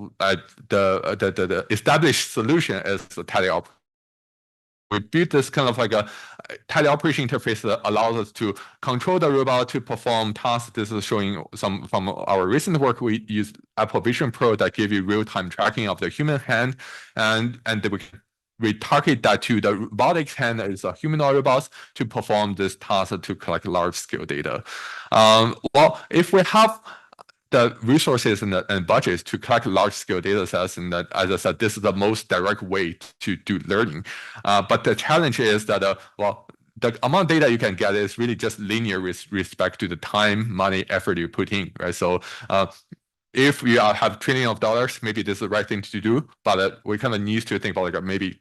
the established solution is the teleoperation. We built this kind of like a teleoperation interface that allows us to control the robot to perform tasks. This is showing some from our recent work. We use Apple Vision Pro that give you real-time tracking of the human hand, and we target that to the robotics hand as a humanoid robot to perform this task to collect large-scale data. Well, if we have the resources and budgets to collect large-scale data sets, and that, as I said, this is the most direct way to do learning. But the challenge is that, well, the amount of data you can get is really just linear with respect to the time, money, effort you put in, right? So if we have trillions of dollars, maybe this is the right thing to do, but we kind of need to think about like maybe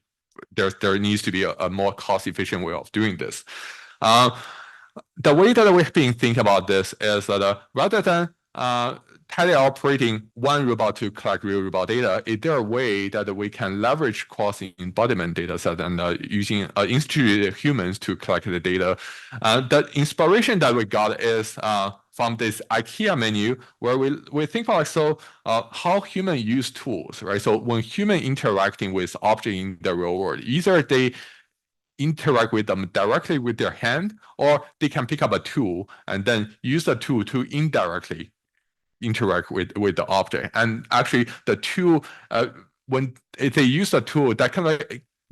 there needs to be a more cost-efficient way of doing this. The way that we've been thinking about this is that rather than teleoperating one robot to collect real robot data, is there a way that we can leverage cross-embodiment data set and using instituted humans to collect the data? The inspiration that we got is from this IKEA menu, where we think about how humans use tools, right? So when humans interacting with objects in the real world, either they interact with them directly with their hand, or they can pick up a tool and then use the tool to indirectly interact with the object. And actually the tool, when they use the tool, that kind of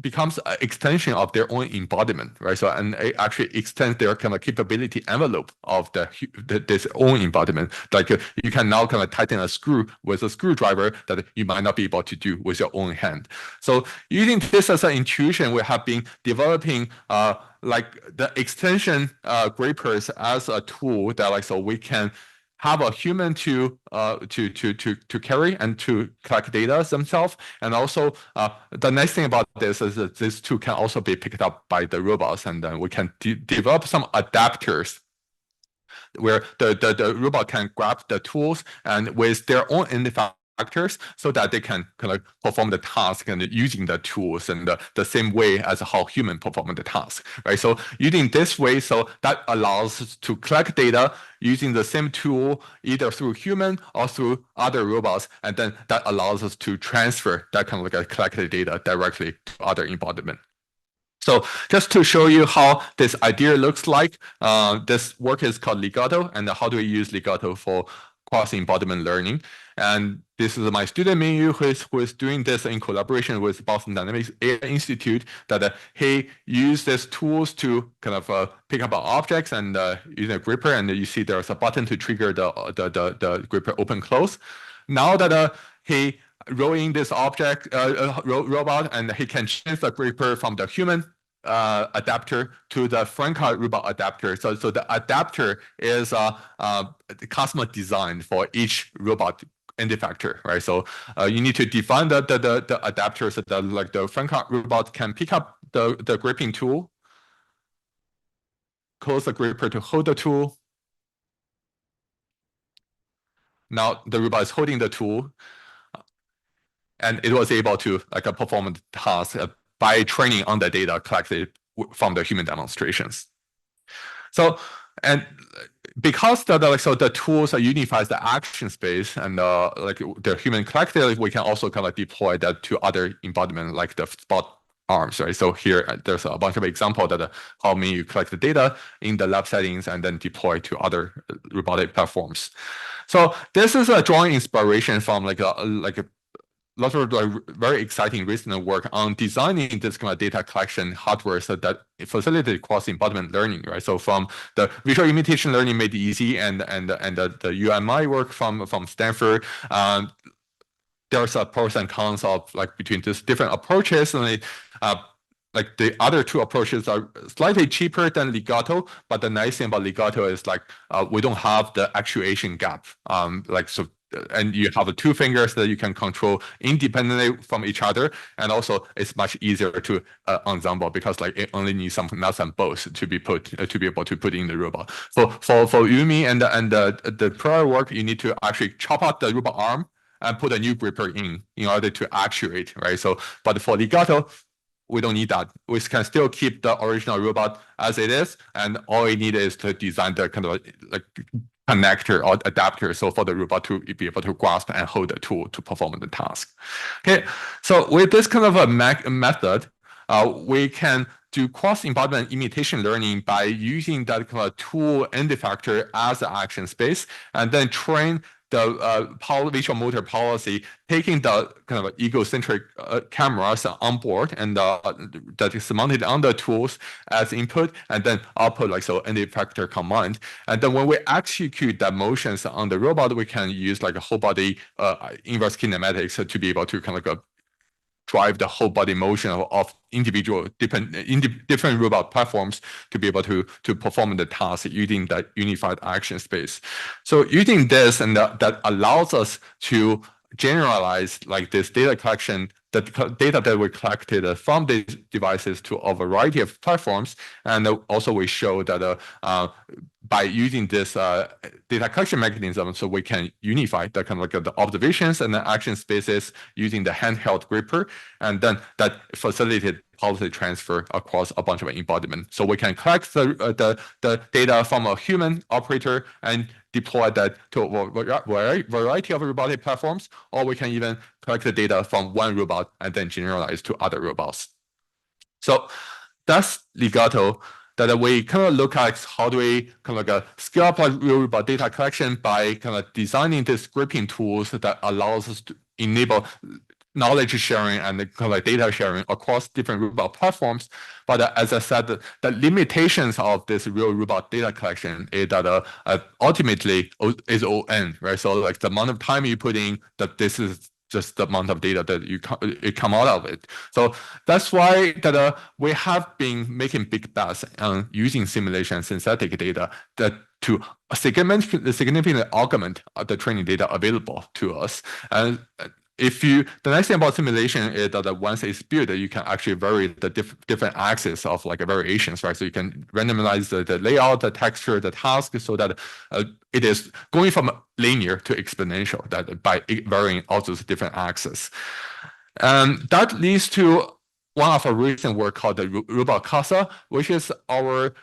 becomes an extension of their own embodiment, right? So, and it actually extends their kind of capability envelope of this own embodiment. Like you can now kind of tighten a screw with a screwdriver that you might not be able to do with your own hand. So using this as an intuition, we have been developing like the extension grippers as a tool that like, so we can have a human to carry and to collect data themselves. And also the nice thing about this is that this tool can also be picked up by the robots, and then we can develop some adapters where the robot can grab the tools and with their own factors so that they can kind of perform the task and using the tools and the same way as how human perform the task, right? So using this way, so that allows us to collect data using the same tool, either through human or through other robots, and then that allows us to transfer that kind of like a collected data directly to other embodiment. So just to show you how this idea looks like, this work is called Legato, and how do we use Legato for cross-embodiment learning. And this is my student Mingyu who is doing this in collaboration with Boston Dynamics AI Institute, that he used these tools to kind of pick up objects and use a gripper, and you see there's a button to trigger the gripper open close. Now that he roll in this object robot, and he can change the gripper from the human adapter to the Franca robot adapter. So the adapter is custom designed for each robot end effector, right? So you need to define the adapter so that like the Franca robot can pick up the gripping tool, close the gripper to hold the tool. Now the robot is holding the tool, and it was able to like perform the task by training on the data collected from the human demonstrations. So, and because the tools unifies the action space and like the human collected, we can also kind of deploy that to other embodiment like the spot arms, right? So here there's a bunch of examples that how you collect the data in the lab settings and then deploy to other robotic platforms. So this is a drawing inspiration from like a lot of very exciting recent work on designing this kind of data collection hardware so that it facilitates cross-embodiment learning, right? So from the visual imitation learning made easy and the UMI work from Stanford, there's a pros and cons of like between these different approaches, and like the other two approaches are slightly cheaper than Legato, but the nice thing about Legato is like we don't have the actuation gap. Like so and you have two fingers that you can control independently from each other, and also it's much easier to ensemble because like it only needs some nuts and bolts to be able to put in the robot. For UMI and the prior work, you need to actually chop out the robot arm and put a new gripper in order to actuate, right? So, but for Legato, we don't need that. We can still keep the original robot as it is, and all we need is to design the kind of like connector or adapter, so for the robot to be able to grasp and hold the tool to perform the task. Okay, so with this kind of a method, we can do cross-embodiment imitation learning by using that kind of tool end effector as the action space, and then train the visual motor policy, taking the kind of egocentric cameras on board and that is mounted on the tools as input, and then output like so end effector command. And then when we execute the motions on the robot, we can use like a whole body inverse kinematics to be able to kind of drive the whole body motion of individual different robot platforms to be able to perform the task using that unified action space. So using this, and that allows us to generalize like this data collection, the data that we collected from these devices to a variety of platforms. And also we show that by using this data collection mechanism, so we can unify the kind of like the observations and the action spaces using the handheld gripper, and then that facilitated policy transfer across a bunch of embodiment. So we can collect the data from a human operator and deploy that to a variety of robotic platforms, or we can even collect the data from one robot and then generalize to other robots. So that's Legato, that we kind of look at how do we kind of like scale up our real robot data collection by kind of designing these scripting tools that allows us to enable knowledge sharing and kind of like data sharing across different robot platforms. But as I said, the limitations of this real robot data collection is that ultimately is ON, right? So like the amount of time you put in, that this is just the amount of data that it come out of it. So that's why that we have been making big bets on using simulation and synthetic data that to significantly augment the training data available to us. And the nice thing about simulation is that once it's built, you can actually vary the different axes of like variations, right? So you can randomize the layout, the texture, the task, so that it is going from linear to exponential, that by varying all those different axes. And that leads to one of our recent work called the Robot Casa, which is our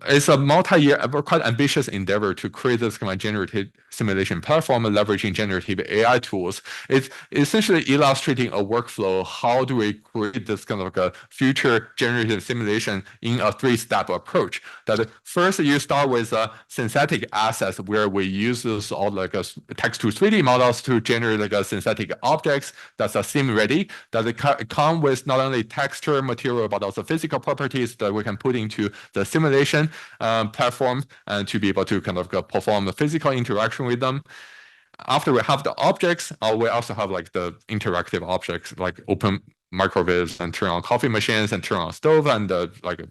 it's a multi-year, quite ambitious endeavor to create this kind of generative simulation platform leveraging generative AI tools. It's essentially illustrating a workflow. How do we create this kind of like a future generative simulation in a three-step approach? That first you start with synthetic assets where we use this all like a text to 3D models to generate like a synthetic objects that's a sim ready, that it come with not only texture, material, but also physical properties that we can put into the simulation platform and to be able to kind of perform the physical interaction with them. After we have the objects, we also have like the interactive objects like open microwaves and turn on coffee machines and turn on a stove and like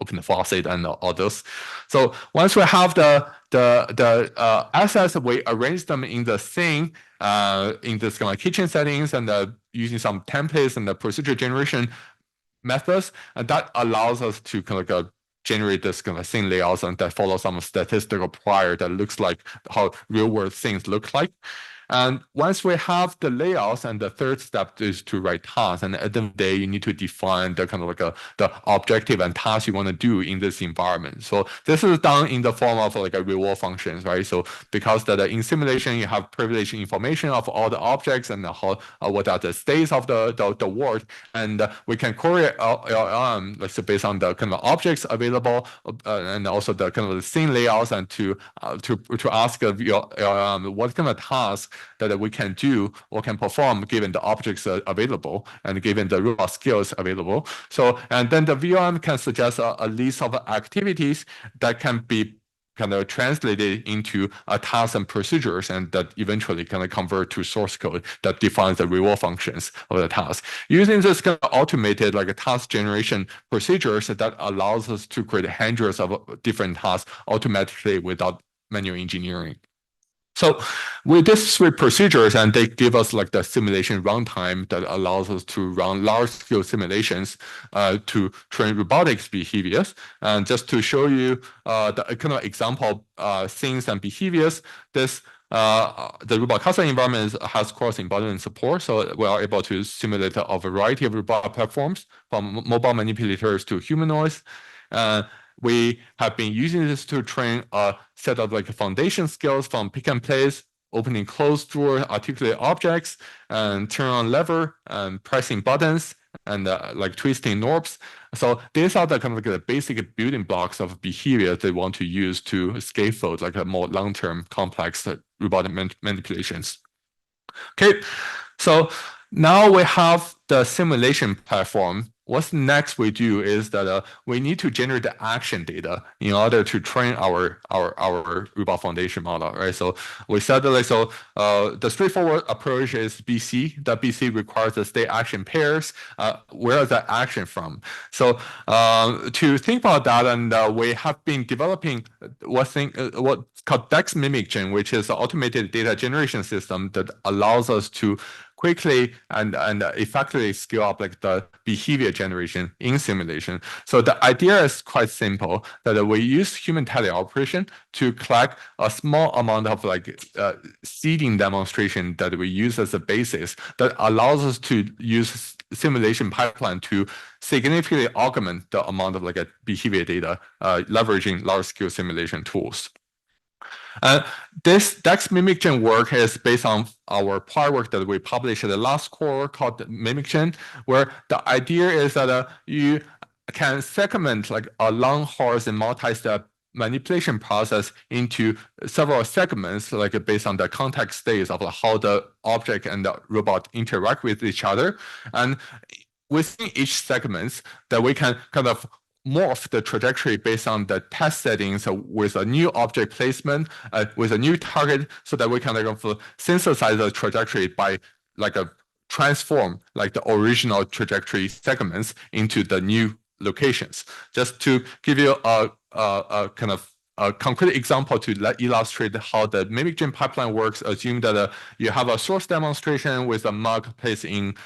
open the faucet and all those. So once we have the assets, we arrange them in the scene in this kind of kitchen settings and using some templates and the procedure generation methods, and that allows us to kind of generate this kind of scene layouts and that follow some statistical prior that looks like how real world things look like. And once we have the layouts, and the third step is to write tasks. And at the end of the day, you need to define the kind of like the objective and task you want to do in this environment. So this is done in the form of like a reward functions, right? So because that in simulation, you have privileged information of all the objects and how what are the states of the world. And we can query let's say based on the kind of objects available and also the kind of the scene layouts, and to ask what kind of task that we can do or can perform given the objects available and given the robot skills available. So, and then the VRM can suggest a list of activities that can be kind of translated into tasks and procedures, and that eventually kind of convert to source code that defines the reward functions of the task. Using this kind of automated like a task generation procedures that allows us to create hundreds of different tasks automatically without manual engineering. So with these three procedures, and they give us like the simulation runtime that allows us to run large-scale simulations to train robotics behaviors. And just to show you the kind of example things and behaviors, this the robot cluster environment has cross-embodiment support, so we are able to simulate a variety of robot platforms, from mobile manipulators to humanoids. We have been using this to train a set of like foundation skills from pick and place, opening closed drawer, articulate objects, and turn on lever, and pressing buttons, and like twisting knobs. So these are the kind of like the basic building blocks of behavior they want to use to scaffold like a more long-term complex robotic manipulations. Okay, so now we have the simulation platform. What's next we do is that we need to generate the action data in order to train our robot foundation model, right? So we said that like, the straightforward approach is BC. The BC requires the state action pairs. Where is that action from? So to think about that, and we have been developing what's called Dex Mimic Gen, which is an automated data generation system that allows us to quickly and effectively scale up like the behavior generation in simulation. So the idea is quite simple, that we use human teleoperation to collect a small amount of like seeding demonstration that we use as a basis that allows us to use simulation pipeline to significantly augment the amount of like a behavior data, leveraging large-scale simulation tools. This Dex Mimic Gen work is based on our prior work that we published in the last core called Mimic Gen, where the idea is that you can segment like a long horizontal multi-step manipulation process into several segments, like based on the context states of how the object and the robot interact with each other. And within each segment, that we can kind of morph the trajectory based on the test settings with a new object placement, with a new target, so that we can like synthesize the trajectory by like transform like the original trajectory segments into the new locations. Just to give you a kind of a concrete example to illustrate how the Mimic Gen pipeline works, assume that you have a source demonstration with a mug placed in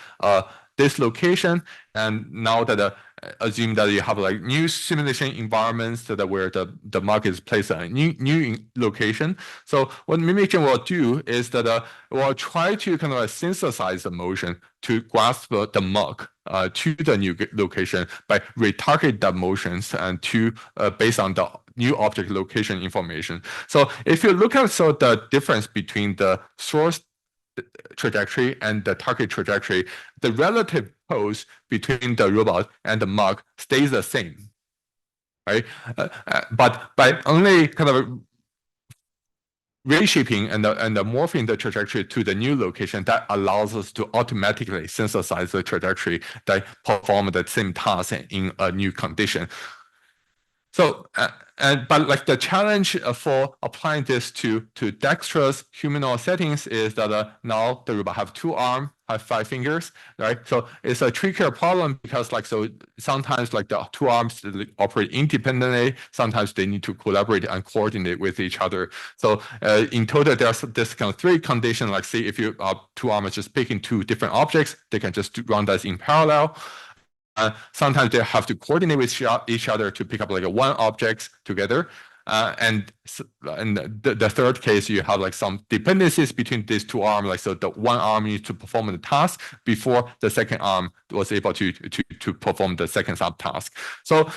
this location, and now that assume that you have like new simulation environments that where the mug is placed in a new location. So what Mimic Gen will do is that we'll try to kind of synthesize the motion to grasp the mug to the new location by retarget the motions and to based on the new object location information. So if you look at the difference between the source trajectory and the target trajectory, the relative pose between the robot and the mug stays the same, right? But by only kind of reshaping and morphing the trajectory to the new location, that allows us to automatically synthesize the trajectory that perform the same task in a new condition. So, but like the challenge for applying this to dexterous humanoid settings is that now the robot have 2 arms, have 5 fingers, right? So it's a trickier problem because like, so sometimes like the 2 arms operate independently, sometimes they need to collaborate and coordinate with each other. So in total, there's this kind of 3 conditions, like say if you 2 arms just picking 2 different objects, they can just run this in parallel. Sometimes they have to coordinate with each other to pick up like 1 object together. And the third case, you have like some dependencies between these 2 arms. Like so, the 1 arm needs to perform the task before the second arm was able to perform the second subtask. So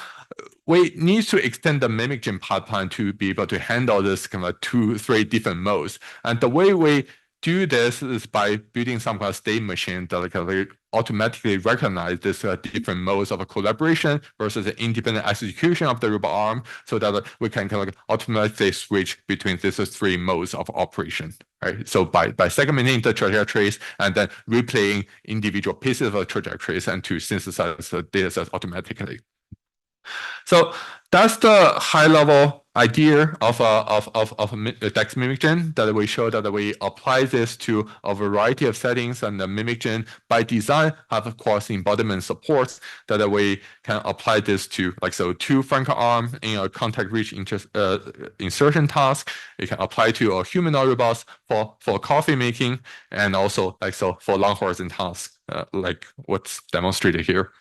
we need to extend the Mimic Gen pipeline to be able to handle this kind of 2-3 different modes. And the way we do this is by building some kind of state machine that like automatically recognize this different modes of collaboration versus the independent execution of the robot arm, so that we can kind of automatically switch between these 3 modes of operation, right? So by segmenting the trajectories and then replaying individual pieces of trajectories and to synthesize the data sets automatically. So that's the high level idea of Dex Mimic Gen, that we show that we apply this to a variety of settings, and the Mimic Gen by design have of course embodiment supports that we can apply this to, like, so to Frank arm in a contact reach insertion task. You can apply to a humanoid robots for coffee making, and also like so for long horizon tasks, like what's demonstrated here.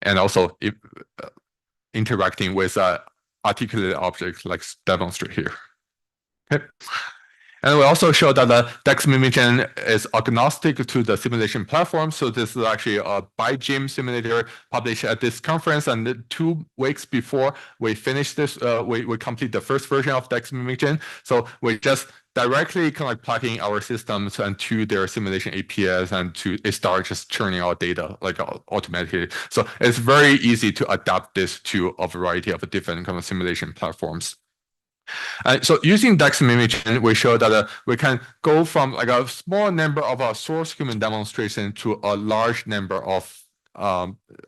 And also if, interacting with articulated objects like demonstrated here. Okay. And we also show that the Dex Mimic Gen is agnostic to the simulation platform. So this is actually a by Jim simulator published at this conference. And 2 weeks before we finish this, we complete the first version of Dex Mimic Gen. So we just directly kind of like plugging our systems and to their simulation APIs, and to start just churning out data like automatically. So it's very easy to adapt this to a variety of different kind of simulation platforms. So using Dex Mimic Gen, we show that we can go from like a small number of source human demonstration to a large number of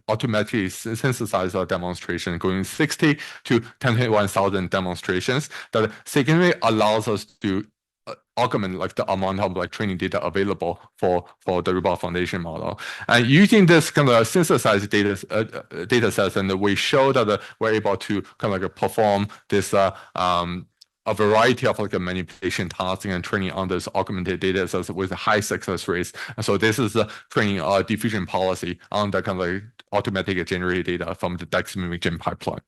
automatically synthesized demonstration, going 60 to 21,000 demonstrations, that significantly allows us to augment like the amount of like training data available for the robot foundation model. And using this kind of synthesized data sets, and we show that we're able to kind of like perform this a variety of like manipulation tasks and training on this augmented data sets with high success rates. And so this is the training diffusion policy on the kind of like automatic generated data from the Dex Mimic Gen pipeline.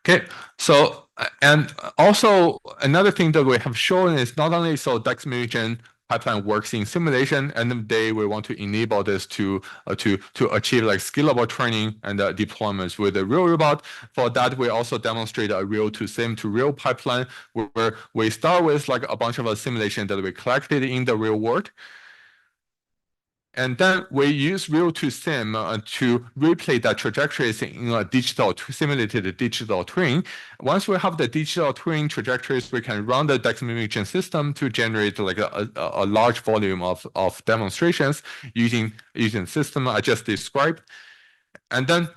Okay, so and also another thing that we have shown is not only so Dex Mimic Gen pipeline works in simulation, end of the day we want to enable this to achieve like scalable training and deployments with a real robot. For that, we also demonstrate a real to sim to real pipeline, where we start with like a bunch of a simulation that we collected in the real world. And then we use real to sim to replay that trajectories in a simulated digital twin. Once we have the digital twin trajectories, we can run the Dex Mimic Gen system to generate like a large volume of demonstrations using system I just described. And then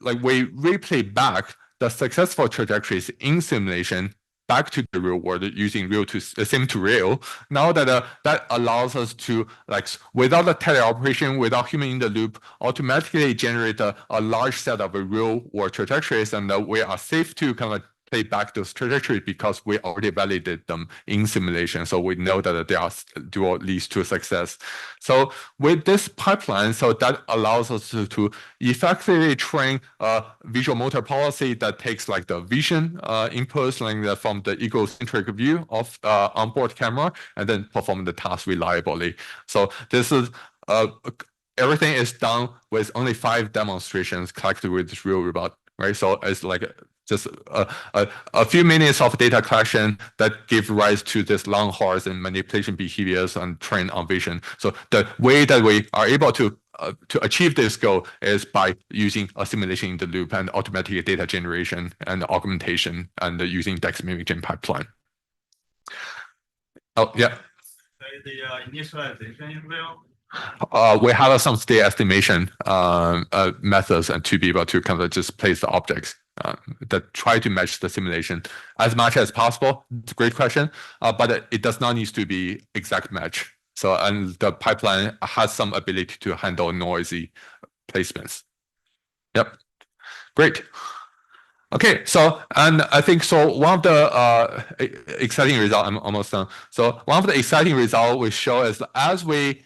like we replay back the successful trajectories in simulation back to the real world using real to sim to real. Now that that allows us to, like, without the teleoperation, without human in the loop, automatically generate a large set of real world trajectories, and we are safe to kind of play back those trajectories because we already validated them in simulation. So we know that they are dual leads to success. So with this pipeline, so that allows us to effectively train a visual motor policy that takes like the vision inputs like from the egocentric view of onboard camera, and then perform the task reliably. So this is everything is done with only 5 demonstrations collected with this real robot, right? So it's like just a few minutes of data collection that give rise to this long horizon manipulation behaviors and train on vision. So the way that we are able to achieve this goal is by using a simulation in the loop and automatic data generation and augmentation, and using Dex Mimic Gen pipeline. Oh yeah. The initialization in real. We have some state estimation methods and to be able to kind of just place the objects that try to match the simulation as much as possible. It's a great question, but it does not need to be exact match. So, and the pipeline has some ability to handle noisy placements. Yep, great. Okay, so, and I think so one of the exciting results, I'm almost done. So one of the exciting results we show is as we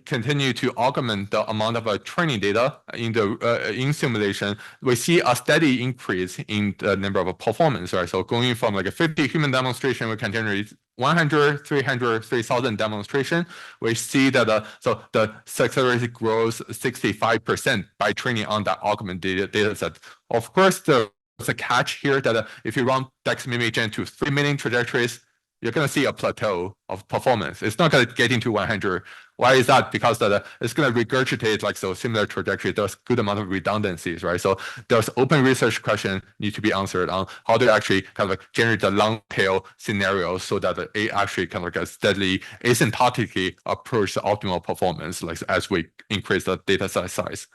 continue to augment the amount of training data in the in simulation, we see a steady increase in the number of performance, right? So going from like a 50 human demonstration, we can generate 100, 300, 3,000 demonstration. We see that so the success rate grows 65% by training on that augmented data set. Of course, there's a catch here that if you run Dex Mimic Gen to 3 million trajectories, you're going to see a plateau of performance. It's not going to get into 100. Why is that? Because it's going to regurgitate like so similar trajectory. There's good amount of redundancies, right? So there's open research question need to be answered on how to actually kind of generate the long tail scenarios so that it actually kind of like steadily asymptotically approach the optimal performance, like as we increase the data size.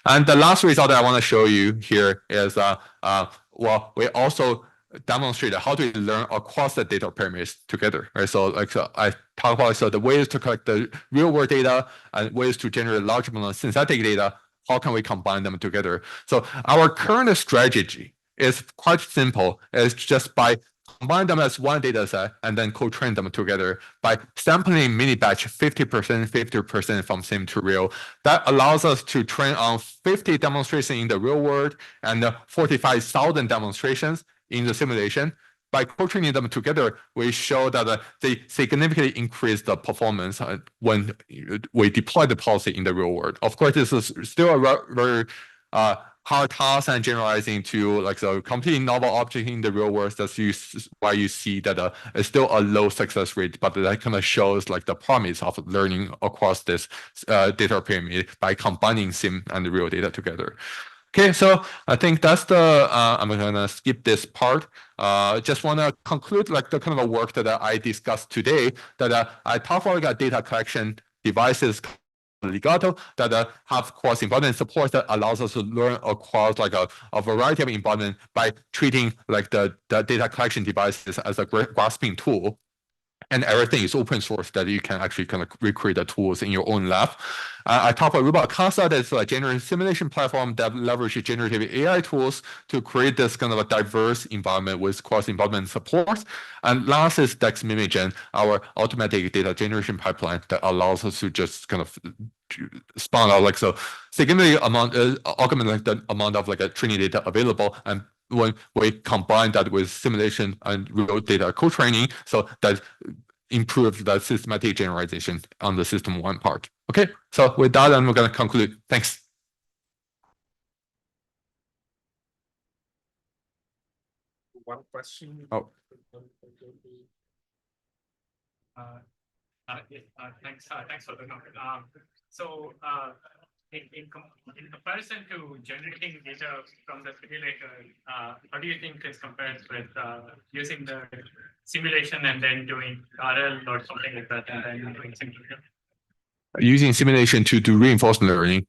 And the last result that I want to show you here is well, we also demonstrate how to learn across the data pyramids together, right? So I talk about the ways to collect the real world data and ways to generate large amount of synthetic data. How can we combine them together? So our current strategy is quite simple. It's just by combine them as one data set and then co-train them together by sampling mini batch 50% from sim to real. That allows us to train on 50 demonstrations in the real world and 45,000 demonstrations in the simulation. By co-training them together, we show that they significantly increase the performance when we deploy the policy in the real world. Of course, this is still a very hard task and generalizing to like the completely novel object in the real world. That's why you see that it's still a low success rate, but that kind of shows like the promise of learning across this data pyramid by combining sim and the real data together. Okay, so I think that's the, I'm gonna skip this part. Just wanna conclude like the kind of work that I discussed today, that I talk about like data collection devices, Legato, that have cross-embodiment support that allows us to learn across like a variety of embodiment by treating like the data collection devices as a grasping tool. And everything is open source that you can actually kind of recreate the tools in your own lab. I talk about Robot Casa, that's a generative simulation platform that leverages generative AI tools to create this kind of a diverse environment with cross-embodiment support. And last is Dex Mimic Gen, our automatic data generation pipeline that allows us to just kind of spawn out like so significantly amount, augment like the amount of like a training data available. And when we combine that with simulation and real data co-training, so that improves the systematic generalization on the system one part. Okay, so with that, I'm going to conclude. Thanks. One question. Oh. Thanks for the comment. So in comparison to generating data from the simulator, how do you think this compares with using the simulation and then doing RL or something like that and then doing simulation? Using simulation to do reinforcement learning.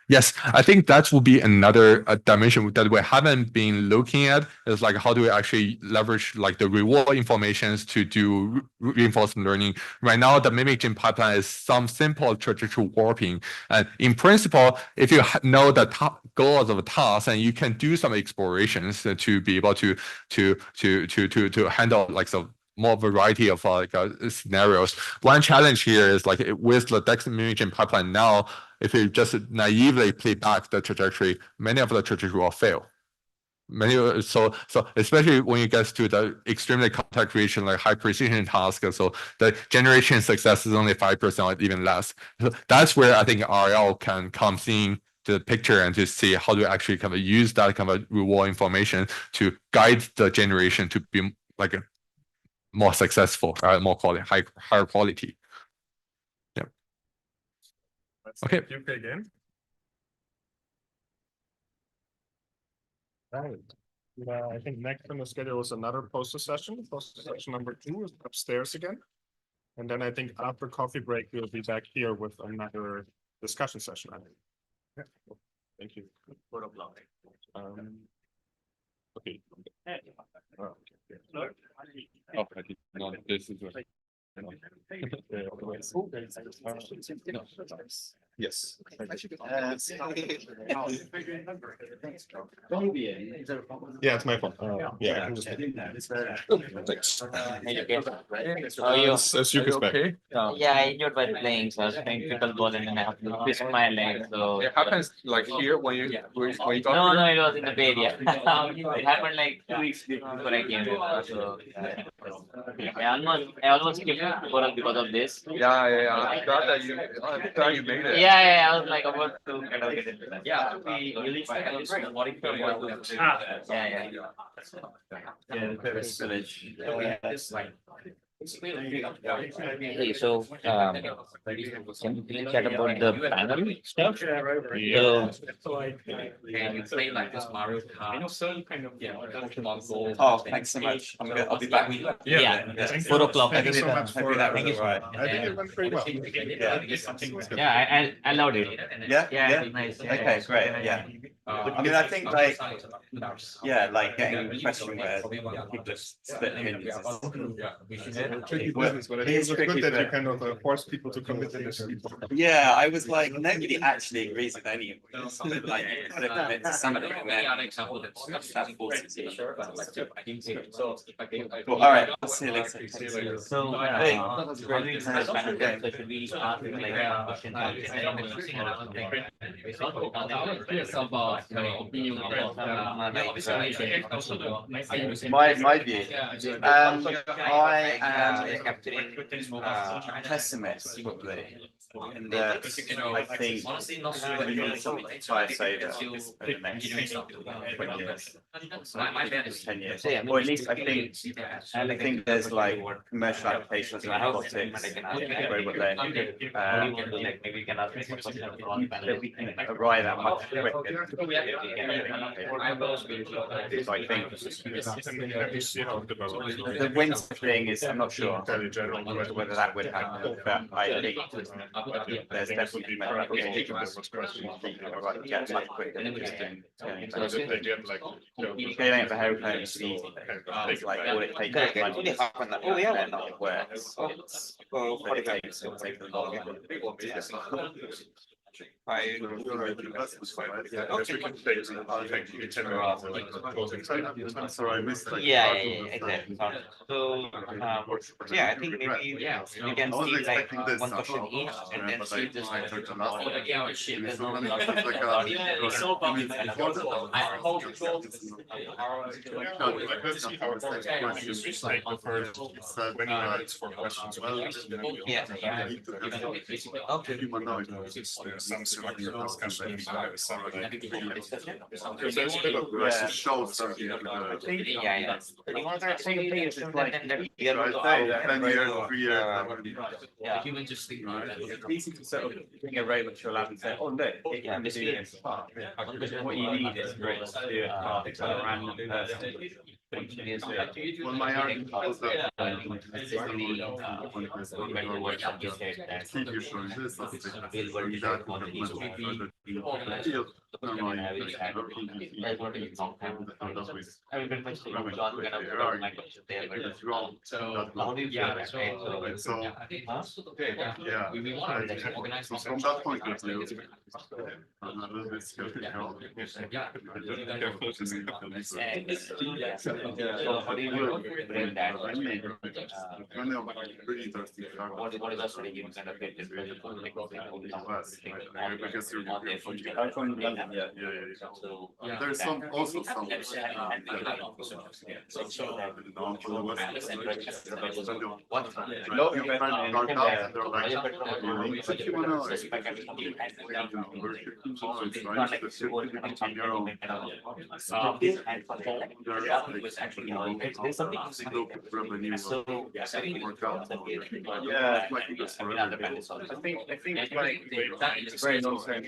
Yes, I think that will be another dimension that we haven't been looking at, is like how do we actually leverage like the reward informations to do reinforcement learning. Right now, the Mimic Gen pipeline is some simple trajectory warping. And in principle, if you know the goals of a task, and you can do some explorations to be able to handle like the more variety of scenarios. One challenge here is like with the Dex Mimic Gen pipeline now, if you just naively play back the trajectory, many of the trajectory will fail. So especially when you get to the extremely contact region, like high precision tasks, so the generation success is only 5% or even less. So that's where I think RL can come in to the picture and to see how to actually kind of use that kind of reward information to guide the generation to be like a more successful, more quality, higher quality. Yeah. Okay. Yuke again. Right. I think next on the schedule is another poster session. Poster session number 2 is upstairs again. And then I think after coffee break, we'll be back here with another discussion session, I think. Yeah. Thank you. Okay. Oh, I did not. This is what. Yes. Yeah, it's my fault. Yeah, I can just. Thanks. As Yuke's back. Yeah, I enjoyed by playing, so I was playing pickleball and then I have to twist my leg. So it happens like here when you got no, it was in the Bay Area. It happened like 2 weeks before I came here. So I almost skipped CoRL because of this. Yeah. I'm glad you made it. Yeah, I was like about to kind of get into that. Yeah, we released robotic yeah. Yeah, the Paris village. Hey, so can you chat about the panel stuff? So can you play like this Mario Kart? I know certain kind of Oh, thanks so much. I'll be back. Yeah. 4 o'clock. Thank you so much for that. Thank you. I think it went pretty well. Yeah, I loved it. Yeah. Nice. Okay, great. Yeah. I mean, I think like, yeah, like getting a question where people just split opinions. Tricky business, but I think it was good that you kind of forced people to commit to this. Yeah, I was like, nobody actually agrees with any of this. Like, you kind of commit to some of it, and then that forces you. Well, all right, I'll see you later. So, Hey. how do you kind of manage that? So should we ask like questions on My view. I am pessimist probably. And that I think we need some fire saver over the next 20 years. 10 years. Or at least I think there's like commercial applications of robotics, robot learning, Maybe you can ask me some questions that we can arrive at much quicker. I think the winter thing is, I'm not sure whether that would happen, but I think there's definitely many applications right, yeah, much quicker than just in scaling up the hurricane is easy. It's like all it takes is money and then it works. But it takes a lot of I guess we can take maybe 10 minutes of closing statement. I'm sorry, I missed that. Yeah, exactly. So, yeah, I think maybe we can see like one question each and then see this. Let's see how it works. You just take the first 20 minutes for questions. Yeah. Some selective discussion. Because there's a bit of shows. Yeah. You want to say it's just like 10 years, 3 years. Yeah. Human just think it's easy to sort of bring a robot to a lab and say, oh, look, it can do this. What you need is great to do it for a random person. Well, my argument was that from that point of view, how do you bring that? Really interesting. What is also you kind of get this There's some also some there's something I think like it's very long-term.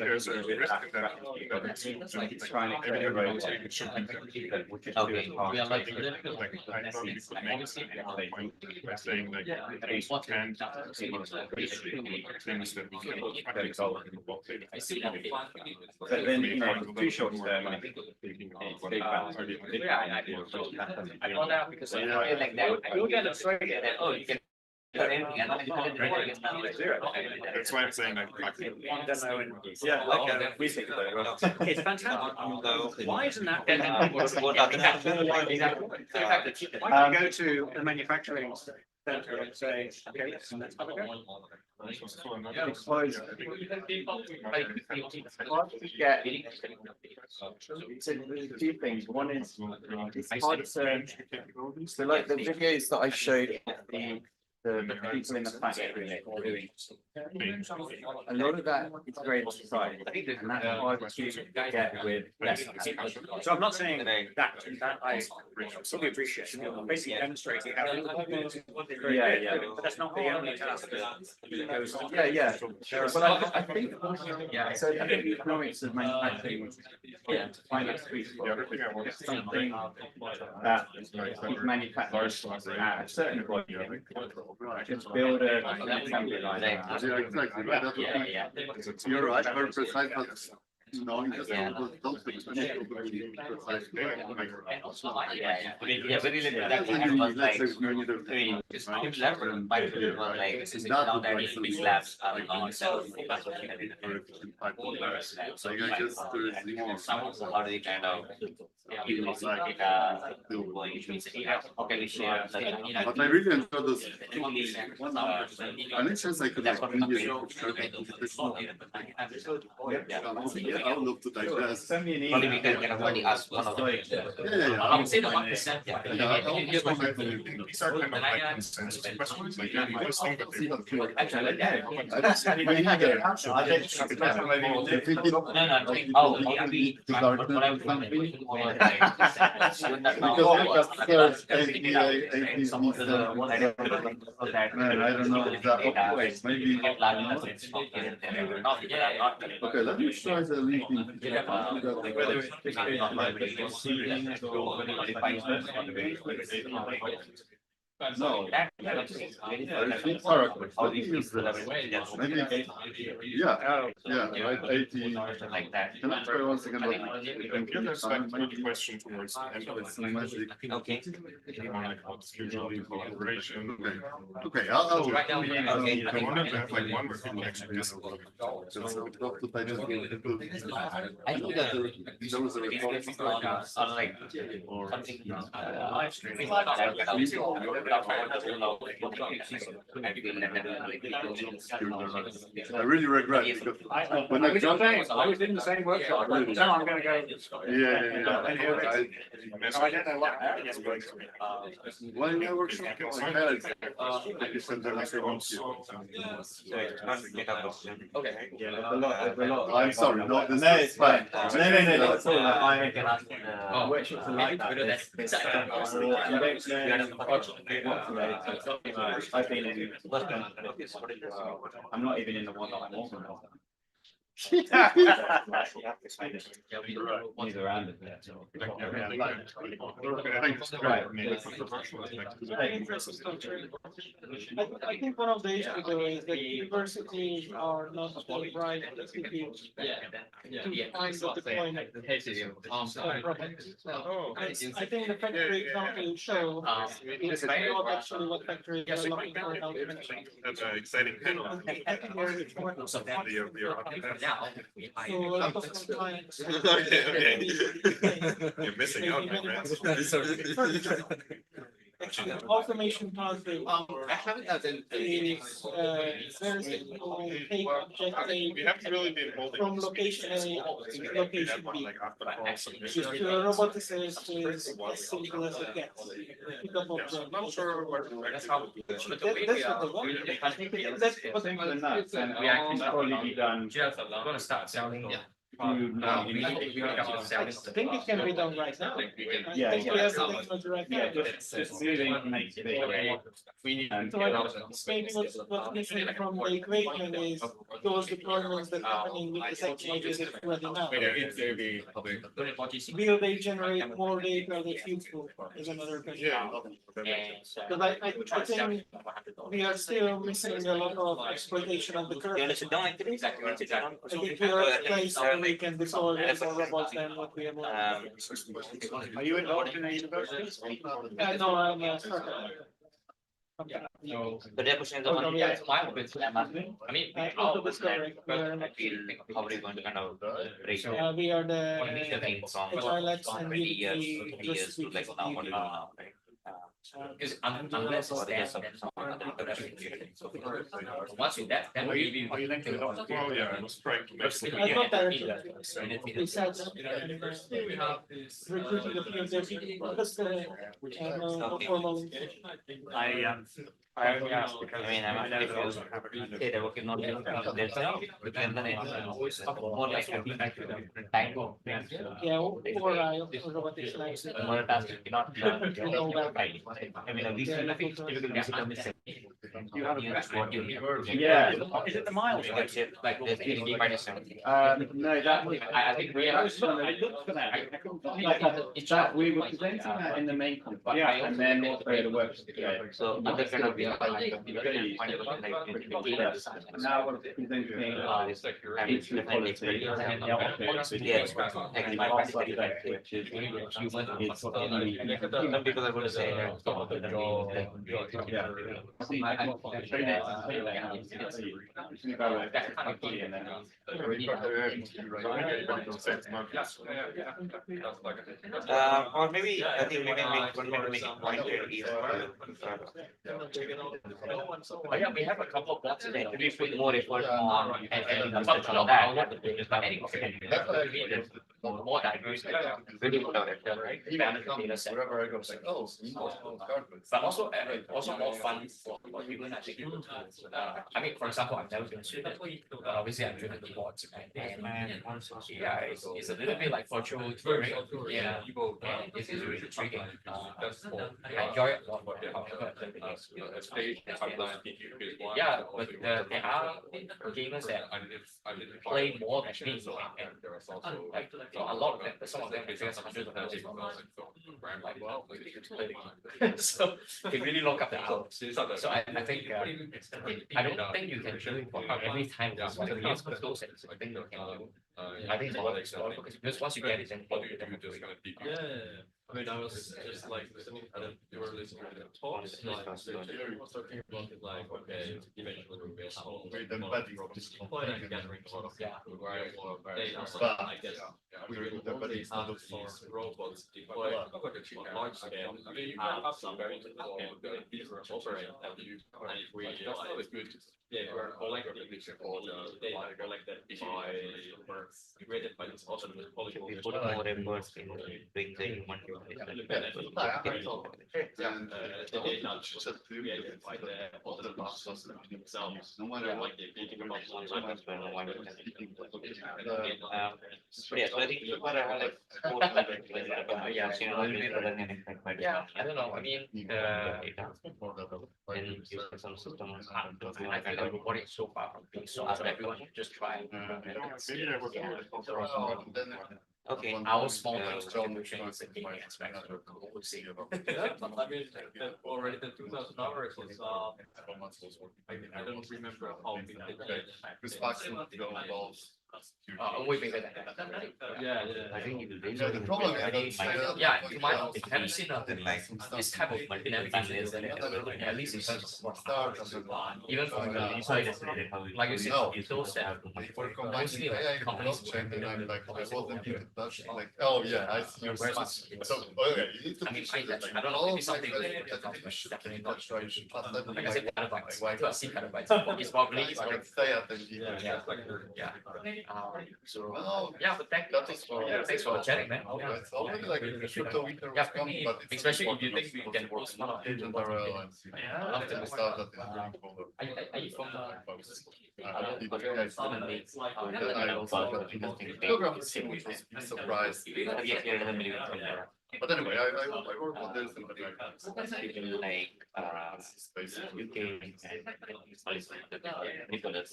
Trying to create a robot which is but then too short term, I think I found out because I feel like that. You get a straight and oh, you can. That's why I'm saying like we think about it. It's fantastic. Why isn't that? Why don't you go to the manufacturing center and say, okay, let's have a go. So two things. One is it's hard to so like the videos that I showed, the the people in the factory are doing. A lot of that is very society, and that's why we get with less. So I'm not saying that I fully appreciate. Basically demonstrating how. Yeah. But that's not the only task. Yeah. Well, I think, so I think economics of manufacturing, finance something that is manufactured at a certain volume, just build a assembly line. Yeah, exactly. You're right, very precise, but knowing that those things precise. Very little. That kind of like, it's level by like now that in big labs are on So I guess there is more. already kind of use like which means okay, we share. But I really enjoy those. And it's just like I would love to digest. Probably because we can only ask one of them. I'm saying 1%. These are kind of like consensus questions. Like you just think that I don't know if that maybe. Okay, let me try the linking. No, I think characters, but he used maybe, right, 80. Like that. Can I try once again? there's like a question towards the end of it. Okay. Collaboration. Okay, I'll Right now, okay. I wanted to have like one where people actually just I think there was a report. like I really regret because when I jumped, I was in the same workshop. Really? Now I'm going to go. Yeah. I don't know what is going to be. Well, in my workshop, I had like center Okay. I'm sorry, no, this is fine. No, that's all right. I've been in, I'm not even in the one that I'm on. Neither am I think one of the issues though is that universities are not the right institutes to find the deployment. I think the factory example you show is not actually what factories are looking for. That's an exciting panel. You're missing out, my friends. Actually, automation positive is very simple. Take object A from location A to location B. Just roboticist is as simple as it gets. Pick up object. I'm not sure that's what they want. That's what they want. We actually probably be done. I'm going to start selling. I think it can be done right now. Yeah, I think we have the technology right now. Just moving makes it So maybe what's missing from the equation is those deployments that are happening with the technology that's ready now. Will they generate more data that's useful is another question. Because I think we are still missing a lot of exploitation of the curve. I think we are at a place where we can deploy more robots than what we have. Are you involved in the university? No, I'm a startup. So the represent the one that's my bit. I mean, how was that? I feel like how are you going to kind of break we are the thing from pilots and 20 years to like now, right? Because unless it's there, then once you that, then maybe. Well, yeah, I was trying to make. Besides, we have this recruiting the PhD because formal. I only asked because I mean, I'm confused. Say they're working on it, and then it's more like time. Yeah, or robotics labs. More task, not I mean, these typical disciplines. You have what you need. Yeah. Is it the miles? Like this No, that was, I think we actually, I looked for that. I couldn't find it. It's that we were presenting that in the main conference. Yeah. And then they had work together. So other kind of now we're presenting inequality and the some people are going to say or maybe I think maybe one way to make it pointed is Yeah, we have a couple of blocks today. we put more effort on and research on that. More diagrams. Really good at it. Right? Data set. Wherever I go, it's like, oh, But also more fun for people that think. I mean, for example, I've never been a student. Obviously, I've driven the boards, and yeah, it's a little bit like virtual touring. Yeah, and it's really intriguing. I enjoy it a lot. Yeah, but there are gamers that play more than me, and like a lot of them, some of them they figure hundreds of hours. Like, well, so they really lock up the hours. So I think I don't think you can do it for every time. I think you can do. I think it's more like because once you get it, then you can do it. I mean, I was just like listening, and then you were listening to the talks, like, you were talking about it, like, okay, eventually we'll be able to deploy and gathering a lot of data, but I guess we will only have these robots deployed on large scale. I mean, you have some very typical these operate, and if we, it's good. Yeah, we're collecting all the data collected by, or created by this autonomous polygon. We put more efforts in bring the human And the data just created by the autonomous system themselves. No matter like they thinking about yeah, so I think yeah, I don't know. I mean, some systems. I feel like robotics so far from being so everyone should just try. Okay, our small contribution is a gaming aspect. We'll see. I mean, already the 2,000 hours was, I don't remember how big this involves. Way bigger than that. Yeah. I think the problem is yeah, you might have seen this type of multi-dimensional at least in terms of even from the inside, like you said, those that mostly like companies. Like, oh yeah, I see your response. So, okay, you need to. I mean, I don't know, maybe something definitely not. Like I said, petabytes, to a C petabytes. It's probably yeah. So yeah, but thanks for chatting, man. Yeah, especially if you think we can work one of them. After the start of are you from surprised. But anyway, I work on this and like Yuke and Nicolas.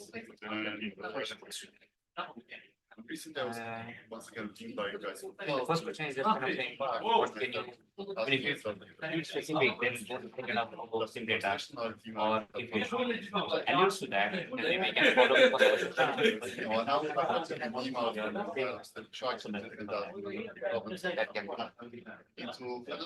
Recently, I was once again teamed by you guys. Well, first question is just kind of saying, what can you, I mean, if you specific, then think enough about sim data, or if you alludes to that, then we can follow the choice and problems that can into but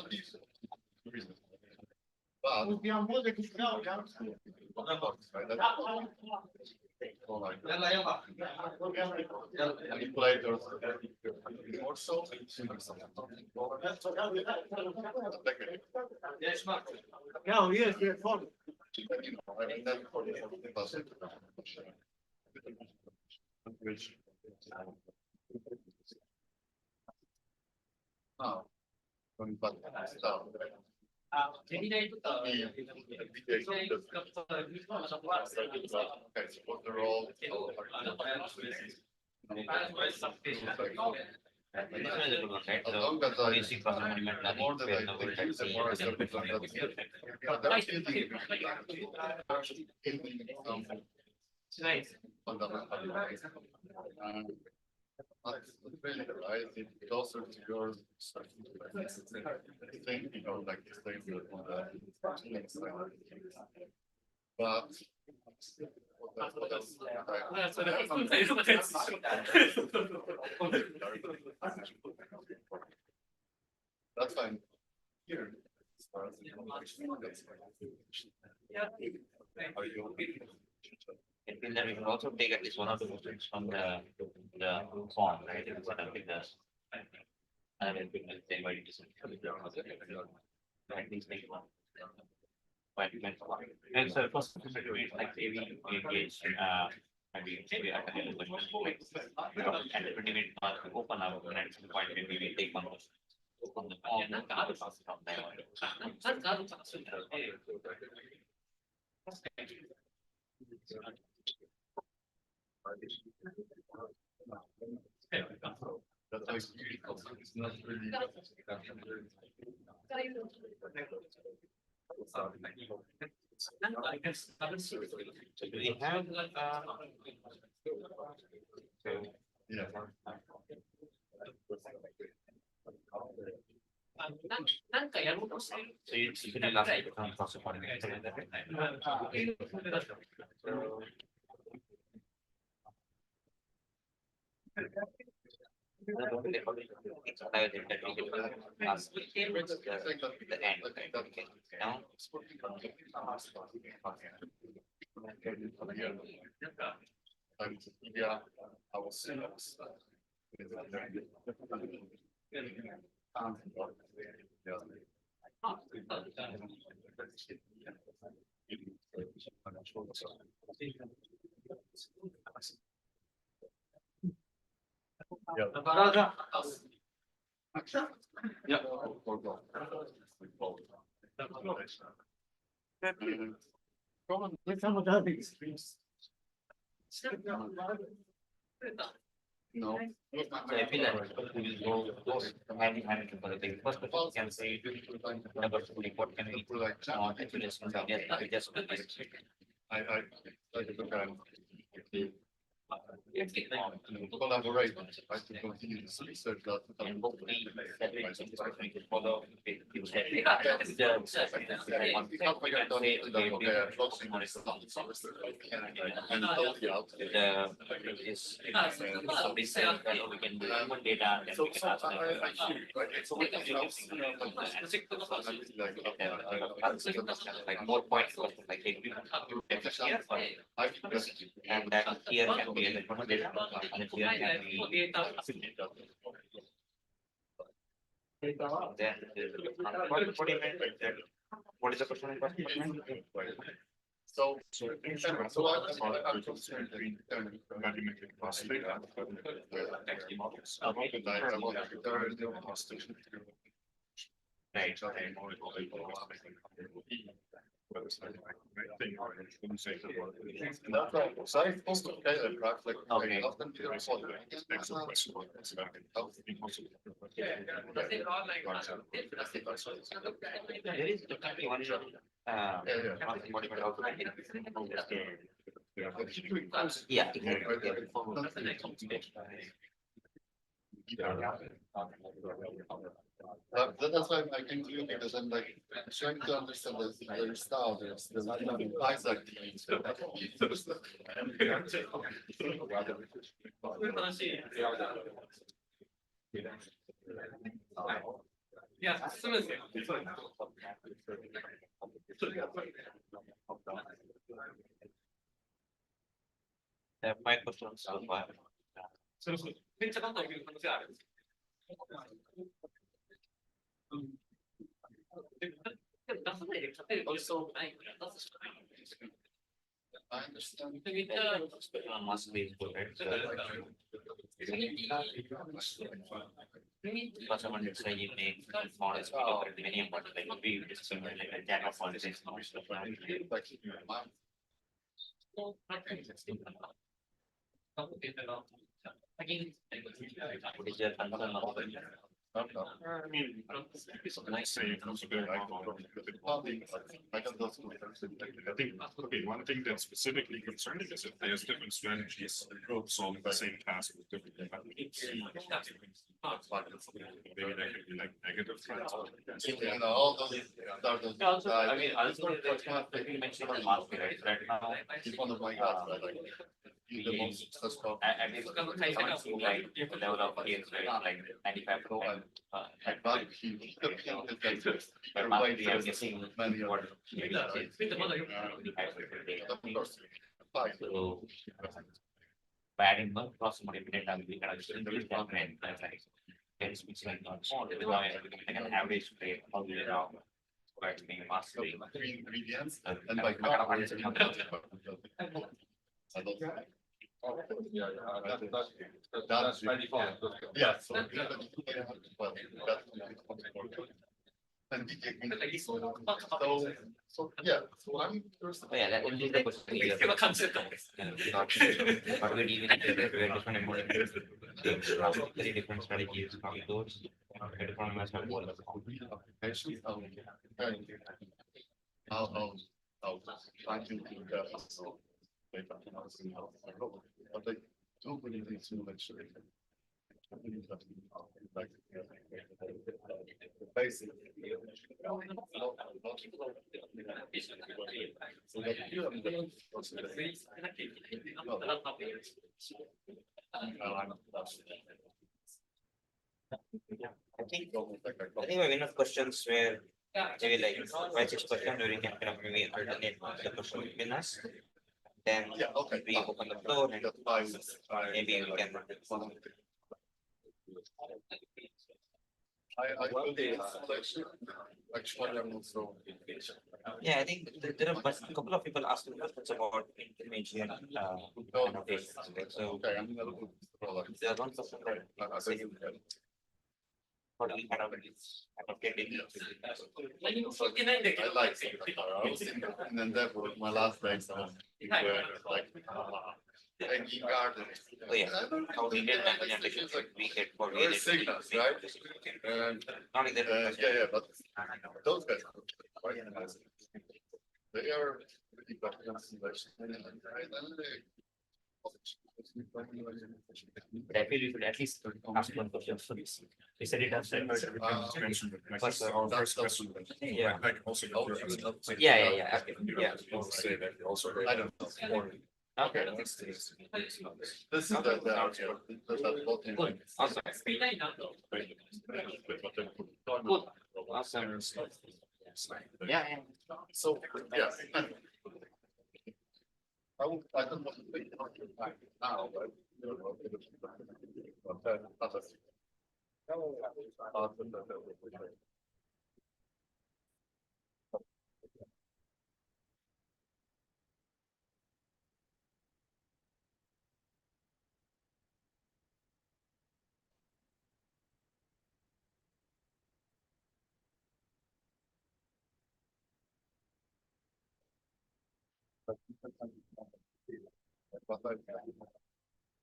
No, yes, yes, fine. Jadi dia itu Closer to your thing, you know, like this thing on the next slide. But that's fine. Here. I feel that we can also take at least one of the questions from the form, right? It's one of the and then we can say why you just at least make one. And so first like we engage maybe I can and the 20 minute open our next point maybe we take one open the form and pass it on there. That's like it's not really. Do we have yeah. So you can last Yeah, I will see. No. So I feel that we will go hand in hand for the thing. First of all, can say number 2 what can we just collaborate, I to continue this research that follow we can do human data and we can ask like more points like and then here can be a human data and here can be then what is the question? So I'm concerned so I also kind of graph like often there is definitely one yeah, that's why I came to you because I'm like trying to understand the style. There's Isaac. Yeah, My questions so far. Also, I understand. Must be correct. But someone would say you need models because there are many but like we similar like a jack of all trades. What is your concern about it? I mean, let's say it was a bit like I think, okay, one thing that's specifically concerning is if there's different strategies of solving the same task with different methods. Maybe that could be like negative trends. All those I mean, also you mentioned the market, right? It's one of my the most successful. And it's kind of like develop games, right? Like 95 Pro and we are guessing many what so by adding one cross motivated we can actually increase that rate like it's like not more like an average rate all the way around where it's being mastery ingredients and by that's very fun. Yeah, so yeah, so I'm first. Yeah, that will be the question. But we're even very different strategies, those how trying to but they don't really need to make sure basic I think my winner questions were maybe like 5-6 questions where we can kind of maybe alternate the question between us. Then we open the floor and maybe we can. Yeah, I think there are a couple of people asking questions about information annotations. So there are one person that what we kind of annotated. I like it. I was in an endeavor with my last exam. Like hanging garden. Oh yeah, how we did implementations like we get for signals, right? Not exactly. Yeah, but those guys are quite nice. They are really good consideration. I feel you could at least ask one question for this. They said it has first question. Yeah. Yeah. Also, I don't know. Okay. This is awesome. Yeah. So yeah. I don't want to think about your time now, but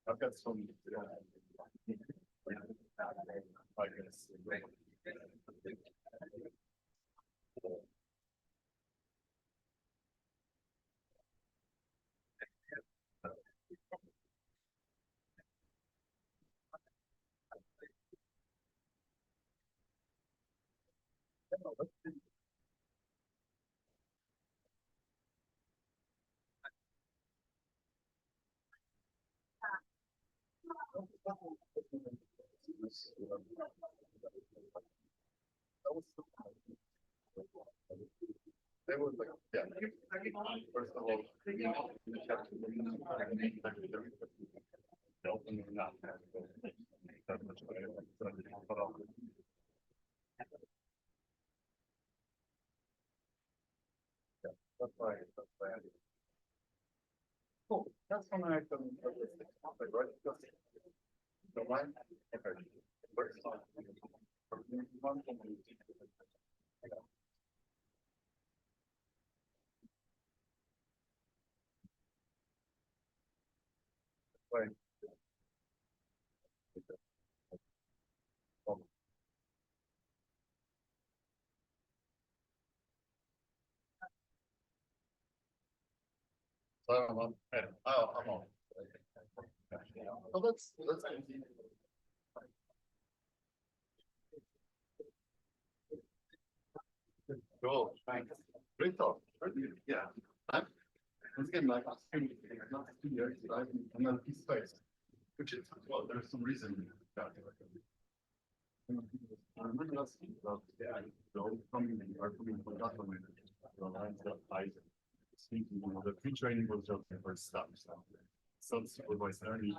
I've got some They were like, yeah. First of all, you have to no, and they're not. That much better. Yeah, that's right. That's right. Cool. That's one I can right? The line. Okay. First time. Right. So I'm on. I'm on. So let's continue. Cool. Thanks. Great talk. Yeah. Once again, like I'm not 2 years, I'm not a space, which is well, there's some reason that I'm really asking about the coming from that domain, the lines that I think the pre-training was just the first step. So self-supervised learning,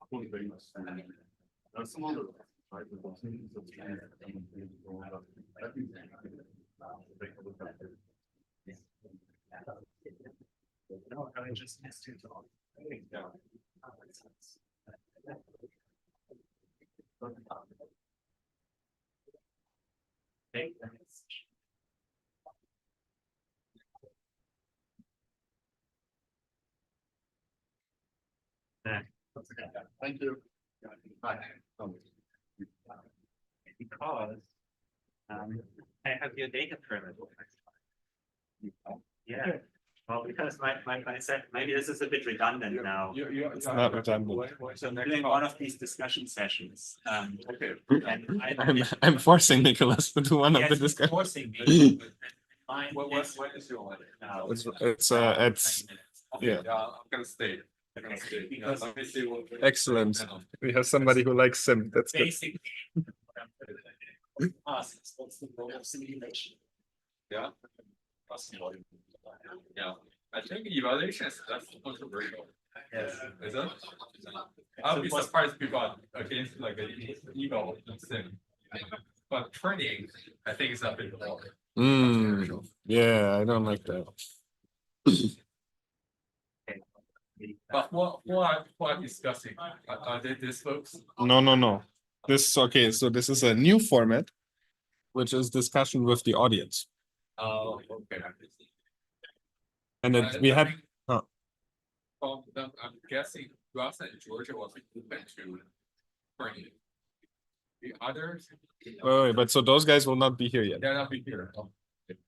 fully based. There's some other right? The continuous of training, take a look at it. No, I just missed you talk. Yeah. Thank you. Bye. Because I have your data pyramid. Yeah. Well, because my set, maybe this is a bit redundant now. It's not redundant. So I'm doing one of these discussion sessions. Okay. And I'm forcing Nicolas to do one of the discussions. Forcing me. When is your one? Now, It's yeah. I'm gonna stay. Okay. Because Let me see what. Excellent. We have somebody who likes sim. That's good. basically, what's the role of simulation? Yeah. Yeah. I think evaluation is less controversial. Yes. Is it? I'll be surprised people are against like an eval sim. But training, I think it's a bit more. Yeah, I don't like that. But what are discussing? Are they these folks? No. This okay. So this is a new format, which is discussion with the audience. Oh, okay. And then we have. I'm guessing Ross and Georgia was open to training. The others. Wait, but so those guys will not be here yet. They're not be here. Oh, okay.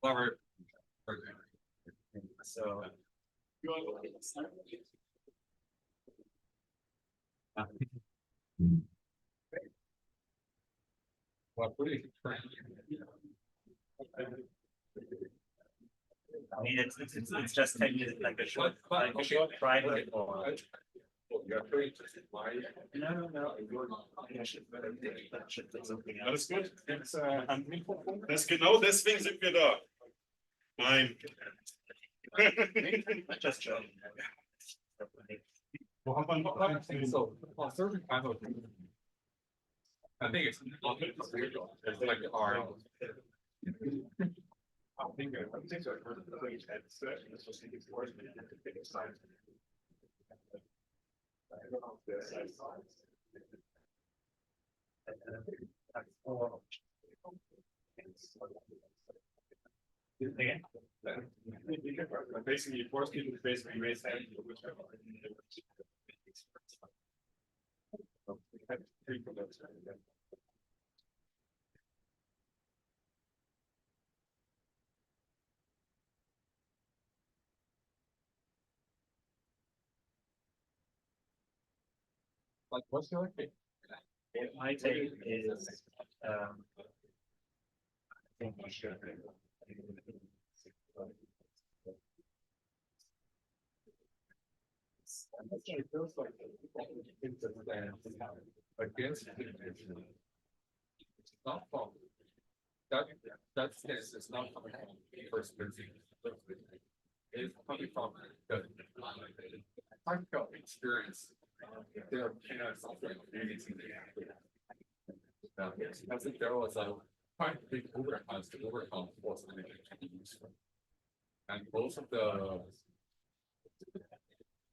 Whoever. So. Well, pretty training. I mean, it's just 10 minutes, like a short private or. No. Alles gut. Jetzt an Mikrofon. Das ist genau deswegen sind wir da. Nein. Just joking. Well, how about so certain kind of I think it's like our I think Again. Basically, you force people to basically raise hands. Like, what's your take? My take is, I think we should. It feels like against not from that sense is not coming from the first person. It's coming from the practical experience. There are software communities in the I think there was a quite big overcome to overcome for something that can be useful. And most of the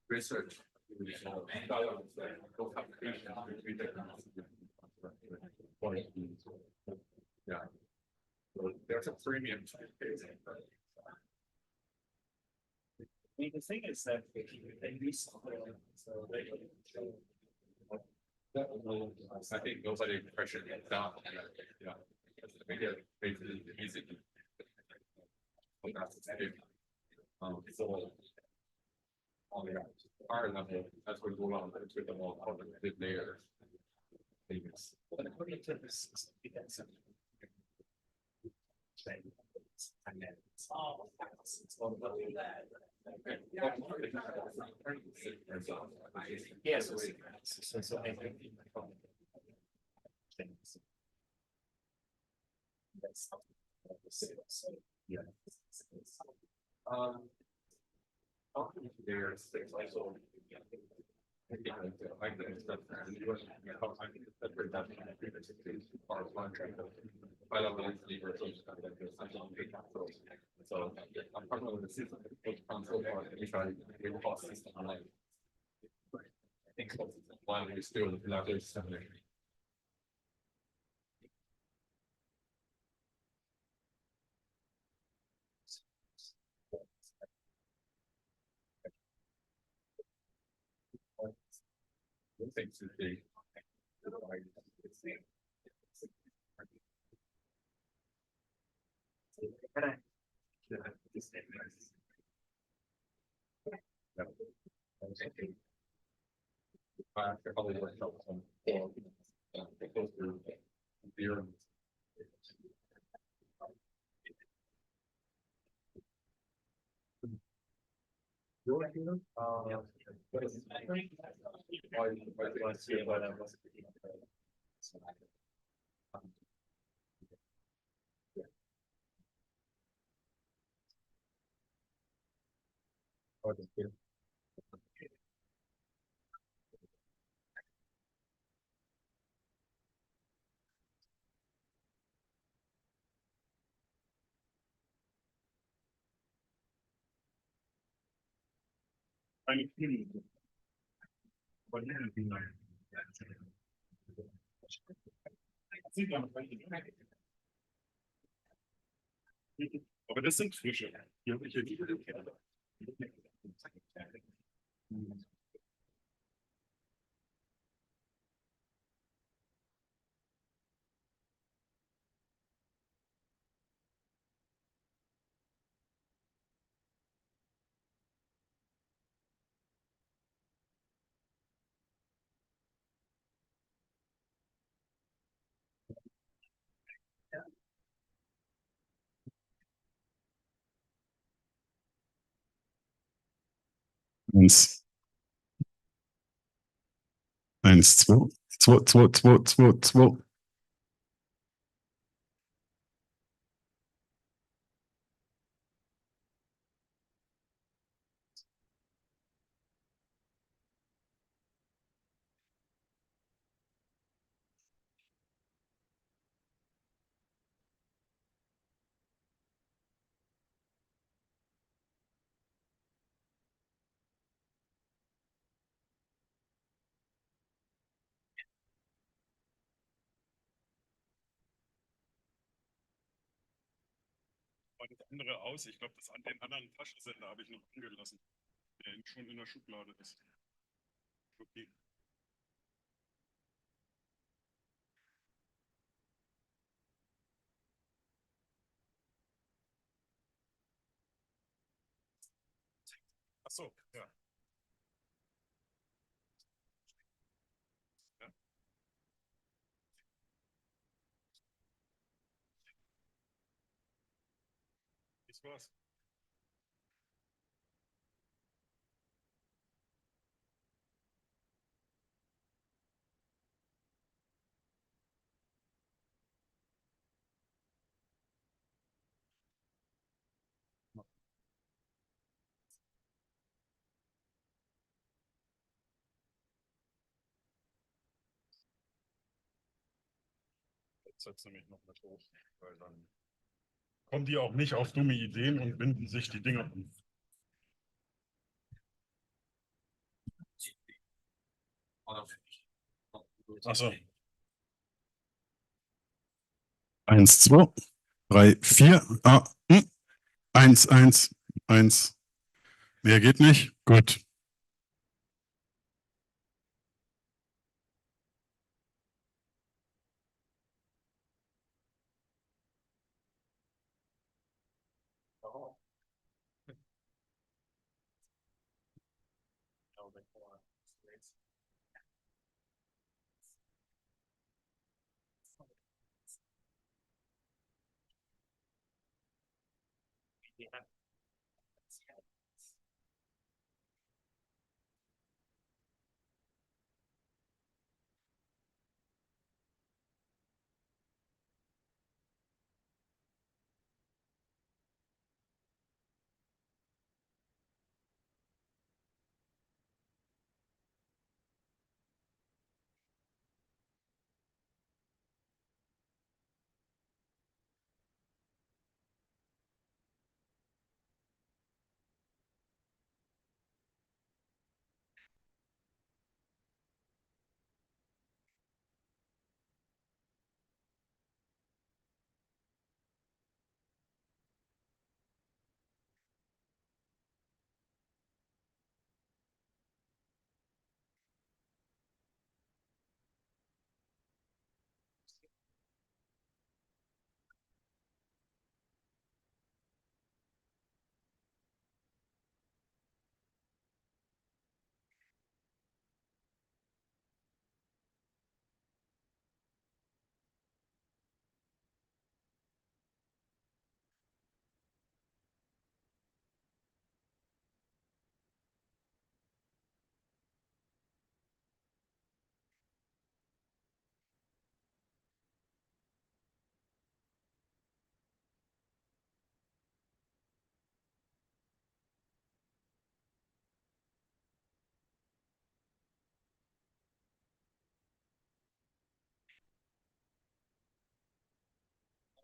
research dialogues that both applications between technology. Yeah. So there's a premium to pay. I mean, the thing is that they use so they I think nobody pressured it down. Yeah. Make it basically easy. So on the higher level, as we go on with the more cognitive layers. But according to this, yes, so I think yeah. There's things like so. Like the stuff and you know, I think that we're definitely our contract. But I don't so I'm partnering with the system so far we try to get a system online. I think while we still collaborate somewhere. Things to be But it would be like I think I'm aber das sind Fische. Eins. Eins, zwei. Zwei, zwei, zwei, zwei, zwei. Das andere aus. Ich glaube, das an den anderen Taschensender habe ich noch angelassen, der schon in der Schublade ist. Okay. Ach so, ja. Ja. Das war's. setzt nämlich noch mit hoch, weil dann kommen die auch nicht auf dumme Ideen und binden sich die Dinge um. Achso. 1, 2, 3, 4. 1, 1, 1. Mehr geht nicht? Gut.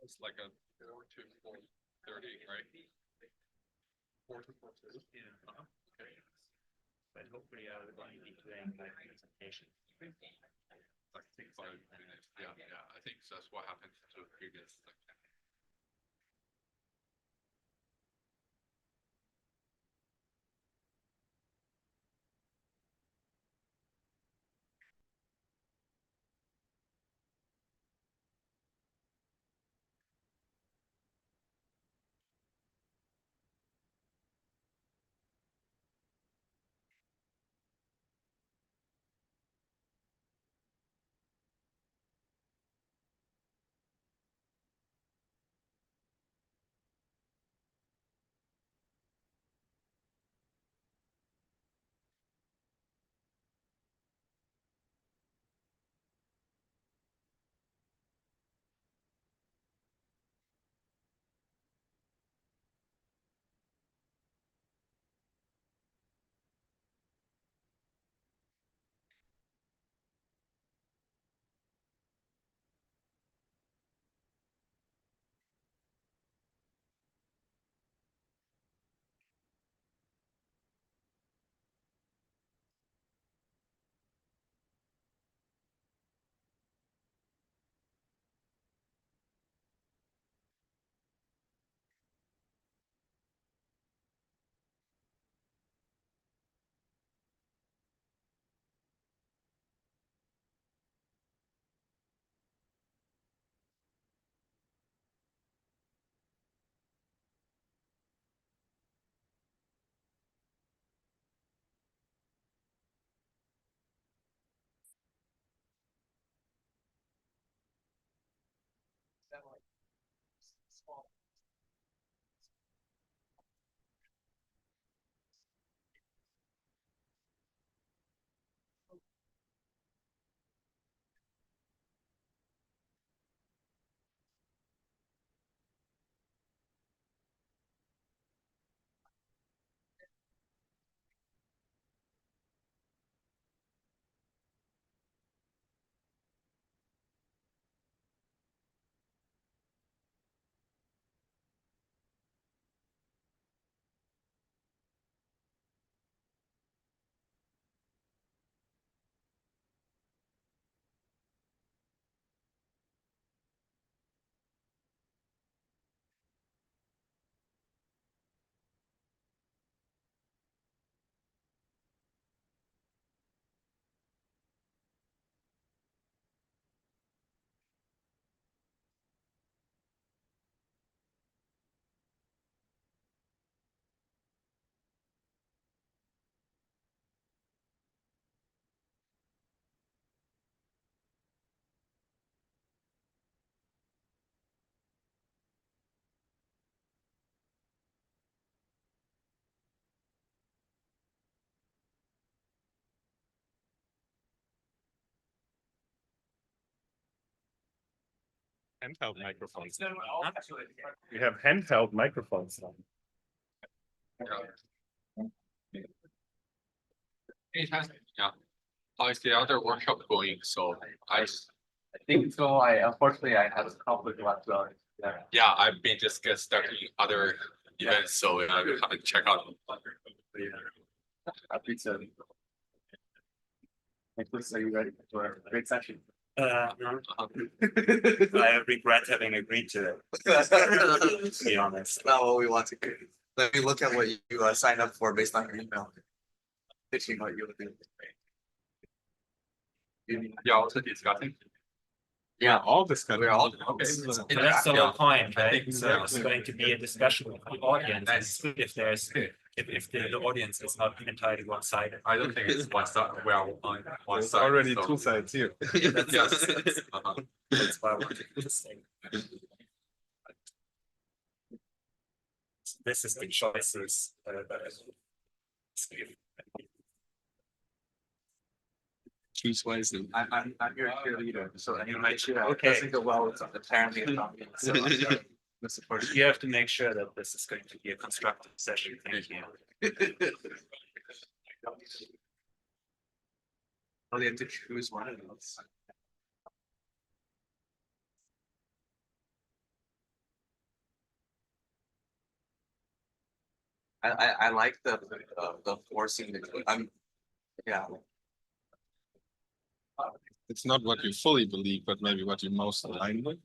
It's like a 4 to 4:30, right? 4 to 4:30. Yeah. Okay. But hopefully I will be doing my presentation. I think 5 minutes. Yeah, I think that's what happened to the previous. Handheld microphones. We have handheld microphones now. Yeah. How is the other workshop going? So I think so. Unfortunately I had a conflict last night. yeah, I've been just get stuck in other events, so I haven't checked out. Happy to. Nicolas, are you ready for a great session? No. I regret having agreed to it. To be honest. Not what we want to do. Let me look at what you signed up for based on your email. Pitching what you would do. Yeah, also discussing. Yeah, all discussing. We're all Okay. So that's the whole point, right? So it's going to be a discussion with the audience. If there's if the audience is not entirely one-sided. I don't think it's one side. Well, on one There's side. already so- two sides here. Yes. That's why I wanted to say. This is the choices Choose wisely. I'm your cheerleader, so anyone Okay. doesn't go well with apparently a copy. So I'm sorry. You have to make sure that this is going to be a constructive session. Thank you. Oh, they have to choose one of those. I like the forcing the yeah. It's not what you fully believe, but maybe what you most align with.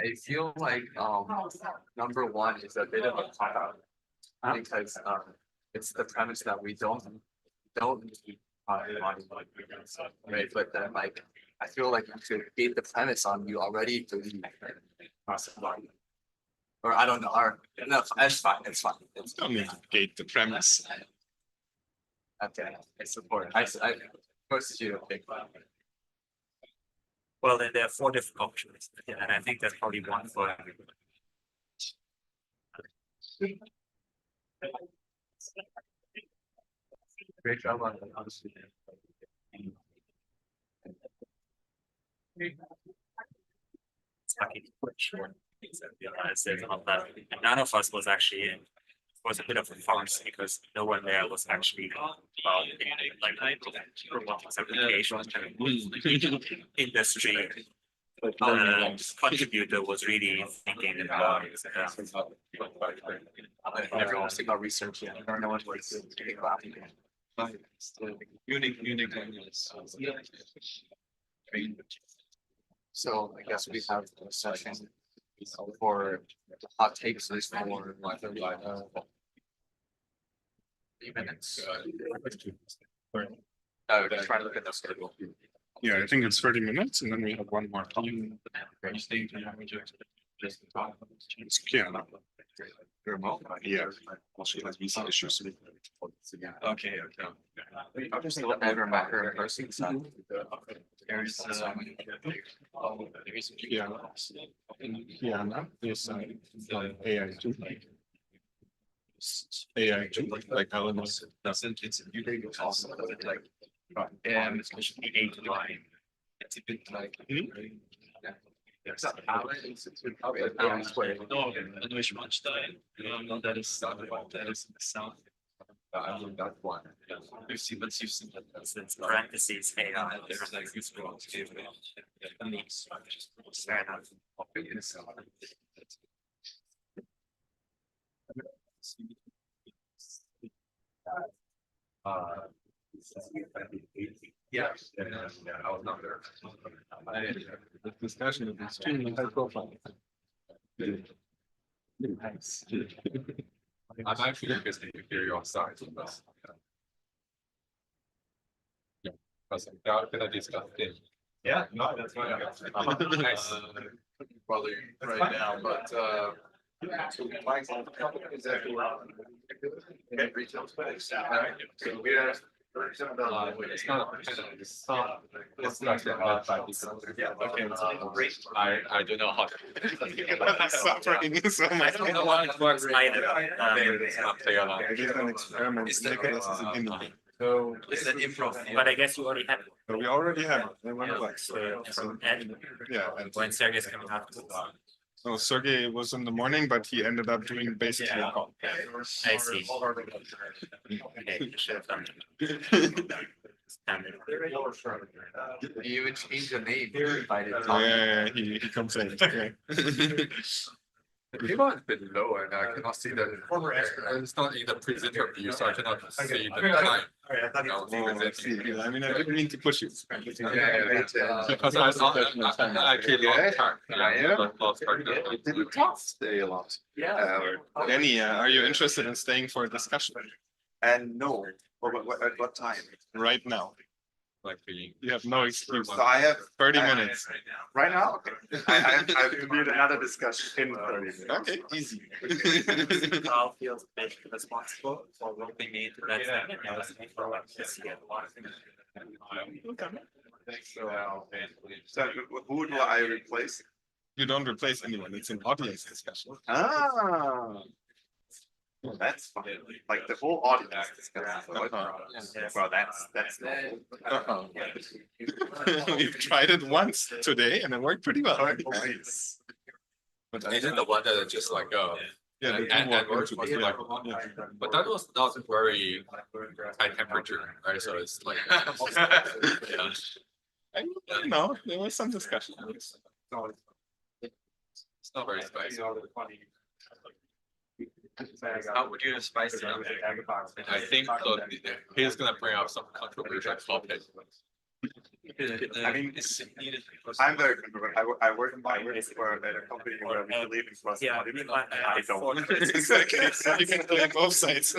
I feel like number one is a bit of a cop out because it's the premise that we don't need right? But then like I feel like you could gate the premise on you already believe or I don't know, or no, it's fine, it's fine. It's Don't need to gate the premise. okay, I support. I posted you to pick one. Well, then there are 4 different options, and I think there's probably one for everyone. Great job on honestly. It's lucky short. None of us was actually in. It was a bit of a farce because no one there was actually about like robotics applications industry. Contributor was really thinking about it. Everyone was thinking about research, yeah. No one was thinking about it. Unique. So I guess we have a session for hot takes is for 3 minutes. Oh, just trying to look at the schedule. Yeah, I think it's 30 minutes, and then we have one more talk. It's Kiana. Remote? Yeah. Well, she has visa issues. Okay. I'll just ever met her in person. So there's Kiana is AI too. AI too, like AllenAI. It's also like especially the 8 line. It's a bit like it's not Allen, it's probably Allen Square. No, that is the sound. I mean that one. Let's see that. It's parentheses AI. Fair enough. Yeah, I was not there. The discussion is extremely high profile. I'm actually interested in Imperial side of this. Yeah, because I'm gonna discuss it. Yeah, no, that's fine. Nice. Probably right now, but so my company is at retail space. So we are. It's not. It's not yeah, okay. I don't know how. Suffering so much. I don't know how it works either. It is an experiment. Nicolas is an enemy. So it's an improv. But I guess you already have it. So we already have it. And when Sergey is coming out. So Sergey was in the morning, but he ended up doing basically a call. I see. Okay, should have done You even changed your name. Yeah, he comes in. Okay. The people is a bit low and I cannot see the former expert. It's not in the presenter view, so I cannot see the time. I mean, I didn't mean to push you. Because I saw actually lost track. It didn't stay a lot. Danny, are you interested in staying for a discussion? And no, at what time? Right now. Like you have no excuse. So I have 30 minutes. Right now? Okay. I need another discussion in 30 minutes. Okay, easy. Carl feels a bit responsible for what we made that second. I was thinking for what this year. So who do I replace? You don't replace anyone. It's an audience discussion. Ah. Well, that's fine. Like the whole audience discussion. Well, that's not. We've tried it once today and it worked pretty well. Nice. But isn't the one that is just like yeah, and works was like, but that was not very high temperature, right? So it's like yeah. I don't know. There was some discussion. It's not very spicy. How would you spice it up? I think he's gonna bring up some controversial topic. I mean, I'm very I work for a company where we believe in cross embodiment. I don't. Exactly. You can play both sides.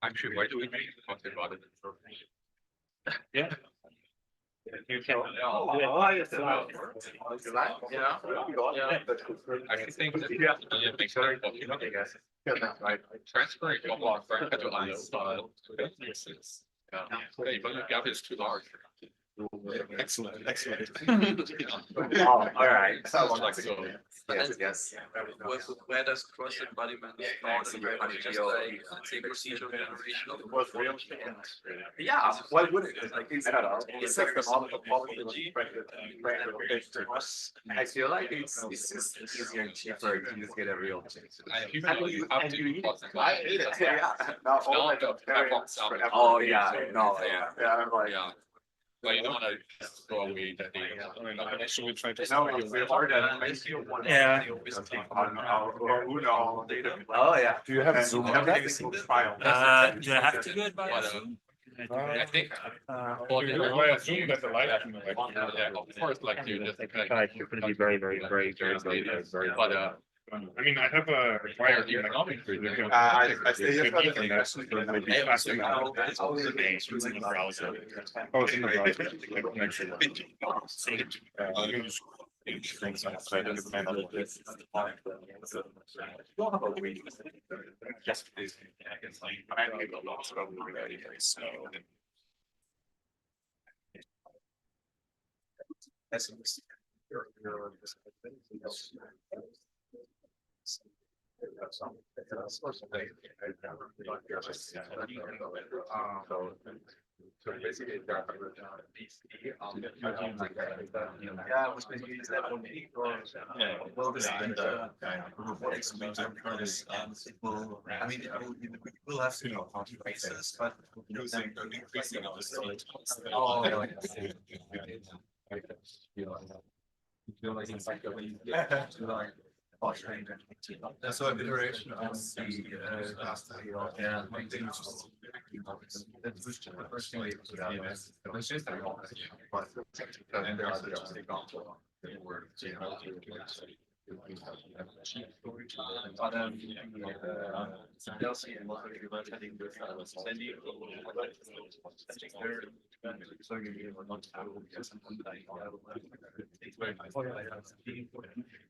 Actually, why do we make cross embodiment? Yeah. You can. I think that it makes sense. Transferring from one friend to another file to businesses. Yeah, but the gap is too large. Excellent, excellent. All right. Sounds like so. Yes. Where does cross embodiment fall in the just like say procedural generation of Yeah, why would it? Like, I don't know. It's like the homology. I feel like it's just easier and cheaper to just get a real change. You have to I hate it. Yeah. Now all I do. Oh yeah. No. Yeah. I'm like. Yeah. But you don't want to go away that data. Should we try to? No, we are Yeah. Oh yeah. Do you have Zoom? Do I have to do it by Zoom? I think. Of course, like you just You're going to be very, but I mean, I have a required economic reason. I stay here for the It's in the browser. Oh, it's in the browser. Things outside of the panel. Yes, please. I have a lot of so. So basically, there are well, this is the robotics major is I mean, we'll have to know how to face this, but using increasing our state. So an iteration of the last and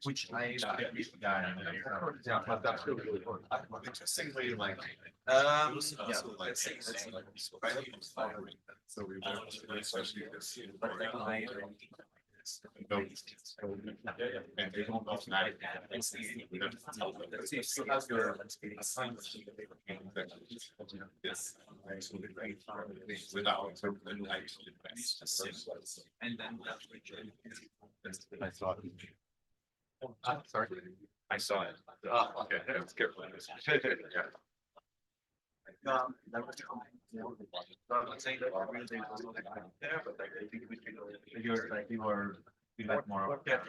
which I yeah, but that's really important. Interestingly, like yeah, let's say so we especially this And they don't automatically. So that's your assignment. This without and then I saw it. Sorry, I saw it. Oh, okay, I was careful. Yeah. Let's say that there, but I think we can. You're like you are. We like more. Yeah,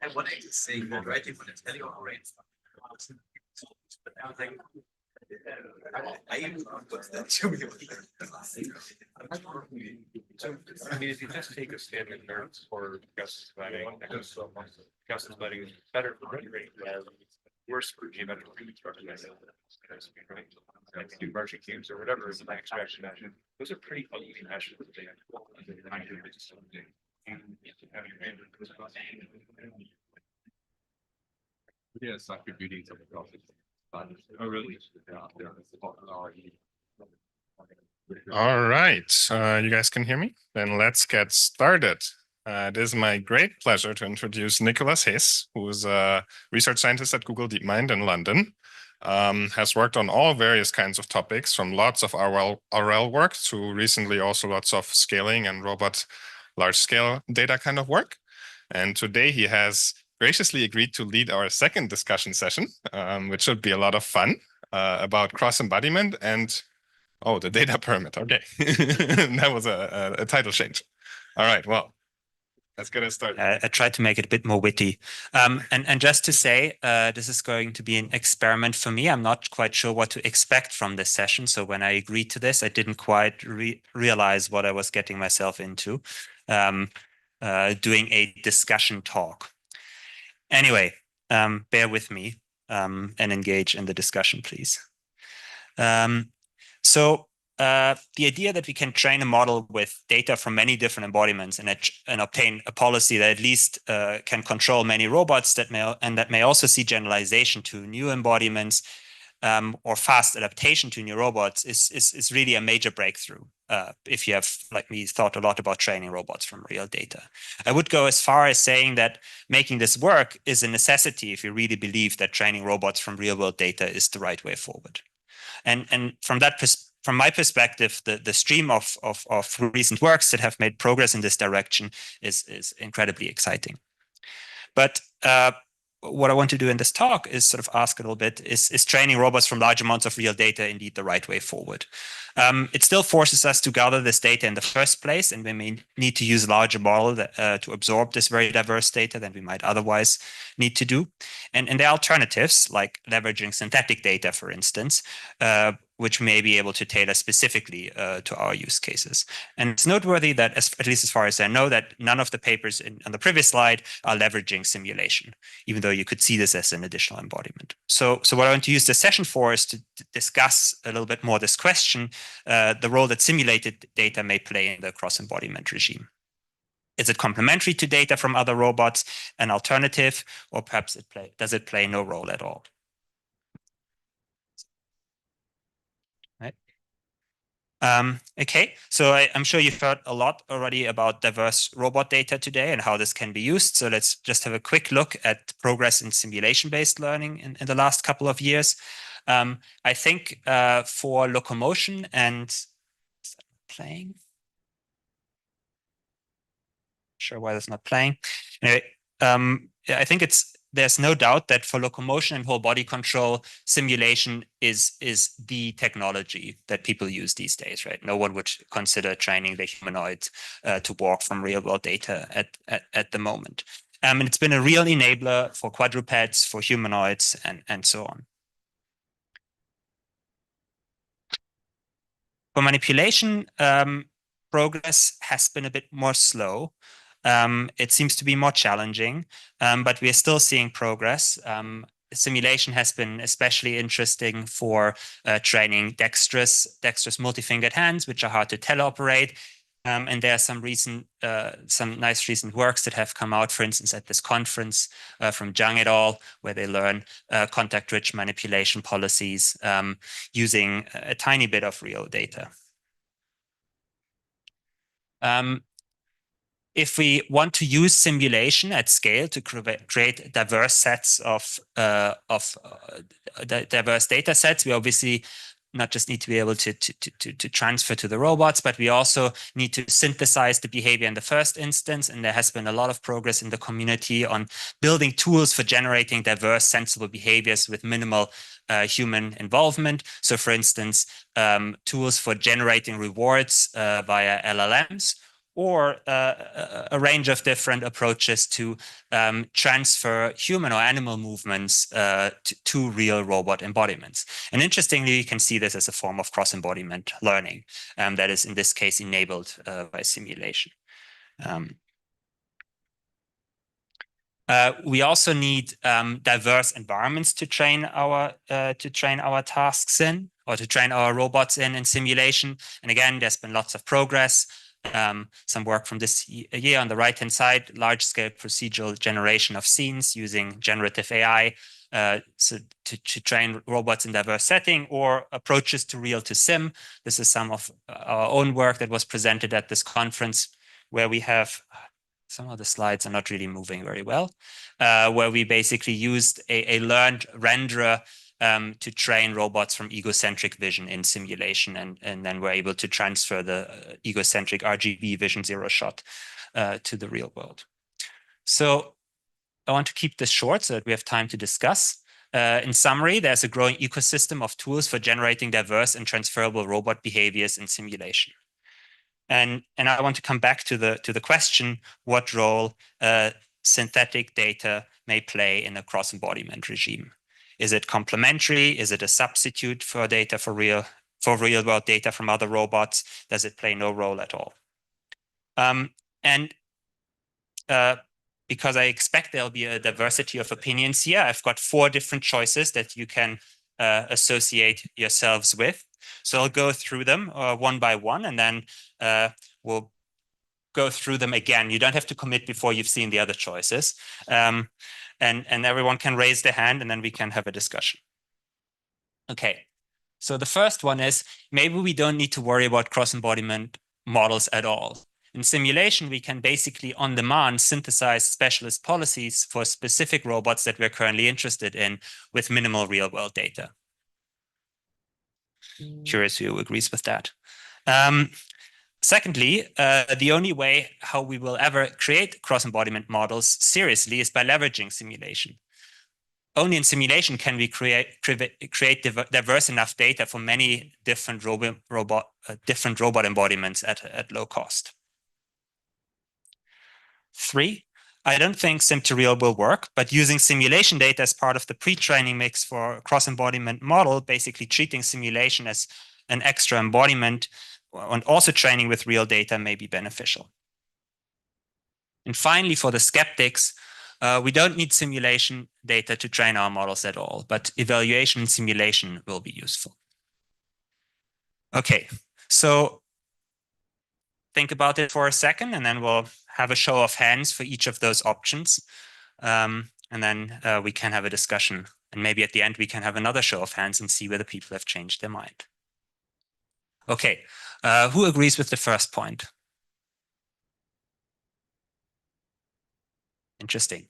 I wanted to say that right when it's telling on rates. But I was like, I even put that to me. I mean, if you just take a standard terms for Gaussian splitting, Gaussian splitting is better for rate rate, worse for geometric reconstruction. Right? Like you do merging cubes or whatever is an extraction measure. Those are pretty ugly measures. Yeah, it's not contributing to the profit. Oh, really? All right, you guys can hear me? Then let's get started. It is my great pleasure to introduce Nicolas Heess, who is a research scientist at Google DeepMind in London. Has worked on all various kinds of topics, from lots of RL work to recently also lots of scaling and robot large-scale data kind of work. And today he has graciously agreed to lead our second discussion session, which should be a lot of fun, about cross-embodiment and, oh, the data permit. Okay, that was a title change. All right, well, let's get it started. I tried to make it a bit more witty. And just to say, this is going to be an experiment for me. I'm not quite sure what to expect from this session. So when I agreed to this, I didn't quite realize what I was getting myself into, doing a discussion talk. Anyway, bear with me and engage in the discussion, please. The idea that we can train a model with data from many different embodiments and obtain a policy that at least can control many robots that may also see generalization to new embodiments or fast adaptation to new robots is really a major breakthrough. If you have, like me, thought a lot about training robots from real data. I would go as far as saying that making this work is a necessity if you really believe that training robots from real world data is the right way forward. And from my perspective, the stream of recent works that have made progress in this direction is incredibly exciting. But what I want to do in this talk is sort of ask a little bit, is training robots from large amounts of real data indeed the right way forward? It still forces us to gather this data in the first place, and we may need to use a larger model to absorb this very diverse data than we might otherwise need to do. And there are alternatives, like leveraging synthetic data, for instance, which may be able to tailor specifically to our use cases. And it's noteworthy that, at least as far as I know, that none of the papers on the previous slide are leveraging simulation, even though you could see this as an additional embodiment. So what I want to use this session for is to discuss a little bit more this question, the role that simulated data may play in the cross-embodiment regime. Is it complementary to data from other robots, an alternative, or perhaps does it play no role at all? Okay, so I'm sure you've heard a lot already about diverse robot data today and how this can be used. So let's just have a quick look at progress in simulation-based learning in the last couple of years. I think for locomotion and playing, sure why that's not playing. Anyway, I think there's no doubt that for locomotion and whole body control, simulation is the technology that people use these days, right? No one would consider training the humanoid to walk from real world data at the moment. And it's been a real enabler for quadrupeds, for humanoids, and so on. For manipulation, progress has been a bit more slow. It seems to be more challenging, but we are still seeing progress. Simulation has been especially interesting for training dexterous multi-fingered hands, which are hard to teleoperate. And there are some nice recent works that have come out, for instance, at this conference from Zhang et al., where they learn contact-rich manipulation policies using a tiny bit of real data. If we want to use simulation at scale to create diverse sets of diverse data sets, we obviously not just need to be able to transfer to the robots, but we also need to synthesize the behavior in the first instance. And there has been a lot of progress in the community on building tools for generating diverse, sensible behaviors with minimal human involvement. So for instance, tools for generating rewards via LLMs, or a range of different approaches to transfer human or animal movements to real robot embodiments. And interestingly, you can see this as a form of cross-embodiment learning that is, in this case, enabled by simulation. We also need diverse environments to train our tasks in, or to train our robots in simulation. And again, there's been lots of progress. Some work from this year on the right-hand side, large-scale procedural generation of scenes using generative AI so to train robots in diverse setting, or approaches to real-to-sim. This is some of our own work that was presented at this conference, where we have, some of the slides are not really moving very well, where we basically used a learned renderer to train robots from egocentric vision in simulation, and then we're able to transfer the egocentric RGB vision zero shot to the real world. So I want to keep this short so that we have time to discuss. In summary, there's a growing ecosystem of tools for generating diverse and transferable robot behaviors in simulation. And I want to come back to the question, what role synthetic data may play in a cross-embodiment regime. Is it complementary? Is it a substitute for data for real world data from other robots? Does it play no role at all? Because I expect there'll be a diversity of opinions here, I've got 4 different choices that you can associate yourselves with. So I'll go through them one by one, and then we'll go through them again. You don't have to commit before you've seen the other choices. And everyone can raise their hand, and then we can have a discussion. Okay, so the first one is, maybe we don't need to worry about cross-embodiment models at all. In simulation, we can basically on demand synthesize specialist policies for specific robots that we're currently interested in with minimal real-world data. Curious who agrees with that. Secondly, the only way how we will ever create cross-embodiment models seriously is by leveraging simulation. Only in simulation can we create diverse enough data for many different robot embodiments at low cost. 3, I don't think sim-to-real will work, but using simulation data as part of the pre-training mix for a cross-embodiment model, basically treating simulation as an extra embodiment and also training with real data may be beneficial. And finally, for the skeptics, we don't need simulation data to train our models at all, but evaluation and simulation will be useful. Okay, so think about it for a second, and then we'll have a show of hands for each of those options. And then we can have a discussion. And maybe at the end, we can have another show of hands and see whether people have changed their mind. Okay, who agrees with the first point? Interesting.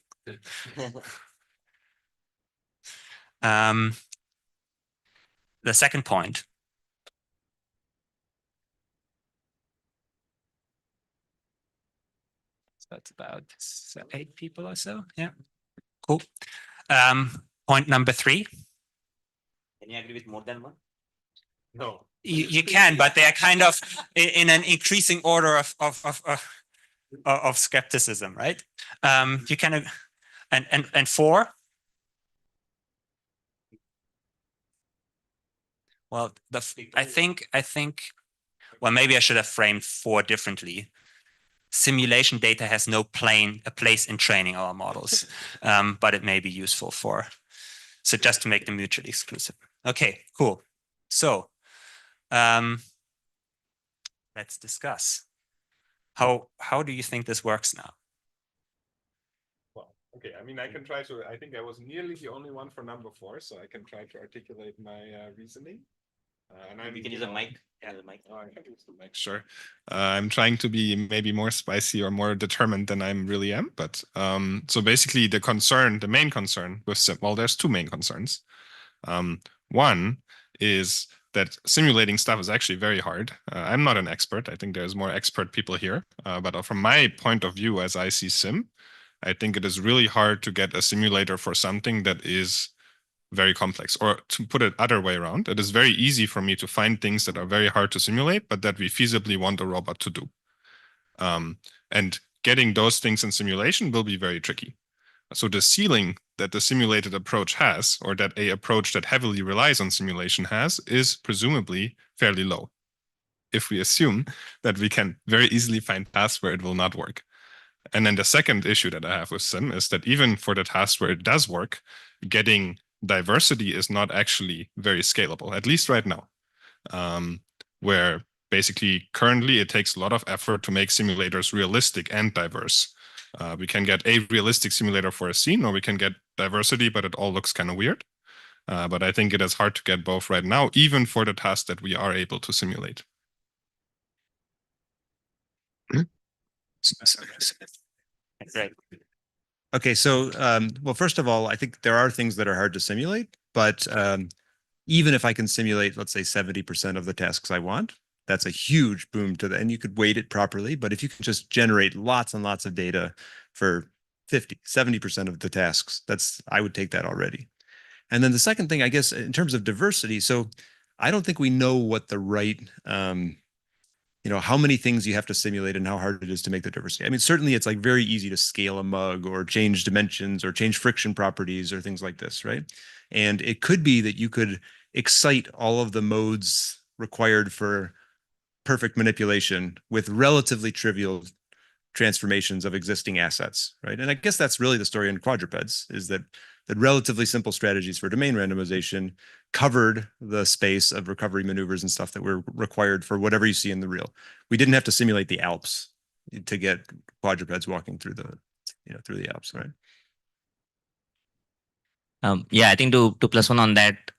The second point. So that's about 8 people or so. Yeah, cool. Point number 3. Can you agree with more than one? No. You can, but they are kind of in an increasing order of skepticism, right? You can, and 4. Well, I think well, maybe I should have framed 4 differently. Simulation data has no a place in training our models, but it may be useful for. So just to make them mutually exclusive. Okay, cool. So let's discuss. How do you think this works now? Well, okay. I mean, I can try to. I think I was nearly the only one for number 4, so I can try to articulate my reasoning. And you can use a mic. Yeah, the mic. Oh, I can use the mic. Sure. I'm trying to be maybe more spicy or more determined than I really am. But so basically, the main concern with sim, well, there's 2 main concerns. One is that simulating stuff is actually very hard. I'm not an expert. I think there's more expert people here. But from my point of view, as I see sim, I think it is really hard to get a simulator for something that is very complex. Or to put it other way around, it is very easy for me to find things that are very hard to simulate, but that we feasibly want a robot to do. And getting those things in simulation will be very tricky. So the ceiling that the simulated approach has, or that a approach that heavily relies on simulation has, is presumably fairly low, if we assume that we can very easily find tasks where it will not work. And then the second issue that I have with sim is that even for the tasks where it does work, getting diversity is not actually very scalable, at least right now, where basically currently it takes a lot of effort to make simulators realistic and diverse. We can get a realistic simulator for a scene, or we can get diversity, but it all looks kind of weird. But I think it is hard to get both right now, even for the tasks that we are able to simulate. Great. Okay, so well, first of all, I think there are things that are hard to simulate, but even if I can simulate, let's say 70% of the tasks I want, that's a huge boom to the, and you could weight it properly, but if you can just generate lots and lots of data for 50, 70% of the tasks, I would take that already. And then the second thing, I guess, in terms of diversity, so I don't think we know what the right, how many things you have to simulate and how hard it is to make the diversity. I mean, certainly it's like very easy to scale a mug or change dimensions or change friction properties or things like this, right? And it could be that you could excite all of the modes required for perfect manipulation with relatively trivial transformations of existing assets, right? And I guess that's really the story in quadrupeds, is that relatively simple strategies for domain randomization covered the space of recovery maneuvers and stuff that were required for whatever you see in the real. We didn't have to simulate the Alps to get quadrupeds walking through the, through the Alps, right? Yeah, I think to +1 on that,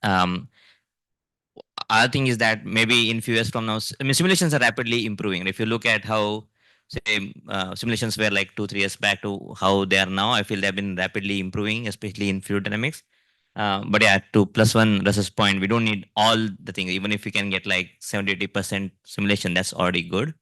other thing is that maybe in few years from now, I mean, simulations are rapidly improving. If you look at how, say, simulations were like 2-3 years back to how they are now, I feel they've been rapidly improving, especially in fluid dynamics. But yeah, to +1 Russ's point, we don't need all the things. Even if we can get like 70-80% simulation, that's already good.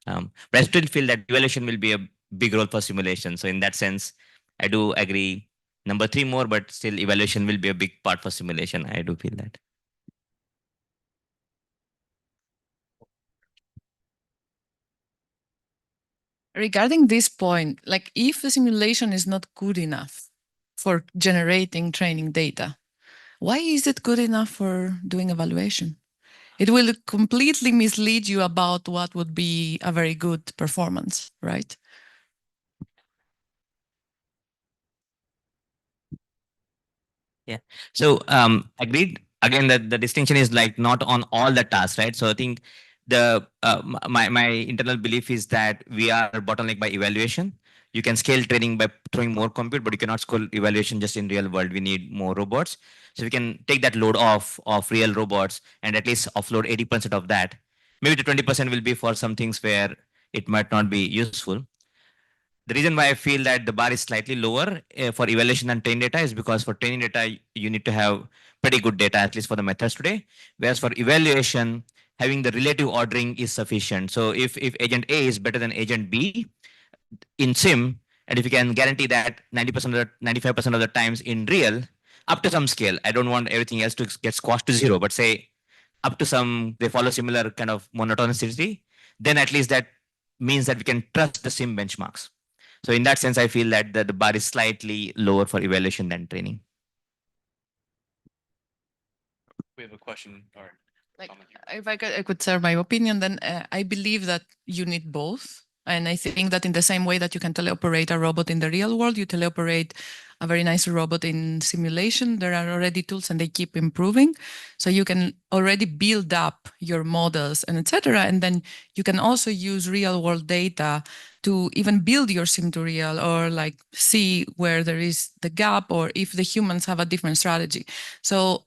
But I still feel that evaluation will be a big role for simulation. So in that sense, I do agree. Number 3 more, but still evaluation will be a big part for simulation. I do feel that. Regarding this point, like if the simulation is not good enough for generating training data, why is it good enough for doing evaluation? It will completely mislead you about what would be a very good performance, right? Yeah. So agreed. Again, the distinction is like not on all the tasks, right? So I think the my internal belief is that we are bottlenecked by evaluation. You can scale training by throwing more compute, but you cannot scale evaluation just in real world. We need more robots. So we can take that load off of real robots and at least offload 80% of that. Maybe the 20% will be for some things where it might not be useful. The reason why I feel that the bar is slightly lower for evaluation and training data is because for training data, you need to have pretty good data, at least for the methods today. Whereas for evaluation, having the relative ordering is sufficient. So if agent A is better than agent B in sim, and if you can guarantee that 90% of the 95% of the times in real, up to some scale, I don't want everything else to get squashed to 0, but say up to some, they follow similar kind of monotonicity, then at least that means that we can trust the sim benchmarks. So in that sense, I feel that the bar is slightly lower for evaluation than training. We have a question. All right. Like, if I could share my opinion, then I believe that you need both. And I think that in the same way that you can teleoperate a robot in the real world, you teleoperate a very nice robot in simulation. There are already tools and they keep improving. So you can already build up your models and etc. And then you can also use real world data to even build your sim to real, or like see where there is the gap, or if the humans have a different strategy. So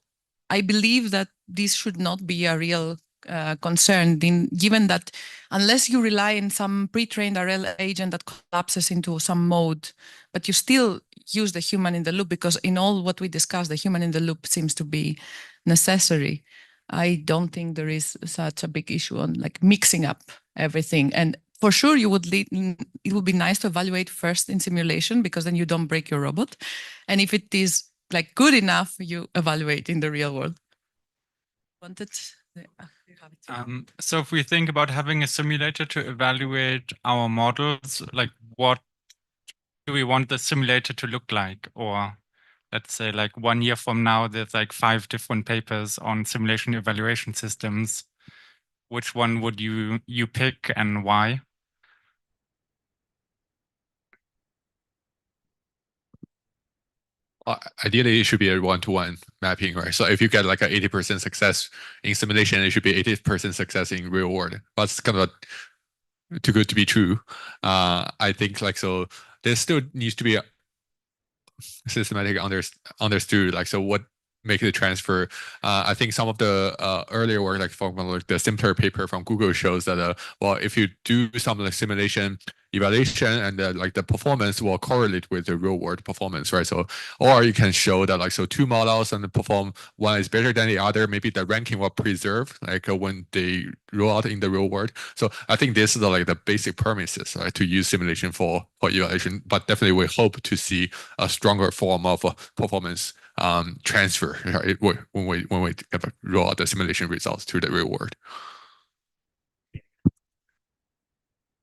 I believe that this should not be a real concern, given that unless you rely on some pre-trained RL agent that collapses into some mode, but you still use the human in the loop, because in all what we discussed, the human in the loop seems to be necessary. I don't think there is such a big issue on like mixing up everything. And for sure, it would be nice to evaluate first in simulation, because then you don't break your robot. And if it is like good enough, you evaluate in the real world. So if we think about having a simulator to evaluate our models, like what do we want the simulator to look like? Or let's say like 1 year from now, there's like 5 different papers on simulation evaluation systems. Which one would you pick and why? Ideally, it should be a one-to-one mapping, right? So if you get like an 80% success in simulation, it should be 80% success in real world. But it's kind of too good to be true. I think like, so there still needs to be a systematic understood, like, so what make the transfer. I think some of the earlier work, like for example, like the simpler paper from Google shows that well, if you do some like simulation evaluation and like the performance will correlate with the real world performance, right? So, or you can show that like, so 2 models and perform, one is better than the other, maybe the ranking will preserve like when they roll out in the real world. So I think this is like the basic premises, right, to use simulation for evaluation, but definitely we hope to see a stronger form of performance transfer, right, when we roll out the simulation results to the real world.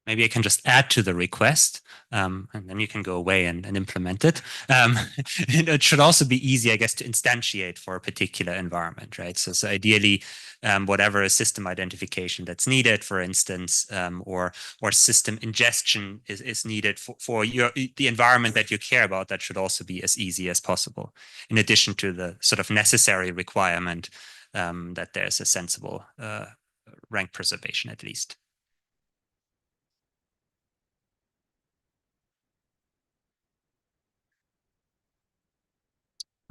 Maybe I can just add to the request, and then you can go away and implement it. It should also be easy, I guess, to instantiate for a particular environment, right? So ideally, whatever system identification that's needed, for instance, or system ingestion is needed for the environment that you care about, that should also be as easy as possible, in addition to the sort of necessary requirement that there's a sensible rank preservation at least.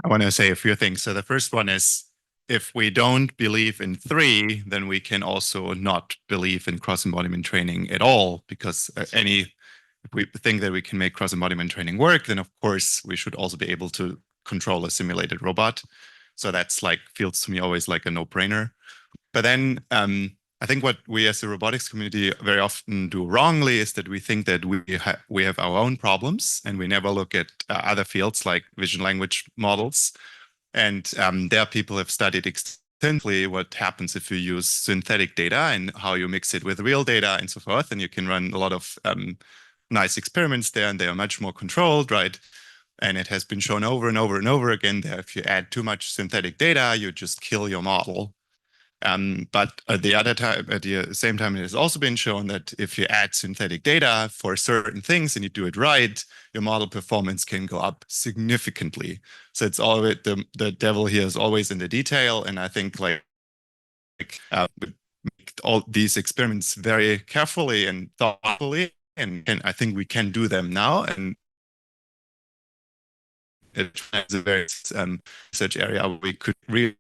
I want to say a few things. So the first one is, if we don't believe in 3, then we can also not believe in cross-embodiment training at all, because if we think that we can make cross-embodiment training work, then of course we should also be able to control a simulated robot. So that's like, feels to me always like a no-brainer. But then I think what we as the robotics community very often do wrongly is that we think that we have our own problems, and we never look at other fields like vision language models. And there people have studied extensively what happens if you use synthetic data and how you mix it with real data and so forth. And you can run a lot of nice experiments there, and they are much more controlled, right? And it has been shown over and over and over again that if you add too much synthetic data, you just kill your model. But at the same time, it has also been shown that if you add synthetic data for certain things and you do it right, your model performance can go up significantly. So it's always the devil here is always in the detail. And I think we make all these experiments very carefully and thoughtfully, and I think we can do them now. And it's a very research area where we could really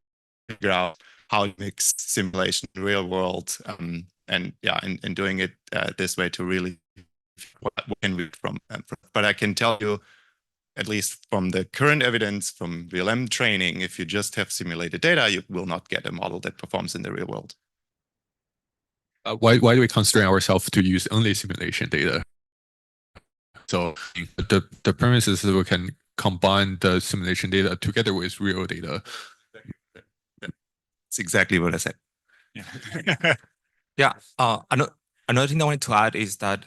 figure out how to mix simulation in real world, and doing it this way to really what can we from. But I can tell you, at least from the current evidence from VLM training, if you just have simulated data, you will not get a model that performs in the real world. Why do we constrain ourselves to use only simulation data? So the premise is that we can combine the simulation data together with real data. That's exactly what I said. Yeah. Another thing I wanted to add is that,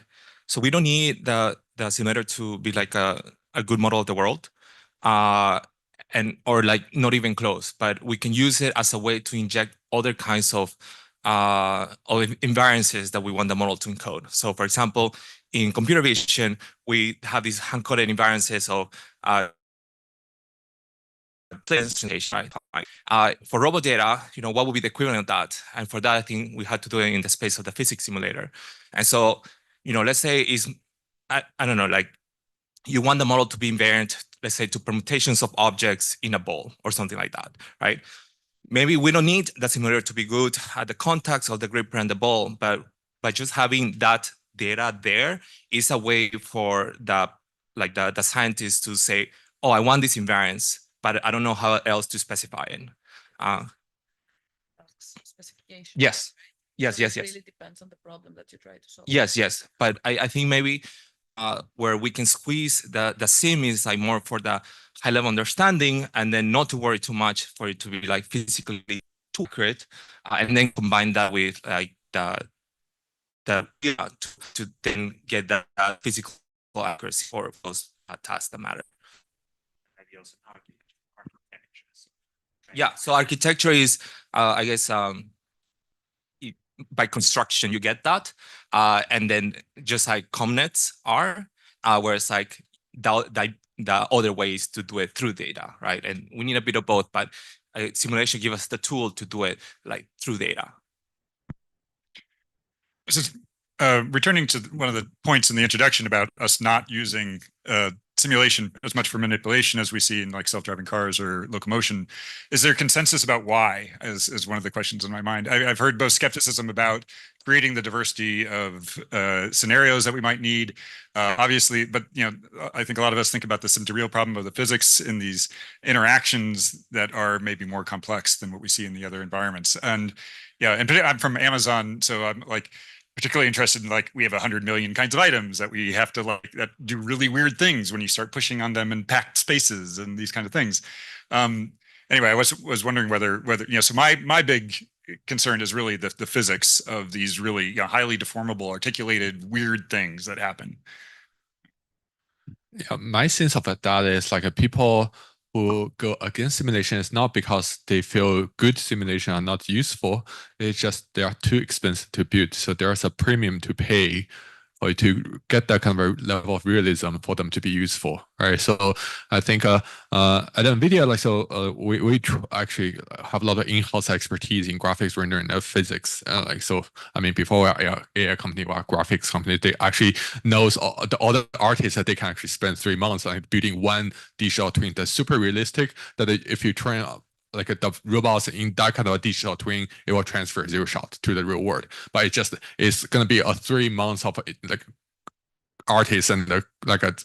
so we don't need the simulator to be like a good model of the world, or like not even close, but we can use it as a way to inject other kinds of invariances that we want the model to encode. So for example, in computer vision, we have these hand-coded invariances of right? For robot data, what would be the equivalent of that? And for that, I think we had to do it in the space of the physics simulator. And so, let's say I don't know, like you want the model to be invariant, let's say to permutations of objects in a ball or something like that, right? Maybe we don't need the simulator to be good at the contacts of the gripper and the ball, but by just having that data there is a way for the scientists to say, oh, I want this invariance, but I don't know how else to specify it. Specification. Yes. Yes, So yes, it yes. really depends on the problem that you try to solve. Yes, yes. But I think maybe where we can squeeze the sim is like more for the high level understanding, and then not to worry too much for it to be like physically too accurate, and then combine that with like the to then get that physical accuracy for those tasks that matter. Yeah, so architecture is, I guess, by construction, you get that. And then just like ComNets are, whereas like the other ways to do it through data, right? And we need a bit of both, but simulation gives us the tool to do it like through data. This is returning to one of the points in the introduction about us not using simulation as much for manipulation as we see in like self-driving cars or locomotion. Is there consensus about why, is one of the questions in my mind? I've heard both skepticism about creating the diversity of scenarios that we might need, obviously, but I think a lot of us think about the sim-to-real problem of the physics in these interactions that are maybe more complex than what we see in the other environments. And yeah, and I'm from Amazon, so I'm like particularly interested in like we have 100 million kinds of items that we have to like that do really weird things when you start pushing on them in packed spaces and these kind of things. Anyway, I was wondering whether so my big concern is really the physics of these really highly deformable, articulated, weird things that happen. Yeah, my sense of that is like people who go against simulation is not because they feel good simulation are not useful. It's just they are too expensive to build. So there's a premium to pay for you to get that kind of level of realism for them to be useful, right? So I think at NVIDIA, we actually have a lot of in-house expertise in graphics rendering and physics. Before our AI company or our graphics company, they actually knows all the artists that they can actually spend 3 months on building one digital twin that's super realistic. That if you train like the robots in that kind of a digital twin, it will transfer 0 shot to the real world. But it's going to be a 3 months of like artists and like a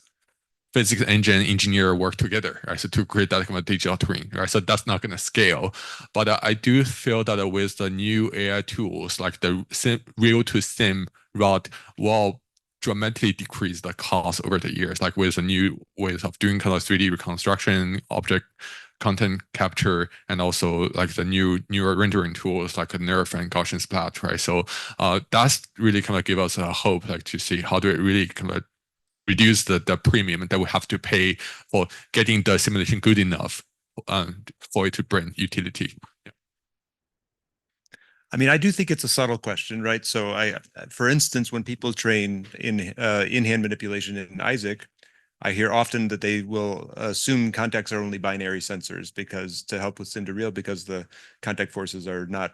physics engine engineer work together, right? So to create that kind of digital twin, right? So that's not going to scale. But I do feel that with the new AI tools, like the real to sim route will dramatically decrease the cost over the years, like with the new ways of doing kind of 3D reconstruction, object content capture, and also like the newer rendering tools like Nerf and Gaussian Splat, right? So that's really kind of give us a hope, like to see how do it really kind of reduce the premium that we have to pay for getting the simulation good enough for it to bring utility. Yeah. I mean, I do think it's a subtle question, right? So for instance, when people train in-hand manipulation in Isaac, I hear often that they will assume contacts are only binary sensors because to help with sim-to-real, because the contact forces are not,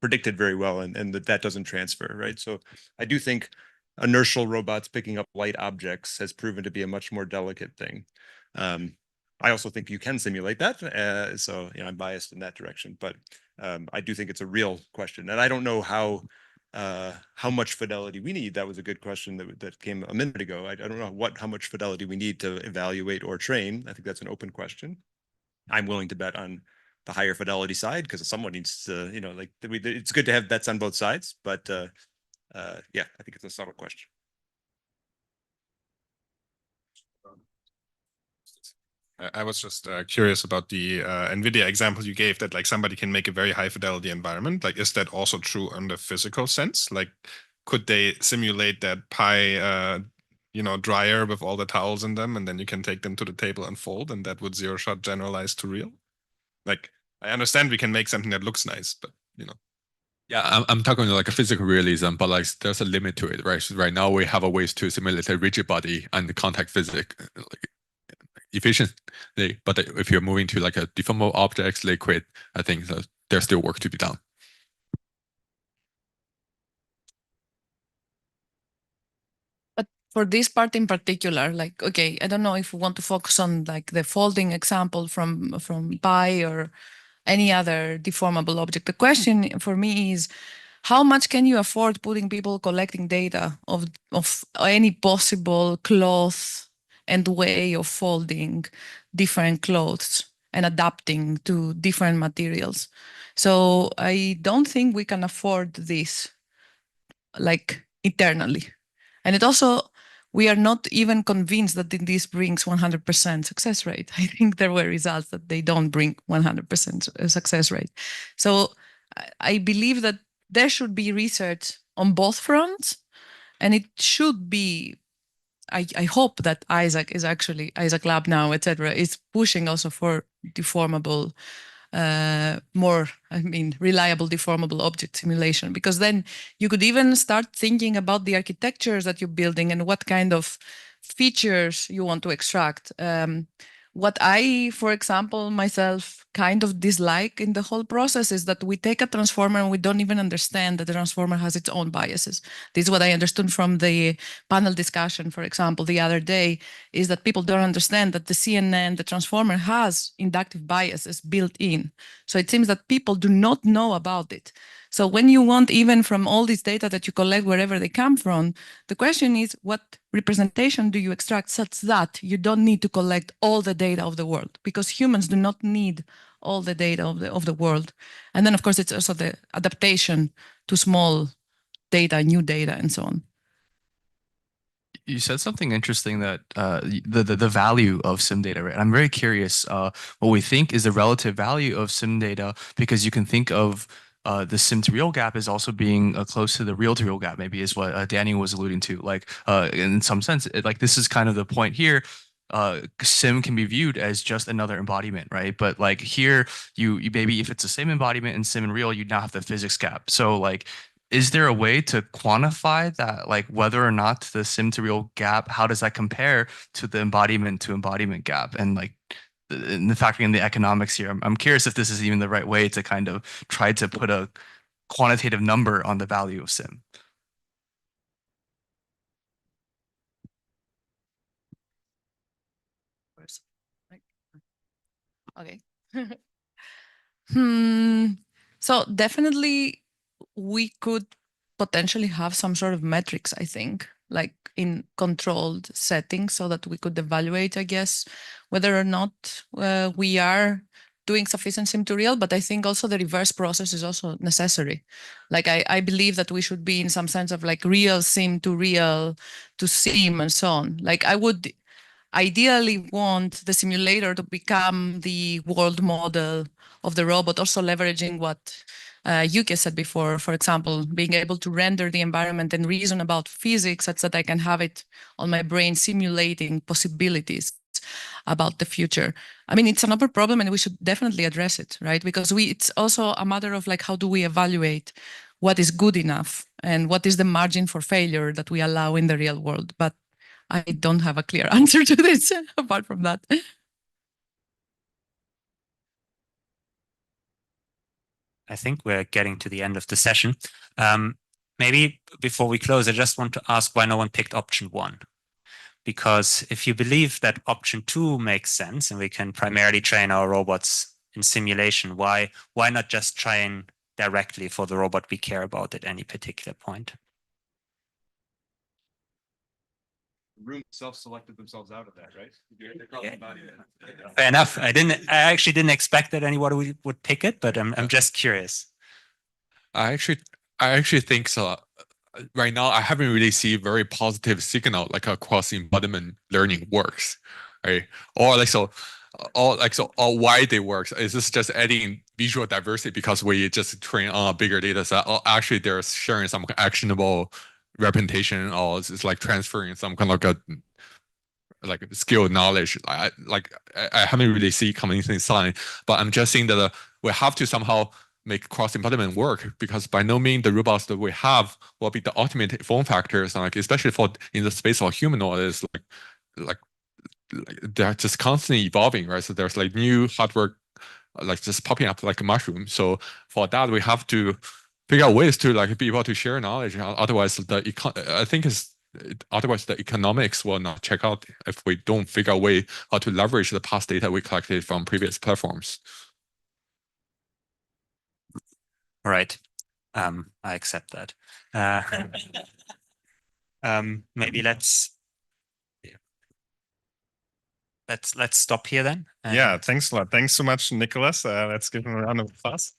predicted very well, and that doesn't transfer, right? So I do think inertial robots picking up light objects has proven to be a much more delicate thing. I also think you can simulate that, so I'm biased in that direction, but I do think it's a real question, and I don't know how much fidelity we need. That was a good question that came a minute ago. I don't know how much fidelity we need to evaluate or train. I think that's an open question. I'm willing to bet on the higher fidelity side because someone needs to, it's good to have bets on both sides. But yeah, I think it's a subtle question. I was just curious about the NVIDIA example you gave that like somebody can make a very high fidelity environment. Like, is that also true in the physical sense? Like, could they simulate that pie, dryer with all the towels in them, and then you can take them to the table and fold, and that would 0 shot generalize to real? Like, I understand we can make something that looks nice, but Yeah, I'm talking like a physical realism, but like there's a limit to it, right? So right now we have a ways to simulate a rigid body and the contact physics like, efficiently. But if you're moving to like a deformable objects, liquid, I think that there's still work to be done. But for this part in particular, like, okay, I don't know if we want to focus on like the folding example from Pi or any other deformable object. The question for me is, how much can you afford putting people collecting data of any possible cloth and way of folding different clothes and adapting to different materials? So I don't think we can afford this like eternally. And it also, we are not even convinced that this brings 100% success rate. I think there were results that they don't bring 100% success rate. So I believe that there should be research on both fronts, and it should be, I hope that Isaac Lab now, etc., is pushing also for deformable, more, reliable deformable object simulation, because then you could even start thinking about the architectures that you're building and what kind of features you want to extract. What I, for example, myself kind of dislike in the whole process is that we take a transformer and we don't even understand that the transformer has its own biases. This is what I understood from the panel discussion, for example, the other day, is that people don't understand that the CNN, the transformer, has inductive biases built in. So it seems that people do not know about it. So when you want, even from all this data that you collect, wherever they come from, the question is, what representation do you extract such that you don't need to collect all the data of the world? Because humans do not need all the data of the world. And then, of course, it's also the adaptation to small data, new data, and so on. You said something interesting, that the value of sim data, right? I'm very curious what we think is the relative value of sim data, because you can think of the sim to real gap as also being close to the real to real gap, maybe is what Danny was alluding to. Like in some sense, like this is kind of the point here. Sim can be viewed as just another embodiment, right? But like here, you maybe if it's the same embodiment in sim and real, you now have the physics gap. So like, is there a way to quantify that, like whether or not the sim to real gap, how does that compare to the embodiment to embodiment gap? And like, in the factoring in the economics here, I'm curious if this is even the right way to kind of try to put a quantitative number on the value of sim. Okay. So definitely we could potentially have some sort of metrics, I think, like in controlled settings, so that we could evaluate, I guess, whether or not we are doing sufficient sim to real. But I think also the reverse process is also necessary. Like I believe that we should be in some sense of like real sim to real to sim and so on. Like I would ideally want the simulator to become the world model of the robot, also leveraging what Yuke said before, for example, being able to render the environment and reason about physics such that I can have it on my brain simulating possibilities about the future. I mean, it's another problem and we should definitely address it, right? Because it's also a matter of like, how do we evaluate what is good enough and what is the margin for failure that we allow in the real world? But I don't have a clear answer to this apart from that. I think we're getting to the end of the session. Maybe before we close, I just want to ask why no one picked option 1. Because if you believe that option 2 makes sense and we can primarily train our robots in simulation, why not just train directly for the robot we care about at any particular point? Room self-selected themselves out of that, right? Fair enough. I actually didn't expect that anybody would pick it, but I'm just curious. I actually think so. Right now, I haven't really seen very positive signal like across embodiment learning works, right? Or why they works. Is this just adding visual diversity because we just train on a bigger data set? Or actually, they're sharing some actionable representation, or it's like transferring some kind of like skill knowledge. I haven't really seen convincing sign, but I'm just seeing that we have to somehow make cross-embodiment work, because by no means the robots that we have will be the ultimate form factors, like especially for in the space of humanoid is like they're just constantly evolving, right? So there's like new hardware like just popping up like a mushroom. So for that, we have to figure out ways to like be able to share knowledge. Otherwise, otherwise the economics will not check out if we don't figure out a way how to leverage the past data we collected from previous platforms. All right. I accept that. Maybe let's stop here then. Yeah, thanks a lot. Thanks so much, Nicolas. Let's give him a round of applause.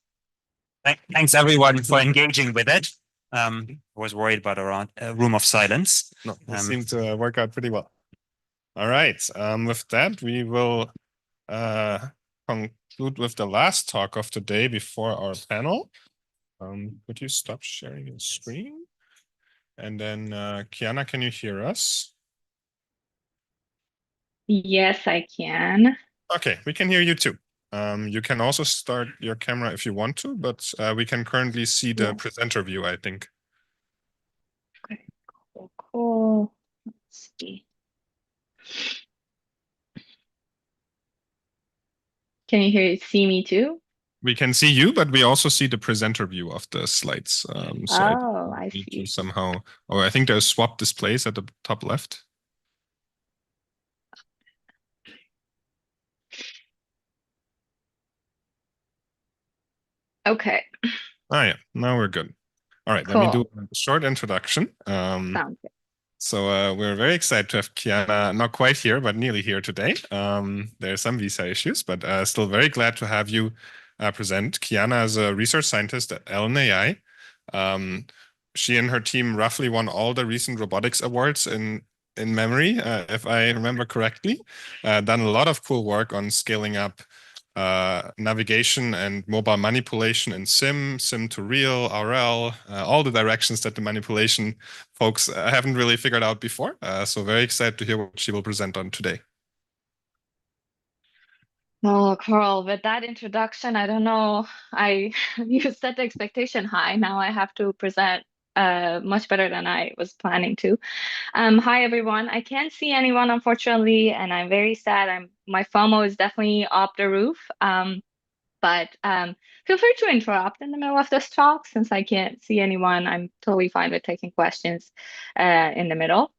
Thanks everyone for engaging with it. I was worried about a room of silence. No, it seemed to work out pretty well. All right. With that, we will conclude with the last talk of the day before our panel. Would you stop sharing your screen? And then Kiana, can you hear us? Yes, I can. Okay, we can hear you too. You can also start your camera if you want to, but we can currently see the presenter view, I think. Okay, cool. Let's see. Can you see me too? We can see you, but we also see the presenter view of the slides. So I need see. to somehow, or I think there's swap displays at the top left. Okay. Oh yeah, now we're good. All right, Cool. let me do a short introduction. Sounds good. So we're very excited to have Kiana, not quite here, but nearly here today. There are some visa issues, but still very glad to have you present. Kiana is a research scientist at AllenAI. She and her team roughly won all the recent robotics awards in memory, if I remember correctly. Done a lot of cool work on scaling up navigation and mobile manipulation in sim to real, RL, all the directions that the manipulation folks haven't really figured out before. So very excited to hear what she will present on today. Oh, Carl, with that introduction, I don't know. You set the expectation high. Now I have to present much better than I was planning to. Hi, everyone. I can't see anyone, unfortunately, and I'm very sad. My FOMO is definitely off the roof. But feel free to interrupt in the middle of this talk. Since I can't see anyone, I'm totally fine with taking questions in the middle.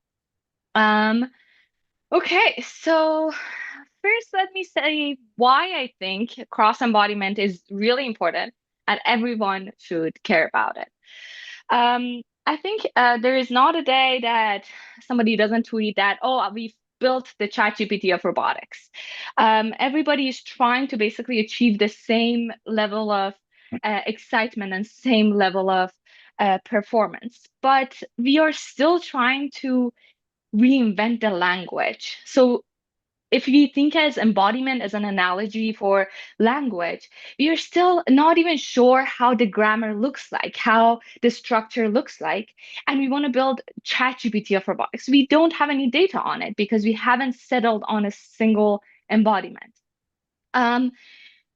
Okay, so first let me say why I think cross-embodiment is really important and everyone should care about it. I think there is not a day that somebody doesn't tweet that, oh, we've built the ChatGPT of robotics. Everybody is trying to basically achieve the same level of excitement and same level of performance, but we are still trying to reinvent the language. So if we think as embodiment as an analogy for language, we are still not even sure how the grammar looks like, how the structure looks like. And we want to build ChatGPT of robotics. We don't have any data on it because we haven't settled on a single embodiment.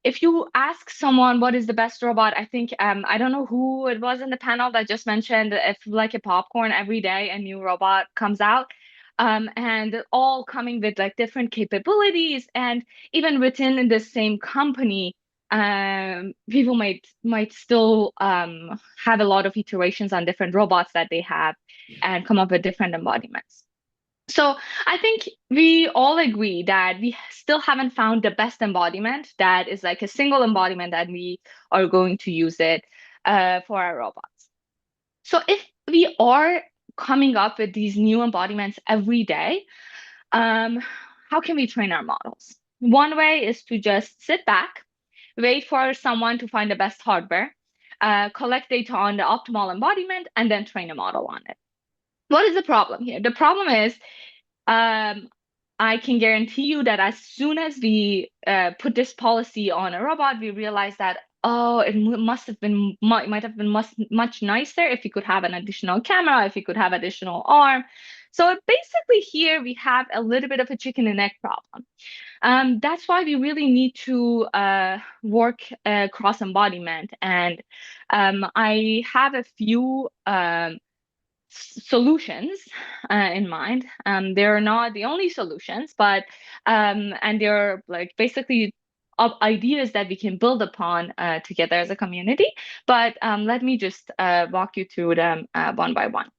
If you ask someone what is the best robot, I think, I don't know who it was in the panel that just mentioned if like a popcorn every day a new robot comes out. And all coming with like different capabilities, and even within the same company, people might still have a lot of iterations on different robots that they have and come up with different embodiments. So I think we all agree that we still haven't found the best embodiment that is like a single embodiment that we are going to use it for our robots. So if we are coming up with these new embodiments every day, how can we train our models? One way is to just sit back, wait for someone to find the best hardware, collect data on the optimal embodiment, and then train a model on it. What is the problem here? The problem is I can guarantee you that as soon as we put this policy on a robot, we realize that, oh, it might have been much nicer if you could have an additional camera, if you could have additional arm. So basically here we have a little bit of a chicken and egg problem. That's why we really need to work cross embodiment. And I have a few solutions in mind. They're not the only solutions, but and they're like basically ideas that we can build upon together as a community. But let me just walk you through them one by one.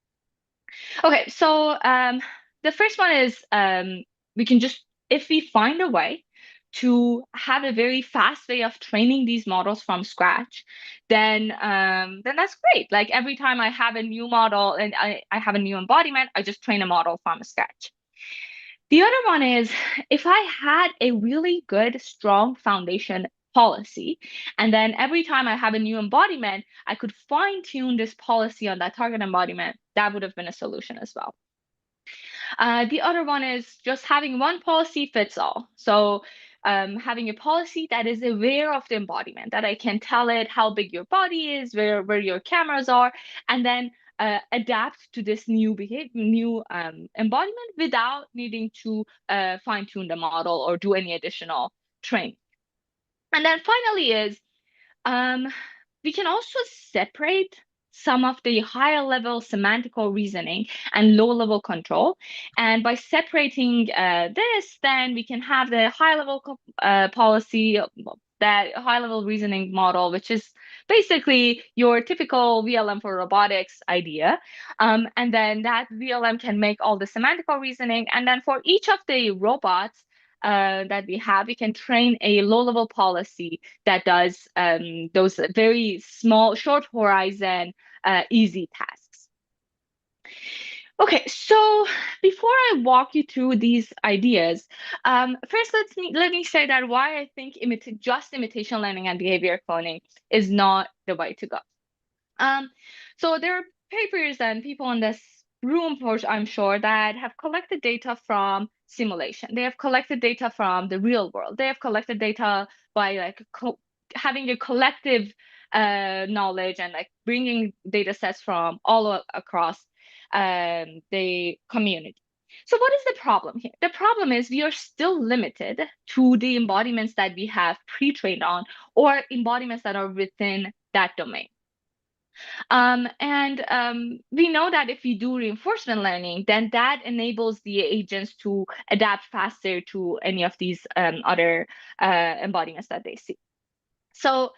Okay, so the first one is we can just, if we find a way to have a very fast way of training these models from scratch, then that's great. Like every time I have a new model and I have a new embodiment, I just train a model from scratch. The other one is if I had a really good, strong foundation policy, and then every time I have a new embodiment, I could fine tune this policy on that target embodiment, that would have been a solution as well. The other one is just having one policy fits all. So having a policy that is aware of the embodiment, that I can tell it how big your body is, where your cameras are, and then adapt to this new embodiment without needing to fine tune the model or do any additional training. And then finally is we can also separate some of the higher level semantical reasoning and low level control. And by separating this, then we can have the high level policy, that high level reasoning model, which is basically your typical VLM for robotics idea. And then that VLM can make all the semantical reasoning. And then for each of the robots, that we have, we can train a low-level policy that does those very small, short horizon, easy tasks. Okay, so before I walk you through these ideas, first let me say that why I think just imitation learning and behavior cloning is not the way to go. So there are papers and people in this room, I'm sure, that have collected data from simulation. They have collected data from the real world. They have collected data by like having a collective knowledge and like bringing data sets from all across the community. So what is the problem here? The problem is we are still limited to the embodiments that we have pre-trained on or embodiments that are within that domain. We know that if we do reinforcement learning, then that enables the agents to adapt faster to any of these other embodiments that they see. So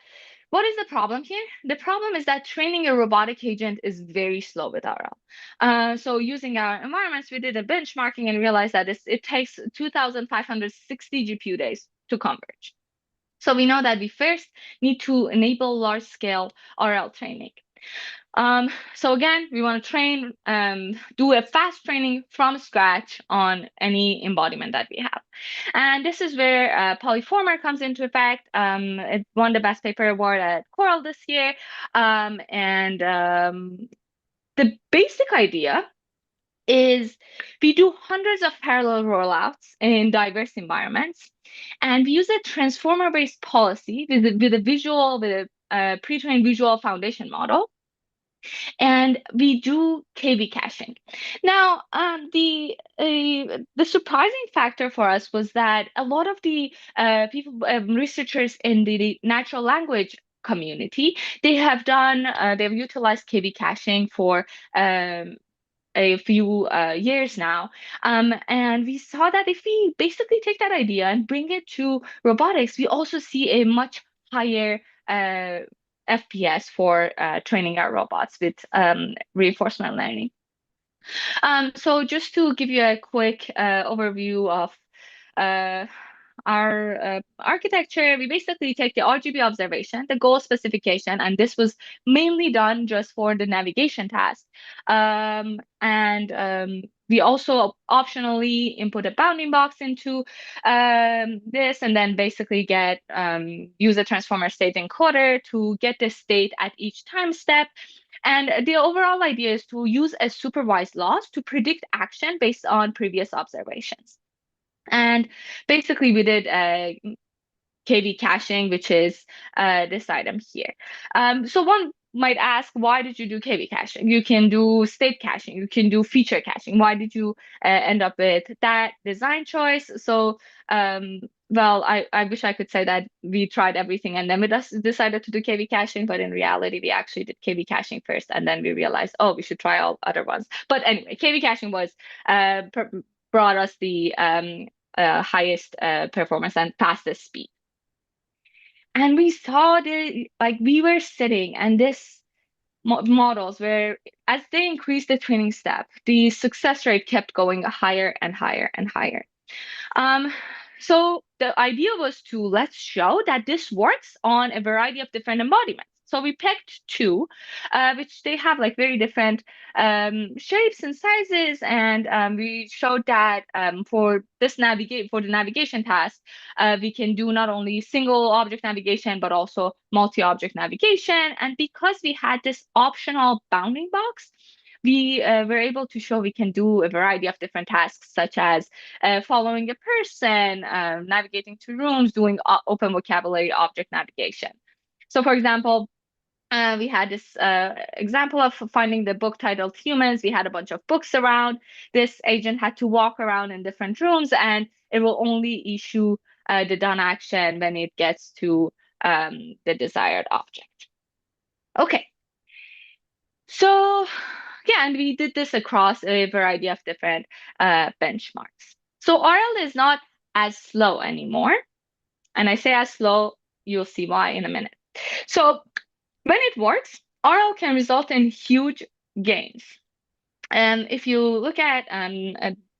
what is the problem here? The problem is that training a robotic agent is very slow with RL. So using our environments, we did a benchmarking and realized that it takes 2,560 GPU days to converge. So we know that we first need to enable large-scale RL training. So again, we want to train, do a fast training from scratch on any embodiment that we have. And this is where Polyformer comes into effect. It won the Best Paper Award at CoRL this year. The basic idea is we do hundreds of parallel rollouts in diverse environments, and we use a transformer-based policy with a pre-trained visual foundation model. And we do KV caching. Now, the surprising factor for us was that a lot of the researchers in the natural language community, they've utilized KV caching for a few years now. And we saw that if we basically take that idea and bring it to robotics, we also see a much higher FPS for training our robots with reinforcement learning. So just to give you a quick overview of our architecture, we basically take the RGB observation, the goal specification, and this was mainly done just for the navigation task. We also optionally input a bounding box into this, and then basically use a transformer state encoder to get the state at each time step. And the overall idea is to use a supervised loss to predict action based on previous observations. And basically, we did KV caching, which is this item here. So one might ask, why did you do KV caching? You can do state caching. You can do feature caching. Why did you end up with that design choice? So, well, I wish I could say that we tried everything and then we decided to do KV caching, but in reality, we actually did KV caching first, and then we realized, oh, we should try all other ones. But anyway, KV caching was brought us the highest performance and fastest speed. And we saw we were sitting, and this models where as they increased the training step, the success rate kept going higher and higher and higher. So the idea was to let's show that this works on a variety of different embodiments. So we picked two, which they have like very different shapes and sizes, and we showed that for the navigation task, we can do not only single object navigation but also multi-object navigation. And because we had this optional bounding box, we were able to show we can do a variety of different tasks, such as following a person, navigating to rooms, doing open vocabulary object navigation. So, for example, we had this example of finding the book titled Humans. We had a bunch of books around. This agent had to walk around in different rooms, and it will only issue the done action when it gets to the desired object. Okay. So, yeah, and we did this across a variety of different benchmarks. So RL is not as slow anymore. And I say as slow, you'll see why in a minute. So when it works, RL can result in huge gains. And if you look at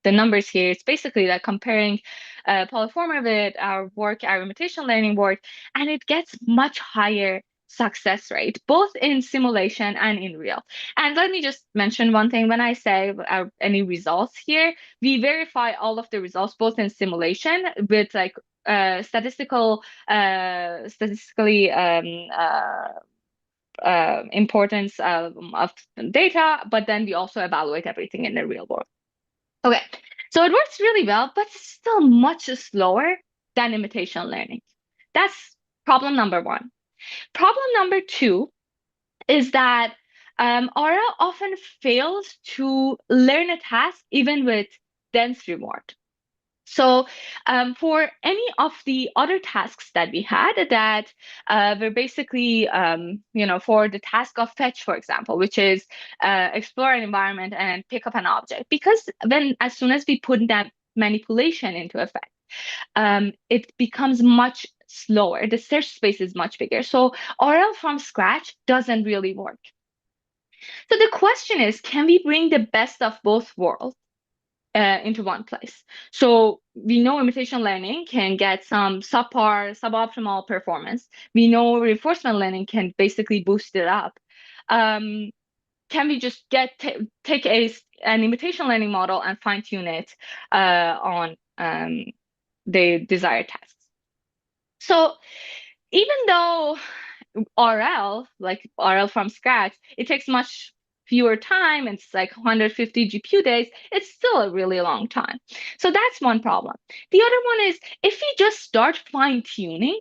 the numbers here, it's basically like comparing Polyformer with our work, our imitation learning work, and it gets much higher success rate, both in simulation and in real. And let me just mention one thing. When I say any results here, we verify all of the results, both in simulation with like statistically importance of data, but then we also evaluate everything in the real world. Okay, so it works really well, but it's still much slower than imitation learning. That's problem number one. Problem number two is that RL often fails to learn a task even with dense reward. So for any of the other tasks that we had that were basically, for the task of fetch, for example, which is explore an environment and pick up an object, because as soon as we put that manipulation into effect, it becomes much slower. The search space is much bigger. So RL from scratch doesn't really work. So the question is, can we bring the best of both worlds into one place? So we know imitation learning can get some suboptimal performance. We know reinforcement learning can basically boost it up. Can we just take an imitation learning model and fine tune it on the desired tasks? So even though RL, like RL from scratch, it takes much fewer time, it's like 150 GPU days, it's still a really long time. So that's one problem. The other one is if we just start fine-tuning,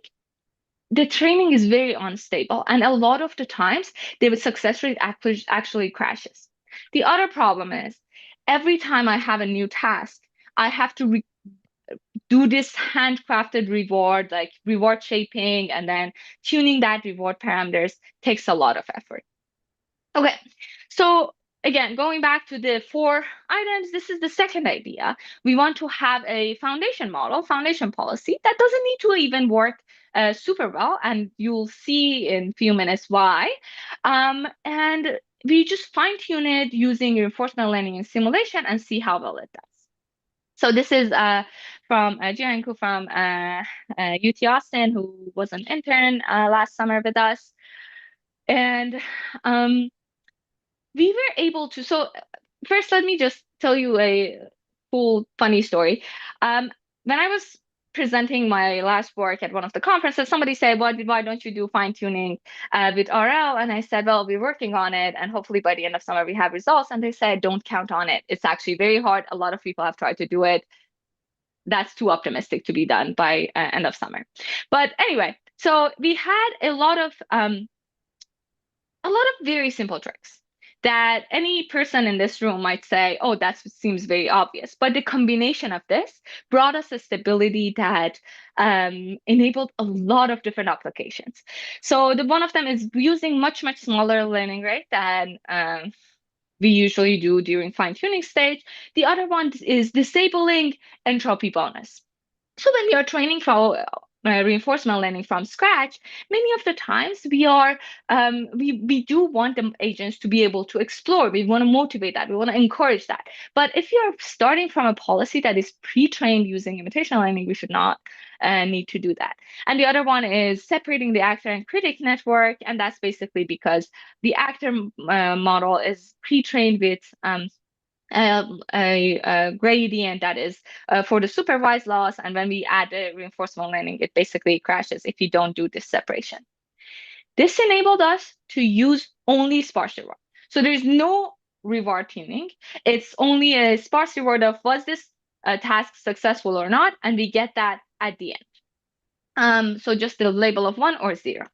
the training is very unstable, and a lot of the times the success rate actually crashes. The other problem is every time I have a new task, I have to do this handcrafted reward, like reward shaping, and then tuning that reward parameters takes a lot of effort. Okay, so again, going back to the 4 items, this is the second idea. We want to have a foundation model, foundation policy that doesn't need to even work super well, and you'll see in a few minutes why. And we just fine tune it using reinforcement learning and simulation and see how well it does. So this is from Jian from UT Austin, who was an intern last summer with us. And we were able to, so first let me just tell you a cool, funny story. When I was presenting my last work at one of the conferences, somebody said, why don't you do fine tuning with RL? And I said, well, we're working on it, and hopefully by the end of summer we have results. And they said, don't count on it. It's actually very hard. A lot of people have tried to do it. That's too optimistic to be done by end of summer. But anyway, so we had a lot of a lot of very simple tricks that any person in this room might say, oh, that seems very obvious. But the combination of this brought us a stability that enabled a lot of different applications. So one of them is using much, much smaller learning rate than we usually do during fine-tuning stage. The other one is disabling entropy bonus. So when you're training for reinforcement learning from scratch, many of the times we do want the agents to be able to explore. We want to motivate that. We want to encourage that. But if you're starting from a policy that is pre-trained using imitation learning, we should not need to do that. And the other one is separating the actor and critic network, and that's basically because the actor model is pre-trained with a gradient that is for the supervised loss, and when we add the reinforcement learning, it basically crashes if you don't do this separation. This enabled us to use only sparse reward. So there's no reward tuning. It's only a sparse reward of was this task successful or not, and we get that at the end. So just the label of 1 or 0.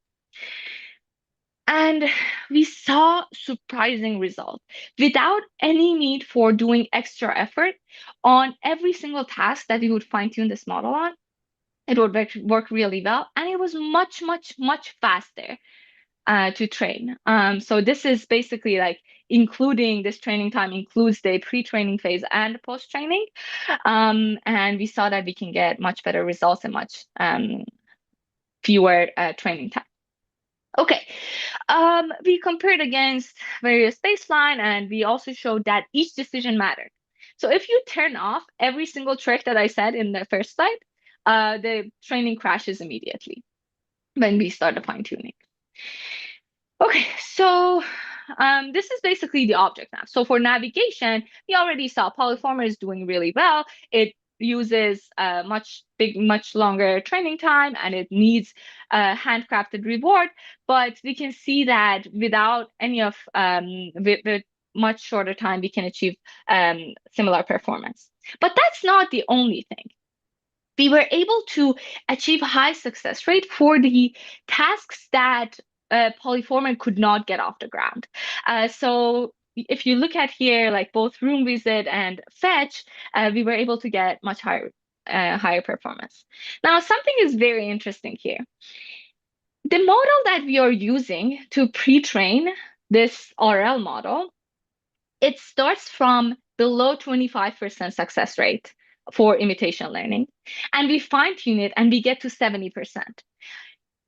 And we saw surprising results without any need for doing extra effort on every single task that we would fine-tune this model on. It would work really well, and it was much, much, much faster to train. So this is basically like including this training time includes the pre-training phase and post-training. And we saw that we can get much better results and much fewer training time. Okay, we compared against various baseline, and we also showed that each decision mattered. So if you turn off every single trick that I said in the first slide, the training crashes immediately when we start the fine-tuning. Okay, so this is basically the object now. So for navigation, we already saw Polyformer is doing really well. It uses much longer training time, and it needs a handcrafted reward. But we can see that without any of with much shorter time, we can achieve similar performance. But that's not the only thing. We were able to achieve high success rate for the tasks that Polyformer could not get off the ground. So if you look at here, like both room visit and fetch, we were able to get much higher performance. Now, something is very interesting here. The model that we are using to pre-train this RL model, it starts from below 25% success rate for imitation learning, and we fine-tune it and we get to 70%.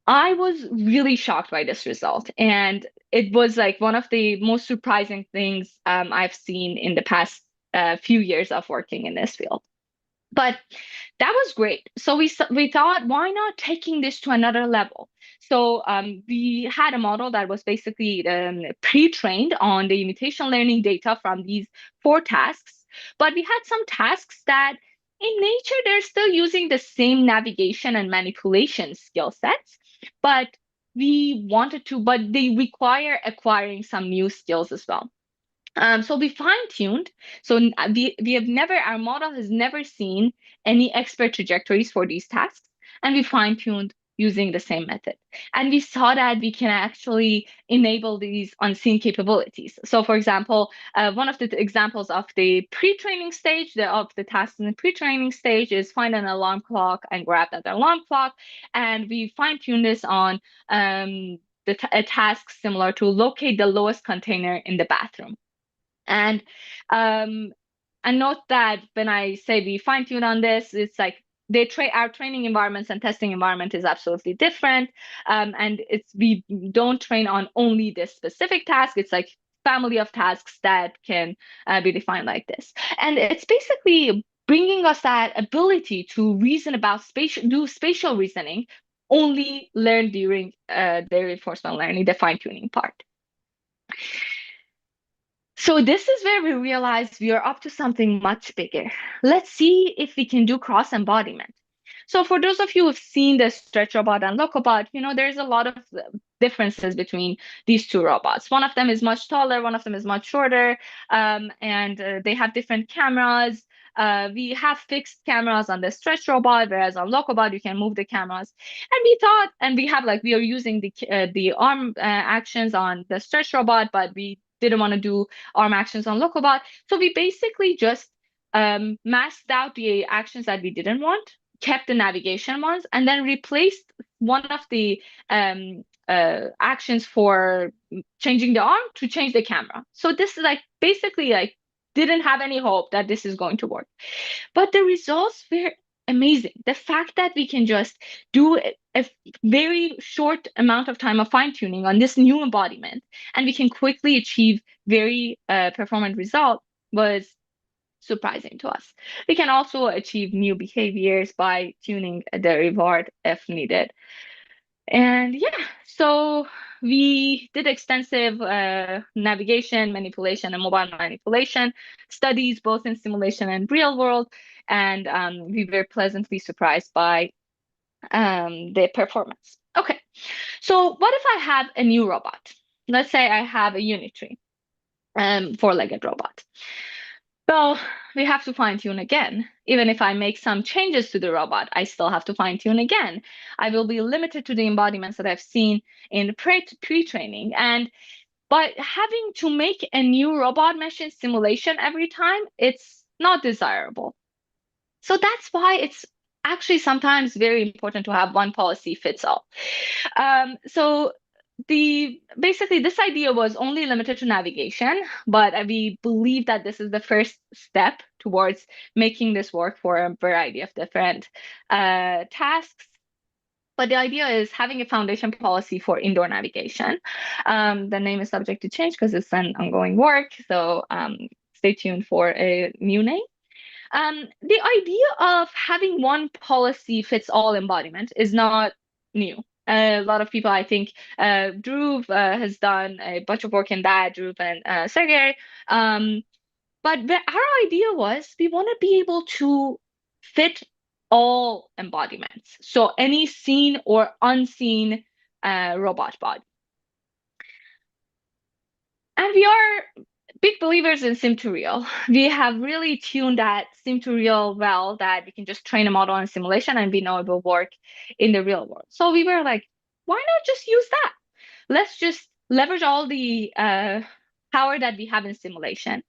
I was really shocked by this result, and it was like one of the most surprising things I've seen in the past few years of working in this field. But that was great. So we thought, why not taking this to another level? So we had a model that was basically pre-trained on the imitation learning data from these 4 tasks, but we had some tasks that in nature, they're still using the same navigation and manipulation skill sets, but we wanted to, but they require acquiring some new skills as well. So we fine-tuned. So our model has never seen any expert trajectories for these tasks, and we fine-tuned using the same method. And we saw that we can actually enable these unseen capabilities. So for example, one of the examples of the pre-training stage, of the tasks in the pre-training stage is find an alarm clock and grab that alarm clock. And we fine-tuned this on a task similar to locate the lowest container in the bathroom. And note that when I say we fine-tune on this, it's like our training environments and testing environment is absolutely different. And we don't train on only this specific task. It's like family of tasks that can be defined like this. And it's basically bringing us that ability to reason about do spatial reasoning, only learned during the reinforcement learning, the fine-tuning part. So this is where we realized we are up to something much bigger. Let's see if we can do cross-embodiment. So for those of you who've seen the stretch robot and locobot, there's a lot of differences between these 2 robots. One of them is much taller, one of them is much shorter, and they have different cameras. We have fixed cameras on the stretch robot, whereas on Locobot you can move the cameras. And we thought, and we have we are using the arm actions on the stretch robot, but we didn't want to do arm actions on Locobot. So we basically just masked out the actions that we didn't want, kept the navigation ones, and then replaced one of the actions for changing the arm to change the camera. So this is basically didn't have any hope that this is going to work. But the results were amazing. The fact that we can just do a very short amount of time of fine-tuning on this new embodiment, and we can quickly achieve very performant result was surprising to us. We can also achieve new behaviors by tuning the reward if needed. And yeah, so we did extensive navigation, manipulation, and mobile manipulation studies, both in simulation and real world. And we were pleasantly surprised by the performance. Okay, so what if I have a new robot? Let's say I have a Unitree, four-legged robot. So we have to fine tune again. Even if I make some changes to the robot, I still have to fine tune again. I will be limited to the embodiments that I've seen in pre-training. And by having to make a new robot mesh in simulation every time, it's not desirable. So that's why it's actually sometimes very important to have one policy fits all. So basically this idea was only limited to navigation, but we believe that this is the first step towards making this work for a variety of different tasks. But the idea is having a foundation policy for indoor navigation. The name is subject to change because it's an ongoing work, so stay tuned for a new name. The idea of having one policy fits all embodiment is not new. A lot of people, I think, Dhruv has done a bunch of work in that, Dhruv and Sergey. But our idea was we want to be able to fit all embodiments. So any seen or unseen robot body. And we are big believers in sim-to-real. We have really tuned that sim-to-real well that we can just train a model in simulation and we know it will work in the real world. So we were like, why not just use that? Let's just leverage all the power that we have in simulation,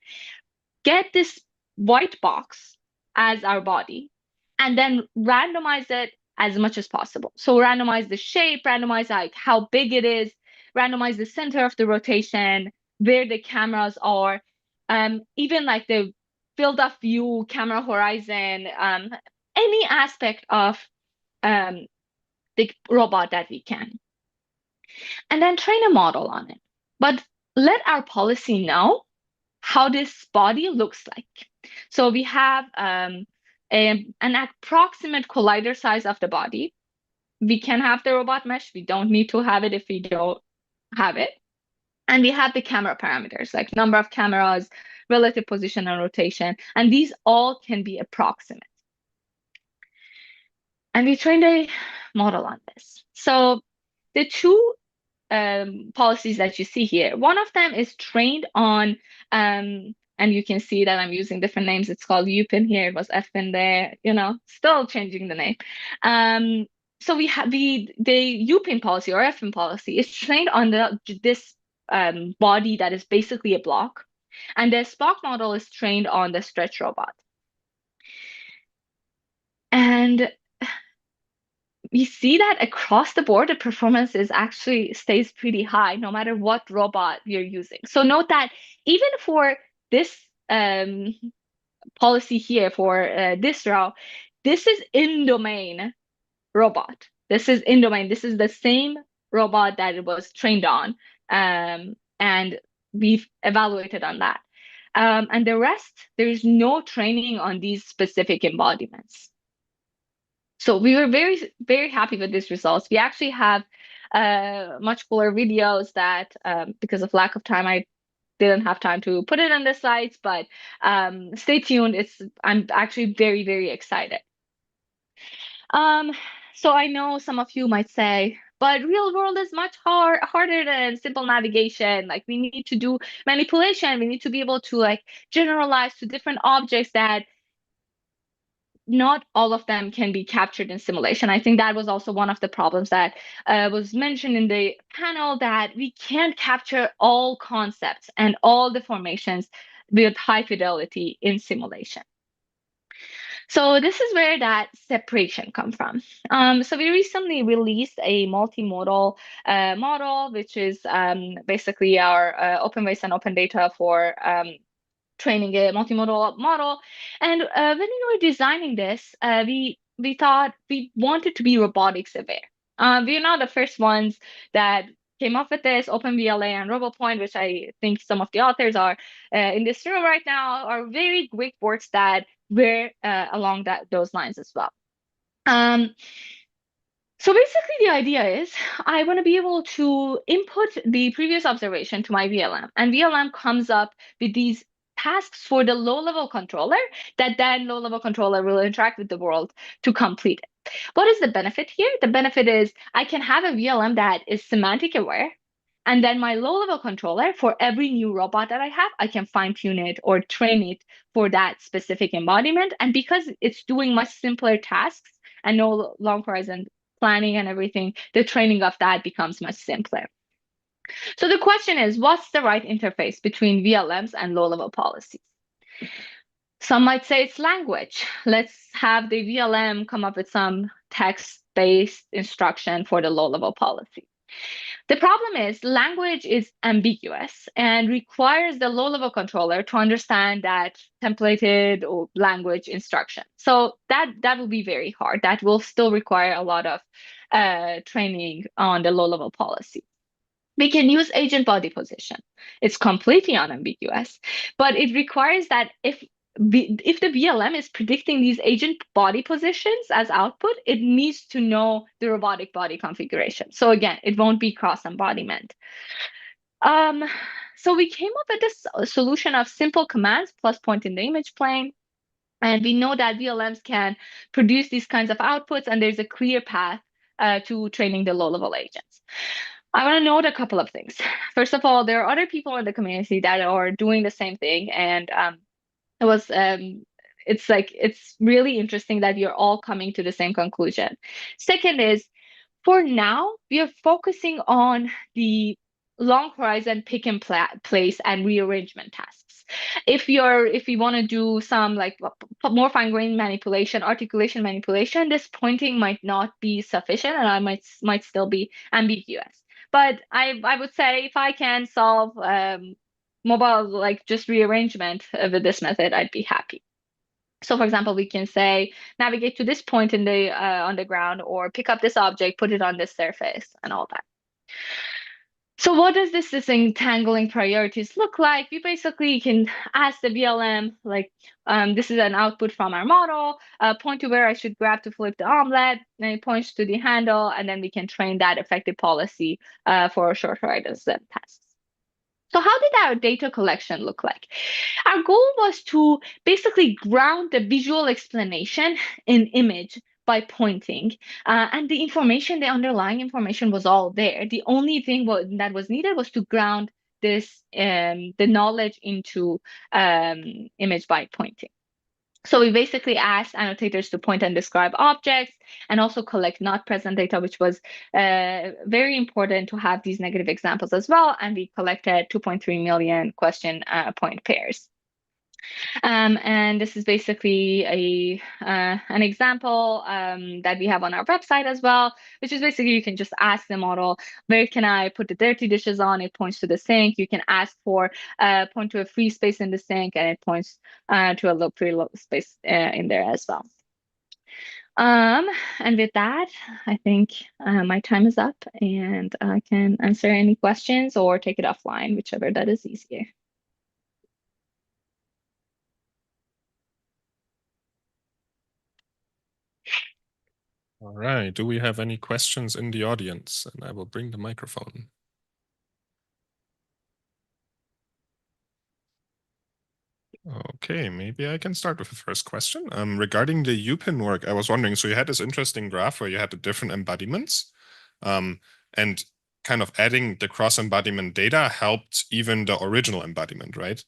get this white box as our body, and then randomize it as much as possible. So randomize the shape, randomize how big it is, randomize the center of the rotation, where the cameras are, even the field of view, camera horizon, any aspect of the robot that we can. And then train a model on it. But let our policy know how this body looks like. So we have an approximate collider size of the body. We can have the robot mesh. We don't need to have it if we don't have it. And we have the camera parameters, like number of cameras, relative position and rotation. And these all can be approximate. And we trained a model on this. So the two policies that you see here, one of them is trained on, and you can see that I'm using different names. It's called UPin here. It was FPin there, still changing the name. So we have the UPin policy or FPin policy is trained on this body that is basically a block. And the Spock model is trained on the stretch robot. And we see that across the board, the performance stays pretty high, no matter what robot you're using. So note that even for this policy here, for this row, this is in-domain robot. This is in-domain. This is the same robot that it was trained on. And we've evaluated on that. And the rest, there's no training on these specific embodiments. So we were very, very happy with these results. We actually have much cooler videos that, because of lack of time, I didn't have time to put it on the slides, but stay tuned. I'm actually very, very excited. So I know some of you might say, but real world is much harder than simple navigation. We need to do manipulation. We need to be able to generalize to different objects that not all of them can be captured in simulation. I think that was also one of the problems that was mentioned in the panel, that we can't capture all concepts and all the formations with high fidelity in simulation. So this is where that separation comes from. So we recently released a multimodal model, which is basically our open waste and open data for training a multimodal model. And when we were designing this, we thought we wanted to be robotics aware. We are not the first ones that came up with this. OpenVLA and RoboPoint, which I think some of the authors are in this room right now, are very great works that were along those lines as well. So basically the idea is I want to be able to input the previous observation to my VLM, and VLM comes up with these tasks for the low-level controller that then low-level controller will interact with the world to complete it. What is the benefit here? The benefit is I can have a VLM that is semantic aware, and then my low-level controller, for every new robot that I have, I can fine-tune it or train it for that specific embodiment. And because it's doing much simpler tasks and no long horizon planning and everything, the training of that becomes much simpler. So the question is, what's the right interface between VLMs and low-level policies? Some might say it's language. Let's have the VLM come up with some text-based instruction for the low-level policy. The problem is language is ambiguous and requires the low-level controller to understand that templated or language instruction. So that will be very hard. That will still require a lot of training on the low-level policy. We can use agent body position. It's completely unambiguous, but it requires that if the VLM is predicting these agent body positions as output, it needs to know the robotic body configuration. So again, it won't be cross-embodiment. So we came up with this solution of simple commands plus point in the image plane. And we know that VLMs can produce these kinds of outputs, and there's a clear path to training the low-level agents. I want to note a couple of things. First of all, there are other people in the community that are doing the same thing, and it's really interesting that you're all coming to the same conclusion. Second is, for now, we are focusing on the long horizon pick and place and rearrangement tasks. If we want to do some like more fine-grained manipulation, articulation manipulation, this pointing might not be sufficient, and I might still be ambiguous. But I would say if I can solve mobile, like just rearrangement with this method, I'd be happy. So for example, we can say, navigate to this point in the on the ground, or pick up this object, put it on this surface, and all that. So what does this disentangling priorities look like? We basically can ask the VLM, like, this is an output from our model, point to where I should grab to flip the omelet, and it points to the handle, and then we can train that effective policy for short horizon tasks. So how did our data collection look like? Our goal was to basically ground the visual explanation in image by pointing, and the information, the underlying information was all there. The only thing that was needed was to ground this, the knowledge into image by pointing. So we basically asked annotators to point and describe objects and also collect not present data, which was very important to have these negative examples as well. And we collected 2.3 million question point pairs. And this is basically an example that we have on our website as well, which is basically you can just ask the model, where can I put the dirty dishes on? It points to the sink. You can ask for point to a free space in the sink, and it points to a free space in there as well. And with that, I think my time is up, and I can answer any questions or take it offline, whichever that is easier. All right. Do we have any questions in the audience? And I will bring the microphone. Okay, maybe I can start with the first question. Regarding the UPIN work, I was wondering, so you had this interesting graph where you had the different embodiments, and kind of adding the cross-embodiment data helped even the original embodiment, right?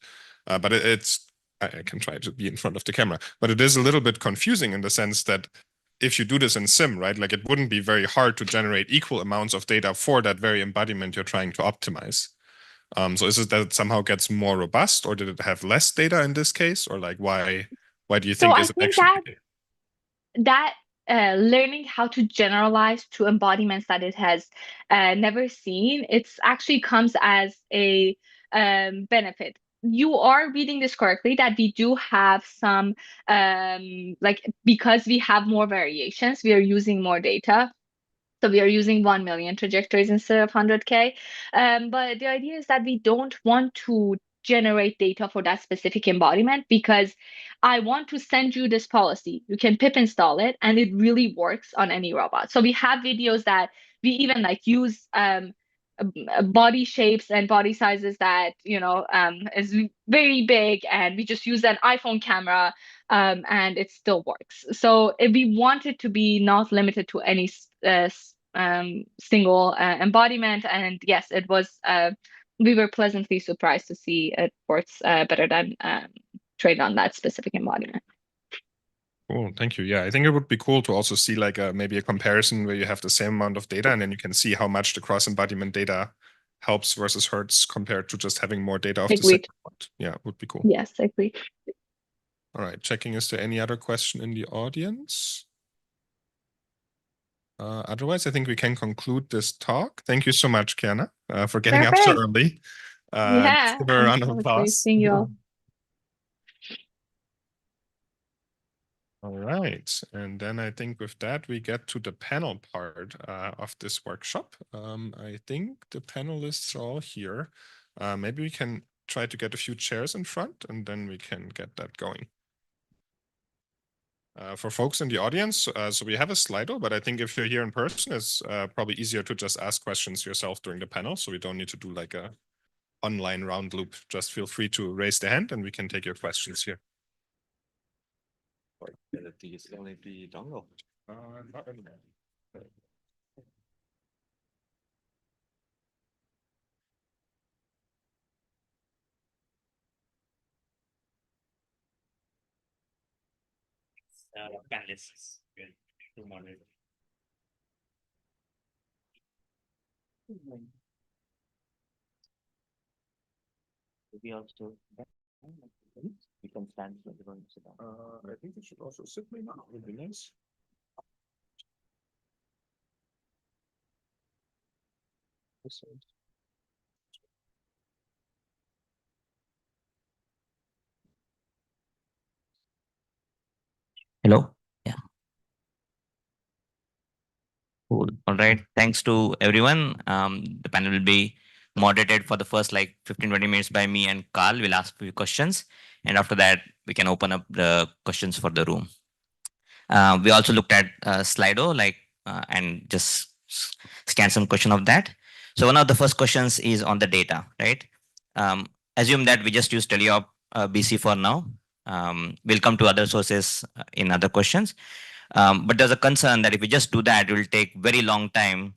But it's I can try to be in front of the camera, but it is a little bit confusing in the sense that if you do this in sim, right, like it wouldn't be very hard to generate equal amounts of data for that very embodiment you're trying to optimize. So is it that it somehow gets more robust, or did it have less data in this case, or like why do you think So I is it think actually that learning how to generalize to embodiments that it has never seen, it's actually comes as a benefit. You are reading this correctly, that we do have some like, because we have more variations, we are using more data. So we are using 1 million trajectories instead of 100K. But the idea is that we don't want to generate data for that specific embodiment, because I want to send you this policy. You can pip install it, and it really works on any robot. So we have videos that we even like use body shapes and body sizes that is very big, and we just use an iPhone camera, and it still works. So we want it to be not limited to any single embodiment. And yes, it was. We were pleasantly surprised to see it works better than trained on that specific embodiment. Cool, thank you. Yeah, I think it would be cool to also see like maybe a comparison where you have the same amount of data, and then you can see how much the cross-embodiment data helps versus hurts compared to just having more data of the same amount. Yeah, it would be cool. Yes, I agree. All right, checking, is there any other question in the audience? Otherwise, I think we can conclude this talk. Thank you so much, Kiana, for getting up so early. Yeah, give her a round of applause. Seeing you all. All right, and then I think with that, we get to the panel part of this workshop. I think the panelists are all here. Maybe we can try to get a few chairs in front, and then we can get that going. For folks in the audience, so we have a Slido, but I think if you're here in person, it's probably easier to just ask questions yourself during the panel, so we don't need to do like a online round loop. Just feel free to raise the hand, and we can take your questions here. Is only the dongle? Not anymore. Panelists. We also we can stand for everyone to sit down. I think it should also sit maybe. Would be nice. Hello. Yeah. Cool. All right. Thanks to everyone. The panel will be moderated for the first like 15-20 minutes by me and Carl. We'll ask a few questions, and after that, we can open up the questions for the room. We also looked at Slido, and just scan some question of that. So one of the first questions is on the data, right? Assume that we just use teleop BC for now. We'll come to other sources in other questions. But there's a concern that if we just do that, it will take very long time.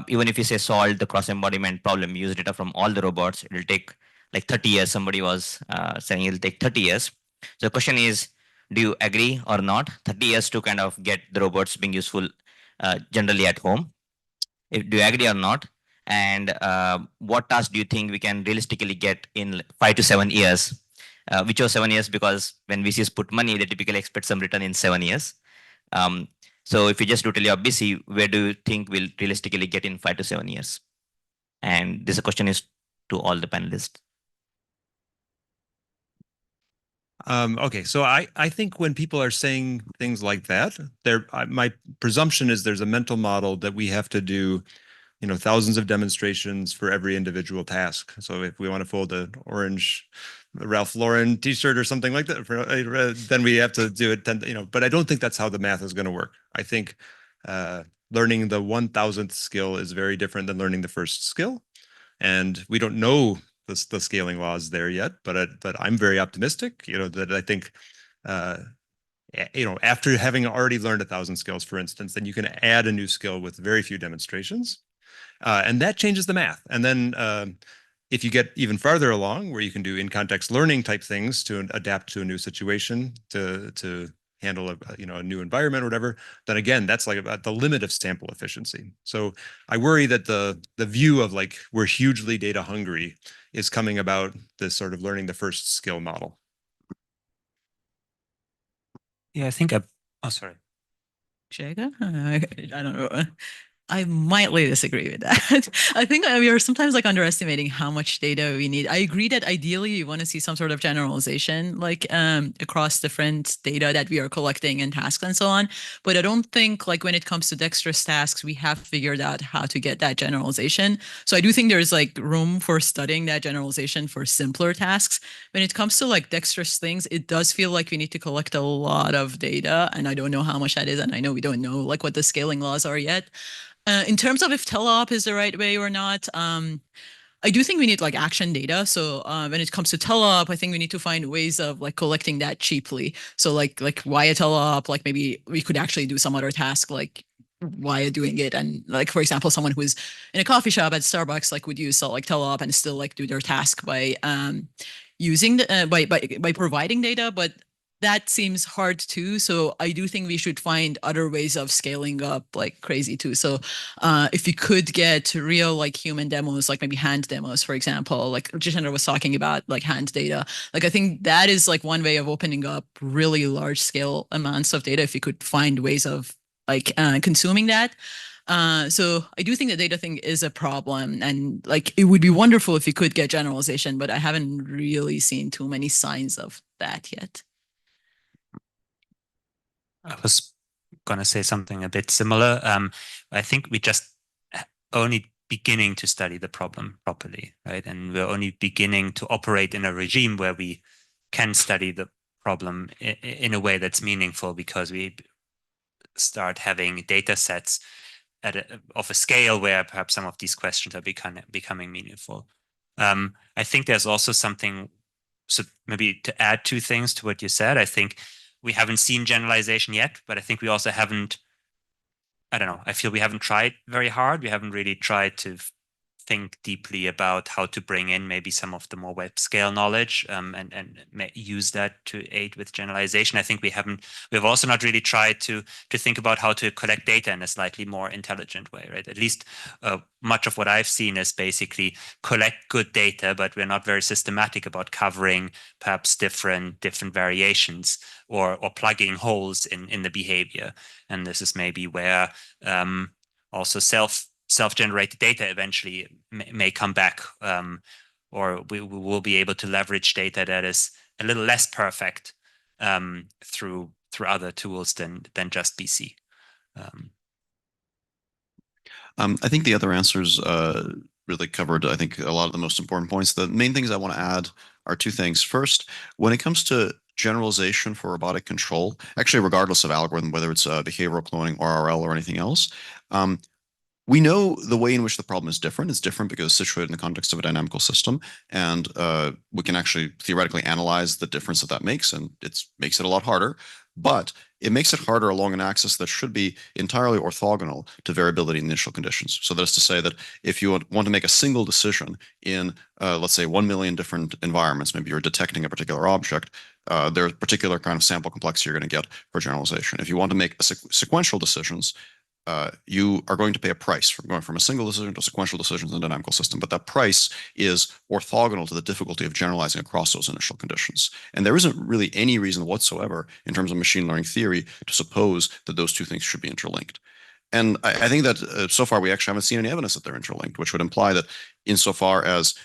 Even if you say solve the cross-embodiment problem, use data from all the robots, it will take like 30 years. Somebody was saying it will take 30 years. So the question is, do you agree or not? 30 years to kind of get the robots being useful generally at home. Do you agree or not? And what task do you think we can realistically get in 5 to 7 years? We chose 7 years because when VCs put money, they typically expect some return in 7 years. So if you just do teleop BC, where do you think we'll realistically get in 5 to 7 years? And this question is to all the panelists. Okay, so I think when people are saying things like that, my presumption is there's a mental model that we have to do, thousands of demonstrations for every individual task. So if we want to fold an orange Ralph Lauren T-shirt or something like that, then we have to do it. But I don't think that's how the math is going to work. I think learning the 1000th skill is very different than learning the first skill, and we don't know the scaling laws there yet, but I'm very optimistic, that I think, after having already learned 1000 skills, for instance, then you can add a new skill with very few demonstrations, and that changes the math. And then if you get even farther along, where you can do in-context learning type things to adapt to a new situation, to handle a new environment or whatever, then again, that's like about the limit of sample efficiency. So I worry that the view of like we're hugely data hungry is coming about this sort of learning the first skill model. Yeah, I think sorry. Should I go? I don't know. I mildly disagree with that. I think we are sometimes like underestimating how much data we need. I agree that ideally you want to see some sort of generalization like across different data that we are collecting and tasks and so on. But I don't think like when it comes to dexterous tasks, we have figured out how to get that generalization. So I do think there's like room for studying that generalization for simpler tasks. When it comes to like dexterous things, it does feel like we need to collect a lot of data, and I don't know how much that is. And I know we don't know like what the scaling laws are yet. In terms of if teleop is the right way or not, I do think we need like action data. So when it comes to teleop, I think we need to find ways of like collecting that cheaply. So like why a teleop, like maybe we could actually do some other task like why doing it. And like, for example, someone who's in a coffee shop at Starbucks, like would use like teleop and still like do their task by using the, by providing data, but that seems hard too. So I do think we should find other ways of scaling up like crazy too. So if you could get real like human demos, like maybe hand demos, for example, like Jitendra was talking about like hand data, like I think that is like one way of opening up really large scale amounts of data if you could find ways of like consuming that. So I do think the data thing is a problem, and like it would be wonderful if you could get generalization, but I haven't really seen too many signs of that yet. I was gonna say something a bit similar. I think we just only beginning to study the problem properly, right? And we're only beginning to operate in a regime where we can study the problem in a way that's meaningful, because we start having data sets of a scale where perhaps some of these questions are becoming meaningful. I think there's also something, so maybe to add two things to what you said. I think we haven't seen generalization yet, but I think we also haven't, I don't know, I feel we haven't tried very hard. We haven't really tried to think deeply about how to bring in maybe some of the more web scale knowledge and use that to aid with generalization. I think we've also not really tried to think about how to collect data in a slightly more intelligent way, right? At least much of what I've seen is basically collect good data, but we're not very systematic about covering perhaps different variations or plugging holes in the behavior. And this is maybe where also self-generated data eventually may come back, or we will be able to leverage data that is a little less perfect through other tools than just BC. I think the other answers really covered, I think, a lot of the most important points. The main things I want to add are two things. First, when it comes to generalization for robotic control, actually regardless of algorithm, whether it's behavioral cloning, RRL, or anything else, we know the way in which the problem is different. It's different because it's situated in the context of a dynamical system, and we can actually theoretically analyze the difference that makes, and it makes it a lot harder. But it makes it harder along an axis that should be entirely orthogonal to variability in initial conditions. So that is to say that if you want to make a single decision in, let's say, 1 million different environments, maybe you're detecting a particular object, there's a particular kind of sample complexity you're going to get for generalization. If you want to make sequential decisions, you are going to pay a price for going from a single decision to sequential decisions in a dynamical system, but that price is orthogonal to the difficulty of generalizing across those initial conditions. And there isn't really any reason whatsoever in terms of machine learning theory to suppose that those two things should be interlinked. And I think that so far we actually haven't seen any evidence that they're interlinked, which would imply that insofar as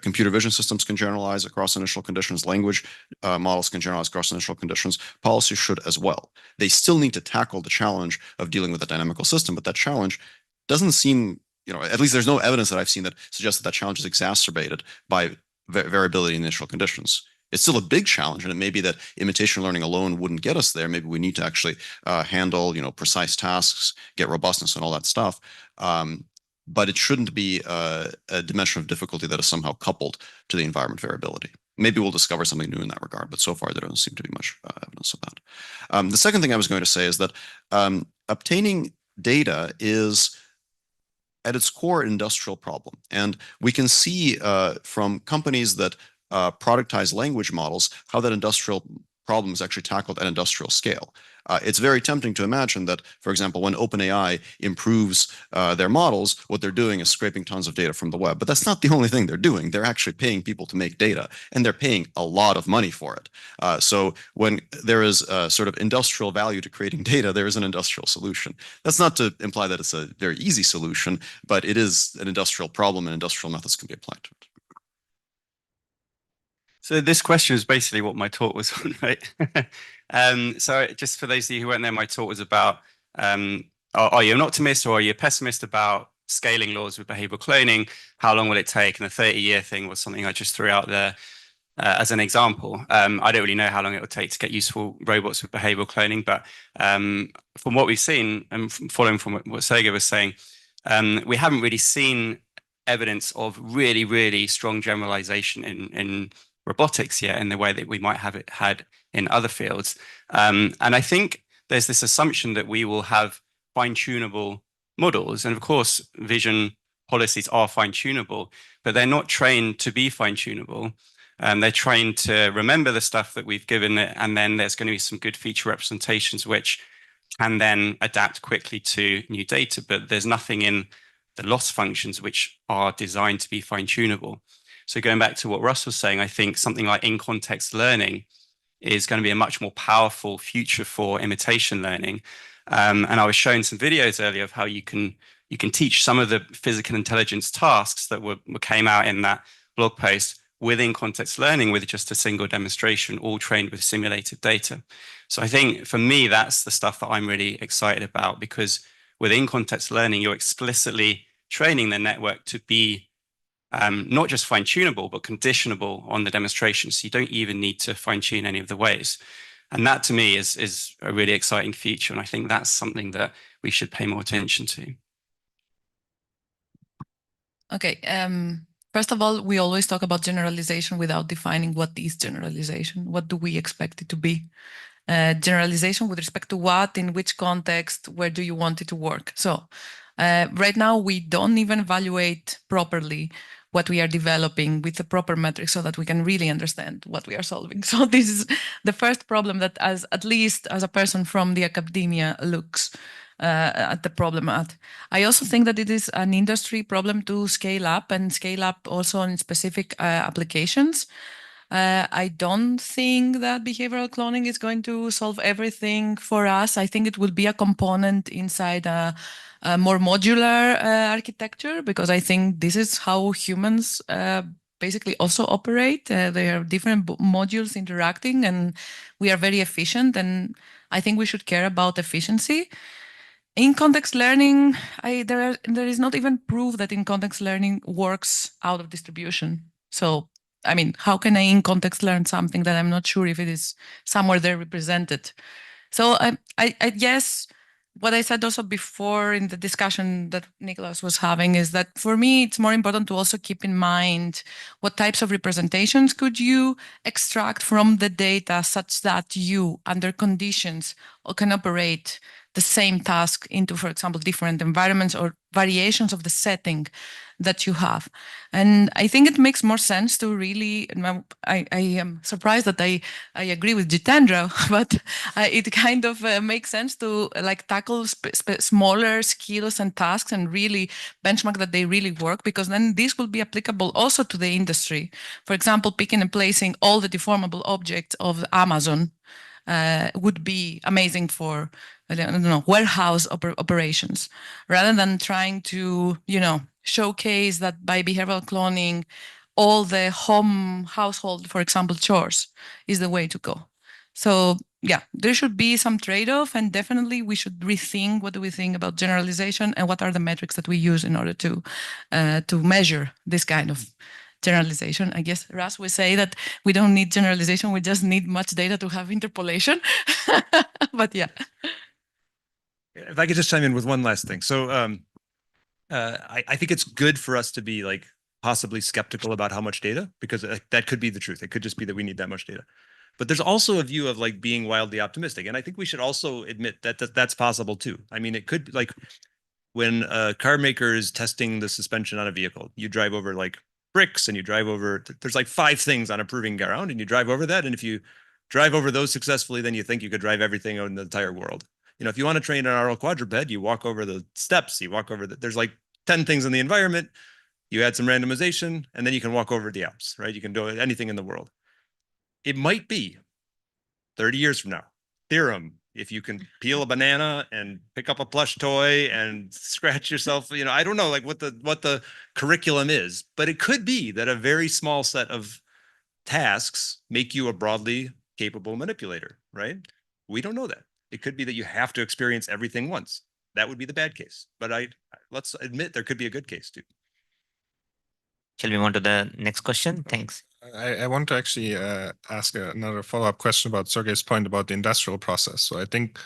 computer vision systems can generalize across initial conditions, language models can generalize across initial conditions, policy should as well. They still need to tackle the challenge of dealing with a dynamical system, but that challenge doesn't seem, at least there's no evidence that I've seen that suggests that challenge is exacerbated by variability in initial conditions. It's still a big challenge, and it may be that imitation learning alone wouldn't get us there. Maybe we need to actually handle, precise tasks, get robustness and all that stuff. But it shouldn't be a dimension of difficulty that is somehow coupled to the environment variability. Maybe we'll discover something new in that regard, but so far there doesn't seem to be much evidence of that. The second thing I was going to say is that obtaining data is at its core an industrial problem. And we can see from companies that productize language models how that industrial problem is actually tackled at industrial scale. It's very tempting to imagine that, for example, when OpenAI improves their models, what they're doing is scraping tons of data from the web. But that's not the only thing they're doing. They're actually paying people to make data, and they're paying a lot of money for it. So when there is a sort of industrial value to creating data, there is an industrial solution. That's not to imply that it's a very easy solution, but it is an industrial problem, and industrial methods can be applied to it. So this question is basically what my talk was on, right? So just for those of you who weren't there, my talk was about, are you an optimist or are you a pessimist about scaling laws with behavioral cloning? How long will it take? And the 30-year thing was something I just threw out there as an example. I don't really know how long it will take to get useful robots with behavioral cloning, but from what we've seen and following from what Sergey was saying, we haven't really seen evidence of really, really strong generalization in robotics yet in the way that we might have it had in other fields. And I think there's this assumption that we will have fine-tunable models. And of course, vision policies are fine-tunable, but they're not trained to be fine-tunable. They're trained to remember the stuff that we've given it, and then there's going to be some good feature representations which can then adapt quickly to new data, but there's nothing in the loss functions which are designed to be fine-tunable. So going back to what Russ was saying, I think something like in-context learning is going to be a much more powerful future for imitation learning. And I was showing some videos earlier of how you can teach some of the physical intelligence tasks that came out in that blog post within context learning with just a single demonstration, all trained with simulated data. So I think for me, that's the stuff that I'm really excited about, because within context learning, you're explicitly training the network to be not just fine-tunable, but conditionable on the demonstration. So you don't even need to fine-tune any of the ways. And that to me is a really exciting feature. And I think that's something that we should pay more attention to. Okay. First of all, we always talk about generalization without defining what is generalization. What do we expect it to be? Generalization with respect to what, in which context, where do you want it to work? So right now, we don't even evaluate properly what we are developing with the proper metrics so that we can really understand what we are solving. So this is the first problem that, at least as a person from the academia, looks at the problem at. I also think that it is an industry problem to scale up also in specific applications. I don't think that behavioral cloning is going to solve everything for us. I think it will be a component inside a more modular architecture, because I think this is how humans basically also operate. There are different modules interacting, and we are very efficient, and I think we should care about efficiency. In context learning, there is not even proof that in context learning works out of distribution. So, I mean, how can I in context learn something that I'm not sure if it is somewhere there represented? So I guess what I said also before in the discussion that Nicolas was having is that for me, it's more important to also keep in mind what types of representations could you extract from the data such that you, under conditions, can operate the same task into, for example, different environments or variations of the setting that you have. And I think it makes more sense to really, I am surprised that I agree with Jitendra, but it kind of makes sense to tackle smaller skills and tasks and really benchmark that they really work, because then this will be applicable also to the industry. For example, picking and placing all the deformable objects of Amazon would be amazing for, I don't know, warehouse operations, rather than trying to, showcase that by behavioral cloning, all the household, for example, chores is the way to go. So yeah, there should be some trade-off, and definitely we should rethink what do we think about generalization and what are the metrics that we use in order to measure this kind of generalization. I guess Russ would say that we don't need generalization, we just need much data to have interpolation. But yeah. If I could just chime in with one last thing. So I think it's good for us to be possibly skeptical about how much data, because that could be the truth. It could just be that we need that much data. But there's also a view of being wildly optimistic. And I think we should also admit that that's possible too. I mean, it could when a car maker is testing the suspension on a vehicle, you drive over like bricks and you drive over, there's like 5 things on a proving ground and you drive over that. And if you drive over those successfully, then you think you could drive everything in the entire world. You know, if you want to train an RL quadruped, you walk over the steps, you walk over there's like 10 things in the environment, you add some randomization, and then you can walk over the Alps, right? You can do anything in the world. It might be 30 years from now, theorem, if you can peel a banana and pick up a plush toy and scratch yourself, you know, I don't know like what the curriculum is, but it could be that a very small set of tasks make you a broadly capable manipulator, right? We don't know that. It could be that you have to experience everything once. That would be the bad case. But let's admit there could be a good case too. Shall we move on to the next question? Thanks. I want to actually ask another follow-up question about Sergey's point about the industrial process. So I think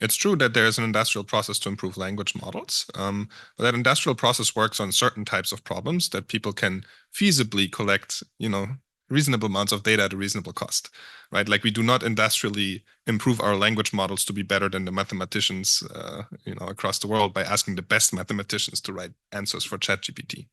it's true that there is an industrial process to improve language models, but that industrial process works on certain types of problems that people can feasibly collect, you know, reasonable amounts of data at a reasonable cost, right? Like we do not industrially improve our language models to be better than the mathematicians, you know, across the world by asking the best mathematicians to write answers for ChatGPT.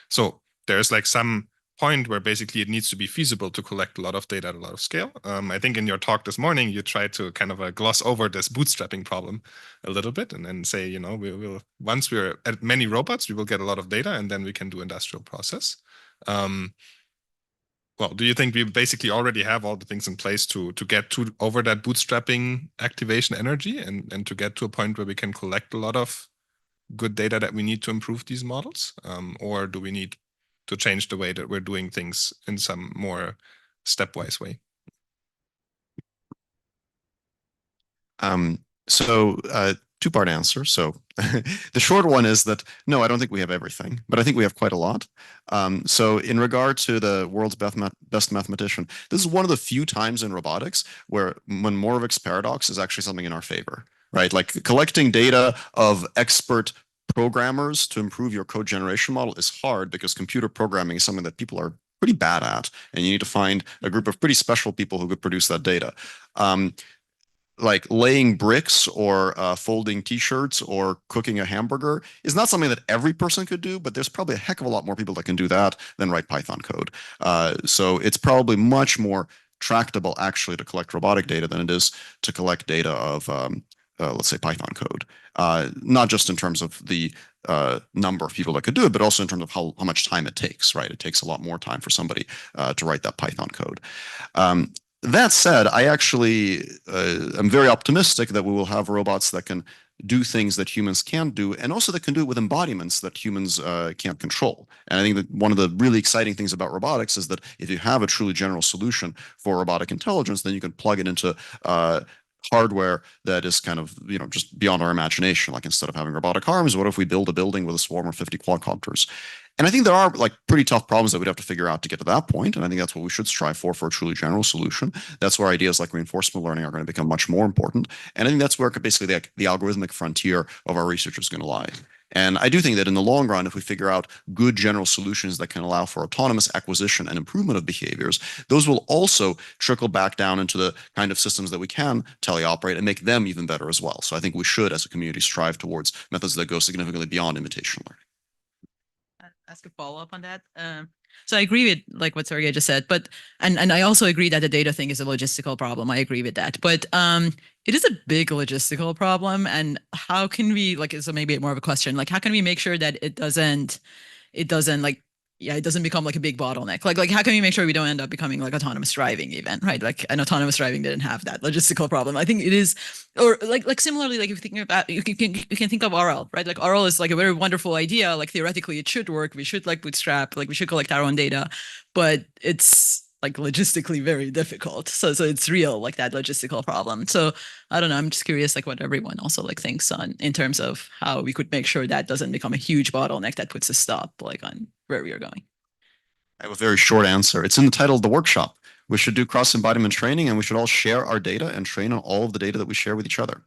So there's like some point where basically it needs to be feasible to collect a lot of data at a lot of scale. I think in your talk this morning, you tried to kind of gloss over this bootstrapping problem a little bit and then say, you know, we will, once we're at many robots, we will get a lot of data and then we can do industrial process. Well, do you think we basically already have all the things in place to get over that bootstrapping activation energy and to get to a point where we can collect a lot of good data that we need to improve these models? Or do we need to change the way that we're doing things in some more stepwise way? Two-part answer. So the short one is that, no, I don't think we have everything, but I think we have quite a lot. So in regard to the world's best mathematician, this is one of the few times in robotics when Moravec's paradox is actually something in our favor, right? Like collecting data of expert programmers to improve your code generation model is hard because computer programming is something that people are pretty bad at, and you need to find a group of pretty special people who could produce that data. Like laying bricks or folding t-shirts or cooking a hamburger is not something that every person could do, but there's probably a heck of a lot more people that can do that than write Python code. So it's probably much more tractable actually to collect robotic data than it is to collect data of, let's say, Python code. Not just in terms of the number of people that could do it, but also in terms of how much time it takes, right? It takes a lot more time for somebody to write that Python code. That said, I actually am very optimistic that we will have robots that can do things that humans can't do, and also that can do it with embodiments that humans can't control. And I think that one of the really exciting things about robotics is that if you have a truly general solution for robotic intelligence, then you can plug it into hardware that is kind of, you know, just beyond our imagination. Like instead of having robotic arms, what if we build a building with a swarm of 50 quadcopters? And I think there are like pretty tough problems that we'd have to figure out to get to that point. And I think that's what we should strive for a truly general solution. That's where ideas like reinforcement learning are going to become much more important. And I think that's where basically the algorithmic frontier of our research is going to lie. And I do think that in the long run, if we figure out good general solutions that can allow for autonomous acquisition and improvement of behaviors, those will also trickle back down into the kind of systems that we can teleoperate and make them even better as well. So I think we should, as a community, strive towards methods that go significantly beyond imitation learning. Ask a follow-up on that. So I agree with like what Sergey just said, but and I also agree that the data thing is a logistical problem. I agree with that, but it is a big logistical problem. And how can we like, so maybe more of a question, like how can we make sure that it doesn't like, yeah, it doesn't become like a big bottleneck. Like how can we make sure we don't end up becoming like autonomous driving even, right? Like an autonomous driving didn't have that logistical problem. I think it is, or like similarly, like if you think about, you can think of RL, right? Like RL is like a very wonderful idea. Like theoretically it should work. We should like bootstrap, like we should collect our own data, but it's like logistically very difficult. So it's real, like that logistical problem. So I don't know, I'm just curious like what everyone also like thinks on in terms of how we could make sure that doesn't become a huge bottleneck that puts a stop like on where we are going. I have a very short answer. It's in the title of the workshop. We should do cross-embodiment training, and we should all share our data and train on all of the data that we share with each other.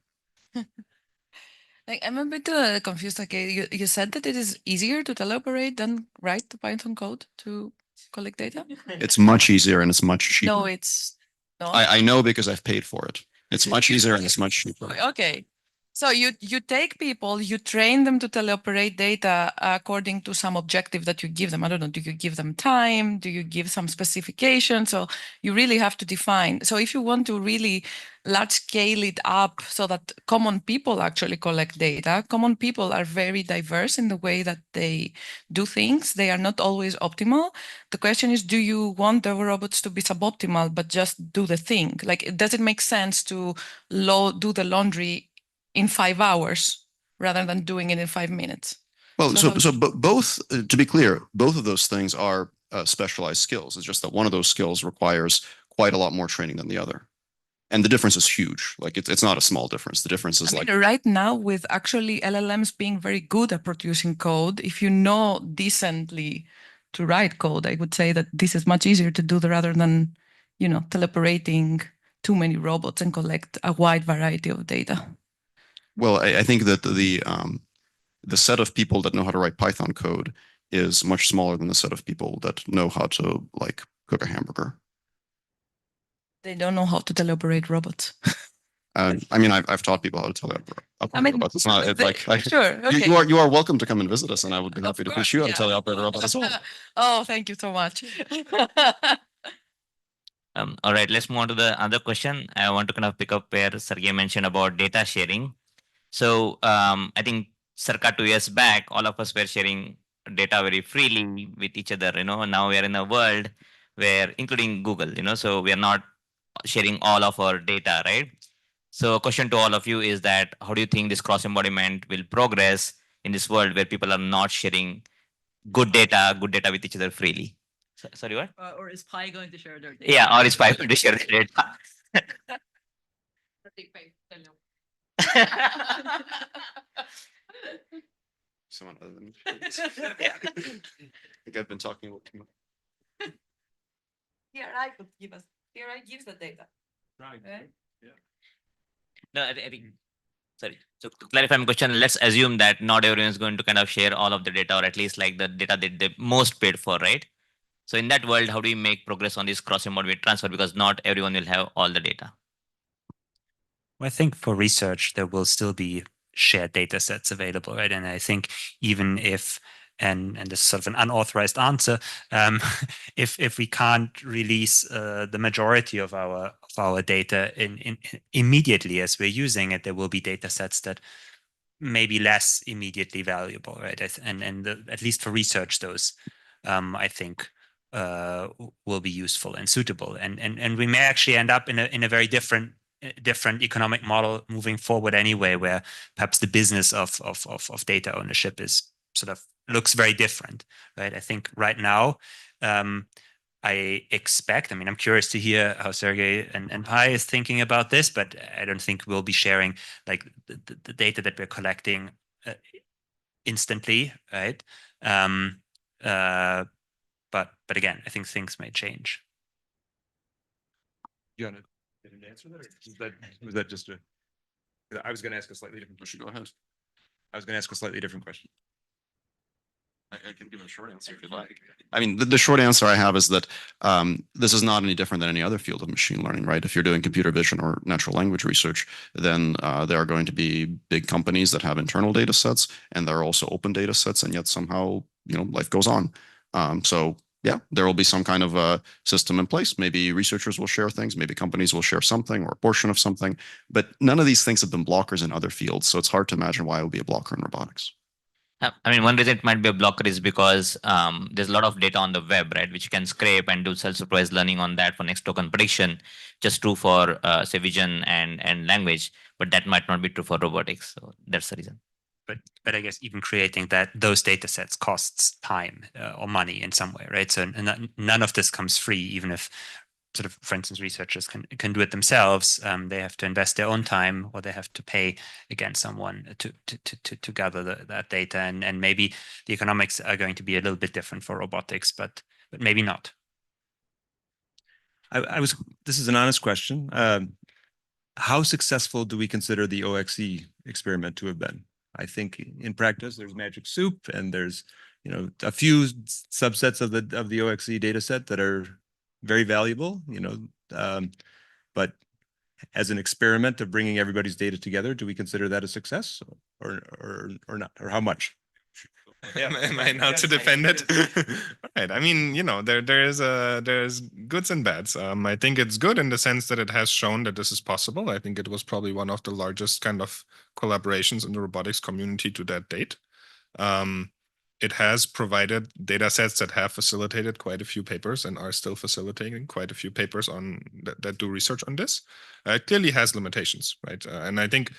Like I'm a bit confused. Okay, you said that it is easier to teleoperate than write the Python code to collect data? It's much easier and it's much cheaper. No, it's not. I know because I've paid for it. It's much easier and it's much cheaper. Okay. So you take people, you train them to teleoperate data according to some objective that you give them. I don't know, do you give them time? Do you give some specification? So you really have to define. So if you want to really large scale it up so that common people actually collect data, common people are very diverse in the way that they do things. They are not always optimal. The question is, do you want the robots to be suboptimal, but just do the thing? Like, does it make sense to do the laundry in 5 hours rather than doing it in 5 minutes? Well, so both, to be clear, both of those things are specialized skills. It's just that one of those skills requires quite a lot more training than the other. And the difference is huge. Like it's not a small difference. The difference is right now, with actually LLMs being very good at producing code, if you know decently to write code, I would say that this is much easier to do rather than, teleoperating too many robots and collect a wide variety of data. Well, I think that the set of people that know how to write Python code is much smaller than the set of people that know how to cook a hamburger. They don't know how to teleoperate robots. I mean, I've taught people how to teleoperate robots. It's not sure. Okay. You are welcome to come and visit us, and I would be happy to teach you how to teleoperate a robot as well. Oh, thank you so much. All right, let's move on to the other question. I want to kind of pick up where Sergey mentioned about data sharing. So I think circa 2 years back, all of us were sharing data very freely with each other. Now we are in a world where, including Google, so we are not sharing all of our data, right? So a question to all of you is that, how do you think this cross embodiment will progress in this world where people are not sharing good data with each other freely? Sorry, what? Or is Pi going to share their data? Yeah, or is Pi going to share their data? Someone other than me. I think I've been talking about too much. CRI could give us. CRI gives the data. Right. Yeah. No, I think. Sorry. So to clarify my question, let's assume that not everyone is going to kind of share all of the data, or at least like the data that they most paid for, right? So in that world, how do we make progress on this cross-embodiment transfer? Because not everyone will have all the data. Well, I think for research, there will still be shared data sets available, right? And I think even if, and this is sort of an unauthorized answer, if we can't release the majority of our data in immediately as we're using it, there will be data sets that may be less immediately valuable, right? And at least for research, those I think will be useful and suitable, and we may actually end up in a very different economic model moving forward anyway, where perhaps the business of data ownership is sort of looks very different, right? I think right now, I expect, I'm curious to hear how Sergey and Pi is thinking about this, but I don't think we'll be sharing like the data that we're collecting instantly, right? But again, I think things may change. You want to answer that, or was that just a? I was going to ask a slightly different question. Go ahead. I was going to ask a slightly different question. I can give a short answer if you'd like. I mean, the short answer I have is that this is not any different than any other field of machine learning, right? If you're doing computer vision or natural language research, then there are going to be big companies that have internal data sets, and there are also open data sets, and yet somehow, life goes on. So yeah, there will be some kind of system in place. Maybe researchers will share things, maybe companies will share something or a portion of something, but none of these things have been blockers in other fields. So it's hard to imagine why it would be a blocker in robotics. One reason it might be a blocker is because there's a lot of data on the web, right, which you can scrape and do self-supervised learning on that for next token prediction, just true for, say, vision and language, but that might not be true for robotics. So that's the reason. But I guess even creating those data sets costs time or money in some way, right? So none of this comes free, even if sort of, for instance, researchers can do it themselves. They have to invest their own time, or they have to pay again someone to gather that data. And maybe the economics are going to be a little bit different for robotics, but maybe not. This is an honest question. How successful do we consider the OXE experiment to have been? I think in practice, there's magic soup, and there's a few subsets of the OXE data set that are very valuable, but as an experiment of bringing everybody's data together, do we consider that a success or not? Or how much? Am I now to defend it? Right. I mean, there's goods and bads. I think it's good in the sense that it has shown that this is possible. I think it was probably one of the largest kind of collaborations in the robotics community to that date. It has provided data sets that have facilitated quite a few papers and are still facilitating quite a few papers on that do research on this. It clearly has limitations, right? And I think,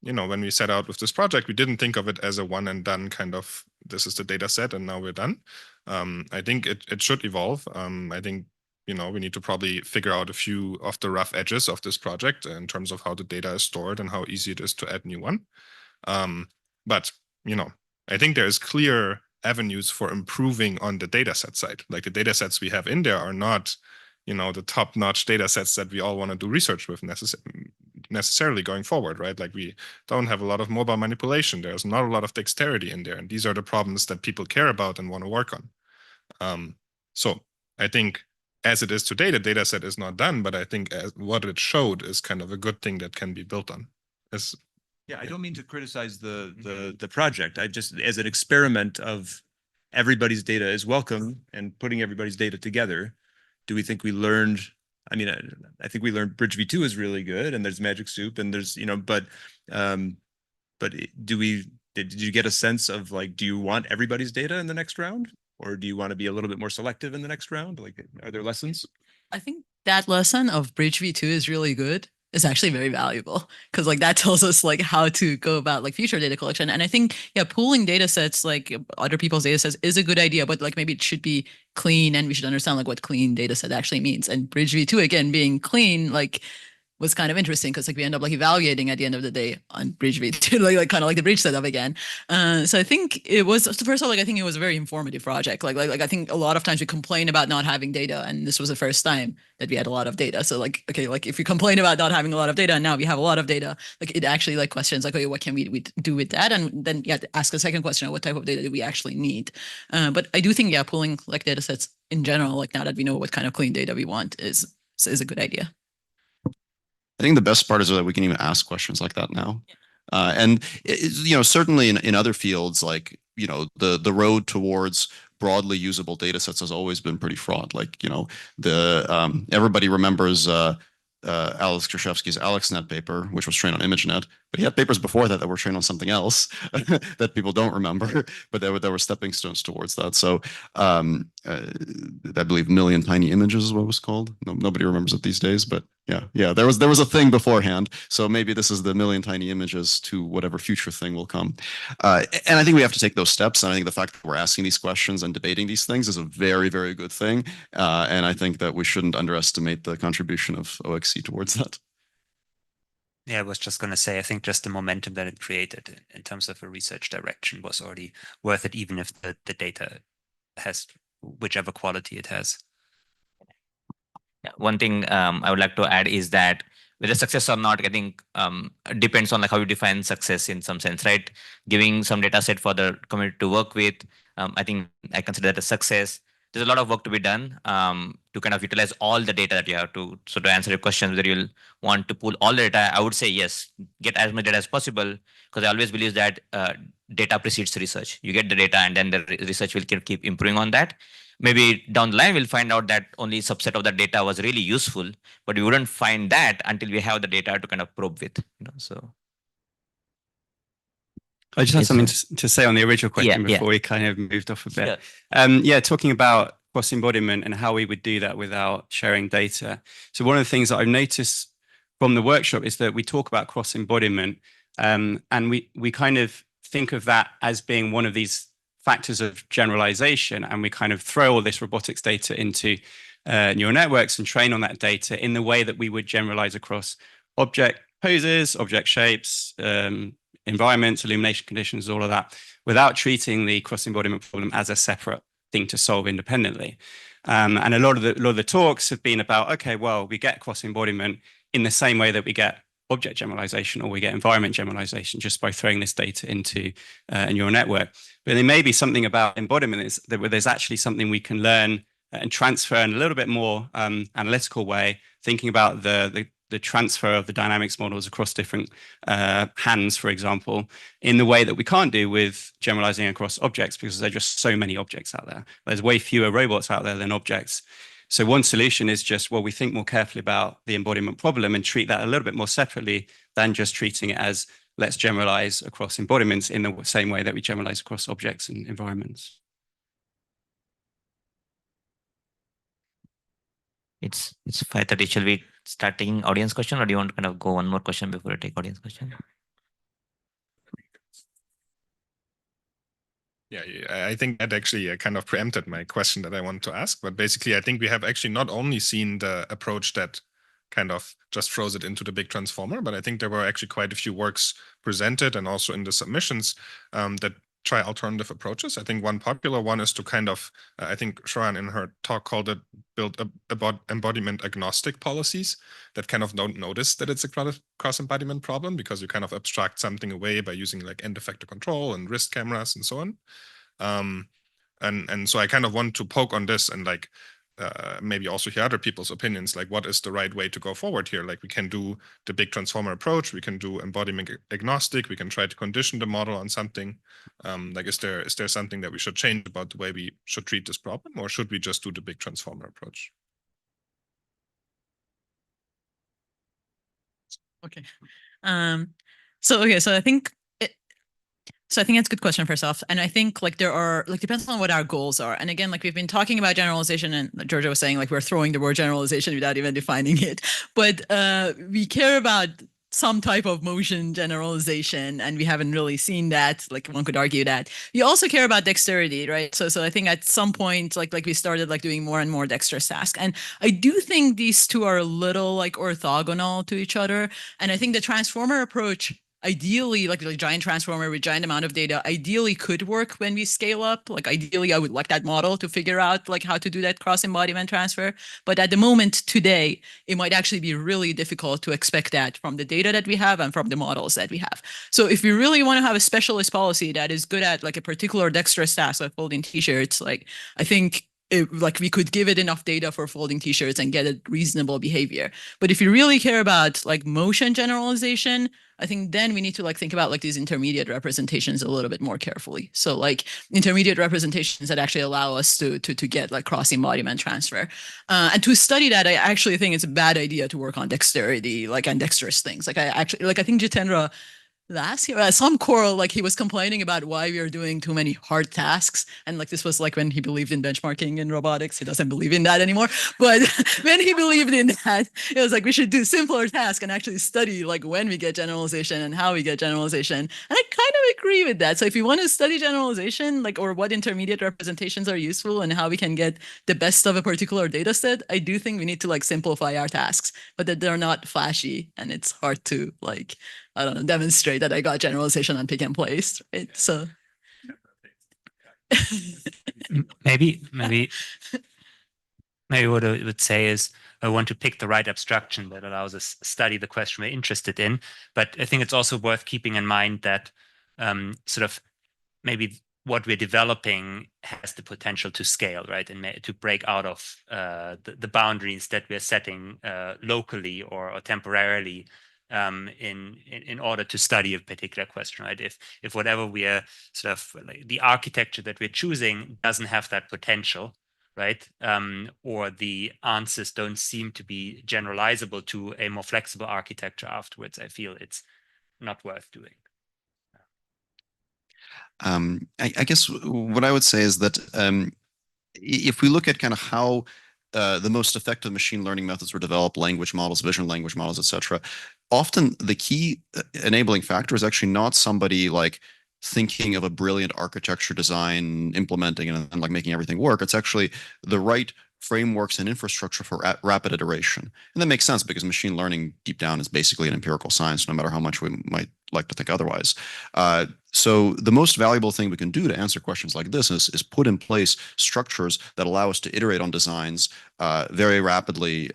when we set out with this project, we didn't think of it as a one and done kind of, this is the data set and now we're done. I think it should evolve. I think, we need to probably figure out a few of the rough edges of this project in terms of how the data is stored and how easy it is to add new one. But, I think there's clear avenues for improving on the data set side. Like the data sets we have in there are not, the top-notch data sets that we all want to do research with necessarily going forward, right? Like we don't have a lot of mobile manipulation. There's not a lot of dexterity in there. And these are the problems that people care about and want to work on. So I think as it is today, the data set is not done, but I think what it showed is kind of a good thing that can be built on. Yeah, I don't mean to criticize the project. I just, as an experiment of everybody's data is welcome and putting everybody's data together, do we think we learned? I mean, I think we learned Bridge V2 is really good, and there's Magic Soup, and there's but did you get a sense of like, do you want everybody's data in the next round, or do you want to be a little bit more selective in the next round? Like, are there lessons? I think that lesson of Bridge V2 is really good. Is actually very valuable because like that tells us like how to go about like future data collection. And I think, yeah, pooling data sets, like other people's data sets is a good idea, but like maybe it should be clean and we should understand like what clean data set actually means. And Bridge V2 again being clean, like was kind of interesting because like we end up like evaluating at the end of the day on Bridge V2, like kind of like the bridge setup again. So I think it was, first of all, like I think it was a very informative project. Like I think a lot of times we complain about not having data, and this was the first time that we had a lot of data. So like, okay, like if we complain about not having a lot of data and now we have a lot of data, like it actually like questions like, okay, what can we do with that? And then you have to ask a second question, what type of data do we actually need? But I do think, yeah, pooling like data sets in general, like now that we know what kind of clean data we want is a good idea. I think the best part is that we can even ask questions like that now. And certainly in other fields, like, the road towards broadly usable data sets has always been pretty fraught. Like, everybody remembers Alex Krzyzewski's AlexNet paper, which was trained on ImageNet, but he had papers before that were trained on something else that people don't remember, but there were stepping stones towards that. So I believe Million Tiny Images is what it was called. Nobody remembers it these days, but yeah, there was a thing beforehand. So maybe this is the Million Tiny Images to whatever future thing will come. And I think we have to take those steps. And I think the fact that we're asking these questions and debating these things is a very, very good thing. And I think that we shouldn't underestimate the contribution of OXC towards that. Yeah, I was just going to say, I think just the momentum that it created in terms of a research direction was already worth it, even if the data has whichever quality it has. Yeah, one thing I would like to add is that whether success or not, I think depends on like how you define success in some sense, right? Giving some data set for the community to work with, I think I consider that a success. There's a lot of work to be done to kind of utilize all the data that you have to. So to answer your question, whether you'll want to pull all the data, I would say yes, get as much data as possible, because I always believe that data precedes research. You get the data and then the research will keep improving on that. Maybe down the line, we'll find out that only a subset of the data was really useful, but we wouldn't find that until we have the data to kind of probe with. So. I just had something to say on the original question before we kind of moved off a bit. Sure. Talking about cross-embodiment and how we would do that without sharing data. So one of the things that I've noticed from the workshop is that we talk about cross-embodiment and we kind of think of that as being one of these factors of generalization, and we kind of throw all this robotics data into neural networks and train on that data in the way that we would generalize across object poses, object shapes, environments, illumination conditions, all of that, without treating the cross-embodiment problem as a separate thing to solve independently. And a lot of the talks have been about, okay, well, we get cross-embodiment in the same way that we get object generalization or we get environment generalization just by throwing this data into a neural network. But there may be something about embodiment where there's actually something we can learn and transfer in a little bit more analytical way, thinking about the the transfer of the dynamics models across different hands, for example, in the way that we can't do with generalizing across objects, because there are just so many objects out there. There's way fewer robots out there than objects. So one solution is just, well, we think more carefully about the embodiment problem and treat that a little bit more separately than just treating it as, let's generalize across embodiments in the same way that we generalize across objects and environments. It's 5:30. Shall we start taking audience question, or do you want to kind of go one more question before we take audience question? Yeah, I think that actually kind of preempted my question that I wanted to ask. But basically, I think we have actually not only seen the approach that kind of just throws it into the big transformer, but I think there were actually quite a few works presented and also in the submissions that try alternative approaches. I think one popular one is to kind of, I think Shuran in her talk called it, build embodiment agnostic policies that kind of don't notice that it's a cross embodiment problem, because you kind of abstract something away by using like end effector control and wrist cameras and so on. And so I kind of want to poke on this and like maybe also hear other people's opinions, like what is the right way to go forward here? Like we can do the big transformer approach, we can do embodiment agnostic, we can try to condition the model on something. Like is there something that we should change about the way we should treat this problem, or should we just do the big transformer approach? Okay. So I think that's a good question first off. And I think like there are, like, depends on what our goals are. And again, like we've been talking about generalization, and Georgia was saying like we're throwing the word generalization without even defining it. But we care about some type of motion generalization, and we haven't really seen that. Like one could argue that. We also care about dexterity, right? So I think at some point, like we started like doing more and more dexterous tasks. And I do think these two are a little like orthogonal to each other. And I think the transformer approach, ideally, like the giant transformer with giant amount of data, ideally could work when we scale up. Like ideally, I would like that model to figure out like how to do that cross embodiment transfer. But at the moment today, it might actually be really difficult to expect that from the data that we have and from the models that we have. So if we really want to have a specialist policy that is good at like a particular dexterous task, like folding t-shirts, like I think like we could give it enough data for folding t-shirts and get a reasonable behavior. But if you really care about like motion generalization, I think then we need to like think about like these intermediate representations a little bit more carefully. So like intermediate representations that actually allow us to get like cross embodiment transfer. And to study that, I actually think it's a bad idea to work on dexterity, like and dexterous things. Like I think Jitendra last year, some CoRL, like he was complaining about why we are doing too many hard tasks. And like this was like when he believed in benchmarking in robotics. He doesn't believe in that anymore. But when he believed in that, it was like we should do simpler tasks and actually study like when we get generalization and how we get generalization. And I kind of agree with that. So if you want to study generalization, like or what intermediate representations are useful and how we can get the best of a particular data set, I do think we need to like simplify our tasks, but that they're not flashy and it's hard to like, I don't know, demonstrate that I got generalization on pick and place, right? So maybe what I would say is I want to pick the right abstraction that allows us to study the question we're interested in. But I think it's also worth keeping in mind that sort of maybe what we're developing has the potential to scale, right? And to break out of the boundaries that we're setting locally or temporarily in order to study a particular question, right? If whatever we are sort of like the architecture that we're choosing doesn't have that potential, right? Or the answers don't seem to be generalizable to a more flexible architecture afterwards, I feel it's not worth doing. I guess what I would say is that if we look at kind of how the most effective machine learning methods were developed, language models, vision language models, etc. Often the key enabling factor is actually not somebody like thinking of a brilliant architecture design, implementing and like making everything work. It's actually the right frameworks and infrastructure for rapid iteration. And that makes sense because machine learning deep down is basically an empirical science, no matter how much we might like to think otherwise. So the most valuable thing we can do to answer questions like this is put in place structures that allow us to iterate on designs very rapidly,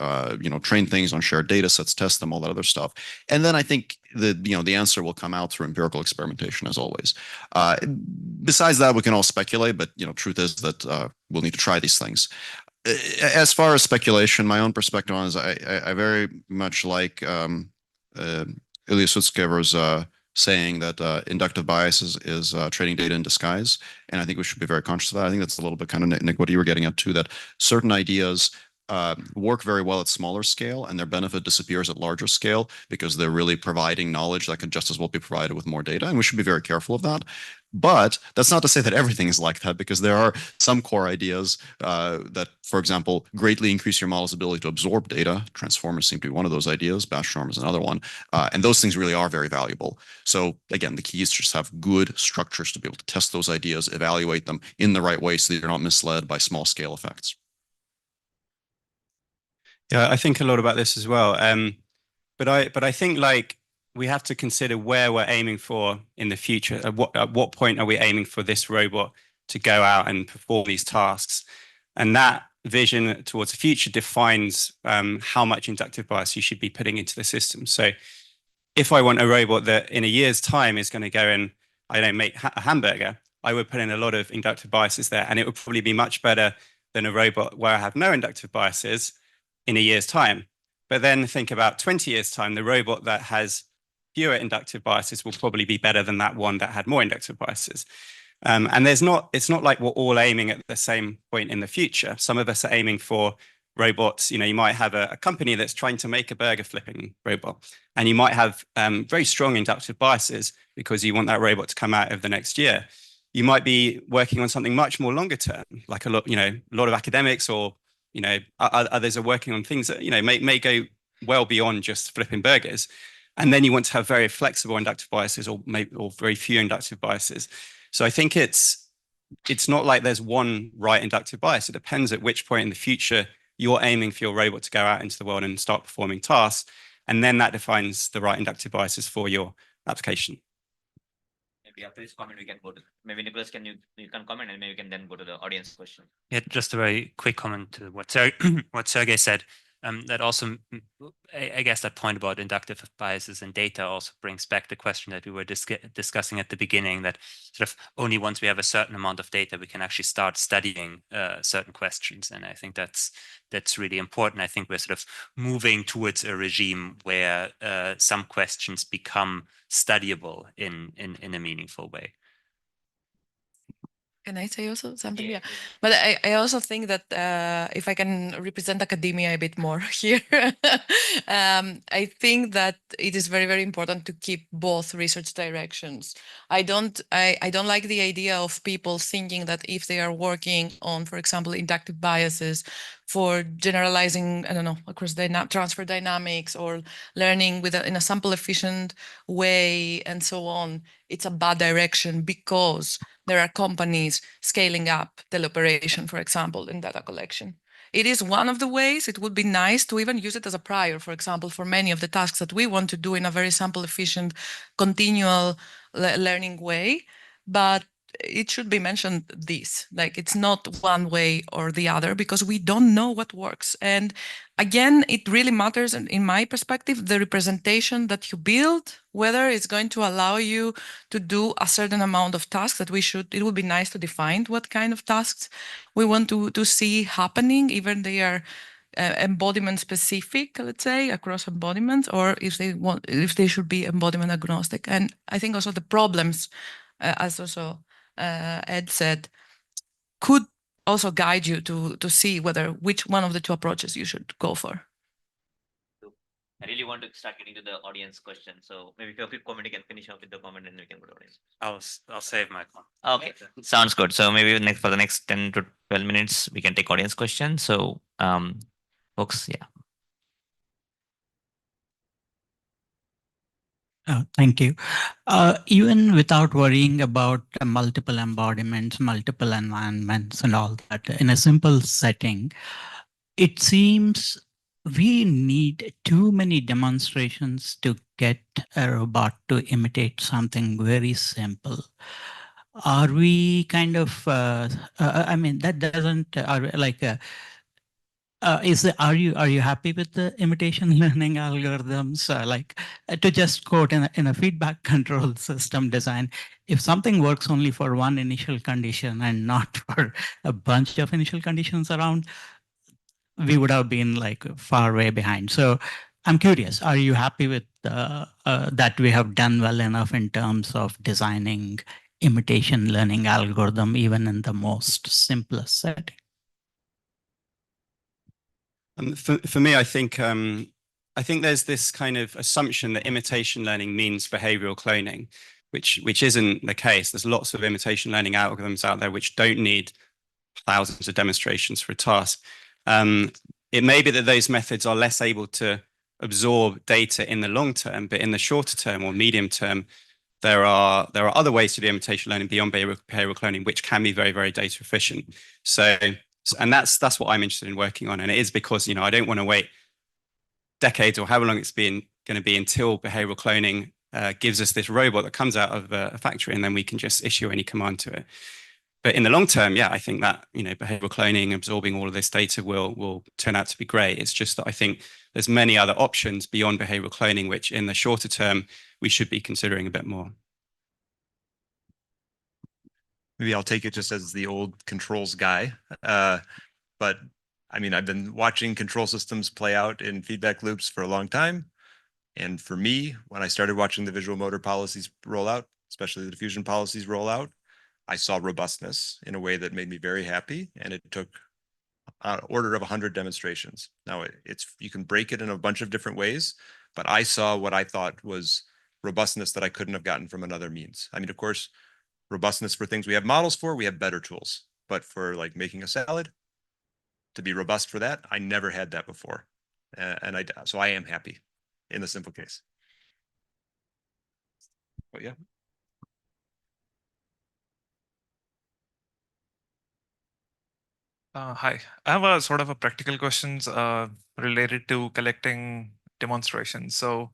train things on shared data sets, test them, all that other stuff. And then I think the answer will come out through empirical experimentation as always. Besides that, we can all speculate, but truth is that we'll need to try these things. as far as speculation, my own perspective on is I very much like Ilya Sutskever's saying that inductive bias is training data in disguise. And I think we should be very conscious of that. I think that's a little bit kind of, Nick, what you were getting at too, that certain ideas work very well at smaller scale and their benefit disappears at larger scale because they're really providing knowledge that could just as well be provided with more data. And we should be very careful of that. But that's not to say that everything is like that, because there are some core ideas that, for example, greatly increase your model's ability to absorb data. Transformers seem to be one of those ideas. Batch norm is another one. And those things really are very valuable. So again, the key is to just have good structures to be able to test those ideas, evaluate them in the right way so that you're not misled by small scale effects. Yeah, I think a lot about this as well. But I think like we have to consider where we're aiming for in the future. At what point are we aiming for this robot to go out and perform these tasks? And that vision towards the future defines how much inductive bias you should be putting into the system. So if I want a robot that in a year's time is going to go and, I don't make a hamburger, I would put in a lot of inductive biases there. And it would probably be much better than a robot where I have no inductive biases in a year's time. But then think about 20 years' time, the robot that has fewer inductive biases will probably be better than that one that had more inductive biases. And it's not like we're all aiming at the same point in the future. Some of us are aiming for robots. You might have a company that's trying to make a burger flipping robot, and you might have very strong inductive biases because you want that robot to come out over the next year. You might be working on something much more longer term, like a lot of academics or others are working on things that may go well beyond just flipping burgers, and then you want to have very flexible inductive biases or very few inductive biases. So I think it's not like there's one right inductive bias. It depends at which point in the future you're aiming for your robot to go out into the world and start performing tasks, and then that defines the right inductive biases for your application. Maybe after this comment, we can go to maybe Nicolas, you can comment, and maybe we can then go to the audience question. Yeah, just a very quick comment to what Sergey said. That also, I guess that point about inductive biases in data also brings back the question that we were discussing at the beginning, that sort of only once we have a certain amount of data, we can actually start studying certain questions. And I think that's really important. I think we're sort of moving towards a regime where some questions become studyable in a meaningful way. Can I say also something? Yeah. But I also think that if I can represent academia a bit more here, I think that it is very, very important to keep both research directions. I don't like the idea of people thinking that if they are working on, for example, inductive biases for generalizing, I don't know, across transfer dynamics or learning in a sample efficient way and so on, it's a bad direction because there are companies scaling up the operation, for example, in data collection. It is one of the ways. It would be nice to even use it as a prior, for example, for many of the tasks that we want to do in a very sample efficient, continual learning way. But it should be mentioned like it's not one way or the other because we don't know what works. And again, it really matters, in my perspective, the representation that you build, whether it's going to allow you to do a certain amount of tasks that it would be nice to define what kind of tasks we want to see happening, even they are embodiment specific, let's say, across embodiments, or if they should be embodiment agnostic. And I think also the problems, as also Ed said, could also guide you to see which one of the two approaches you should go for. I really want to start getting to the audience question. So maybe if you have a quick comment, you can finish up with the comment and we can go to audience. I'll save my comment. Okay, sounds good. So maybe for the next 10 to 12 minutes, we can take audience questions. So folks, yeah. Oh, thank you. Even without worrying about multiple embodiments, multiple environments and all that, in a simple setting, it seems we need too many demonstrations to get a robot to imitate something very simple. Are we kind of, I mean, that doesn't, are you happy with the imitation learning algorithms? To just quote in a feedback control system design, if something works only for one initial condition and not for a bunch of initial conditions around, we would have been like far way behind. So I'm curious, are you happy with that we have done well enough in terms of designing imitation learning algorithm, even in the most simplest setting? For me, I think there's this kind of assumption that imitation learning means behavioral cloning, which isn't the case. There's lots of imitation learning algorithms out there which don't need thousands of demonstrations for a task. It may be that those methods are less able to absorb data in the long term, but in the shorter term or medium term, there are other ways to do imitation learning beyond behavioral cloning, which can be very, very data efficient. And that's what I'm interested in working on. And it is because, I don't want to wait decades or however long it's going to be until behavioral cloning gives us this robot that comes out of a factory, and then we can just issue any command to it. But in the long term, yeah, I think that, behavioral cloning, absorbing all of this data will turn out to be great. It's just that I think there's many other options beyond behavioral cloning, which in the shorter term, we should be considering a bit more. Maybe I'll take it just as the old controls guy. But I mean, I've been watching control systems play out in feedback loops for a long time. And for me, when I started watching the visual motor policies roll out, especially the diffusion policies roll out, I saw robustness in a way that made me very happy. And it took an order of 100 demonstrations. Now, you can break it in a bunch of different ways, but I saw what I thought was robustness that I couldn't have gotten from another means. I mean, of course, robustness for things we have models for, we have better tools. But for like making a salad, to be robust for that, I never had that before. So I am happy in the simple case. But yeah. Hi, I have a sort of a practical questions related to collecting demonstrations. So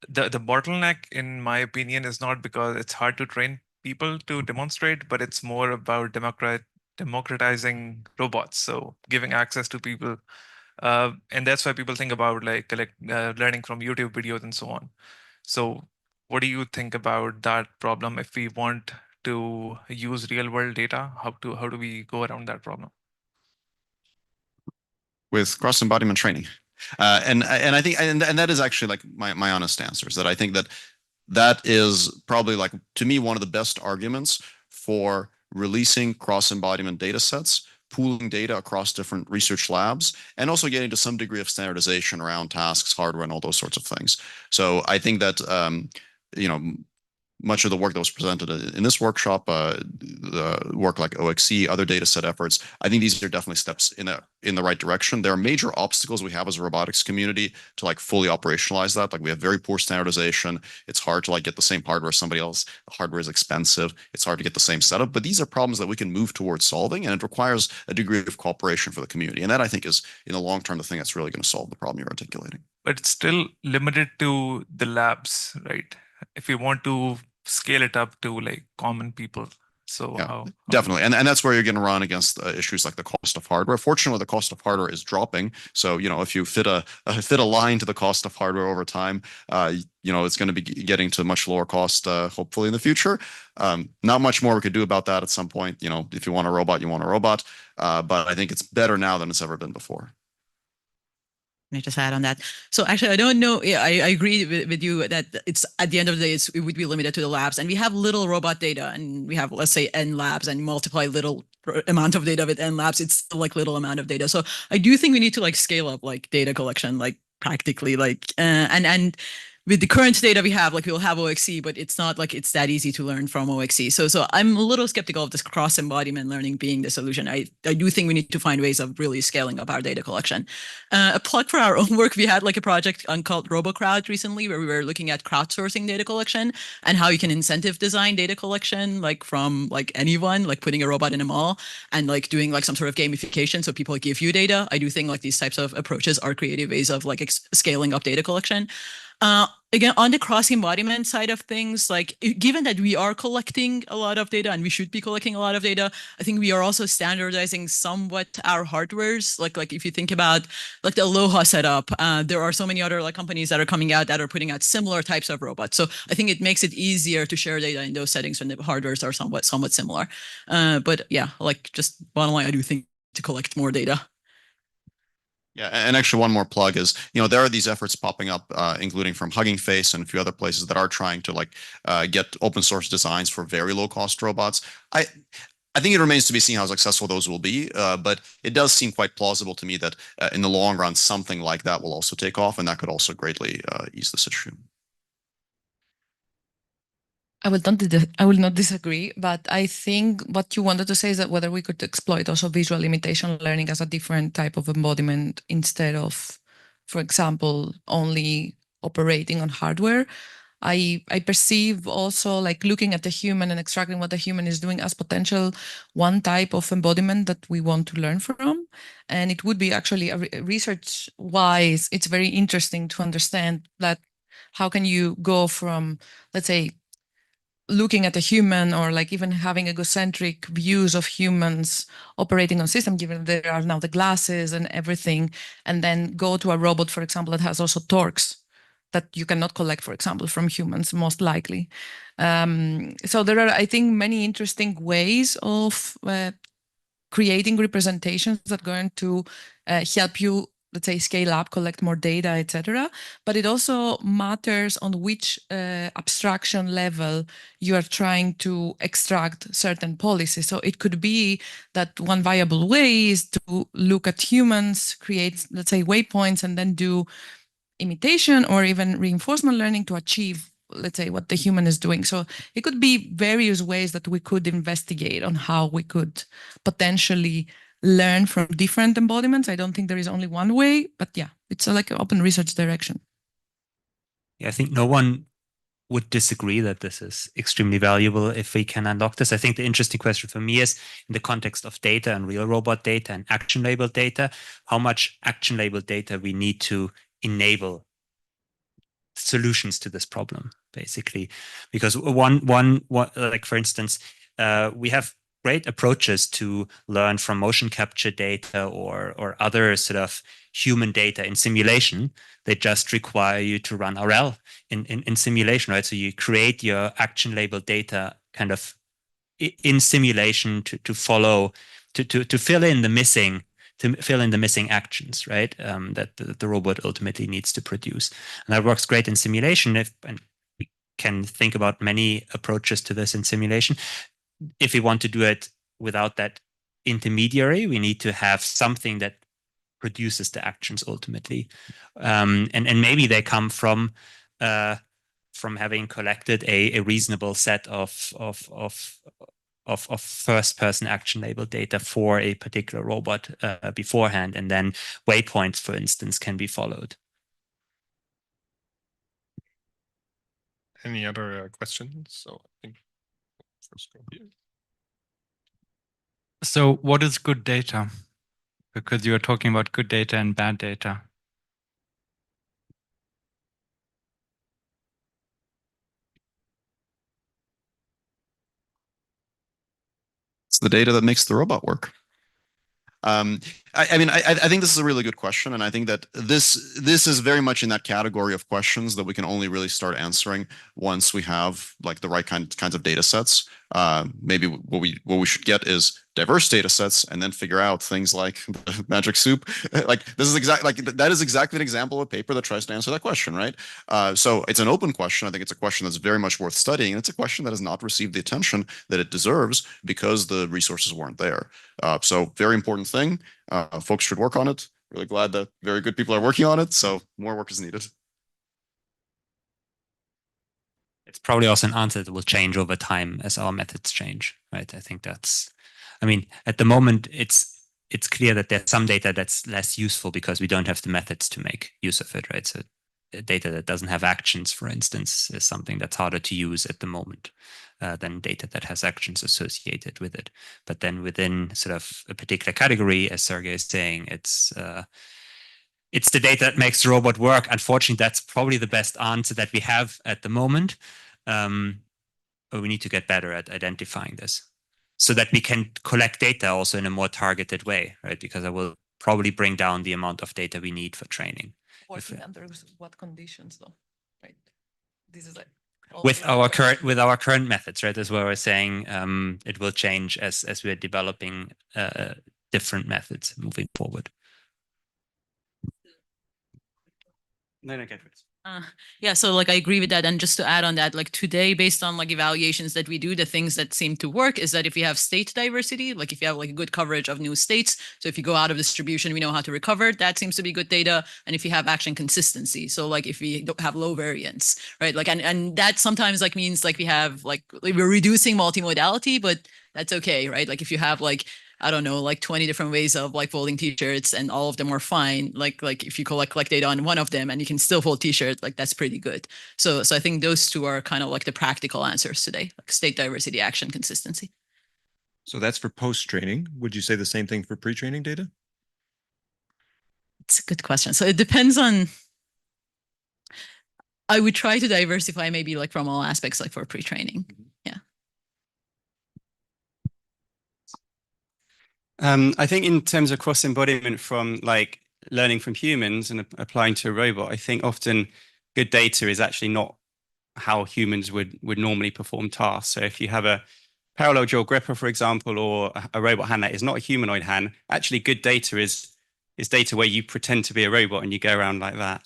the bottleneck, in my opinion, is not because it's hard to train people to demonstrate, but it's more about democratizing robots. So giving access to people. And that's why people think about like learning from YouTube videos and so on. So what do you think about that problem? If we want to use real world data, how do we go around that problem? With cross embodiment training. And I think, and that is actually like my honest answer is that I think that is probably like, to me, one of the best arguments for releasing cross embodiment data sets, pooling data across different research labs, and also getting to some degree of standardization around tasks, hardware, and all those sorts of things. So I think that, much of the work that was presented in this workshop, the work like OXE, other data set efforts, I think these are definitely steps in the right direction. There are major obstacles we have as a robotics community to like fully operationalize that. Like we have very poor standardization. It's hard to like get the same hardware as somebody else. The hardware is expensive. It's hard to get the same setup. But these are problems that we can move towards solving, and it requires a degree of cooperation for the community. And that I think is in the long term the thing that's really going to solve the problem you're articulating. But it's still limited to the labs, right? If you want to scale it up to like common people. So yeah, definitely. And that's where you're going to run against issues like the cost of hardware. Fortunately, the cost of hardware is dropping. So, if you fit a line to the cost of hardware over time, it's going to be getting to much lower cost, hopefully in the future. Not much more we could do about that at some point. If you want a robot, you want a robot. But I think it's better now than it's ever been before. Can I just add on that? So actually, I don't know. Yeah, I agree with you that it's at the end of the day, it would be limited to the labs, and we have little robot data, and we have, let's say, n labs, and multiply little amount of data with n labs. It's still like little amount of data. So I do think we need to like scale up like data collection, like practically, like and with the current data we have, like we'll have OXE, but it's not like it's that easy to learn from OXE. So I'm a little skeptical of this cross embodiment learning being the solution. I do think we need to find ways of really scaling up our data collection. A plug for our own work, we had like a project called RoboCrowd recently, where we were looking at crowdsourcing data collection and how you can incentive design data collection, like from like anyone, like putting a robot in a mall and like doing like some sort of gamification. So people give you data. I do think like these types of approaches are creative ways of like scaling up data collection. Again, on the cross embodiment side of things, like given that we are collecting a lot of data and we should be collecting a lot of data, I think we are also standardizing somewhat our hardwares. Like if you think about like the Aloha setup, there are so many other like companies that are coming out that are putting out similar types of robots. So I think it makes it easier to share data in those settings when the hardwares are somewhat similar. But yeah, like just bottom line, I do think to collect more data. Yeah, and actually one more plug is, there are these efforts popping up, including from Hugging Face and a few other places that are trying to get open source designs for very low cost robots. I think it remains to be seen how successful those will be, but it does seem quite plausible to me that in the long run, something like that will also take off, and that could also greatly ease this issue. I will not disagree, but I think what you wanted to say is that whether we could exploit also visual imitation learning as a different type of embodiment instead of, for example, only operating on hardware. I perceive also like looking at the human and extracting what the human is doing as potential one type of embodiment that we want to learn from. And it would be actually research-wise, it's very interesting to understand that how can you go from, let's say, looking at a human or like even having egocentric views of humans operating on system, given there are now the glasses and everything, and then go to a robot, for example, that has also torques that you cannot collect, for example, from humans, most likely. So there are, I think, many interesting ways of creating representations that are going to help you, let's say, scale up, collect more data, etc. But it also matters on which abstraction level you are trying to extract certain policies. So it could be that one viable way is to look at humans, create, let's say, waypoints, and then do imitation or even reinforcement learning to achieve, let's say, what the human is doing. So it could be various ways that we could investigate on how we could potentially learn from different embodiments. I don't think there is only one way, but yeah, it's like an open research direction. Yeah, I think no one would disagree that this is extremely valuable if we can unlock this. I think the interesting question for me is in the context of data and real robot data and action-labeled data, how much action-labeled data we need to enable solutions to this problem, basically. Because one like for instance, we have great approaches to learn from motion capture data or other sort of human data in simulation. They just require you to run RL in simulation, right? So you create your action labeled data kind of in simulation to follow, to fill in the missing actions, right? That the robot ultimately needs to produce. And that works great in simulation. And we can think about many approaches to this in simulation. If we want to do it without that intermediary, we need to have something that produces the actions ultimately. And maybe they come from having collected a reasonable set of first-person action-labeled data for a particular robot beforehand, and then waypoints, for instance, can be followed. Any other questions? So I think first go here. So what is good data? Because you are talking about good data and bad data. It's the data that makes the robot work. I mean, I think this is a really good question, and I think that this is very much in that category of questions that we can only really start answering once we have like the right kinds of data sets. Maybe what we should get is diverse data sets, and then figure out things like magic soup. Like this is that is exactly an example of a paper that tries to answer that question, right? So it's an open question. I think it's a question that's very much worth studying, and it's a question that has not received the attention that it deserves because the resources weren't there. So very important thing. Folks should work on it. Really glad that very good people are working on it. So more work is needed. It's probably also an answer that will change over time as our methods change, right? I think that's, I mean, at the moment, it's clear that there's some data that's less useful because we don't have the methods to make use of it, right? So data that doesn't have actions, for instance, is something that's harder to use at the moment than data that has actions associated with it. But then within sort of a particular category, as Sergey is saying, it's the data that makes the robot work. Unfortunately, that's probably the best answer that we have at the moment. But we need to get better at identifying this so that we can collect data also in a more targeted way, right? Because that will probably bring down the amount of data we need for training. Working under what conditions, though, right? This is like with our current methods, right? As well, we're saying it will change as we're developing different methods moving forward. No, go for it. Yeah, so like I agree with that. And just to add on that, like today, based on like evaluations that we do, the things that seem to work is that if you have state diversity, like if you have like a good coverage of new states, so if you go out of distribution, we know how to recover, that seems to be good data. And if you have action consistency, so like if we don't have low variance, right? Like, and that sometimes like means like we have like we're reducing multimodality, but that's okay, right? Like if you have like, I don't know, like 20 different ways of like folding t-shirts and all of them are fine. Like if you collect data on one of them and you can still fold t-shirt, like that's pretty good. So I think those two are kind of like the practical answers today, like state diversity, action consistency. So that's for post-training. Would you say the same thing for pre-training data? It's a good question. So it depends on, I would try to diversify maybe like from all aspects, like for pre-training. Yeah. I think in terms of cross-embodiment from like learning from humans and applying to a robot, I think often good data is actually not how humans would normally perform tasks. So if you have a parallel jaw gripper, for example, or a robot hand that is not a humanoid hand, actually good data is data where you pretend to be a robot and you go around like that,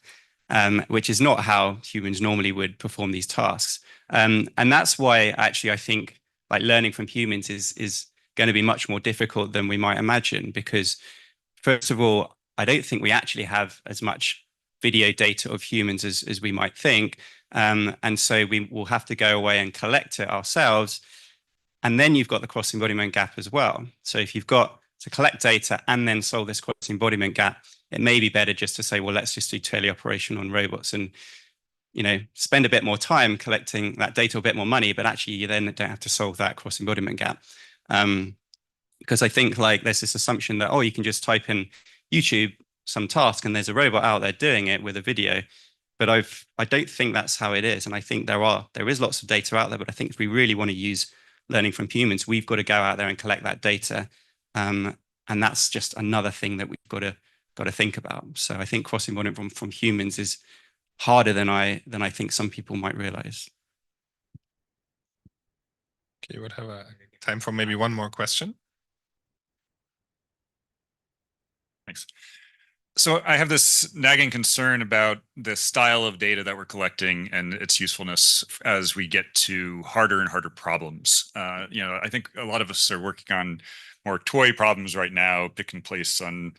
which is not how humans normally would perform these tasks. And that's why actually I think like learning from humans is going to be much more difficult than we might imagine, because first of all, I don't think we actually have as much video data of humans as we might think. And so we will have to go away and collect it ourselves. And then you've got the cross-embodiment gap as well. So if you've got to collect data and then solve this cross-embodiment gap, it may be better just to say, well, let's just do teleoperation on robots and, you know, spend a bit more time collecting that data, a bit more money, but actually you then don't have to solve that cross-embodiment gap. Because I think like there's this assumption that, oh, you can just type in YouTube some task and there's a robot out there doing it with a video. But I don't think that's how it is. And I think there is lots of data out there, but I think if we really want to use learning from humans, we've got to go out there and collect that data. And that's just another thing that we've got to think about. So I think cross-embodiment from humans is harder than I think some people might realize. Okay, we'll have time for maybe one more question. Thanks. So I have this nagging concern about the style of data that we're collecting and its usefulness as we get to harder and harder problems. You know, I think a lot of us are working on more toy problems right now, pick and place on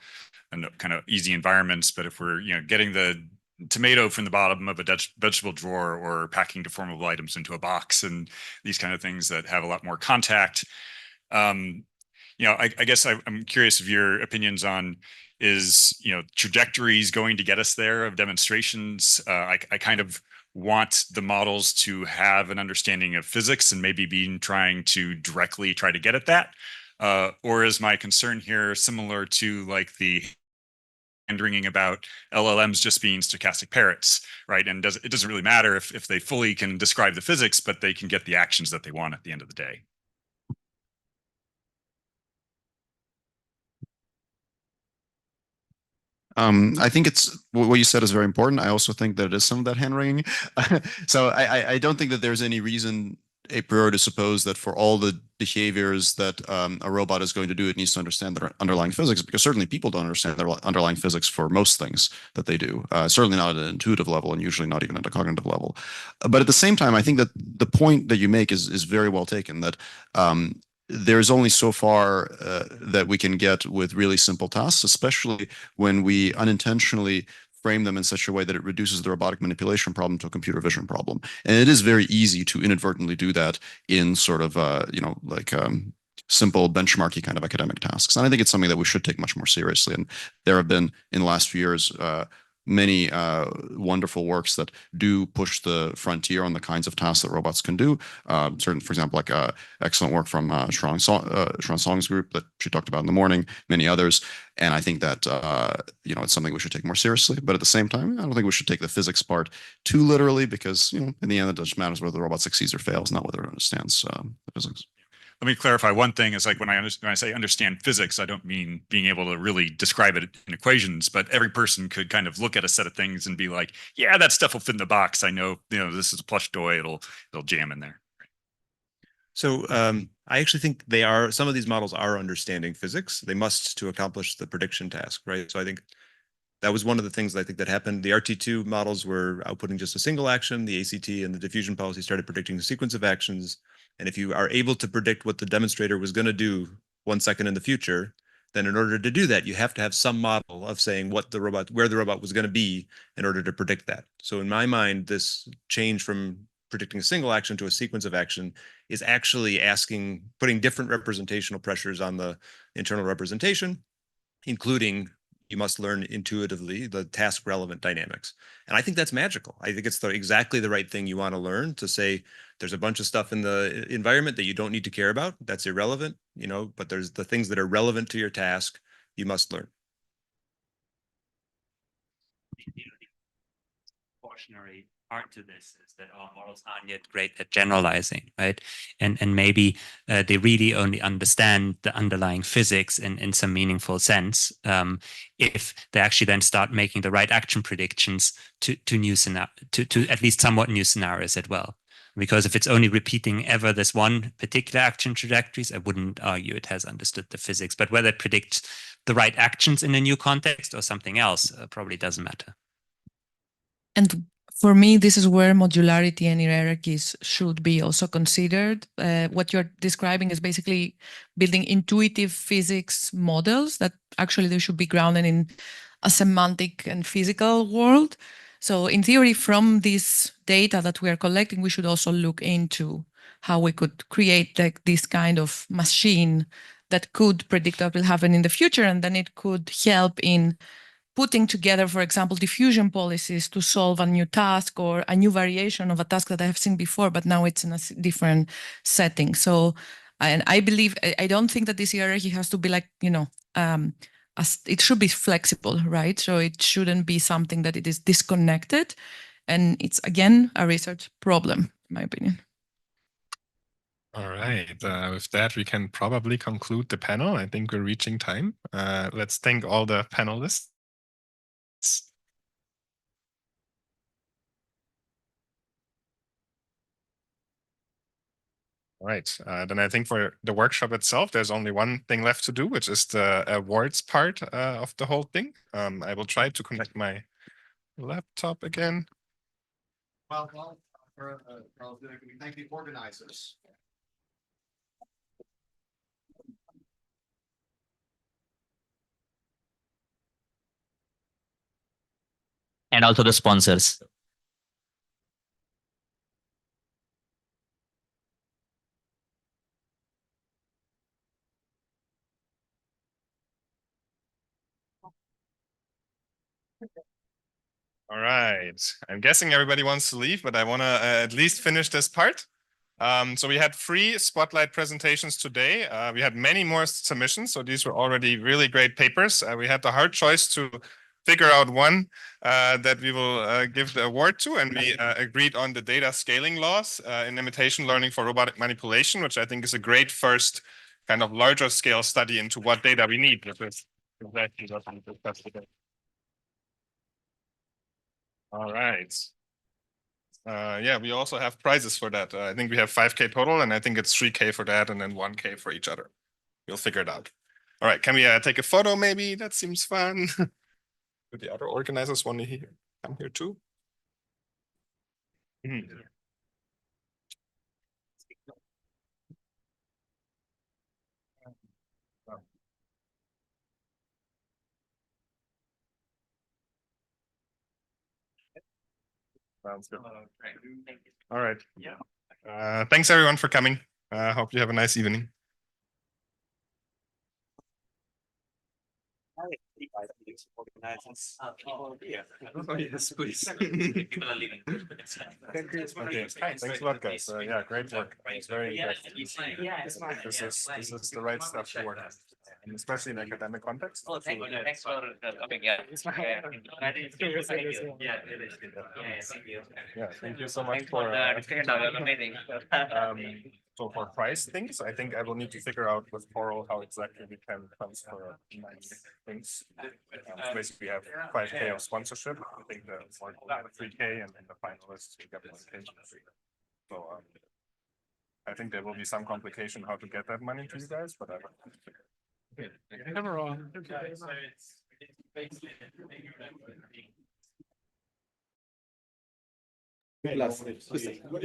kind of easy environments. But if we're, you know, getting the tomato from the bottom of a vegetable drawer or packing deformable items into a box and these kind of things that have a lot more contact, you know, I guess I'm curious of your opinions on, is, you know, trajectories going to get us there of demonstrations? I kind of want the models to have an understanding of physics and maybe trying to directly try to get at that. Or is my concern here similar to like the hand-wringing about LLMs just being stochastic parrots, right? And it doesn't really matter if they fully can describe the physics, but they can get the actions that they want at the end of the day. I think it's what you said is very important. I also think that it is some of that hand wringing. So I don't think that there's any reason a priori to suppose that for all the behaviors that a robot is going to do, it needs to understand their underlying physics, because certainly people don't understand their underlying physics for most things that they do. Certainly not at an intuitive level, and usually not even at a cognitive level. But at the same time, I think that the point that you make is very well taken, that there's only so far that we can get with really simple tasks, especially when we unintentionally frame them in such a way that it reduces the robotic manipulation problem to a computer vision problem. And it is very easy to inadvertently do that in sort of, you know, like simple benchmarky kind of academic tasks. And I think it's something that we should take much more seriously. And there have been, in the last few years, many wonderful works that do push the frontier on the kinds of tasks that robots can do. Certain, for example, like excellent work from Shuran Song's group that she talked about in the morning, many others. And I think that, you know, it's something we should take more seriously. But at the same time, I don't think we should take the physics part too literally, because, you know, in the end, it just matters whether the robot succeeds or fails, not whether it understands the physics. Let me clarify one thing. Is like when I say understand physics, I don't mean being able to really describe it in equations, but every person could kind of look at a set of things and be like, yeah, that stuff will fit in the box. I know, you know, this is a plush toy. It'll jam in there. So I actually think some of these models are understanding physics. They must to accomplish the prediction task, right? So I think That was one of the things I think that happened. The RT2 models were outputting just a single action. The ACT and the diffusion policy started predicting a sequence of actions. And if you are able to predict what the demonstrator was going to do 1 second in the future, then in order to do that, you have to have some model of saying where the robot was going to be in order to predict that. So in my mind, this change from predicting a single action to a sequence of action is actually putting different representational pressures on the internal representation, including you must learn intuitively the task relevant dynamics. And I think that's magical. I think it's exactly the right thing you want to learn, to say there's a bunch of stuff in the environment that you don't need to care about. That's irrelevant, but there's the things that are relevant to your task you must learn. Cautionary part to this is that our models aren't yet great at generalizing, right? And maybe they really only understand the underlying physics in some meaningful sense if they actually then start making the right action predictions to at least somewhat new scenarios as well. Because if it's only repeating ever this one particular action trajectories, I wouldn't argue it has understood the physics. But whether it predicts the right actions in a new context or something else probably doesn't matter. And for me, this is where modularity and hierarchies should be also considered. What you're describing is basically building intuitive physics models that actually they should be grounded in a semantic and physical world. So in theory, from this data that we are collecting, we should also look into how we could create like this kind of machine that could predict what will happen in the future, and then it could help in putting together, for example, diffusion policies to solve a new task or a new variation of a task that I have seen before, but now it's in a different setting. So, and I believe, I don't think that this hierarchy has to be like, it should be flexible, right? So it shouldn't be something that it is disconnected. And it's, again, a research problem, in my opinion. All right. With that, we can probably conclude the panel. I think we're reaching time. Let's thank all the panelists. All right. Then I think for the workshop itself, there's only one thing left to do, which is the awards part of the whole thing. I will try to connect my laptop again. Well, we thank the organizers. And also the sponsors. All right. I'm guessing everybody wants to leave, but I want to at least finish this part. So we had 3 spotlight presentations today. We had many more submissions, so these were already really great papers. We had the hard choice to figure out one that we will give the award to, and we agreed on the data scaling laws in imitation learning for robotic manipulation, which I think is a great first kind of larger scale study into what data we need. Which is exactly what we discussed today. All right. Yeah, we also have prizes for that. I think we have 5K total, and I think it's 3K for that, and then 1K for each other. We'll figure it out. All right, can we take a photo maybe? That seems fun. Do the other organizers want to come here too? Sounds good. All right. Thanks everyone for coming. Hope you have a nice evening. Oh, yes, please. People are leaving. Okay, thanks a lot, guys. Yeah, great work. It's very this is the right stuff to work on, and especially in academic context. Oh, thank you. Thanks for coming. Yeah. Thank you so much for the discussion. Amazing. So for price things, I think I will need to figure out with CoRL how exactly we can transfer things. Basically, we have 5K of sponsorship. I think the 3K, and then the finalists will get 1K. So I think there will be some complication how to get that money to you guys, but I don't know. Nicolas, I'm going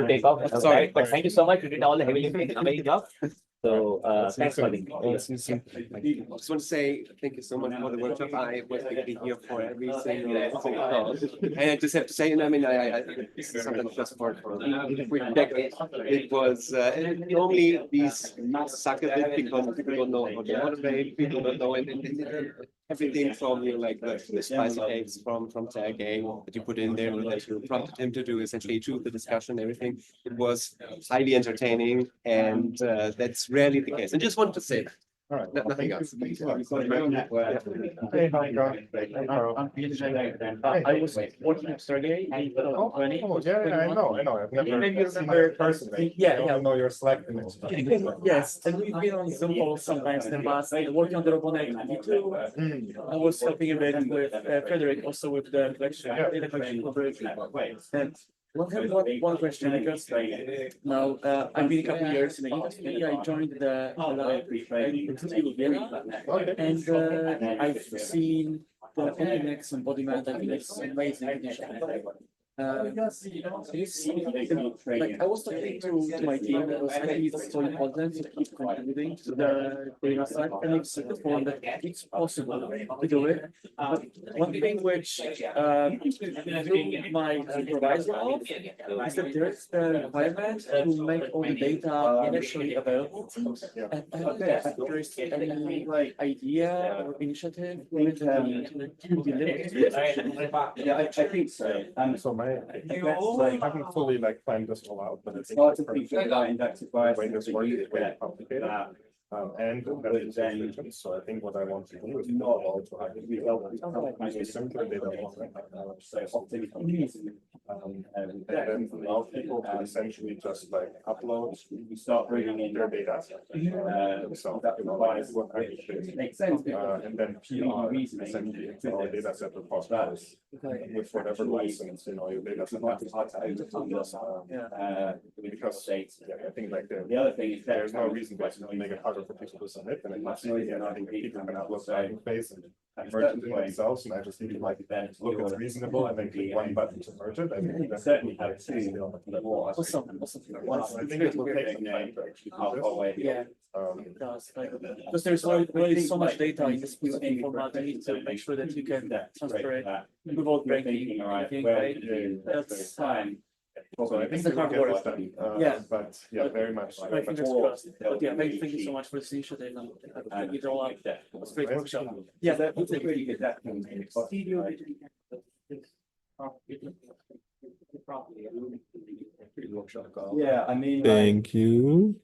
to take off. Sorry, but thank you so much. You did all the heavy lifting. Amazing job. So thanks for the I just want to say thank you so much for the workshop. I was actually here for every single talk. And I just have to say, and I mean, this is something just for it was normally these sucker because people don't know how to moderate, people don't know everything from like the spicy eggs from Sergey that you put in there and that you prompted him to do essentially choose the discussion, everything. It was highly entertaining, and that's rarely the case. I just wanted to say that. All right, nothing else. Hey, how's it going? I was working at Sergey. Yeah, I know. I've never Maybe you seen remember it personally. Yeah, I don't know your Slack image. Yes, and we've been on Zoom calls sometimes in the past, working on the Robotics V2. I was helping a bit with Frederick, also with the data collection collaboration. And one question, because now I've been a couple of years in the industry. I joined the and I've seen the X embodiment. I think it's amazing initiative. Like I was talking to my team that was I think it's so important to keep contributing to the data side, and it's the form that it's possible to do it. But one thing which my supervisor of is that there's the requirement to make all the data initially available. And I don't know if there is any idea or initiative to deliver. Yeah, I think so. I haven't fully planned this all out, but it's the way this works is very complicated. And that so I think what I want to do is to simpler data and then allow people to essentially just upload their data themselves, and then PR essentially into our data set repositories with whatever license your data set because I think the other thing is there's no reason to make it harder for people to submit, and I think people can upload their own face and merge it in themselves, and I just need to look, it's reasonable, and then click one button to merge it. I think that's certainly how it's Awesome. I think it will take some time to actually do this. Yeah, it does. Because there's already so much data in this format, I need to make sure that you can transfer it without breaking anything, right? That's So I think the hard work. But yeah, very much. Fingers crossed. But yeah, thank you so much for this initiative. Thank you all up. It was a great workshop. Yeah, that was a really good. Yeah, I mean. Thank you.